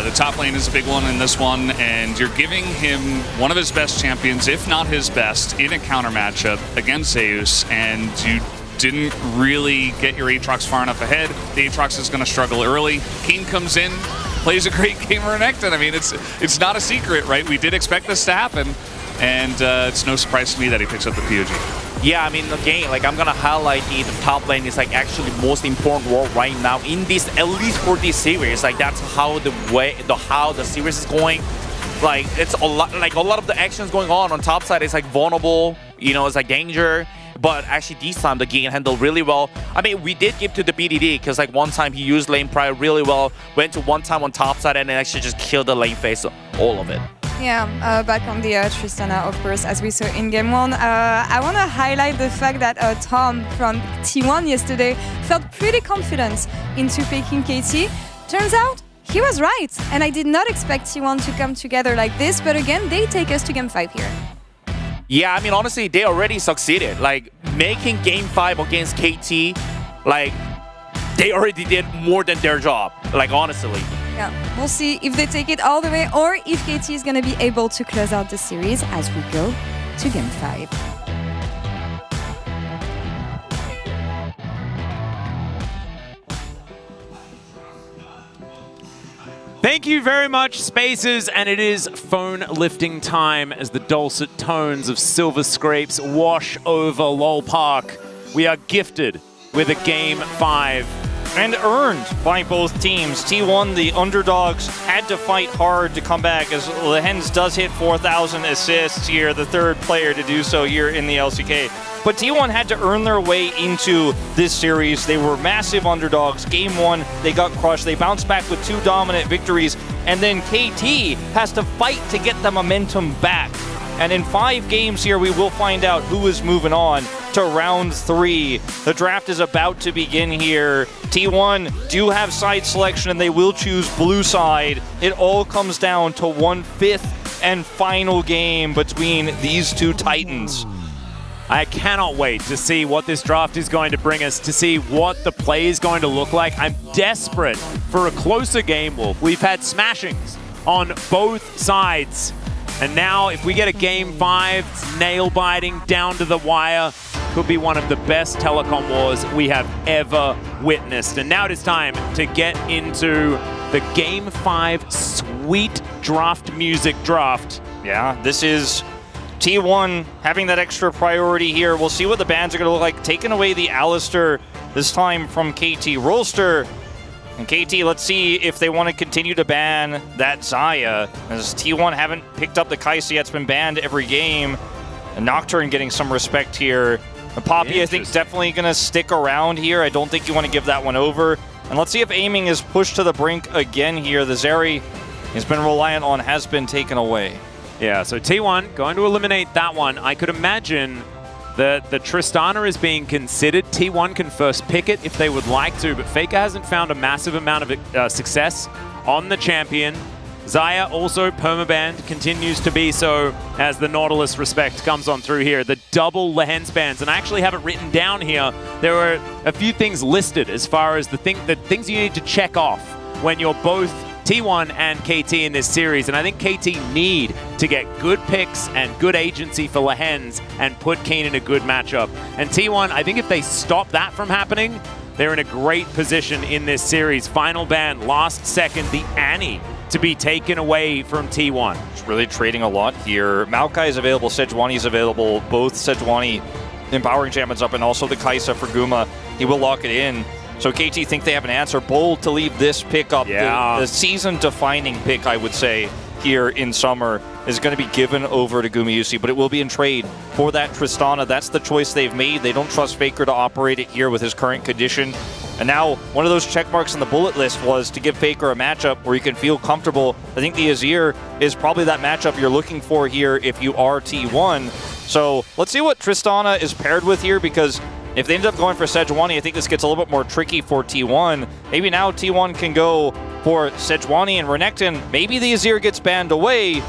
the top lane is a big one in this one, and you're giving him one of his best champions, if not his best, in a counter matchup against Zeus, and you didn't really get your Aatrox far enough ahead. The Aatrox is going to struggle early. Keen comes in, plays a great game of Renekton. I mean, it's not a secret, right? We did expect this to happen, and it's no surprise to me that he picks up the POG. Yeah, I mean, again, like, I'm gonna highlight the top lane is, like, actually most important role right now in this, at least for this series. Like, that's how how the series is going. Like, it's a lot of the actions going on top side is, like, vulnerable, you know, it's like danger. But actually this time the game handled really well. I mean, we did give to the BDD because, like, one time he used lane prior really well, went to one time on top side and then actually just killed the lane phase, all of it. Yeah, back on the Tristana, of course, as we saw in Game 1. I want to highlight the fact that Tom from T1 yesterday felt pretty confident into picking KT. Turns out he was right, and I did not expect T1 to come together like this, but again, they take us to Game 5 here. Yeah, I mean, honestly, they already succeeded. Like, making Game 5 against KT, like, they already did more than their job. Like, honestly. Yeah, we'll see if they take it all the way or if KT is going to be able to close out the series as we go to Game 5. Thank you very much, Spacers, and it is phone lifting time as the dulcet tones of Silver Scrapes wash over LOL Park. We are gifted with a Game 5. And earned by both teams. T1, the underdogs, had to fight hard to come back as Lehens does hit 4,000 assists here, the third player to do so here in the LCK. But T1 had to earn their way into this series. They were massive underdogs. Game 1, they got crushed. They bounced back with 2 dominant victories. And then KT has to fight to get the momentum back. And in 5 games here, we will find out who is moving on to round 3. The draft is about to begin here. T1 do have side selection, and they will choose blue side. It all comes down to 1/5 and final game between these two titans. I cannot wait to see what this draft is going to bring us, to see what the play is going to look like. I'm desperate for a closer game, Wolf. We've had smashings on both sides. And now, if we get a Game 5, it's nail-biting, down to the wire, could be one of the best telecom wars we have ever witnessed. And now it is time to get into the Game 5 sweet draft music draft. Yeah, this is T1 having that extra priority here. We'll see what the bans are going to look like. Taking away the Alistair, this time from KT Rolster. And KT, let's see if they want to continue to ban that Xayah, as T1 haven't picked up the Kai'Sa yet. It's been banned every game. And Nocturne getting some respect here. And Poppy, I think, definitely going to stick around here. I don't think you want to give that one over. And let's see if aiming is pushed to the brink again here. The Zeri has been reliant on has been taken away. Yeah, so T1 going to eliminate that one. I could imagine that the Tristana is being considered. T1 can first pick it if they would like to, but Faker hasn't found a massive amount of success on the champion. Xayah also permabanned, continues to be so as the Nautilus respect comes on through here. The double Lehens bans, and I actually have it written down here. There were a few things listed as far as the things you need to check off when you're both T1 and KT in this series, and I think KT need to get good picks and good agency for Lehens and put Keen in a good matchup. And T1, I think if they stop that from happening, they're in a great position in this series. Final ban, last second, the Annie to be taken away from T1. It's really trading a lot here. Maokai is available, Sejuani is available, both Sejuani empowering champions up, and also the Kai'Sa for Guma. He will lock it in. So KT think they have an answer. Bold to leave this pick up. Yeah. The season-defining pick, I would say, here in summer is going to be given over to Gumayusi, but it will be in trade for that Tristana. That's the choice they've made. They don't trust Faker to operate it here with his current condition. And now, one of those check marks on the bullet list was to give Faker a matchup where you can feel comfortable. I think the Azir is probably that matchup you're looking for here if you are T1. So let's see what Tristana is paired with here, because if they end up going for Sejuani, I think this gets a little bit more tricky for T1. Maybe now T1 can go for Sejuani and Renekton. Maybe the Azir gets banned away.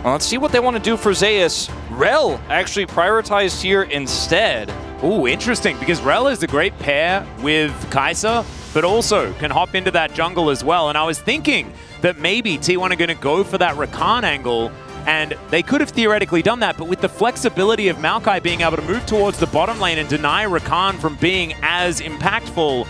Well, let's see what they want to do for Zeus. Rel actually prioritized here instead. Ooh, interesting, because Rel is a great pair with Kai'Sa, but also can hop into that jungle as well. And I was thinking that maybe T1 are going to go for that Rakan angle, and they could have theoretically done that, but with the flexibility of Maokai being able to move towards the bottom lane and deny Rakan from being as impactful,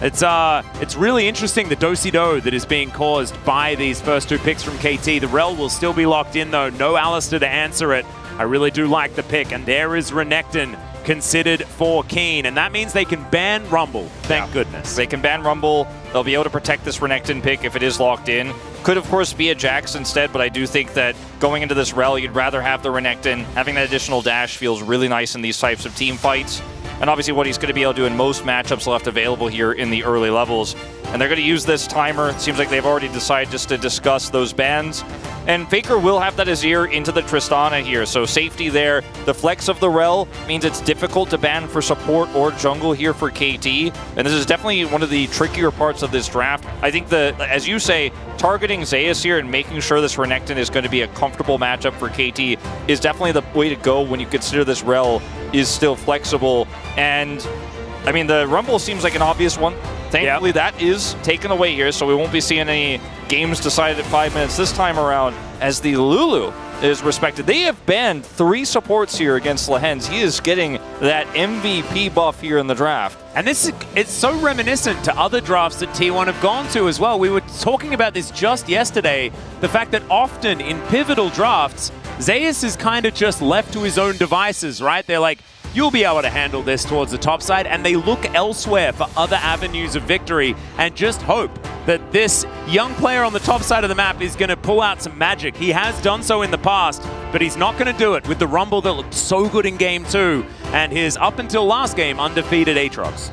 it's really interesting, the do-si-do that is being caused by these first two picks from KT. The Rel will still be locked in though, no Alistair to answer it. I really do like the pick, and there is Renekton considered for Keen, and that means they can ban Rumble. Thank goodness. They can ban Rumble. They'll be able to protect this Renekton pick if it is locked in. Could, of course, be a Jax instead, but I do think that going into this Rel, you'd rather have the Renekton. Having that additional dash feels really nice in these types of team fights. And obviously what he's going to be able to do in most matchups left available here in the early levels. and they're going to use this timer. It seems like they've already decided just to discuss those bans. And Faker will have that Azir into the Tristana here, so safety there. The flex of the Rel means it's difficult to ban for support or jungle here for KT, and this is definitely one of the trickier parts of this draft. I think as you say, targeting Zeus here and making sure this Renekton is going to be a comfortable matchup for KT is definitely the way to go when you consider this Rel is still flexible. And I mean, the Rumble seems like an obvious one. Thankfully, that is taken away here, so we won't be seeing any games decided at 5 minutes this time around as the Lulu is respected. They have banned 3 supports here against Lehens. He is getting that MVP buff here in the draft. And it's so reminiscent to other drafts that T1 have gone to as well. We were talking about this just yesterday, the fact that often in pivotal drafts, Zeus is kind of just left to his own devices, right? They're like, you'll be able to handle this towards the top side, and they look elsewhere for other avenues of victory and just hope that this young player on the top side of the map is going to pull out some magic. He has done so in the past, but he's not going to do it with the Rumble that looked so good in Game 2 and his, up until last game, undefeated Aatrox.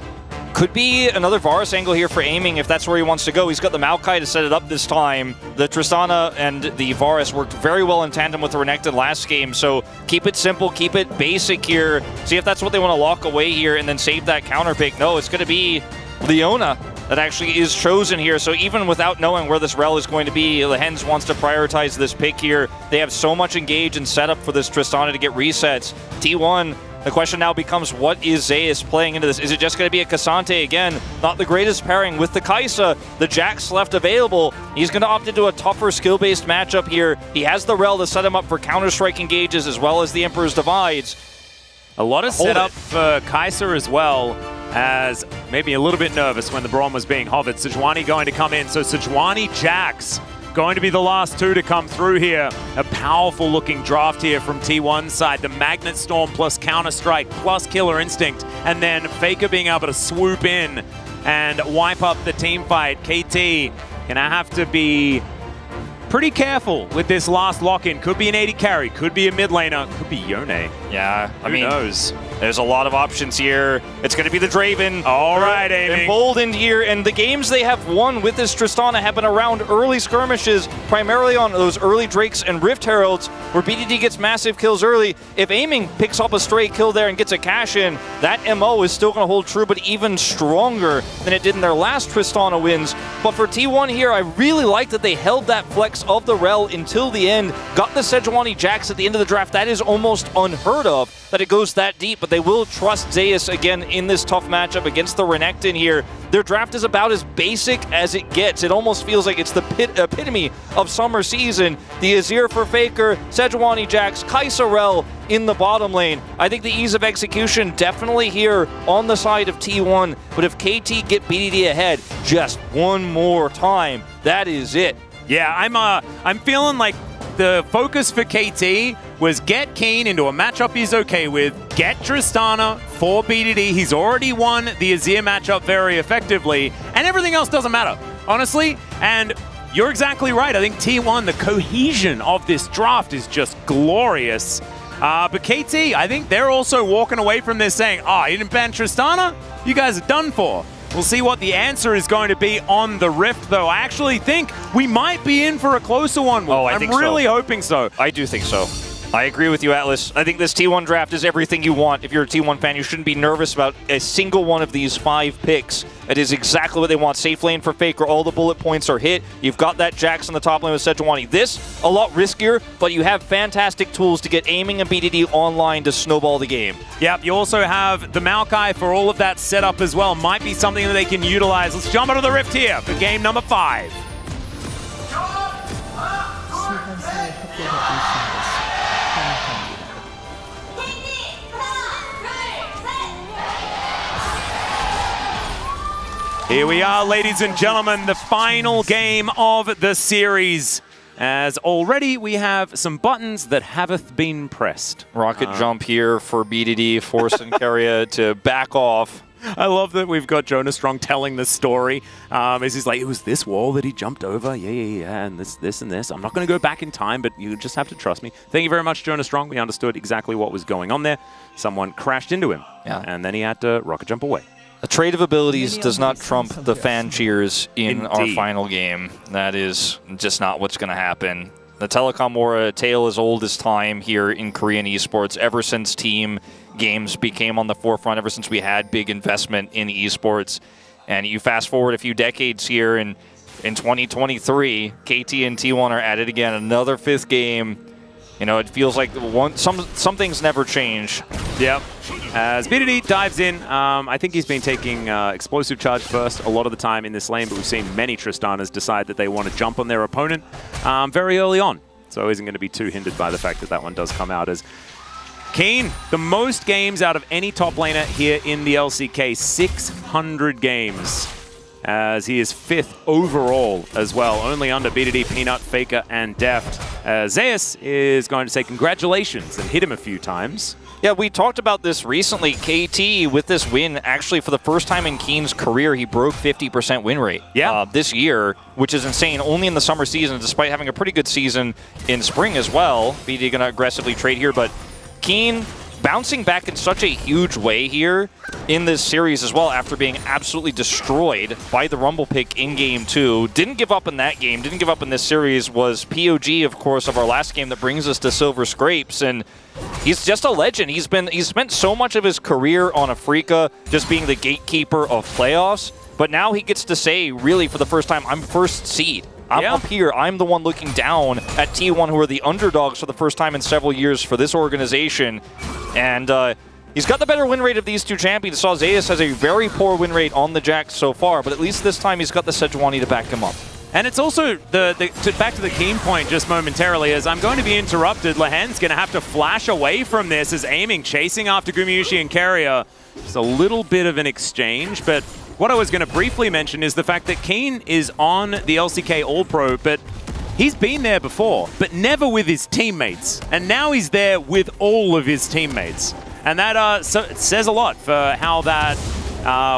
Could be another Varus angle here for aiming if that's where he wants to go. He's got the Maokai to set it up this time. The Tristana and the Varus worked very well in tandem with the Renekton last game, so keep it simple, keep it basic here. See if that's what they want to lock away here and then save that counter pick. No, it's going to be Leona that actually is chosen here, so even without knowing where this Rel is going to be, Lehens wants to prioritize this pick here. They have so much engage and setup for this Tristana to get resets. T1, the question now becomes, what is Zeus playing into this? Is it just going to be a Cassante again? Not the greatest pairing with the Kai'Sa. The Jax left available. He's going to opt into a tougher skill-based matchup here. He has the Rel to set him up for Counter-Strike engages as well as the Emperor's Divides. A lot of setup for Kai'Sa as well, as maybe a little bit nervous when the Braum was being hovered. Sejuani going to come in, so Sejuani Jax going to be the last 2 to come through here. A powerful looking draft here from T1's side. The Magnet Storm plus Counter-Strike plus Killer Instinct. And then Faker being able to swoop in and wipe up the team fight. KT gonna have to be pretty careful with this last lock-in. Could be an 80 carry, could be a mid laner, could be Yone. Yeah, Who knows? There's a lot of options here. It's going to be the Draven. All right, aiming. Emboldened here, and the games they have won with this Tristana have been around early skirmishes, primarily on those early Drakes and Rift Heralds, where BDD gets massive kills early. If aiming picks up a stray kill there and gets a cash in, that MO is still going to hold true, but even stronger than it did in their last Tristana wins. But for T1 here, I really like that they held that flex of the Rel until the end, got the Sejuani Jax at the end of the draft. That is almost unheard of, that it goes that deep, but they will trust Zeus again in this tough matchup against the Renekton here. Their draft is about as basic as it gets. It almost feels like it's the epitome of summer season. The Azir for Faker, Sejuani Jax, Kai'Sa Rel in the bottom lane. I think the ease of execution definitely here on the side of T1, but if KT get BDD ahead just one more time, that is it. Yeah, I'm feeling like the focus for KT was get Keen into a matchup he's okay with, get Tristana for BDD. He's already won the Azir matchup very effectively, and everything else doesn't matter, honestly. And you're exactly right. I think T1, the cohesion of this draft is just glorious. But KT, I think they're also walking away from this saying, you didn't ban Tristana? You guys are done for. We'll see what the answer is going to be on the Rift, though. I actually think we might be in for a closer one. I think so. I'm really hoping so. I do think so. I agree with you, Atlas. I think this T1 draft is everything you want. If you're a T1 fan, you shouldn't be nervous about a single one of these 5 picks. It is exactly what they want. Safe lane for Faker. All the bullet points are hit. You've got that Jax on the top lane with Sejuani. This, a lot riskier, but you have fantastic tools to get aiming and BDD online to snowball the game. Yep, you also have the Maokai for all of that setup as well. Might be something that they can utilize. Let's jump into the Rift here for game number 5. Here we are, ladies and gentlemen, the final game of the series. As already we have some buttons that haven't been pressed. Rocket jump here for BDD, forcing Keria to back off. I love that we've got Jonah Strong telling the story. As he's like, it was this wall that he jumped over. Yeah, and this and this. I'm not going to go back in time, but you just have to trust me. Thank you very much, Jonah Strong. We understood exactly what was going on there. Someone crashed into him, and then he had to rocket jump away. A trade of abilities does not trump the fan cheers in our final game. That is just not what's going to happen. The telecom war, a tale as old as time here in Korean esports, ever since team games became on the forefront, ever since we had big investment in esports. And you fast forward a few decades here, and in 2023, KT and T1 are at it again. Another 5th game. You know, it feels like some things never change. Yep. As BDD dives in, I think he's been taking explosive charge first a lot of the time in this lane, but we've seen many Tristanas decide that they want to jump on their opponent very early on. So isn't going to be too hindered by the fact that that one does come out as Keen, the most games out of any top laner here in the LCK, 600 games. As he is 5th overall as well, only under BDD, Peanut, Faker, and Deft. Zeus is going to say congratulations and hit him a few times. Yeah, we talked about this recently. KT, with this win, actually for the first time in Keen's career, he broke 50% win rate this year, which is insane. Only in the summer season, despite having a pretty good season in spring as well. BDD going to aggressively trade here, but Keen bouncing back in such a huge way here in this series as well after being absolutely destroyed by the Rumble pick in Game 2. Didn't give up in that game, didn't give up in this series, was POG, of course, of our last game that brings us to Silver Scrapes, and he's just a legend. He's spent so much of his career on Afrika just being the gatekeeper of playoffs, but now he gets to say, really, for the first time, I'm first seed. I'm up here. I'm the one looking down at T1, who are the underdogs for the first time in several years for this organization. And he's got the better win rate of these two champions. Saw Zeus has a very poor win rate on the Jax so far, but at least this time he's got the Sejuani to back him up. And it's also, back to the Keen point just momentarily, as I'm going to be interrupted. Lehen's going to have to flash away from this as aiming, chasing after Gumayusi and Keria. Just a little bit of an exchange, but what I was going to briefly mention is the fact that Keen is on the LCK All-Pro, but he's been there before, but never with his teammates. And now he's there with all of his teammates. And that says a lot for how that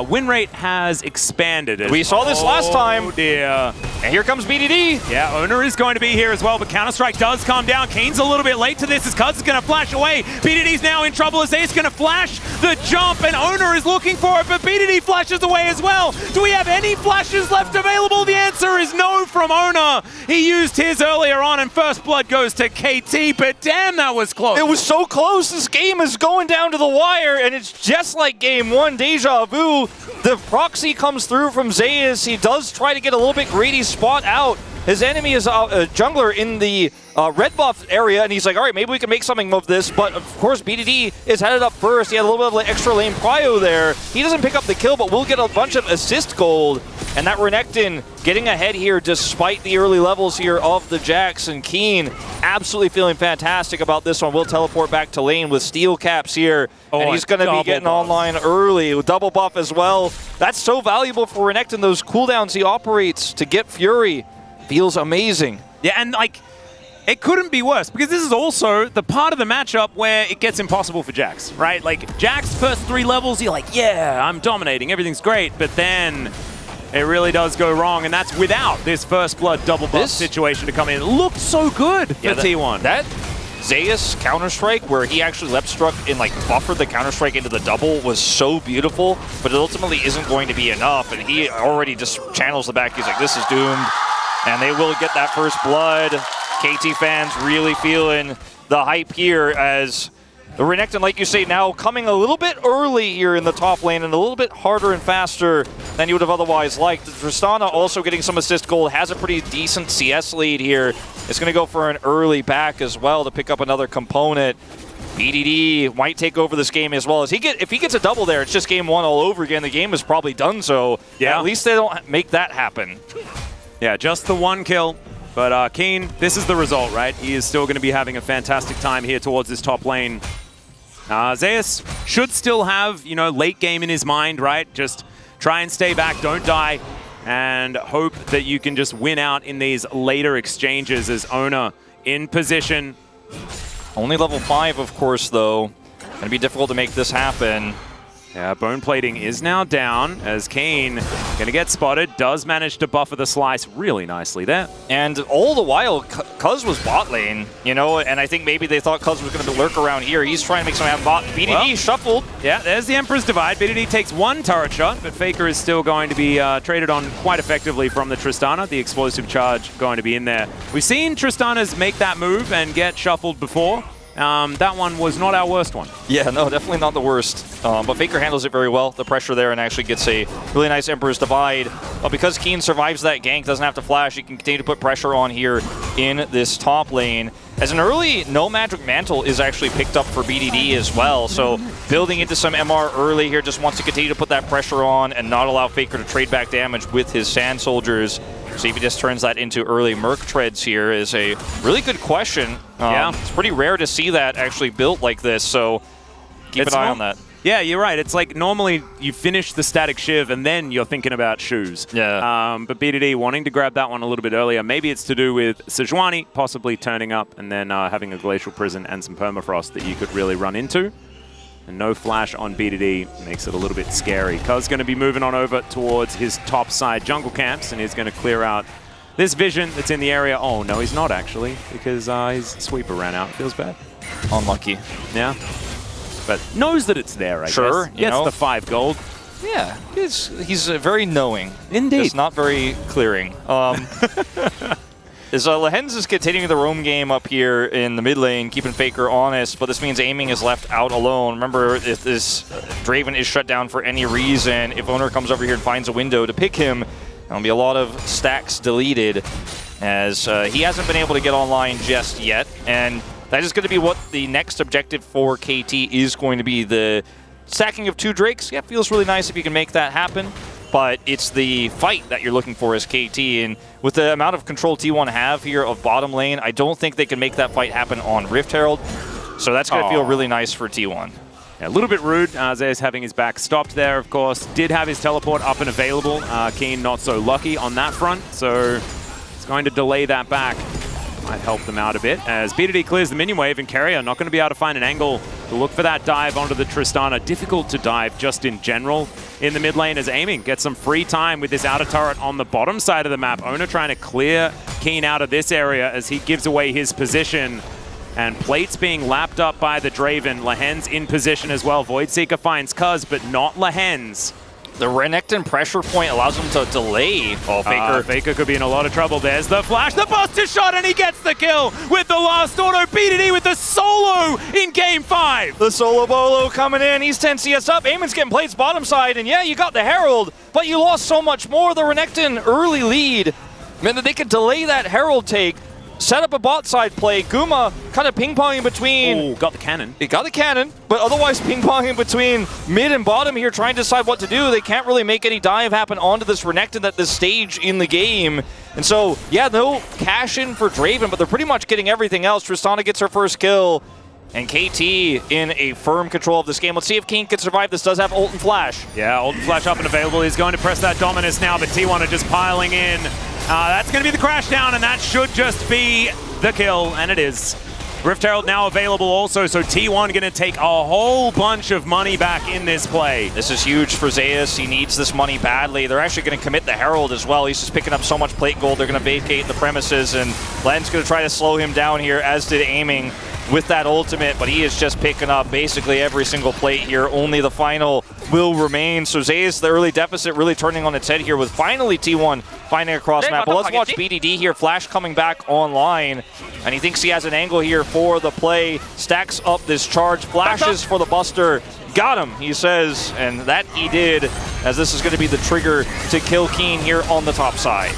win rate has expanded. We saw this last time. Oh dear. And here comes BDD. Yeah, Owner is going to be here as well, but Counter-Strike does come down. Keen's a little bit late to this as Cuz is going to flash away. BDD's now in trouble as Ace going to flash the jump, and Owner is looking for it, but BDD flashes away as well. Do we have any flashes left available? The answer is no from Owner. He used his earlier on, and first blood goes to KT, but damn, that was close. It was so close. This game is going down to the wire, and it's just like Game 1, deja vu. The proxy comes through from Zeus. He does try to get a little bit greedy, spot out. His enemy is a jungler in the red buff area, and he's like, all right, maybe we can make something of this. But, of course, BDD is headed up first. He had a little bit of extra lane prio there. He doesn't pick up the kill, but will get a bunch of assist gold. And that Renekton getting ahead here despite the early levels here of the Jax. And Keen absolutely feeling fantastic about this one. We'll teleport back to lane with steel caps here. And he's going to be getting online early with double buff as well. That's so valuable for Renekton. Those cooldowns he operates to get Fury feels amazing. Yeah, and like, it couldn't be worse, because this is also the part of the matchup where it gets impossible for Jax, right? Like, Jax first 3 levels, you're like, yeah, I'm dominating, everything's great, but then it really does go wrong, and that's without this first blood double buff situation to come in. It looked so good for T1. That Zeus Counter-Strike, where he actually left struck and like buffered the Counter-Strike into the double, was so beautiful, but it ultimately isn't going to be enough, and he already just channels the back. He's like, this is doomed. And they will get that first blood. KT fans really feeling the hype here as the Renekton, like you say, now coming a little bit early here in the top lane and a little bit harder and faster than you would have otherwise liked. Tristana also getting some assist gold, has a pretty decent CS lead here. It's going to go for an early back as well to pick up another component. BDD might take over this game as well. If he gets a double there, it's just Game 1 all over again. The game is probably done, so at least they don't make that happen. Yeah, just the 1 kill. But Keen, this is the result, right? He is still going to be having a fantastic time here towards this top lane. Zeus should still have, you know, late game in his mind, right? Just try and stay back, don't die, and hope that you can just win out in these later exchanges as Owner in position. Only level 5, of course, though. Going to be difficult to make this happen. Yeah, bone plating is now down as Kane going to get spotted. Does manage to buffer the slice really nicely there. And all the while, Cuz was bot lane, you know, and I think maybe they thought Cuz was going to lurk around here. He's trying to make some bot. BDD shuffled. Yeah, there's the Emperor's Divide. BDD takes one turret shot, but Faker is still going to be traded on quite effectively from the Tristana. The explosive charge going to be in there. We've seen Tristanas make that move and get shuffled before. That one was not our worst one. Yeah, no, definitely not the worst. But Faker handles it very well, the pressure there, and actually gets a really nice Emperor's Divide. But because Keen survives that gank, doesn't have to flash, he can continue to put pressure on here in this top lane. As an early No Magic Mantle is actually picked up for BDD as well, so building into some MR early here, just wants to continue to put that pressure on and not allow Faker to trade back damage with his Sand Soldiers. See if he just turns that into early Merc Treads here is a really good question. Yeah. It's pretty rare to see that actually built like this, so keep an eye on that. Yeah, you're right. It's like normally you finish the static shiv and then you're thinking about shoes. Yeah. But BDD wanting to grab that one a little bit earlier. Maybe it's to do with Sejuani possibly turning up and then having a Glacial Prison and some Permafrost that you could really run into. And no flash on BDD makes it a little bit scary. Cuz going to be moving on over towards his top side jungle camps and he's going to clear out this vision that's in the area. Oh, no, he's not actually, because his sweeper ran out. Feels bad. Unlucky. Yeah. But knows that it's there, I guess. Sure, Gets the 5 gold. Yeah, he's very knowing. Indeed. Just not very clearing. Lehens is continuing the roam game up here in the mid lane, keeping Faker honest, but this means aiming is left out alone. Remember, if this Draven is shut down for any reason, if Owner comes over here and finds a window to pick him, there'll be a lot of stacks deleted, as he hasn't been able to get online just yet, and that is going to be what the next objective for KT is going to be. The stacking of 2 Drakes, yeah, feels really nice if you can make that happen, but it's the fight that you're looking for as KT, and with the amount of control T1 have here of bottom lane, I don't think they can make that fight happen on Rift Herald, so that's going to feel really nice for T1. Yeah, a little bit rude. Zeus having his back stopped there, of course. Did have his teleport up and available. Keen not so lucky on that front, so it's going to delay that back. Might help them out a bit as BDD clears the minion wave and Carrier not going to be able to find an angle to look for that dive onto the Tristana. Difficult to dive just in general in the mid lane as Aiming gets some free time with this outer turret on the bottom side of the map. Owner trying to clear Keen out of this area as he gives away his position. And Plate's being lapped up by the Draven. Lehens in position as well. Voidseeker finds Cuz, but not Lehens. The Renekton pressure point allows him to delay. Oh, Faker. Faker could be in a lot of trouble. There's the flash, the buster shot, and he gets the kill with the last auto. BDD with the solo in game 5. The solo bolo coming in. He's 10 CS up. Eamon's getting Plate's bottom side, and yeah, you got the Herald, but you lost so much more. The Renekton early lead meant that they could delay that Herald take, set up a bot side play. Guma kind of ping-ponging between... Oh, got the cannon. It got the cannon, but otherwise ping-ponging between mid and bottom here, trying to decide what to do. They can't really make any dive happen onto this Renekton at this stage in the game. And so, yeah, no cash in for Draven, but they're pretty much getting everything else. Tristana gets her first kill, and KT in a firm control of this game. Let's see if King can survive. This does have ult and flash. Yeah, ult and flash up and available. He's going to press that Dominus now, but T1 are just piling in. That's going to be the crash down, and that should just be the kill, and it is. Rift Herald now available also, so T1 going to take a whole bunch of money back in this play. This is huge for Zeus. He needs this money badly. They're actually going to commit the Herald as well. He's just picking up so much plate gold. They're going to vacate the premises, and Len's going to try to slow him down here, as did Aiming with that ultimate, but he is just picking up basically every single plate here. Only the final will remain. So Zeus, the early deficit, really turning on its head here with finally T1 finding a cross map. But let's watch BDD here. Flash coming back online, and he thinks he has an angle here for the play. Stacks up this charge, flashes for the Buster. Got him, he says, and that he did, as this is going to be the trigger to kill Keen here on the top side.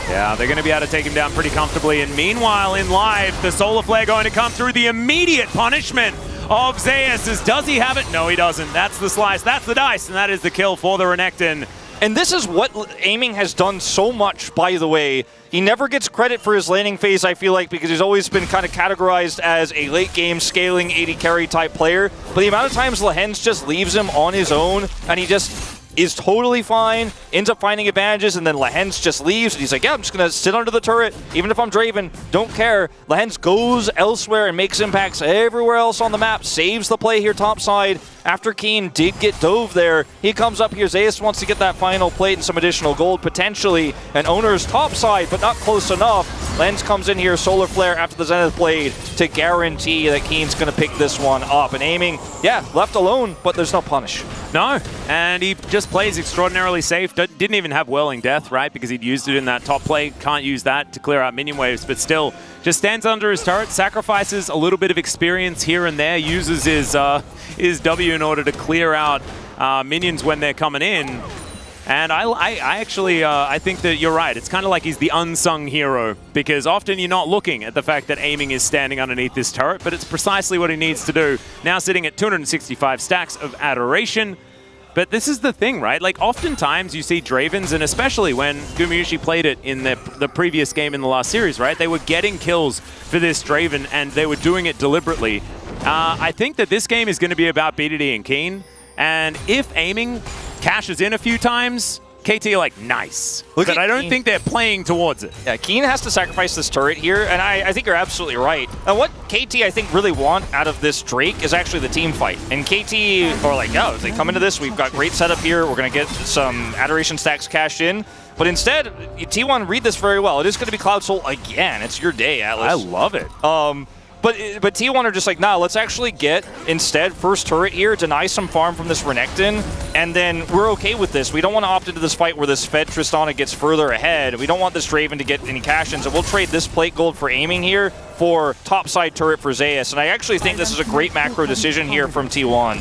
Yeah, they're going to be able to take him down pretty comfortably. And meanwhile, in live, the Solar Flare going to come through. The immediate punishment of Zeus is, does he have it? No, he doesn't. That's the slice, that's the dice, and that is the kill for the Renekton. And this is what Aiming has done so much, by the way. He never gets credit for his laning phase, I feel like, because he's always been kind of categorized as a late-game scaling 80 carry type player. But the amount of times Lehens just leaves him on his own, and he just is totally fine, ends up finding advantages, and then Lehens just leaves, and he's like, yeah, I'm just going to sit under the turret, even if I'm Draven, don't care. Lehens goes elsewhere and makes impacts everywhere else on the map, saves the play here topside. After Keen did get dove there, he comes up here. Zeus wants to get that final plate and some additional gold, potentially. And Owner's topside, but not close enough. Lens comes in here, Solar Flare after the Zenith Blade to guarantee that Keen's going to pick this one up. And aiming, yeah, left alone, but there's no punish. No, and he just plays extraordinarily safe. Didn't even have Whirling Death, right? Because he'd used it in that top play. Can't use that to clear out minion waves, but still just stands under his turret, sacrifices a little bit of experience here and there, uses his W in order to clear out minions when they're coming in. And I actually think that you're right. It's kind of like he's the unsung hero, because often you're not looking at the fact that aiming is standing underneath this turret, but it's precisely what he needs to do. Now sitting at 265 stacks of Adoration. But this is the thing, right? Like, oftentimes you see Dravens, and especially when Gumayusi played it in the previous game in the last series, right? They were getting kills for this Draven, and they were doing it deliberately. I think that this game is going to be about BDD and Keen, and if aiming cashes in a few times, KT are like, nice. But I don't think they're playing towards it. Yeah, Keen has to sacrifice this turret here, and I think you're absolutely right. And what KT, I think, really want out of this Drake is actually the team fight. And KT are like, oh, if they come into this, we've got great setup here, we're going to get some Adoration stacks cashed in. But instead, T1 read this very well. It is going to be Cloud Soul again. It's your day, Atlas. I love it. But T1 are just like, nah, let's actually get, instead, first turret here, deny some farm from this Renekton, and then we're okay with this. We don't want to opt into this fight where this Fed Tristana gets further ahead. We don't want this Draven to get any cash-ins, and we'll trade this plate gold for aiming here for topside turret for Zeus. And I actually think this is a great macro decision here from T1.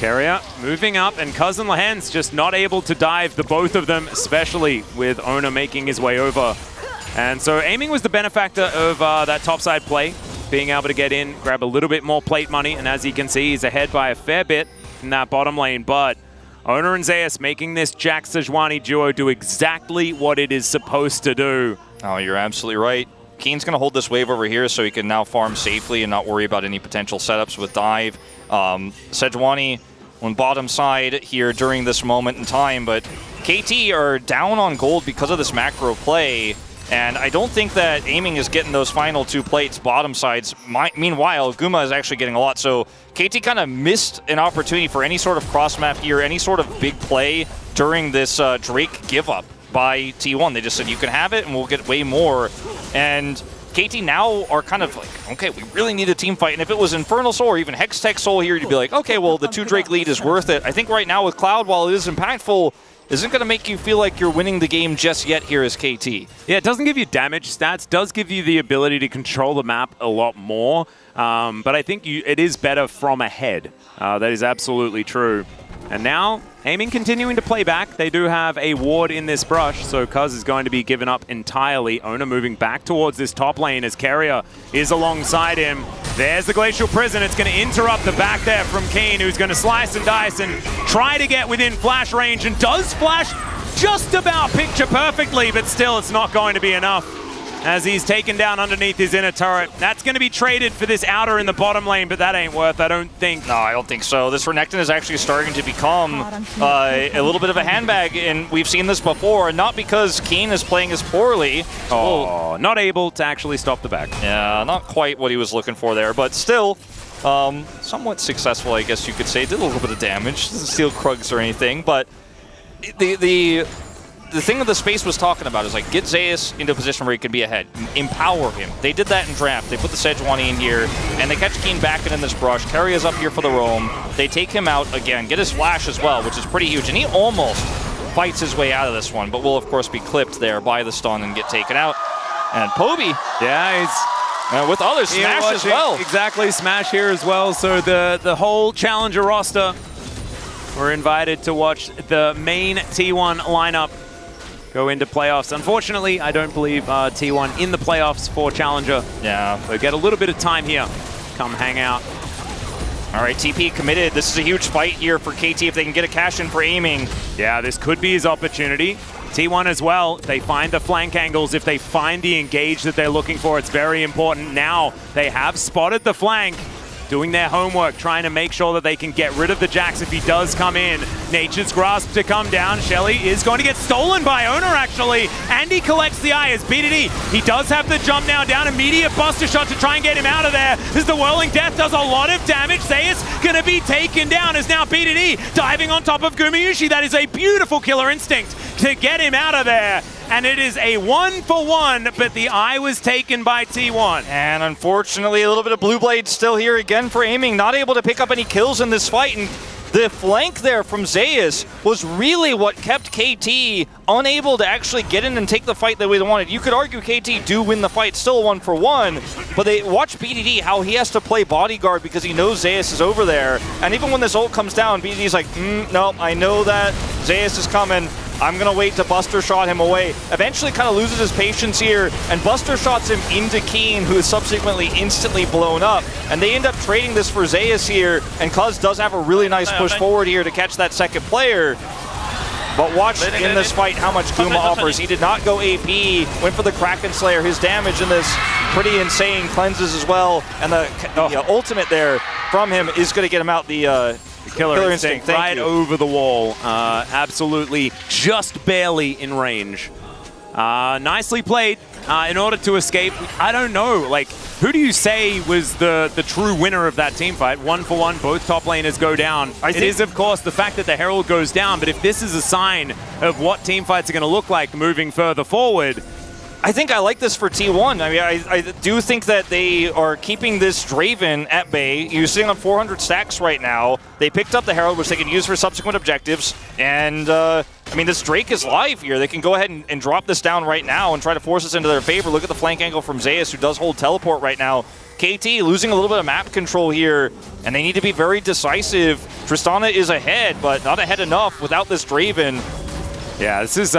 Carrier moving up, and Cousin Lehens just not able to dive the both of them, especially with Owner making his way over. And so aiming was the benefactor of that topside play, being able to get in, grab a little bit more plate money, and as you can see, he's ahead by a fair bit in that bottom lane. But Owner and Zeus making this Jack Sejuani duo do exactly what it is supposed to do. Oh, you're absolutely right. Keen's going to hold this wave over here so he can now farm safely and not worry about any potential setups with dive. Sejuani on bottom side here during this moment in time, but KT are down on gold because of this macro play. And I don't think that aiming is getting those final two plates bottom sides. Meanwhile, Guma is actually getting a lot. So KT kind of missed an opportunity for any sort of cross map here, any sort of big play during this Drake give up by T1. They just said, you can have it and we'll get way more. And KT now are kind of like, okay, we really need a team fight. And if it was Infernal Soul or even Hextech Soul here, you'd be like, okay, well, the 2 Drake lead is worth it. I think right now with Cloud, while it is impactful, isn't going to make you feel like you're winning the game just yet here as KT. Yeah, it doesn't give you damage stats, does give you the ability to control the map a lot more, but I think it is better from ahead. That is absolutely true. And now, aiming continuing to play back. They do have a ward in this brush, so Cuz is going to be given up entirely. Owner moving back towards this top lane as Carrier is alongside him. There's the Glacial Prison. It's going to interrupt the back there from Keen, who's going to slice and dice and try to get within flash range, and does flash just about picture perfectly, but still it's not going to be enough as he's taken down underneath his inner turret. That's going to be traded for this outer in the bottom lane, but that ain't worth, I don't think. No, I don't think so. This Renekton is actually starting to become a little bit of a handbag, and we've seen this before, not because Keen is playing as poorly. Oh, not able to actually stop the back. Yeah, not quite what he was looking for there, but still somewhat successful, I guess you could say. Did a little bit of damage. Doesn't steal Krugs or anything, but the thing that the space was talking about is like, get Zeus into a position where he can be ahead. Empower him. They did that in draft. They put the Sejuani in here, and they catch Keen back in this brush. Carrier's up here for the roam. They take him out again, get his flash as well, which is pretty huge. And he almost fights his way out of this one, but will, of course, be clipped there by the stun and get taken out. And Poby, yeah, he's with others, Smash as well. Exactly, Smash here as well. So the whole Challenger roster were invited to watch the main T1 lineup go into playoffs. Unfortunately, I don't believe T1 in the playoffs for Challenger. Yeah. So get a little bit of time here. Come hang out. All right, TP committed. This is a huge fight here for KT if they can get a cash in for aiming. Yeah, this could be his opportunity. T1 as well. They find the flank angles. If they find the engage that they're looking for, it's very important. Now they have spotted the flank. doing their homework, trying to make sure that they can get rid of the Jax if he does come in. Nature's Grasp to come down. Shelly is going to get stolen by Owner, actually, and he collects the eye as BDD. He does have the jump now down, immediate buster shot to try and get him out of there, as the Whirling Death does a lot of damage. Zeus gonna be taken down as now BDD diving on top of Gumayusi. That is a beautiful killer instinct to get him out of there. And it is a 1-for-1, but the eye was taken by T1. And unfortunately, a little bit of Blue Blade still here again for Aiming. Not able to pick up any kills in this fight. And the flank there from Zeus was really what kept KT unable to actually get in and take the fight the way they wanted. You could argue KT do win the fight, still 1-for-1, but they watch BDD, how he has to play bodyguard because he knows Zeus is over there. And even when this ult comes down, BDD's like, no, I know that Zeus is coming. I'm going to wait to Buster Shot him away. Eventually kind of loses his patience here, and Buster Shots him into Keen, who is subsequently instantly blown up. And they end up trading this for Zeus here, and Cuz does have a really nice push forward here to catch that second player. But watch in this fight how much Guma offers. He did not go AP, went for the Kraken Slayer. His damage in this pretty insane, cleanses as well. And the ultimate there from him is going to get him out the Killer Instinct right over the wall. Absolutely just barely in range. Nicely played in order to escape. I don't know, like, who do you say was the true winner of that team fight? 1-for-1, both top laners go down. It is, of course, the fact that the Herald goes down, but if this is a sign of what team fights are going to look like moving further forward, I think I like this for T1. I mean, I do think that they are keeping this Draven at bay. You're sitting on 400 stacks right now. They picked up the Herald, which they can use for subsequent objectives. And, I mean, this Drake is live here. They can go ahead and drop this down right now and try to force this into their favor. Look at the flank angle from Zeus, who does hold teleport right now. KT losing a little bit of map control here, and they need to be very decisive. Tristana is ahead, but not ahead enough without this Draven. Yeah, this is...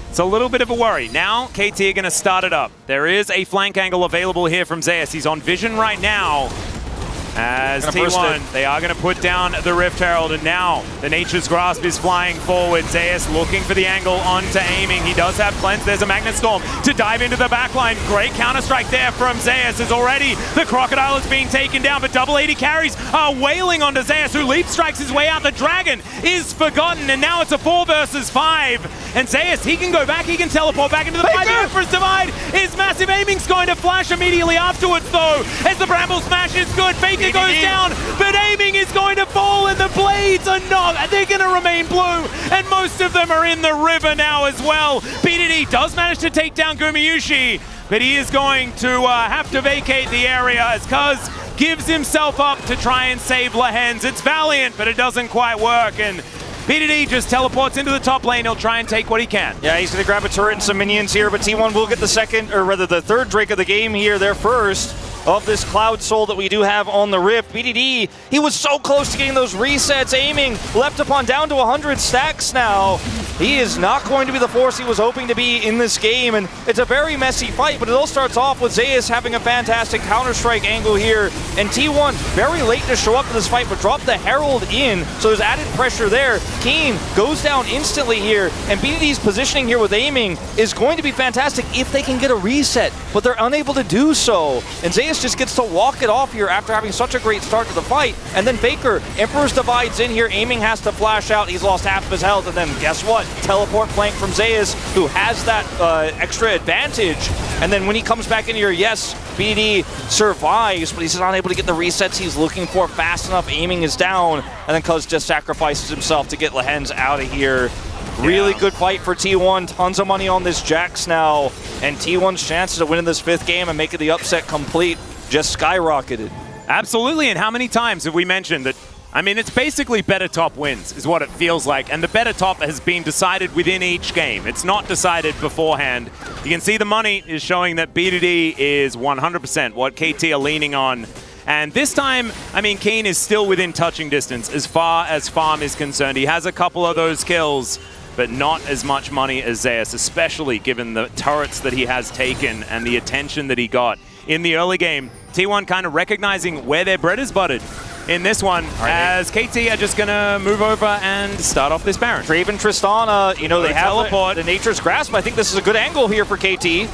it's a little bit of a worry. Now, KT are going to start it up. There is a flank angle available here from Zeus. He's on vision right now. As T1, they are going to put down the Rift Herald, and now the Nature's Grasp is flying forward. Zeus looking for the angle onto Aiming. He does have Cleanse. There's a Magnet Storm to dive into the backline. Great counter-strike there from Zeus, as already the Crocodile is being taken down, but double 80 carries are wailing onto Zeus, who leap strikes his way out. The Dragon is forgotten, and now it's a 4 versus 5. And Zeus, he can go back, he can teleport back into the fight. The Emperor's Divide is massive. Aiming's going to flash immediately afterwards, though, as the Bramble Smash is good. Faker goes down, but Aiming is going to fall, and the blades are not. They're going to remain blue, and most of them are in the river now as well. BDD does manage to take down Gumayusi, but he is going to have to vacate the area as Cuz gives himself up to try and save Lehens. It's valiant, but it doesn't quite work, and BDD just teleports into the top lane. He'll try and take what he can. Yeah, he's going to grab a turret and some minions here, but T1 will get the second, or rather the third Drake of the game here. They're first of this Cloud Soul that we do have on the Rift. BDD, he was so close to getting those resets. Aiming left upon down to 100 stacks now. He is not going to be the force he was hoping to be in this game, and it's a very messy fight, but it all starts off with Zeus having a fantastic counter-strike angle here, and T1 very late to show up to this fight, but dropped the Herald in, so there's added pressure there. Keen goes down instantly here, and BDD's positioning here with Aiming is going to be fantastic if they can get a reset, but they're unable to do so, and Zeus just gets to walk it off here after having such a great start to the fight. And then Faker, Emperor's Divide's in here. Aiming has to flash out. He's lost half of his health. And then guess what? Teleport flank from Zeus, who has that extra advantage. And then when he comes back in here, yes, BD survives, but he's not able to get the resets he's looking for fast enough. Aiming is down. And then Cuz just sacrifices himself to get Lehens out of here. Really good fight for T1. Tons of money on this Jax now. And T1's chances of winning this 5th game and making the upset complete just skyrocketed. Absolutely, and how many times have we mentioned that? I mean, it's basically better top wins is what it feels like, and the better top has been decided within each game. It's not decided beforehand. You can see the money is showing that BDD is 100% what KT are leaning on. And this time, I mean, Keen is still within touching distance as far as Farm is concerned. He has a couple of those kills, but not as much money as Zeus, especially given the turrets that he has taken and the attention that he got in the early game. T1 kind of recognizing where their bread is buttered in this one, as KT are just going to move over and start off this Baron. Draven Tristana, you know, they have the Nature's Grasp. I think this is a good angle here for KT.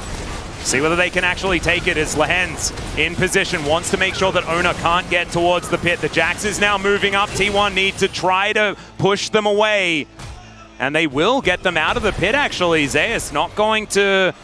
See whether they can actually take it as Lehen's in position, wants to make sure that Ona can't get towards the pit. The Jax is now moving up. T1 need to try to push them away. And they will get them out of the pit, actually. Zeus not going to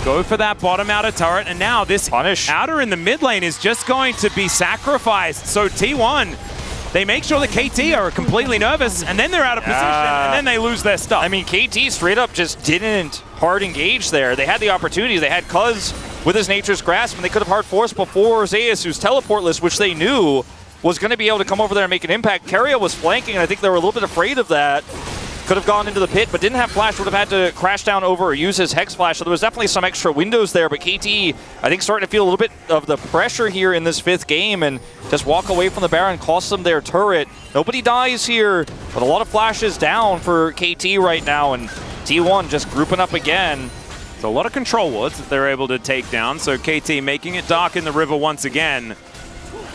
go for that bottom outer turret. And now this outer in the mid lane is just going to be sacrificed. So T1, they make sure the KT are completely nervous, and then they're out of position, and then they lose their stuff. I mean, KT straight up just didn't hard engage there. They had the opportunity. They had Cuz with his Nature's Grasp, and they could have hard forced before Zeus, who's teleportless, which they knew was going to be able to come over there and make an impact. Keria was flanking, and I think they were a little bit afraid of that. Could have gone into the pit, but didn't have flash, would have had to crash down over or use his Hex Flash, so there was definitely some extra windows there, but KT, I think, starting to feel a little bit of the pressure here in this 5th game and just walk away from the Baron, cost them their turret. Nobody dies here, but a lot of flashes down for KT right now, and T1 just grouping up again. So a lot of control wards that they're able to take down, so KT making it dark in the river once again.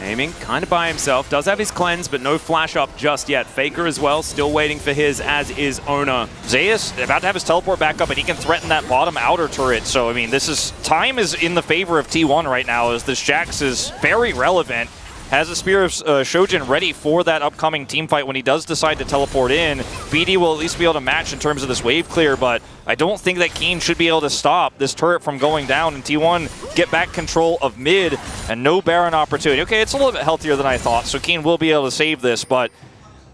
Aiming kind of by himself, does have his cleanse, but no flash up just yet. Faker as well, still waiting for his, as is Ona. Zeus about to have his teleport back up, and he can threaten that bottom outer turret. So, I mean, time is in the favor of T1 right now, as this Jax is very relevant. Has a Spear of Shojin ready for that upcoming team fight when he does decide to teleport in. BD will at least be able to match in terms of this wave clear, but I don't think that Keen should be able to stop this turret from going down, and T1 get back control of mid and no Baron opportunity. Okay, it's a little bit healthier than I thought, so Keen will be able to save this, but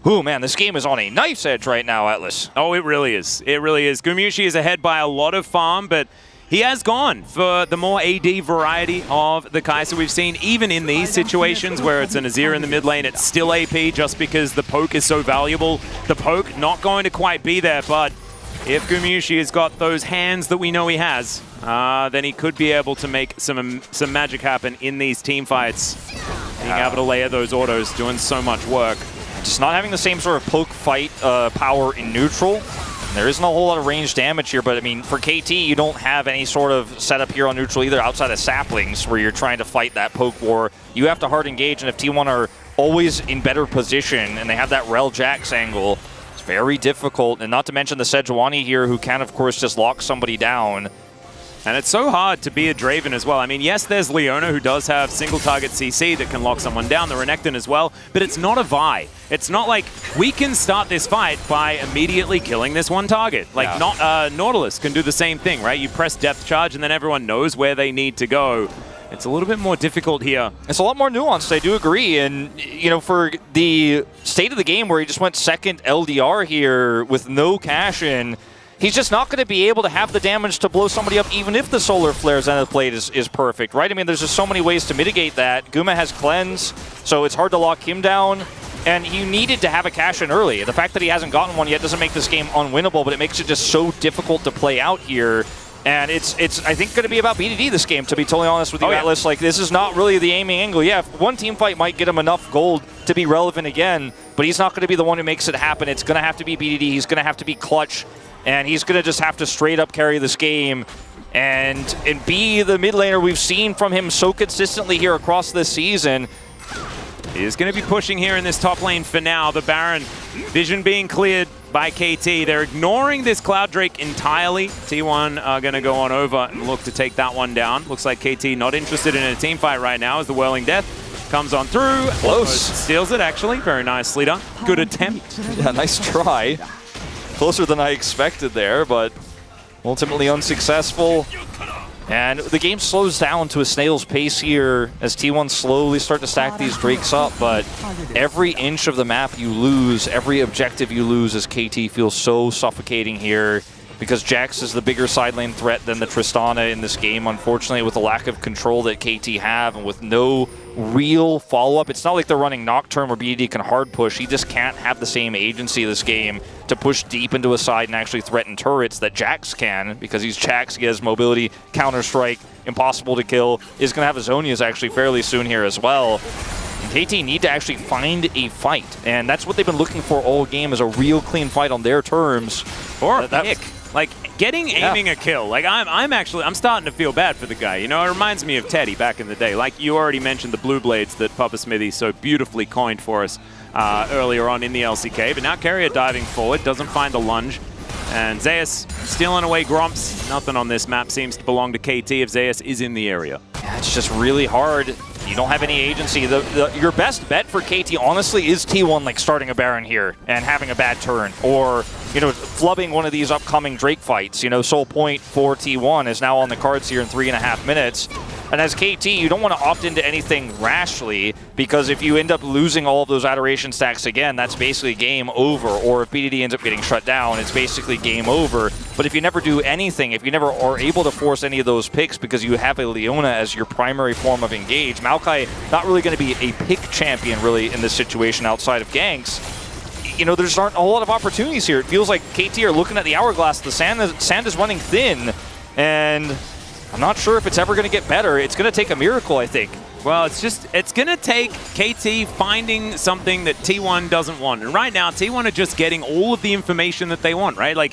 ooh, man, this game is on a knife's edge right now, Atlas. Oh, it really is. It really is. Gumushi is ahead by a lot of farm, but he has gone for the more AD variety of the Kai'Sa we've seen. Even in these situations where it's an Azir in the mid lane, it's still AP just because the poke is so valuable. The poke not going to quite be there, but if Gumushi has got those hands that we know he has, then he could be able to make some magic happen in these team fights. Being able to layer those autos, doing so much work. Just not having the same sort of poke fight power in neutral. There isn't a whole lot of range damage here, but I mean, for KT, you don't have any sort of setup here on neutral either outside of saplings where you're trying to fight that poke war. You have to hard engage, and if T1 are always in better position and they have that Rel Jax angle, it's very difficult. And not to mention the Sejuani here, who can, of course, just lock somebody down. And it's so hard to be a Draven as well. I mean, yes, there's Leona, who does have single target CC that can lock someone down, the Renekton as well, but it's not a Vi. It's not like we can start this fight by immediately killing this one target. Like, Nautilus can do the same thing, right? You press depth charge and then everyone knows where they need to go. It's a little bit more difficult here. It's a lot more nuanced, I do agree. And, you know, for the state of the game where he just went second LDR here with no cash in, he's just not going to be able to have the damage to blow somebody up, even if the solar flares end of the plate is perfect, right? I mean, there's just so many ways to mitigate that. Guma has cleanse, so it's hard to lock him down. And you needed to have a cash in early. The fact that he hasn't gotten one yet doesn't make this game unwinnable, but it makes it just so difficult to play out here. And it's I think, going to be about BDD this game, to be totally honest with you, Atlas. Like, this is not really the aiming angle. Yeah, one team fight might get him enough gold to be relevant again, but he's not going to be the one who makes it happen. It's going to have to be BDD. He's going to have to be clutch. And he's going to just have to straight up carry this game and be the mid laner we've seen from him so consistently here across this season. He is going to be pushing here in this top lane for now. The Baron vision being cleared by KT. They're ignoring this Cloud Drake entirely. T1 are going to go on over and look to take that one down. Looks like KT not interested in a team fight right now as the Whirling Death comes on through. Close. Steals it, actually. Very nicely done. Good attempt. Yeah, nice try. Closer than I expected there, but ultimately unsuccessful. And the game slows down to a snail's pace here as T1 slowly start to stack these Drakes up, but every inch of the map you lose, every objective you lose as KT feels so suffocating here because Jax is the bigger side lane threat than the Tristana in this game, unfortunately, with the lack of control that KT have and with no real follow-up. It's not like they're running Nocturne where BD can hard push. He just can't have the same agency this game to push deep into a side and actually threaten turrets that Jax can, because he's Jax, he has mobility, counter-strike, impossible to kill, is going to have his Zhonya's actually fairly soon here as well. And KT need to actually find a fight, and that's what they've been looking for all game, is a real clean fight on their terms. Or a pick. Like, aiming a kill. Like, I'm starting to feel bad for the guy. You know, it reminds me of Teddy back in the day. Like, you already mentioned the blue blades that Papa Smithy so beautifully coined for us earlier on in the LCK. But now Keria diving forward, doesn't find the lunge. And Zeus stealing away Gromps. Nothing on this map seems to belong to KT if Zeus is in the area. Yeah, it's just really hard. You don't have any agency. Your best bet for KT, honestly, is T1 like starting a Baron here and having a bad turn, or flubbing one of these upcoming Drake fights. Soul Point for T1 is now on the cards here in 3.5 minutes. And as KT, you don't want to opt into anything rashly, because if you end up losing all of those adoration stacks again, that's basically game over. Or if BDD ends up getting shut down, it's basically game over. But if you never do anything, if you never are able to force any of those picks because you have a Leona as your primary form of engage, Maokai not really going to be a pick champion really in this situation outside of ganks. There's aren't a whole lot of opportunities here. It feels like KT are looking at the hourglass. The sand is running thin, and I'm not sure if it's ever going to get better. It's going to take a miracle, I think. Well, it's going to take KT finding something that T1 doesn't want. And right now, T1 are just getting all of the information that they want, right? Like,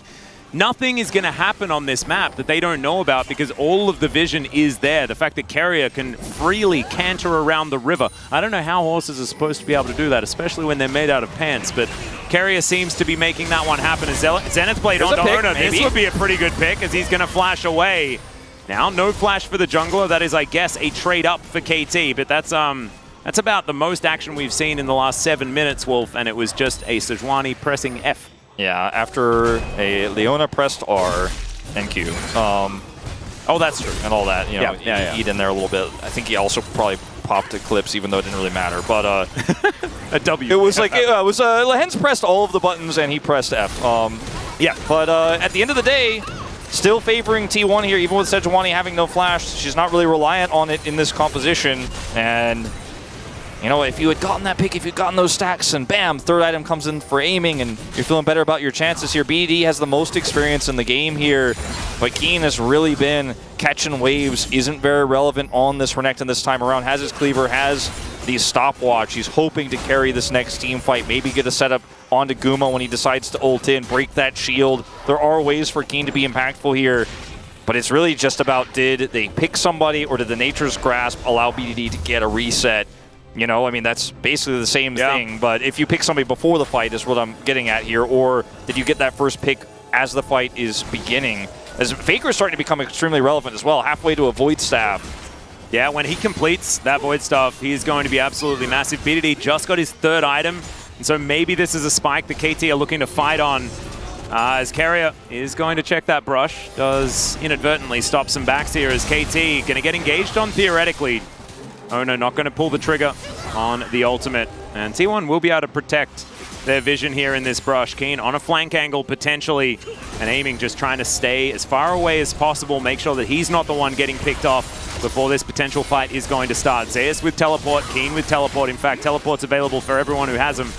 nothing is going to happen on this map that they don't know about because all of the vision is there. The fact that Carrier can freely canter around the river. I don't know how horses are supposed to be able to do that, especially when they're made out of pants, but Carrier seems to be making that one happen. As Zenith played onto Ona, this would be a pretty good pick as he's going to flash away. Now, no flash for the jungler. That is, I guess, a trade up for KT, but that's about the most action we've seen in the last 7 minutes, Wolf, and it was just a Sejuani pressing F. Yeah, after a Leona pressed R and Q. Oh, that's true. And all that, eat in there a little bit. I think he also probably popped Eclipse, even though it didn't really matter. But a W. It was like Lehens pressed all of the buttons and he pressed F. Yeah. But at the end of the day, still favoring T1 here, even with Sejuani having no flash. She's not really reliant on it in this composition. And if you had gotten that pick, if you'd gotten those stacks, and bam, third item comes in for aiming, and you're feeling better about your chances here. BD has the most experience in the game here, but Keen has really been catching waves, isn't very relevant on this Renekton this time around, has his cleaver, has the stopwatch. He's hoping to carry this next team fight, maybe get a setup onto Guma when he decides to ult in, break that shield. There are ways for Keen to be impactful here, but it's really just about, did they pick somebody, or did the Nature's Grasp allow BDD to get a reset? That's basically the same thing, but if you pick somebody before the fight is what I'm getting at here, or did you get that first pick as the fight is beginning? As Faker is starting to become extremely relevant as well, halfway to a Void Staff. Yeah, when he completes that Void Staff, he's going to be absolutely massive. BDD just got his third item, and so maybe this is a spike the KT are looking to fight on. As Carrier is going to check that brush, does inadvertently stop some backs here as KT going to get engaged on theoretically. Ona not going to pull the trigger on the ultimate, and T1 will be able to protect their vision here in this brush. Keen on a flank angle potentially, and aiming, just trying to stay as far away as possible, make sure that he's not the one getting picked off before this potential fight is going to start. Zeus with teleport, Keen with teleport. In fact, teleport's available for everyone who has them,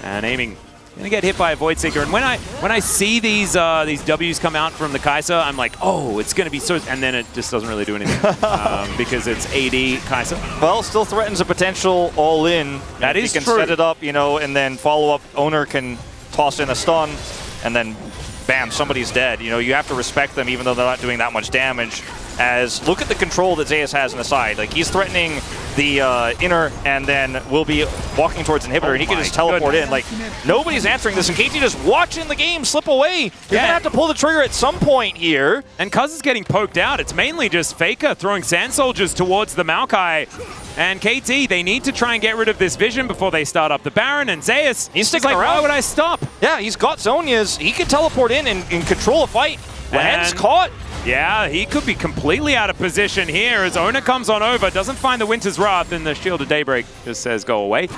and aiming gonna get hit by a Void Seeker. And when I see these W's come out from the Kai'Sa, I'm like, oh, it's gonna be so, and then it just doesn't really do anything because it's AD Kai'Sa. Well, still threatens a potential all-in. That is true. He can true. set it up, and then follow up. Owner can toss in a stun, and then bam, somebody's dead. You have to respect them, even though they're not doing that much damage. As look at the control that Zeus has on the side. Like, he's threatening the inner, and then will be walking towards inhibitor, and he can just teleport in. Like, nobody's answering this, and KT just watching the game slip away. You're gonna have to pull the trigger at some point here. And Cuz is getting poked out. It's mainly just Faker throwing Sand Soldiers towards the Maokai. And KT, they need to try and get rid of this vision before they start up the Baron. And Zeus, he's sticking like, around. why would I stop? Yeah, he's got Zhonya's. He can teleport in and control a fight. Lehens caught. Yeah, he could be completely out of position here as Ona comes on over, doesn't find the Winter's Wrath, and the Shield of Daybreak just says go away.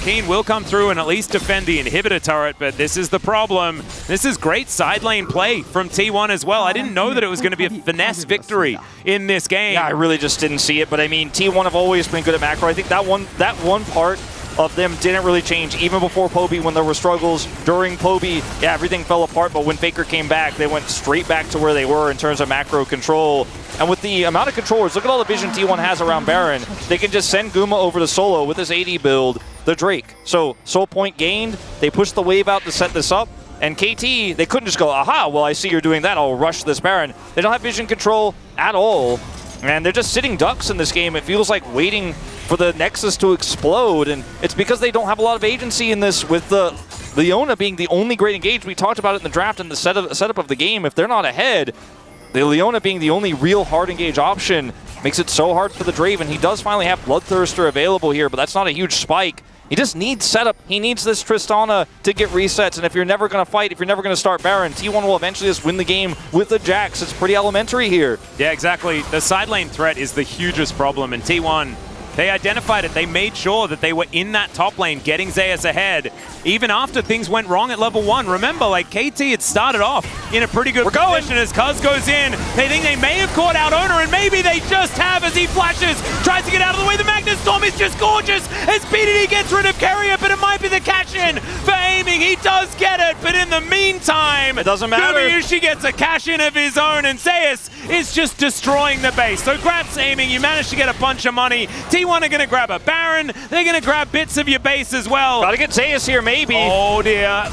Keen will come through and at least defend the inhibitor turret, but this is the problem. This is great side lane play from T1 as well. I didn't know that it was going to be a finesse victory in this game. Yeah, I really just didn't see it, but I mean, T1 have always been good at macro. I think that one part of them didn't really change, even before Poby when there were struggles. During Poby, yeah, everything fell apart, but when Faker came back, they went straight back to where they were in terms of macro control. And with the amount of controllers, look at all the vision T1 has around Baron. They can just send Guma over to solo with his AD build, the Drake. So, Soul Point gained, they pushed the wave out to set this up, and KT, they couldn't just go, aha, well, I see you're doing that, I'll rush this Baron. They don't have vision control at all, and they're just sitting ducks in this game. It feels like waiting for the Nexus to explode, and it's because they don't have a lot of agency in this with the Leona being the only great engage, we talked about it in the draft and the setup of the game. If they're not ahead, the Leona being the only real hard engage option makes it so hard for the Draven. He does finally have Bloodthirster available here, but that's not a huge spike. He just needs setup. He needs this Tristana to get resets, and if you're never going to fight, if you're never going to start Baron, T1 will eventually just win the game with the Jax. It's pretty elementary here. Yeah, exactly. The side lane threat is the hugest problem, and T1, they identified it. They made sure that they were in that top lane, getting Zeus ahead, even after things went wrong at level 1. Remember, like, KT had started off in a pretty good position as Cuz goes in. They think they may have caught out Owner, and maybe they just have as he flashes, tries to get out of the way. The Magnus Storm is just gorgeous as BDD gets rid of Carrier, but it might be the cash-in for aiming. He does get it, but in the meantime, it doesn't matter. Gumayushi gets a cash-in of his own, and Zeus is just destroying the base. So grabs aiming, you manage to get a bunch of money. T1 are going to grab a Baron. They're going to grab bits of your base as well. Gotta get Zeus here, maybe. Oh dear.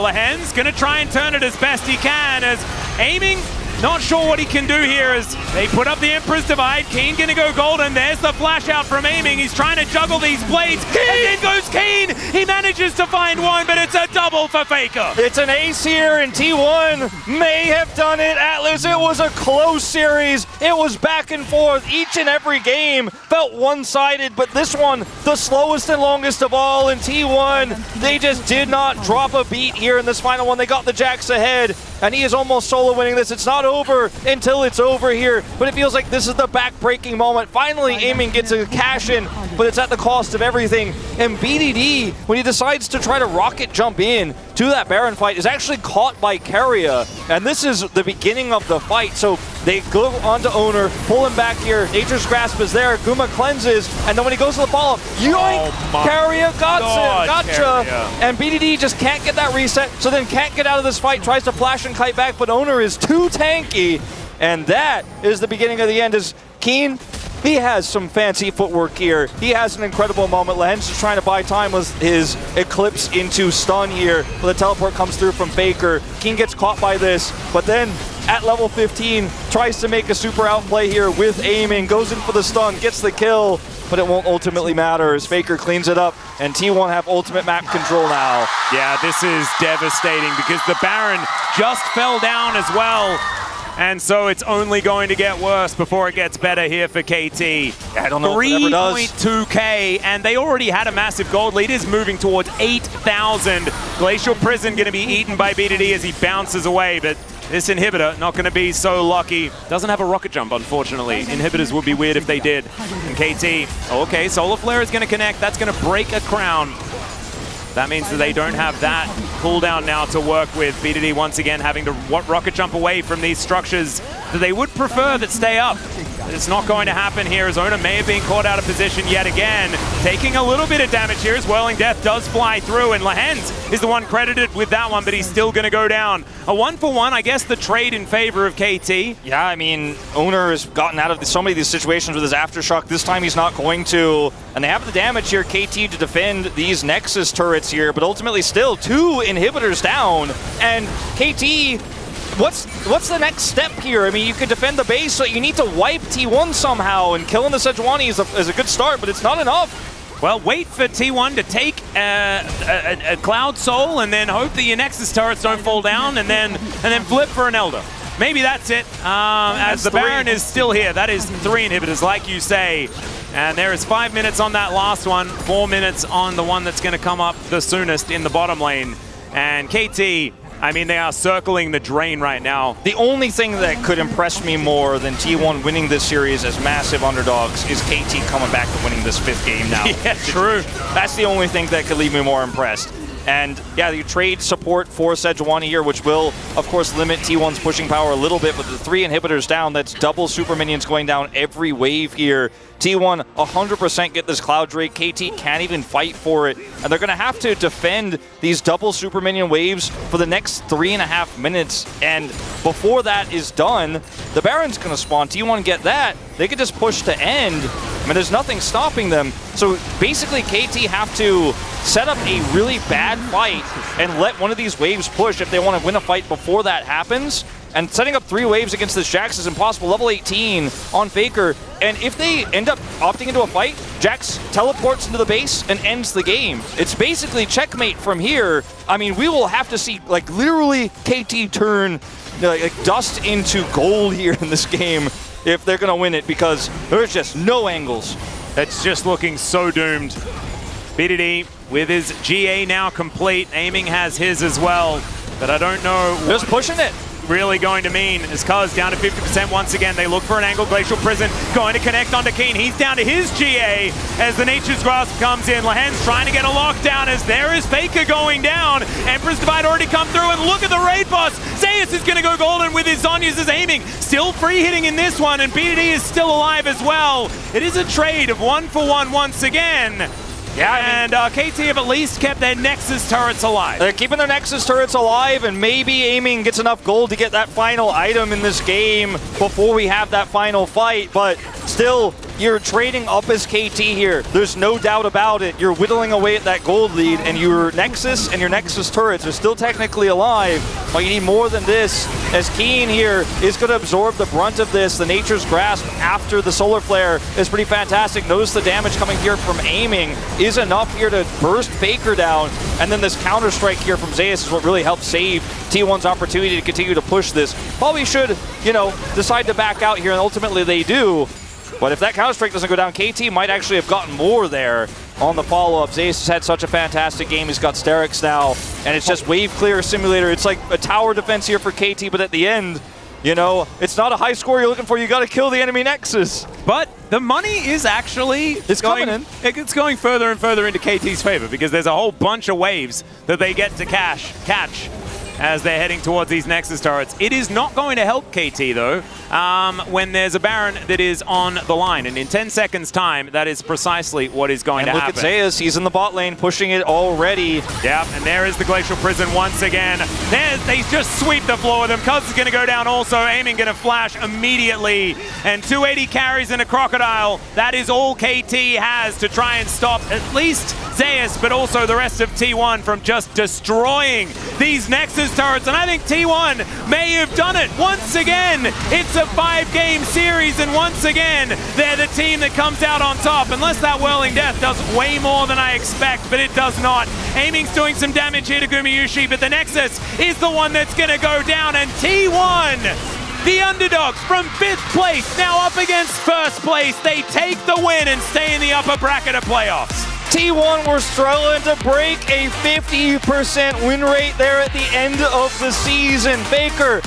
Lehen's going to try and turn it as best he can as aiming. Not sure what he can do here as they put up the Emperor's Divide. Keen going to go golden. There's the flash out from aiming. He's trying to juggle these blades. And then goes Keen. He manages to find one, but it's a double for Faker. It's an ace here, and T1 may have done it. Atlas, it was a close series. It was back and forth. Each and every game felt one-sided, but this one, the slowest and longest of all. And T1, they just did not drop a beat here in this final one. They got the Jax ahead, and he is almost solo winning this. It's not over until it's over here, but it feels like this is the back-breaking moment. Finally, aiming gets a cash-in, but it's at the cost of everything. And BDD, when he decides to try to rocket jump in to that Baron fight, is actually caught by Carrier, and this is the beginning of the fight. So they go onto Owner, pull him back here. Nature's Grasp is there. Guma cleanses, and then when he goes to the follow-up, yoink! Carrier gotcha! And BDD just can't get that reset, so then can't get out of this fight, tries to flash and kite back, but Owner is too tanky, and that is the beginning of the end. As Keen, he has some fancy footwork here. He has an incredible moment. Lehen's just trying to buy time with his Eclipse into stun here, but the teleport comes through from Faker. Keen gets caught by this, but then at level 15, tries to make a super outplay here with aiming, goes in for the stun, gets the kill, but it won't ultimately matter as Faker cleans it up, and T1 have ultimate map control now. Yeah, this is devastating because the Baron just fell down as well. And so it's only going to get worse before it gets better here for KT. I don't know if it ever does. 3.2k, and they already had a massive gold lead. Is moving towards 8,000. Glacial Prison going to be eaten by BDD as he bounces away, but this inhibitor not going to be so lucky. Doesn't have a rocket jump, unfortunately. Inhibitors would be weird if they did. And KT, okay, Solar Flare is going to connect. That's going to break a crown. That means that they don't have that cooldown now to work with. BDD once again having to rocket jump away from these structures that they would prefer that stay up. But it's not going to happen here as Owner may have been caught out of position yet again. Taking a little bit of damage here as Whirling Death does fly through, and Lehen's is the one credited with that one, but he's still going to go down. A 1-for-1, I guess the trade in favor of KT. Yeah, I mean, Owner has gotten out of so many of these situations with his Aftershock. This time he's not going to. And they have the damage here, KT, to defend these Nexus turrets here, but ultimately still 2 inhibitors down. And KT, what's the next step here? I mean, you could defend the base, so you need to wipe T1 somehow, and killing the Sejuani is a good start, but it's not enough. Well, wait for T1 to take a Cloud Soul and then hope that your Nexus turrets don't fall down, and then flip for an Elder. Maybe that's it, as the Baron is still here. That is 3 inhibitors, like you say. And there is 5 minutes on that last one, 4 minutes on the one that's going to come up the soonest in the bottom lane. And KT, I mean, they are circling the drain right now. The only thing that could impress me more than T1 winning this series as massive underdogs is KT coming back to winning this 5th game now. Yeah, true. That's the only thing that could leave me more impressed. And yeah, you trade support for Sejuani here, which will, of course, limit T1's pushing power a little bit, but the 3 inhibitors down, that's double super minions going down every wave here. T1 100% get this Cloud Drake. KT can't even fight for it, and they're going to have to defend these double super minion waves for the next 3.5 minutes. And before that is done, the Baron's going to spawn. T1 get that. They could just push to end. I mean, there's nothing stopping them. So basically, KT have to set up a really bad fight and let one of these waves push if they want to win a fight before that happens. and setting up 3 waves against this Jax is impossible. Level 18 on Faker, and if they end up opting into a fight, Jax teleports into the base and ends the game. It's basically checkmate from here. I mean, we will have to see, like, literally KT turn like dust into gold here in this game if they're going to win it, because there's just no angles. It's just looking so doomed. BDD with his GA now complete. Aiming has his as well, but I don't know just pushing it. Really going to mean as Cuz down to 50% once again. They look for an angle. Glacial Prison going to connect onto Keen. He's down to his GA as the Nature's Grasp comes in. Lahen's trying to get a lockdown as there is Faker going down. Emperor's Divide already come through, and look at the raid boss. Zeus is going to go golden with his Zhonya's aiming. Still free hitting in this one, and BDD is still alive as well. It is a trade of 1-for-1 once again. Yeah, and KT have at least kept their Nexus turrets alive. They're keeping their Nexus turrets alive, and maybe Aiming gets enough gold to get that final item in this game before we have that final fight, but still, you're trading up as KT here. There's no doubt about it. You're whittling away at that gold lead, and your Nexus and your Nexus turrets are still technically alive, but you need more than this, as Keen here is going to absorb the brunt of this. The Nature's Grasp after the Solar Flare is pretty fantastic. Notice the damage coming here from Aiming is enough here to burst Faker down, and then this counter-strike here from Zeus is what really helps save T1's opportunity to continue to push this. Probably should, you know, decide to back out here, and ultimately they do. But if that counter-strike doesn't go down, KT might actually have gotten more there on the follow-up. Zeus has had such a fantastic game. He's got Sterix now, and it's just wave clear simulator. It's like a tower defense here for KT, but at the end, you know, it's not a high score you're looking for. You got to kill the enemy Nexus. But the money is actually coming in. It's going further and further into KT's favor, because there's a whole bunch of waves that they get to catch as they're heading towards these Nexus turrets. It is not going to help KT, though, when there's a Baron that is on the line. And in 10 seconds' time, that is precisely what is going to happen. Look at Zeus. He's in the bot lane, pushing it already. Yeah, and there is the Glacial Prison once again. They just sweep the floor with him. Cuz is going to go down also. Aiming going to flash immediately. And 280 carries in a Crocodile. That is all KT has to try and stop at least Zeus, but also the rest of T1 from just destroying these Nexus turrets. And I think T1 may have done it once again. It's a 5-game series, and once again, they're the team that comes out on top. Unless that Whirling Death does way more than I expect, but it does not. Aiming's doing some damage here to Gumayushi, but the Nexus is the one that's going to go down, and T1, the underdogs from 5th place, now up against 1st place. They take the win and stay in the upper bracket of playoffs. T1 were struggling to break a 50% win rate there at the end of the season. Faker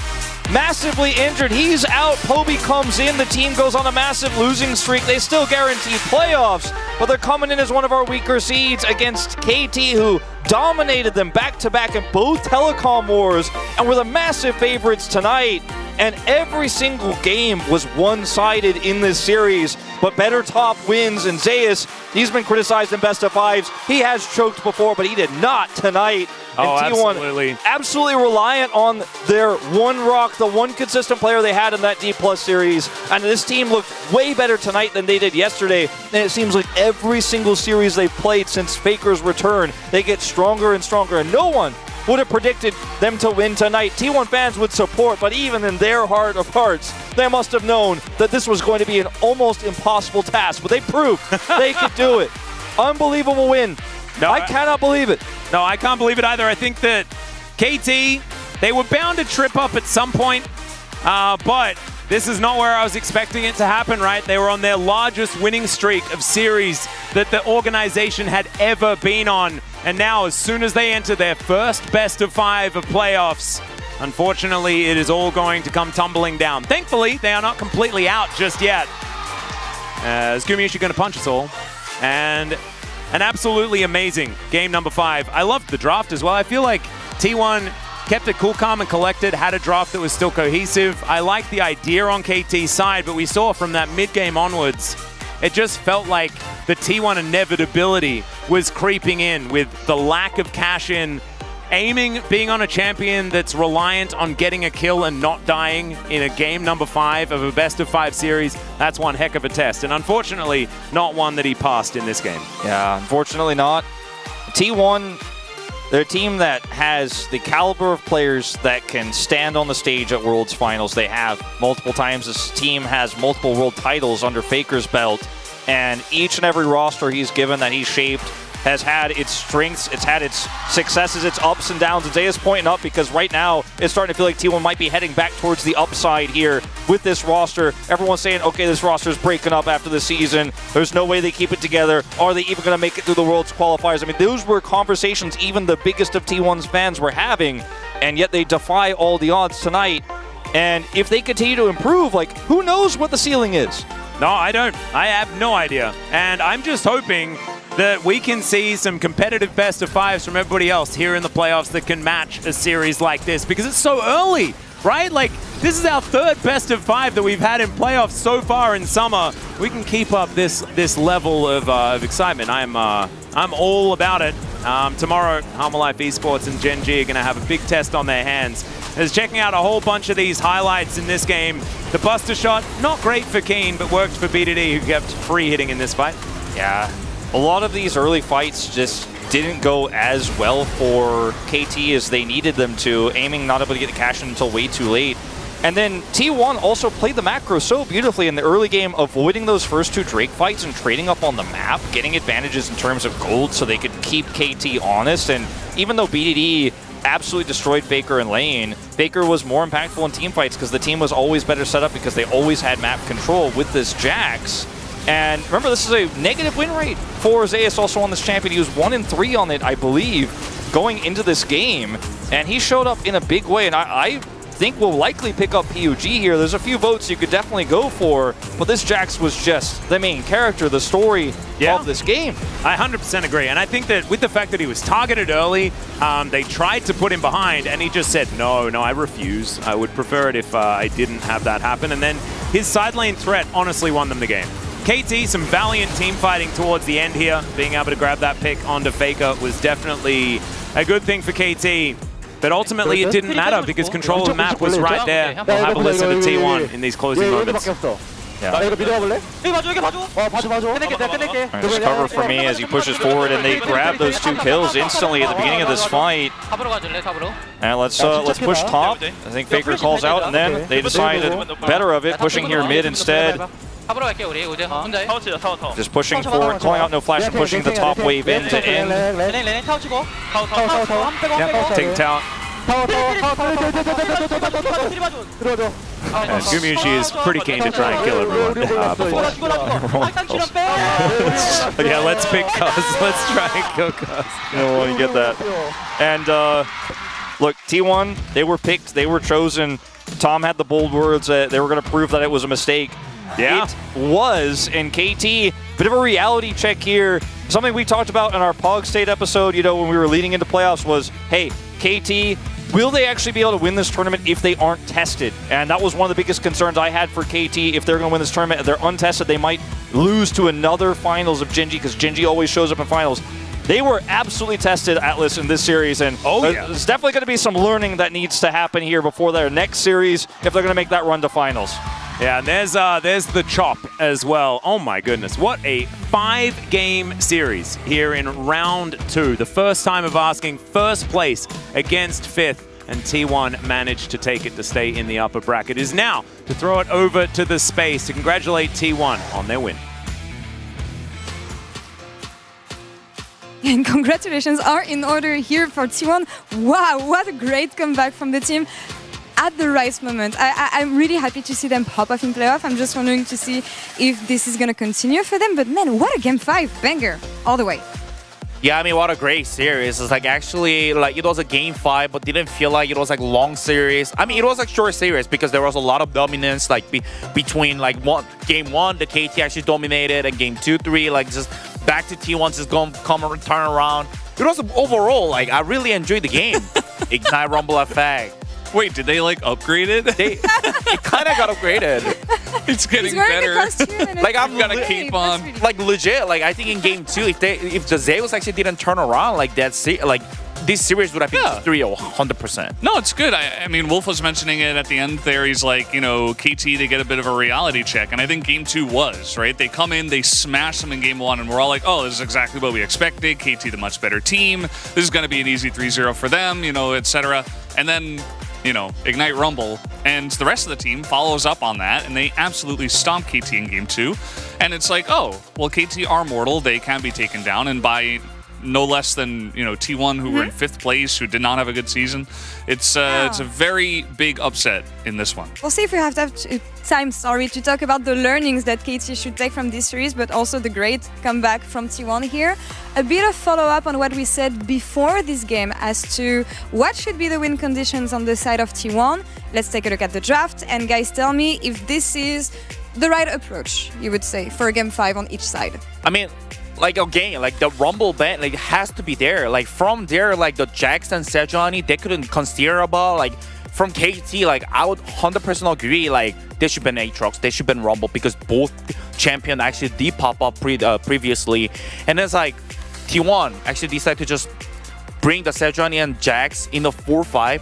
massively injured. He's out. Poby comes in. The team goes on a massive losing streak. They still guarantee playoffs, but they're coming in as one of our weaker seeds against KT, who dominated them back-to-back in both telecom wars and were the massive favorites tonight. And every single game was one-sided in this series, but better top wins. And Zeus, he's been criticized in best of 5s. He has choked before, but he did not tonight. And T1 absolutely reliant on their one rock, the one consistent player they had in that D+ series. And this team looked way better tonight than they did yesterday. And it seems like every single series they've played since Faker's return, they get stronger and stronger. And no one would have predicted them to win tonight. T1 fans would support, but even in their heart of hearts, they must have known that this was going to be an almost impossible task. But they proved they could do it. Unbelievable win. No, I cannot believe it. No, I can't believe it either. I think that KT, they were bound to trip up at some point, but this is not where I was expecting it to happen, right? They were on their largest winning streak of series that the organization had ever been on. And now, as soon as they enter their first best of 5 of playoffs, unfortunately, it is all going to come tumbling down. Thankfully, they are not completely out just yet. As Gumayushi going to punch us all. And an absolutely amazing game number 5. I loved the draft as well. I feel like T1 kept it cool, calm, and collected, had a draft that was still cohesive. I like the idea on KT's side, but we saw from that mid-game onwards, it just felt like the T1 inevitability was creeping in with the lack of cash-in. Aiming being on a champion that's reliant on getting a kill and not dying in a game number 5 of a best of 5 series, that's one heck of a test. And unfortunately, not one that he passed in this game. Yeah, unfortunately not. T1 They're a team that has the caliber of players that can stand on the stage at Worlds Finals. They have multiple times. This team has multiple world titles under Faker's belt, and each and every roster he's given that he's shaped has had its strengths, it's had its successes, its ups and downs. And Zaya's pointing up because right now it's starting to feel like T1 might be heading back towards the upside here with this roster. Everyone's saying, okay, this roster's breaking up after the season. There's no way they keep it together. Are they even going to make it through the Worlds qualifiers? I mean, those were conversations even the biggest of T1's fans were having, and yet they defy all the odds tonight. And if they continue to improve, like, who knows what the ceiling is? No, I don't. I have no idea. And I'm just hoping that we can see some competitive best of fives from everybody else here in the playoffs that can match a series like this, because it's so early, right? Like, this is our third best of five that we've had in playoffs so far in summer. We can keep up this level of excitement. I'm all about it. Tomorrow, Harma Life Esports and Gen G are going to have a big test on their hands. As checking out a whole bunch of these highlights in this game. The Buster shot, not great for Keen, but worked for BDD, who kept free hitting in this fight. Yeah, a lot of these early fights just didn't go as well for KT as they needed them to, aiming not able to get the cash in until way too late. And then T1 also played the macro so beautifully in the early game, avoiding those first two Drake fights and trading up on the map, getting advantages in terms of gold so they could keep KT honest. And even though BDD absolutely destroyed Faker in lane, Faker was more impactful in team fights because the team was always better set up because they always had map control with this Jax. And remember, this is a negative win rate for Zeus also on this champion. He was 1-3 on it, I believe, going into this game. And he showed up in a big way, and I think we'll likely pick up PUG here. There's a few votes you could definitely go for, but this Jax was just the main character, the story of this game. I 100% agree, and I think that with the fact that he was targeted early, they tried to put him behind, and he just said, no, I refuse. I would prefer it if I didn't have that happen. And then his side lane threat honestly won them the game. KT, some valiant team fighting towards the end here. Being able to grab that pick onto Faker was definitely a good thing for KT. But ultimately, it didn't matter because control of the map was right there. We'll have a listen to T1 in these closing moments. Just cover for me as he pushes forward, and they grab those two kills instantly at the beginning of this fight. And let's push top. I think Faker calls out, and then they decided better of it, pushing here mid instead. Just pushing forward, calling out no flash, and pushing the top wave end to end. Ting Tower. Gumushi is pretty keen to try and kill everyone before. Yeah, let's pick Cuz. Let's try and kill Cuz. You don't want to get that. And look, T1, they were picked, they were chosen. Tom had the bold words that they were going to prove that it was a mistake. Yeah. It was, and KT, bit of a reality check here. Something we talked about in our Pog State episode, you know, when we were leading into playoffs was, hey, KT, will they actually be able to win this tournament if they aren't tested? And that was one of the biggest concerns I had for KT. If they're going to win this tournament, if they're untested, they might lose to another finals of Genji, because Genji always shows up in finals. They were absolutely tested, Atlas, in this series, and there's definitely going to be some learning that needs to happen here before their next series if they're going to make that run to finals. Yeah, and there's the chop as well. Oh my goodness, what a 5-game series here in round 2. The first time of asking first place against 5th, and T1 managed to take it to stay in the upper bracket. It is now to throw it over to the space to congratulate T1 on their win. And congratulations are in order here for T1. Wow, what a great comeback from the team at the right moment. I'm really happy to see them pop off in playoff. I'm just wondering to see if this is going to continue for them. But man, what a game 5 banger all the way. Yeah, I mean, what a great series. It's like actually, like, it was a game 5, but didn't feel like it was like long series. I mean, it was like short series because there was a lot of dominance, like between like game 1, the KT actually dominated, and game 2, 3, like just back to T1's just going to turn around. It was overall, like, I really enjoyed the game. Ignite Rumble effect. Wait, did they like upgrade it? It kind of got upgraded. It's getting better. Like, I'm gonna keep on. Like legit. Like, I think in game 2, if the Zeus actually didn't turn around, like that's it. Like this series would have been 3-0, 100%. No, it's good. I mean, Wolf was mentioning it at the end there. He's like, you know, KT, they get a bit of a reality check. And I think Game 2 was, right? They come in, they smash them in Game 1, and we're all like, oh, this is exactly what we expected. KT, the much better team. This is going to be an easy 3-0 for them, you know, etc. And then, you know, Ignite Rumble. And the rest of the team follows up on that, and they absolutely stomp KT in Game 2. And it's like, oh, well, KT are mortal. They can be taken down. And by no less than, you know, T1, who were in 5th place, who did not have a good season. It's a very big upset in this one. We'll see if we have time, to talk about the learnings that KT should take from this series, but also the great comeback from T1 here. A bit of follow-up on what we said before this game as to what should be the win conditions on the side of T1. Let's take a look at the draft, and guys, tell me if this is the right approach, you would say, for Game 5 on each side. I mean, like again, like the Rumble ban, like has to be there. Like from there, like the Jax and Sejuani, they couldn't consider about like from KT. Like I would 100% agree. Like they should ban Aatrox, they should ban Rumble because both champion actually did pop up previously, and it's like T1 actually decided to just bring the Sejuani and Jax in the 4-5.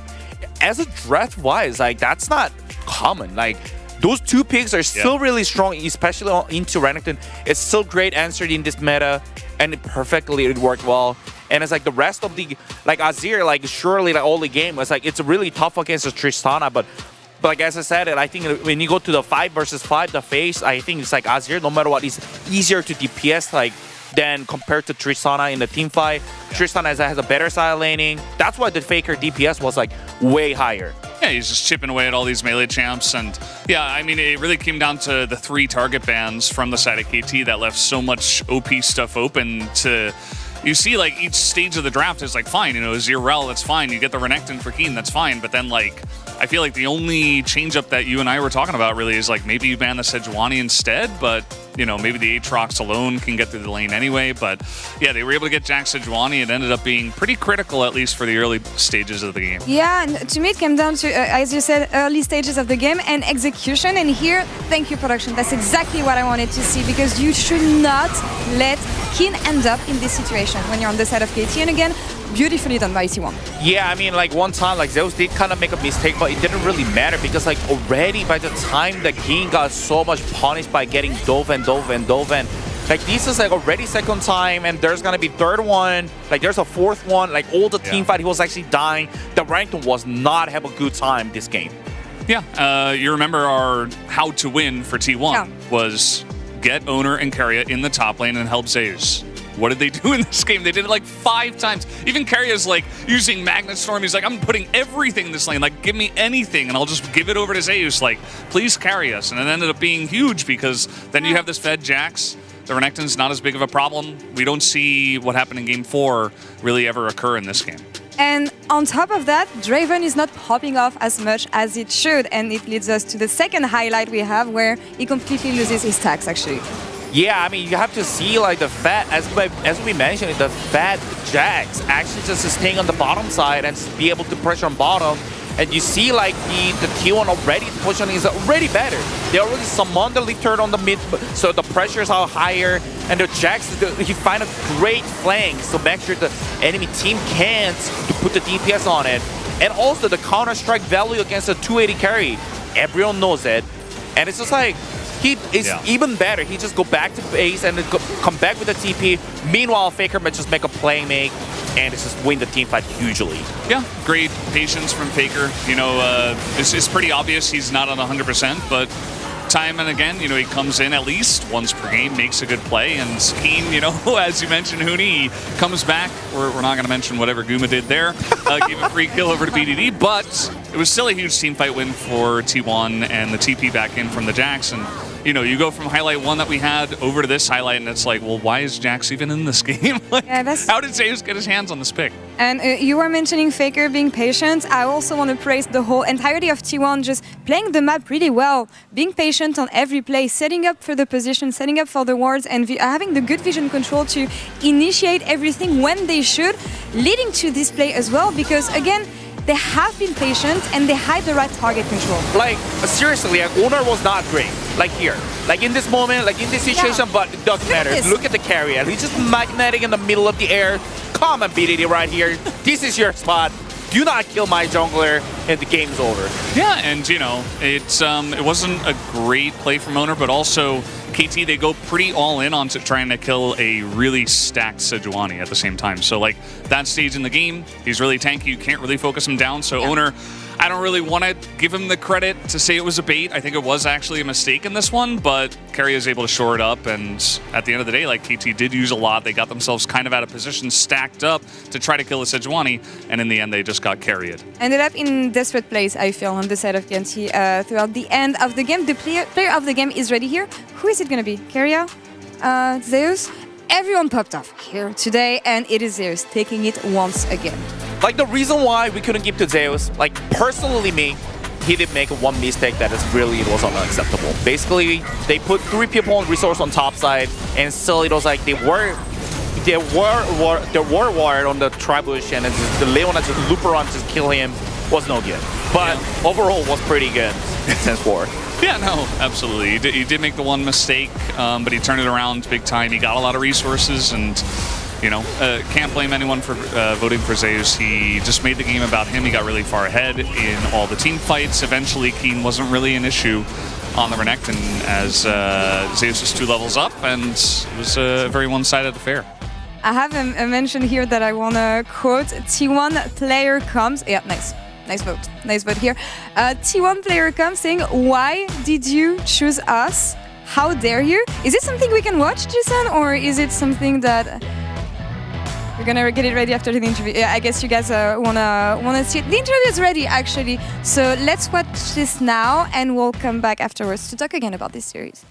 As a draft wise, like that's not common. Like those two picks are still really strong, especially into Renekton. It's still great answered in this meta, and it worked well. And it's like the rest of the, like Azir, like surely like all the game, it's like it's really tough against the Tristana, but like as I said, I think when you go to the 5 versus 5, the face, I think it's like Azir, no matter what, is easier to DPS like than compared to Tristana in the team fight. Tristana has a better side laning. That's why the Faker DPS was like way higher. Yeah, he's just chipping away at all these melee champs. And yeah, I mean, it really came down to the 3 target bans from the side of KT that left so much OP stuff open to... You see, like, each stage of the draft is, like, fine. You know, Zirel, that's fine. You get the Renekton for Keen, that's fine. But then, like, I feel like the only change-up that you and I were talking about, really, is, like, maybe you ban the Sejuani instead. But, you know, maybe the Aatrox alone can get through the lane anyway. But, yeah, they were able to get Jax Sejuani. It ended up being pretty critical, at least for the early stages of the game. Yeah, and to me, it came down to, as you said, early stages of the game and execution. And here, thank you, production. That's exactly what I wanted to see, because you should not let Keen end up in this situation when you're on the side of KT, and again, beautifully done by T1. Yeah, I mean, like one time, like Zeus did kind of make a mistake, but it didn't really matter because like already by the time the King got so much punished by getting Dove and like this is like already second time, and there's gonna be third one, like there's a fourth one, like all the team fight, he was actually dying. The Renekton was not have a good time this game. Yeah, you remember our how to win for T1 was get Owner and Keria in the top lane and help Zeus. What did they do in this game? They did it like 5 times. Even Keria's like using Magnet Storm. He's like, I'm putting everything in this lane. Like, give me anything, and I'll just give it over to Zeus. Like, please carry us. And it ended up being huge because then you have this fed Jax. The Renekton's not as big of a problem. We don't see what happened in Game 4 really ever occur in this game. And on top of that, Draven is not popping off as much as it should. And it leads us to the second highlight we have, where he completely loses his tax, actually. Yeah, I mean, you have to see like the fat, as we mentioned, the fat Jax actually just staying on the bottom side and be able to pressure on bottom. And you see like the T1 already positioning is already better. They already summoned the leaf turret on the mid, so the pressures are higher. And the Jax, he find a great flank to make sure the enemy team can't to put the DPS on it. And also the counter-strike value against a 280 carry. Everyone knows it. And it's just like, he is even better. He just go back to base and then come back with a TP. Meanwhile, Faker might just make a play make and it's just win the team fight hugely. Yeah, great patience from Faker. You know, it's pretty obvious he's not on 100%, but time and again, you know, he comes in at least once per game, makes a good play, and Keen, you know, as you mentioned, Huni comes back. We're not going to mention whatever Guma did there. Gave a free kill over to BDD, but it was still a huge team fight win for T1 and the TP back in from the Jax. And you know, you go from highlight 1 that we had over to this highlight, and it's like, well, why is Jax even in this game? Like, how did Zeus get his hands on this pick? And you were mentioning Faker being patient. I also want to praise the whole entirety of T1 just playing the map really well, being patient on every play, setting up for the position, setting up for the wards, and having the good vision control to initiate everything when they should, leading to this play as well, because again, they have been patient and they had the right target control. Like, seriously, Owner was not great. Like here. Like in this moment, like in this situation, but it doesn't matter. Look at the carrier. He's just magnetic in the middle of the air, come on, BDD right here. This is your spot. Do not kill my jungler, and the game's over. Yeah, and you know, it wasn't a great play from Owner, but also KT, they go pretty all in on trying to kill a really stacked Sejuani at the same time. So like that stage in the game, he's really tanky. You can't really focus him down. So Owner, I don't really want to give him the credit to say it was a bait. I think it was actually a mistake in this one, but Carry is able to shore it up. And at the end of the day, like KT did use a lot. They got themselves kind of out of position, stacked up to try to kill a Sejuani. And in the end, they just got carried. Ended up in desperate place, I feel, on the side of TNT throughout the end of the game. The player of the game is ready here. Who is it going to be? Keria? Zeus? Everyone popped off here today, and it is Zeus taking it once again. Like the reason why we couldn't give to Zeus, like personally me, he did make one mistake that is really was unacceptable. Basically, they put 3 people on resource on top side, and still it was like they were wired on the Tribush, and the Leona just loop around to kill him was no good. But overall was pretty good since 4. Yeah, no, absolutely. He did make the one mistake, but he turned it around big time. He got a lot of resources, and you know, can't blame anyone for voting for Zeus. He just made the game about him. He got really far ahead in all the team fights. Eventually, Keen wasn't really an issue on the Renekton as Zeus was 2 levels up, and it was a very one-sided affair. I have a mention here that I want to quote. T1 player comes. Yeah, nice. Nice vote. Nice vote here. T1 player comes saying, "Why did you choose us? How dare you?" Is it something we can watch, Jason, or is it something that we're gonna get it ready after the interview? Yeah, I guess you guys wanna see it. The interview is ready, actually. So let's watch this now, and we'll come back afterwards to talk again about this series.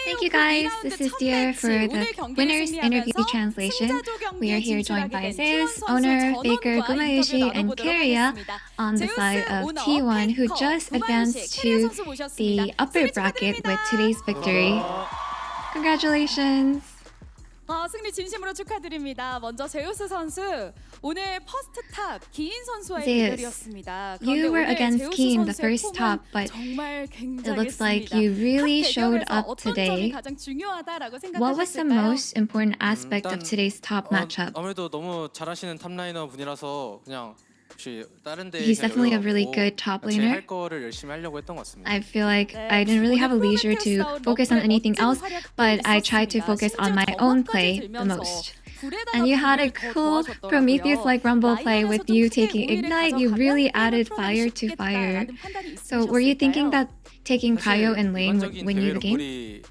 Thank you guys, this is Dear for the winner's interview translation. We are here joined by Zeus, Owner, Faker, Gumayushi, and Keria on the side of T1, who just advanced to the upper bracket with today's victory. Congratulations! 승리 진심으로 축하드립니다. 먼저 제우스 선수 오늘 퍼스트 탑 기인 선수와의 대결이었습니다. You were against Keen, the first top, but it looks like you really showed up today. What was the most important aspect of today's top matchup? 아무래도 너무 잘하시는 탑라이너 분이라서 그냥 He's definitely a really good top laner. I feel like I didn't really have a leisure to focus on anything else, but I tried to focus on my own play the most. And you had a cool Prometheus-like Rumble play with you taking Ignite. You really added fire to fire. So were you thinking that taking Cryo in lane would win you the game?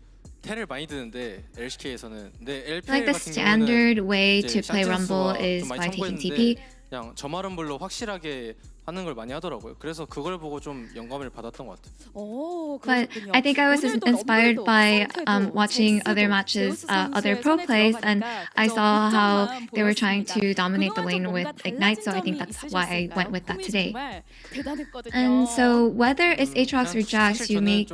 Like the standard way to play Rumble is by taking TP. 그냥 저마름블로 확실하게 하는 걸 많이 하더라고요. 그래서 그걸 보고 좀 영감을 받았던 것 같아요. But I think I was inspired by watching other matches, other pro plays, and I saw how they were trying to dominate the lane with Ignite, so I think that's why I went with that today. And so whether it's Aatrox or Jax, you make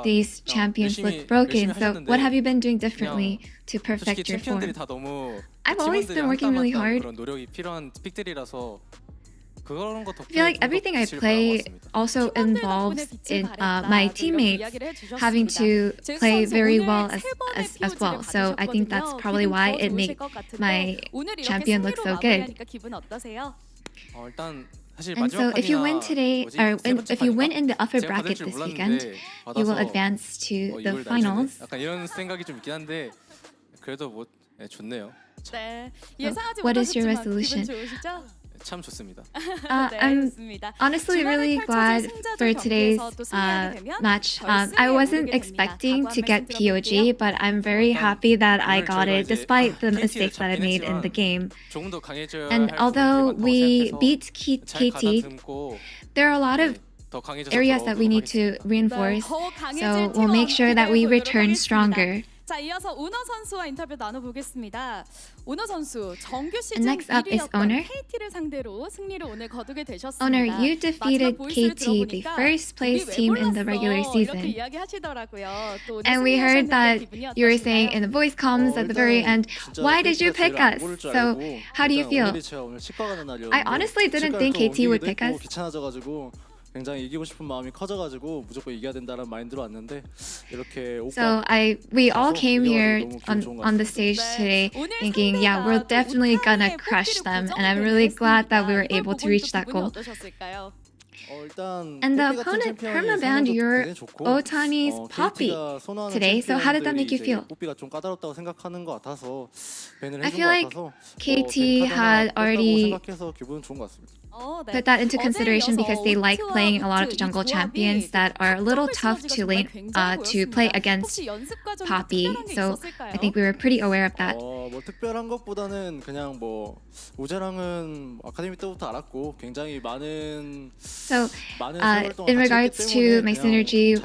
these champions look broken. So what have you been doing differently to perfect your form? I've always been working really hard. I feel like everything I play also involves in my teammates having to play very well as well. So I think that's probably why it makes my champion look so good. And so if you win today, or if you win in the upper bracket this weekend, you will advance to the finals. What is your resolution? I'm honestly really glad for today's match. I wasn't expecting to get POG, but I'm very happy that I got it despite the mistakes that I made in the game. And although we beat KT, there are a lot of areas that we need to reinforce, so we'll make sure that we return stronger. 자, 이어서 우너 선수와 인터뷰 나눠보겠습니다. 우너 선수 정규 시즌 Next up is Owner. KT를 상대로 승리를 오늘 거두게 되셨습니다. Owner, you defeated KT, the first place team in the regular season. And we heard that you were saying in the voice comms at the very end, why did you pick us? So how do you feel? I honestly didn't think KT would pick us. 굉장히 이기고 싶은 마음이 커져가지고 무조건 이겨야 된다는 마인드로 왔는데 이렇게 So we all came here on the stage today thinking, yeah, we're definitely gonna crush them, and I'm really glad that we were able to reach that goal. And the opponent perma-banned your Otani's Poppy today, so how did that make you feel? I feel like KT had already put that into consideration because they like playing a lot of the jungle champions that are a little tough to play against Poppy. So I think we were pretty aware of that. 뭐 특별한 것보다는 그냥 뭐 우재랑은 아카데미 때부터 알았고 굉장히 많은 So in regards to my synergy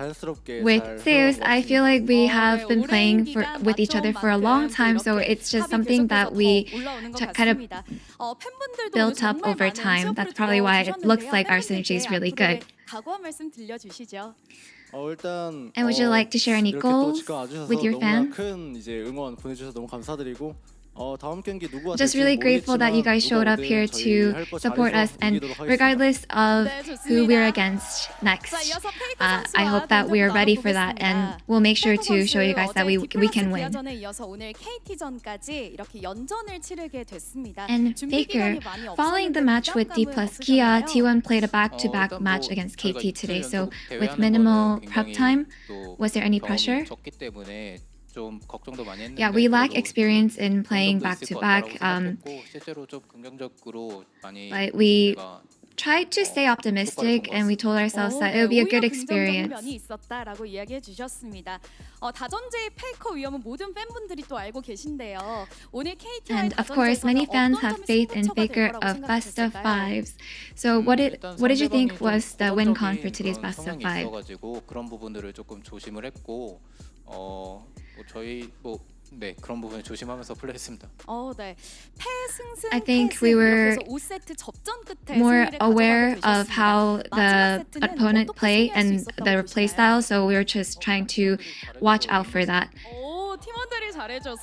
with Zeus, I feel like we have been playing with each other for a long time, so it's just something that we kind of built up over time. That's probably why it looks like our synergy is really good. And would you like to share any goals with your fans? 큰 이제 응원 보내주셔서 너무 감사드리고 Just really grateful that you guys showed up here to support us, and regardless of who we're against next, I hope that we are ready for that, and we'll make sure to show you guys that we can win. And Baker, following the match with D plus Kia, T1 played a back-to-back match against KT today, so with minimal prep time, was there any pressure? Yeah, we lack experience in playing back-to-back, but we tried to stay optimistic and we told ourselves that it would be a good experience. And of course, many fans have faith in Faker of best of fives. So what did you think was the win con for today's best of five? 그런 부분에 조심하면서 플레이했습니다. I think we were more aware of how the opponent play and their play style, so we were just trying to watch out for that.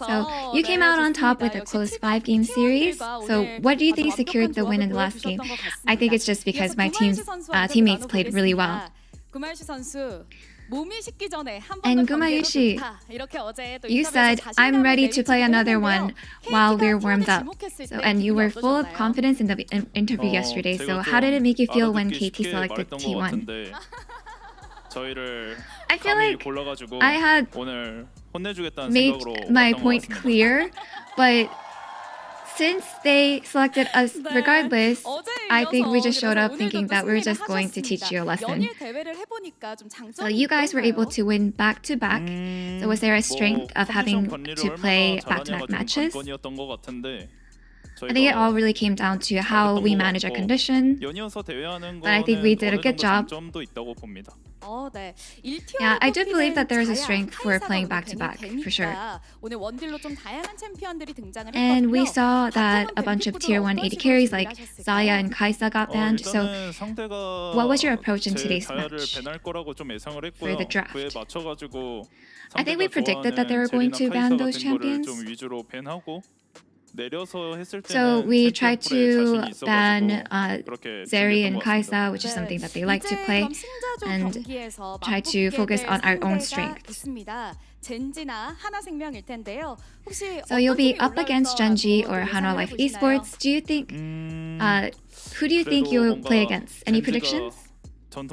So you came out on top with a close 5-game series. So what do you think secured the win in the last game? I think it's just because my teammates played really well. And Gumayushi, you said, I'm ready to play another one while we're warmed up. And you were full of confidence in the interview yesterday. So how did it make you feel when KT selected T1? I feel like I had made my point clear, but since they selected us regardless, I think we just showed up thinking that we were just going to teach you a lesson. So you guys were able to win back-to-back. So was there a strength of having to play back-to-back matches? I think it all really came down to how we manage our condition. But I think we did a good job. Yeah, I do believe that there is a strength for playing back-to-back, for sure. And we saw that a bunch of Tier 1 AD carries like Zaya and Kaisa got banned. So what was your approach in today's match for the draft? I think we predicted that they were going to ban those champions. So we tried to ban Zeri and Kaisa, which is something that they like to play, and try to focus on our own strengths. So you'll be up against Genji or Hanwha Life Esports. Do you think, who do you think you'll play against? Any predictions? I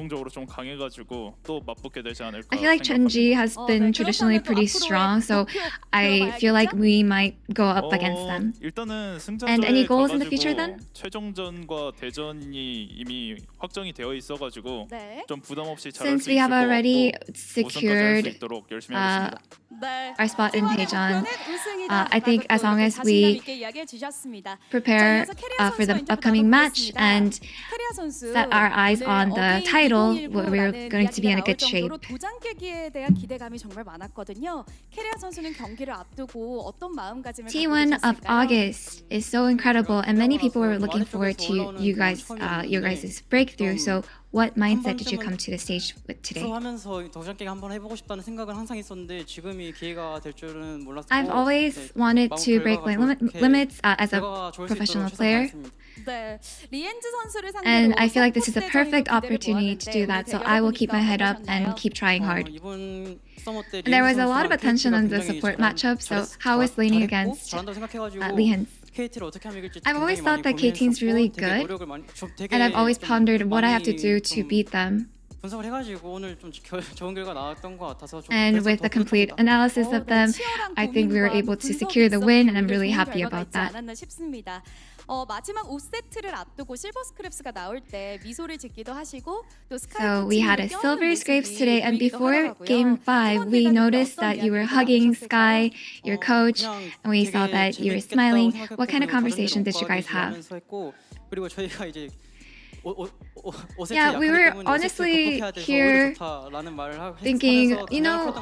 feel like Genji has been traditionally pretty strong, so I feel like we might go up against them. And any goals in the future then? Since we have already secured our spot in Daejeon, I think as long as we prepare for the upcoming match and set our eyes on the title, we're going to be in a good shape. T1 of August is so incredible, and many people were looking forward to your guys' breakthrough. So what mindset did you come to the stage with today? 하면서 도전 게임 한번 해보고 싶다는 생각은 항상 있었는데 지금이 기회가 될 줄은 몰랐고. I've always wanted to break my limits as a professional player. And I feel like this is a perfect opportunity to do that, so I will keep my head up and keep trying hard. And there was a lot of attention on the support matchup, so how is laning against Leehan's? I've always thought that KT's really good, and I've always pondered what I have to do to beat them. And with the complete analysis of them, I think we were able to secure the win, and I'm really happy about that. 마지막 5세트를 앞두고 실버 스크랩스가 나올 때 미소를 짓기도 하시고 또 So we had a silver scrapes today, and before game 5 we noticed that you were hugging Sky, your coach, and we saw that you were smiling. What kind of conversation did you guys have? Yeah, we were honestly here thinking, you know,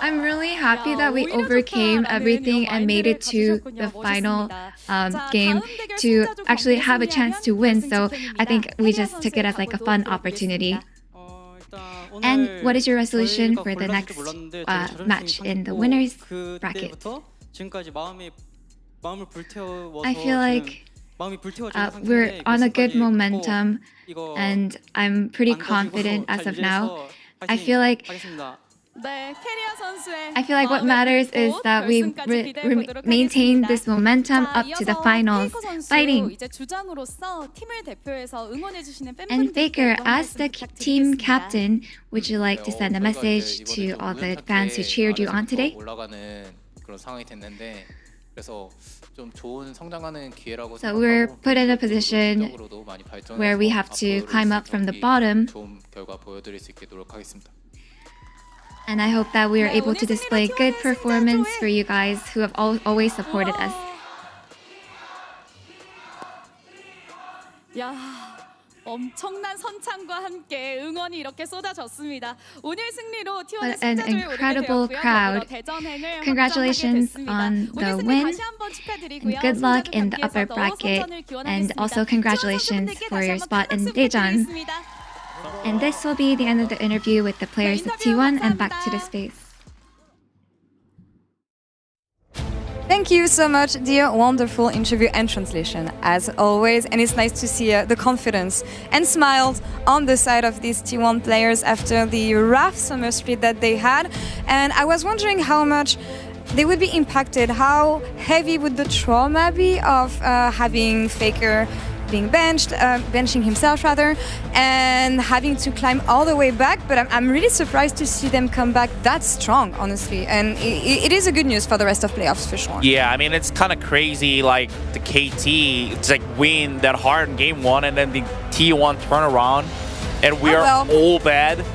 I'm really happy that we overcame everything and made it to the final game to actually have a chance to win. So I think we just took it as like a fun opportunity. And what is your resolution for the next match in the winners bracket? I feel like we're on a good momentum, and I'm pretty confident as of now. I feel like what matters is that we maintain this momentum up to the finals, fighting. And Faker, as the team captain, would you like to send a message to all the fans who cheered you on today? So we're put in a position where we have to climb up from the bottom. And I hope that we are able to display good performance for you guys who have always supported us. 엄청난 선창과 함께 응원이 이렇게 쏟아졌습니다. 오늘 승리로 T1 What an incredible crowd. Congratulations on the win. And good luck in the upper bracket. And also congratulations for your spot in Daejeon. And this will be the end of the interview with the players of T1, and back to the space. Thank you so much, dear. Wonderful interview and translation, as always. And it's nice to see the confidence and smiles on the side of these T1 players after the rough summer split that they had. And I was wondering how much they would be impacted, how heavy would the trauma be of having Faker being benching himself rather, and having to climb all the way back. But I'm really surprised to see them come back that strong, honestly. And it is a good news for the rest of playoffs for sure. Yeah, I mean, it's kind of crazy, like the KT, it's like win that hard in game 1 and then the T1 turn around. And we are all bad.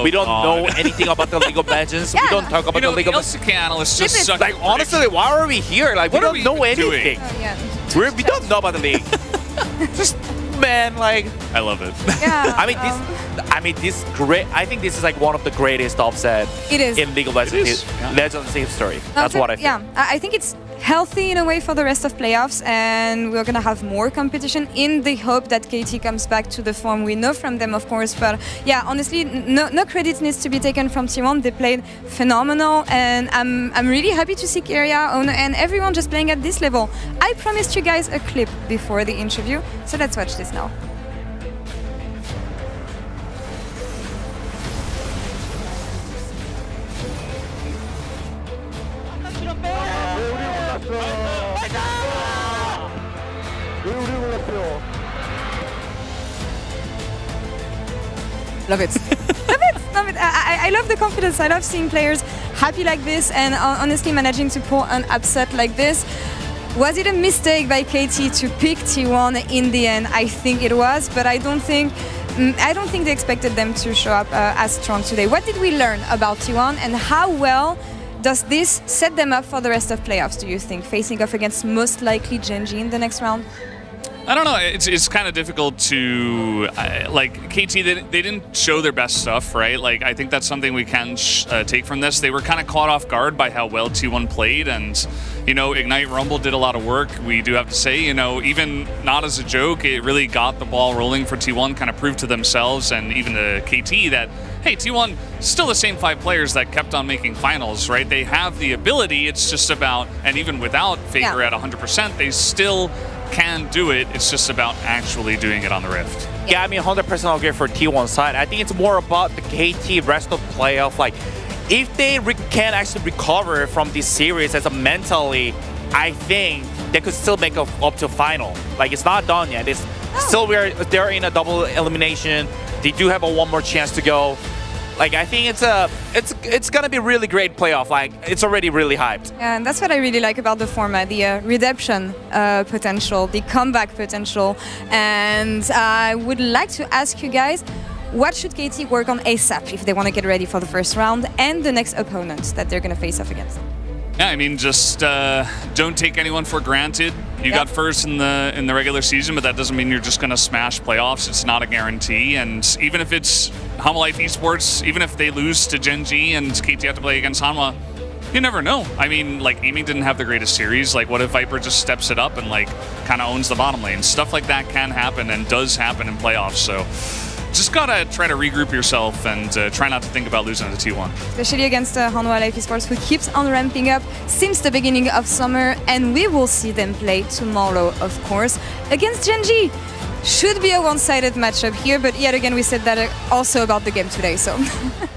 We don't know anything about the League of Legends. We don't talk about the League of Legends. LCK analysts just suck. Like, honestly, why are we here? Like, we don't know anything. We don't know about the league. Just, man, like, I love it. Yeah. I think this is like one of the greatest upset in League of Legends history. That's what I think. Yeah, I think it's healthy in a way for the rest of playoffs, and we're gonna have more competition in the hope that KT comes back to the form we know from them, of course. But yeah, honestly, no credit needs to be taken from T1. They played phenomenal, and I'm really happy to see Kyria and everyone just playing at this level. I promised you guys a clip before the interview, so let's watch this now. Love it. Love it. I love the confidence. I love seeing players happy like this, and honestly managing to pull an upset like this. Was it a mistake by KT to pick T1 in the end? I think it was, but I don't think they expected them to show up as strong today. What did we learn about T1, and how well does this set them up for the rest of playoffs, do you think, facing off against most likely Genji in the next round? I don't know. It's kind of difficult to like KT. They didn't show their best stuff, right? Like I think that's something we can take from this. They were kind of caught off guard by how well T1 played, and you know, Ignite Rumble did a lot of work. We do have to say, you know, even not as a joke, it really got the ball rolling for T1. Kind of proved to themselves and even to KT that hey, T1 still the same 5 players that kept on making finals, right? They have the ability. It's just about, and even without Faker at 100%, they still can do it. It's just about actually doing it on the Rift. Yeah, I mean, 100% agree for T1 side. I think it's more about the KT rest of playoff. Like, if they can actually recover from this series as a mentally, I think they could still make up to final. Like, it's not done yet. It's still they're in a double elimination. They do have one more chance to go. Like, I think it's gonna be a really great playoff. Like, it's already really hyped. Yeah, and that's what I really like about the format, the redemption potential, the comeback potential. And I would like to ask you guys, what should KT work on ASAP if they want to get ready for the first round and the next opponent that they're going to face off against? Yeah, I mean, just don't take anyone for granted. You got first in the regular season, but that doesn't mean you're just going to smash playoffs. It's not a guarantee. And even if it's Hanwha Life Esports, even if they lose to Gen G and KT have to play against Hanwha, you never know. I mean, like, Aiming didn't have the greatest series. Like, what if Viper just steps it up and, like, kind of owns the bottom lane? Stuff like that can happen and does happen in playoffs. So just gotta try to regroup yourself and try not to think about losing to T1. Especially against Hanwha Life Esports, who keeps on ramping up since the beginning of summer, and we will see them play tomorrow, of course, against Gen G. Should be a one-sided matchup here, but yet again, we said that also about the game today, so.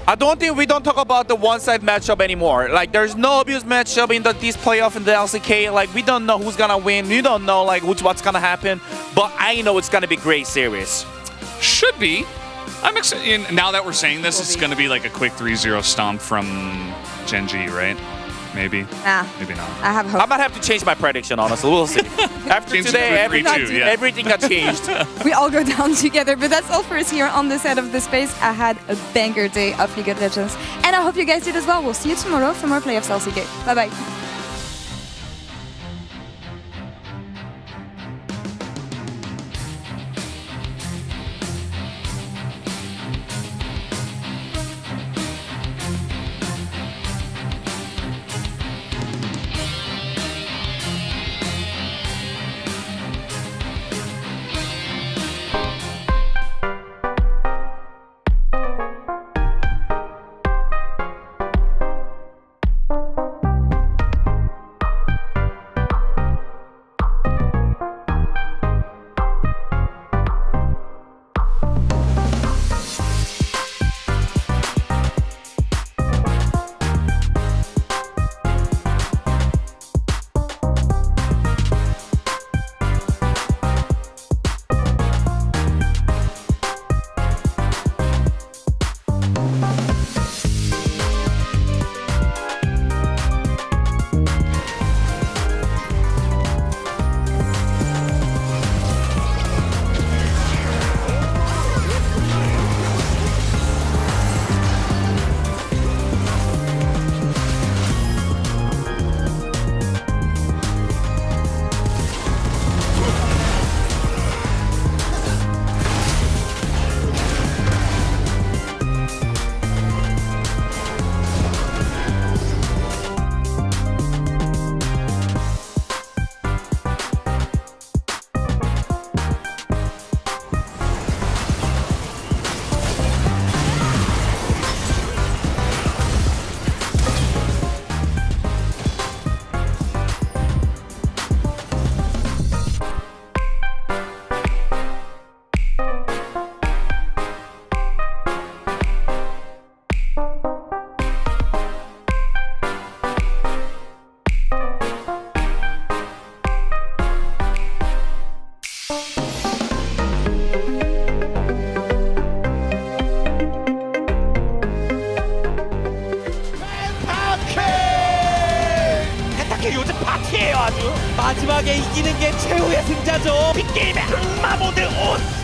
I don't think we don't talk about the one-side matchup anymore. Like, there's no obvious matchup in this playoff in the LCK. Like, we don't know who's gonna win. We don't know, like, what's gonna happen. But I know it's gonna be a great series. Should be. I'm excited. Now that we're saying this, it's going to be like a quick 3-0 stomp from Gen G, right? Maybe. Nah. Maybe not. I have hope. I might have to change my prediction, honestly. We'll see. After today, everything got changed. We all go down together, but that's all for us here on this side of the space. I had a banger day of League of Legends, and I hope you guys did as well. We'll see you tomorrow for more playoffs LCK. Bye-bye. 요즘 파티예요 아주. 마지막에 이기는 게 최후의 승자죠. 빅게임의 악마 모드 온.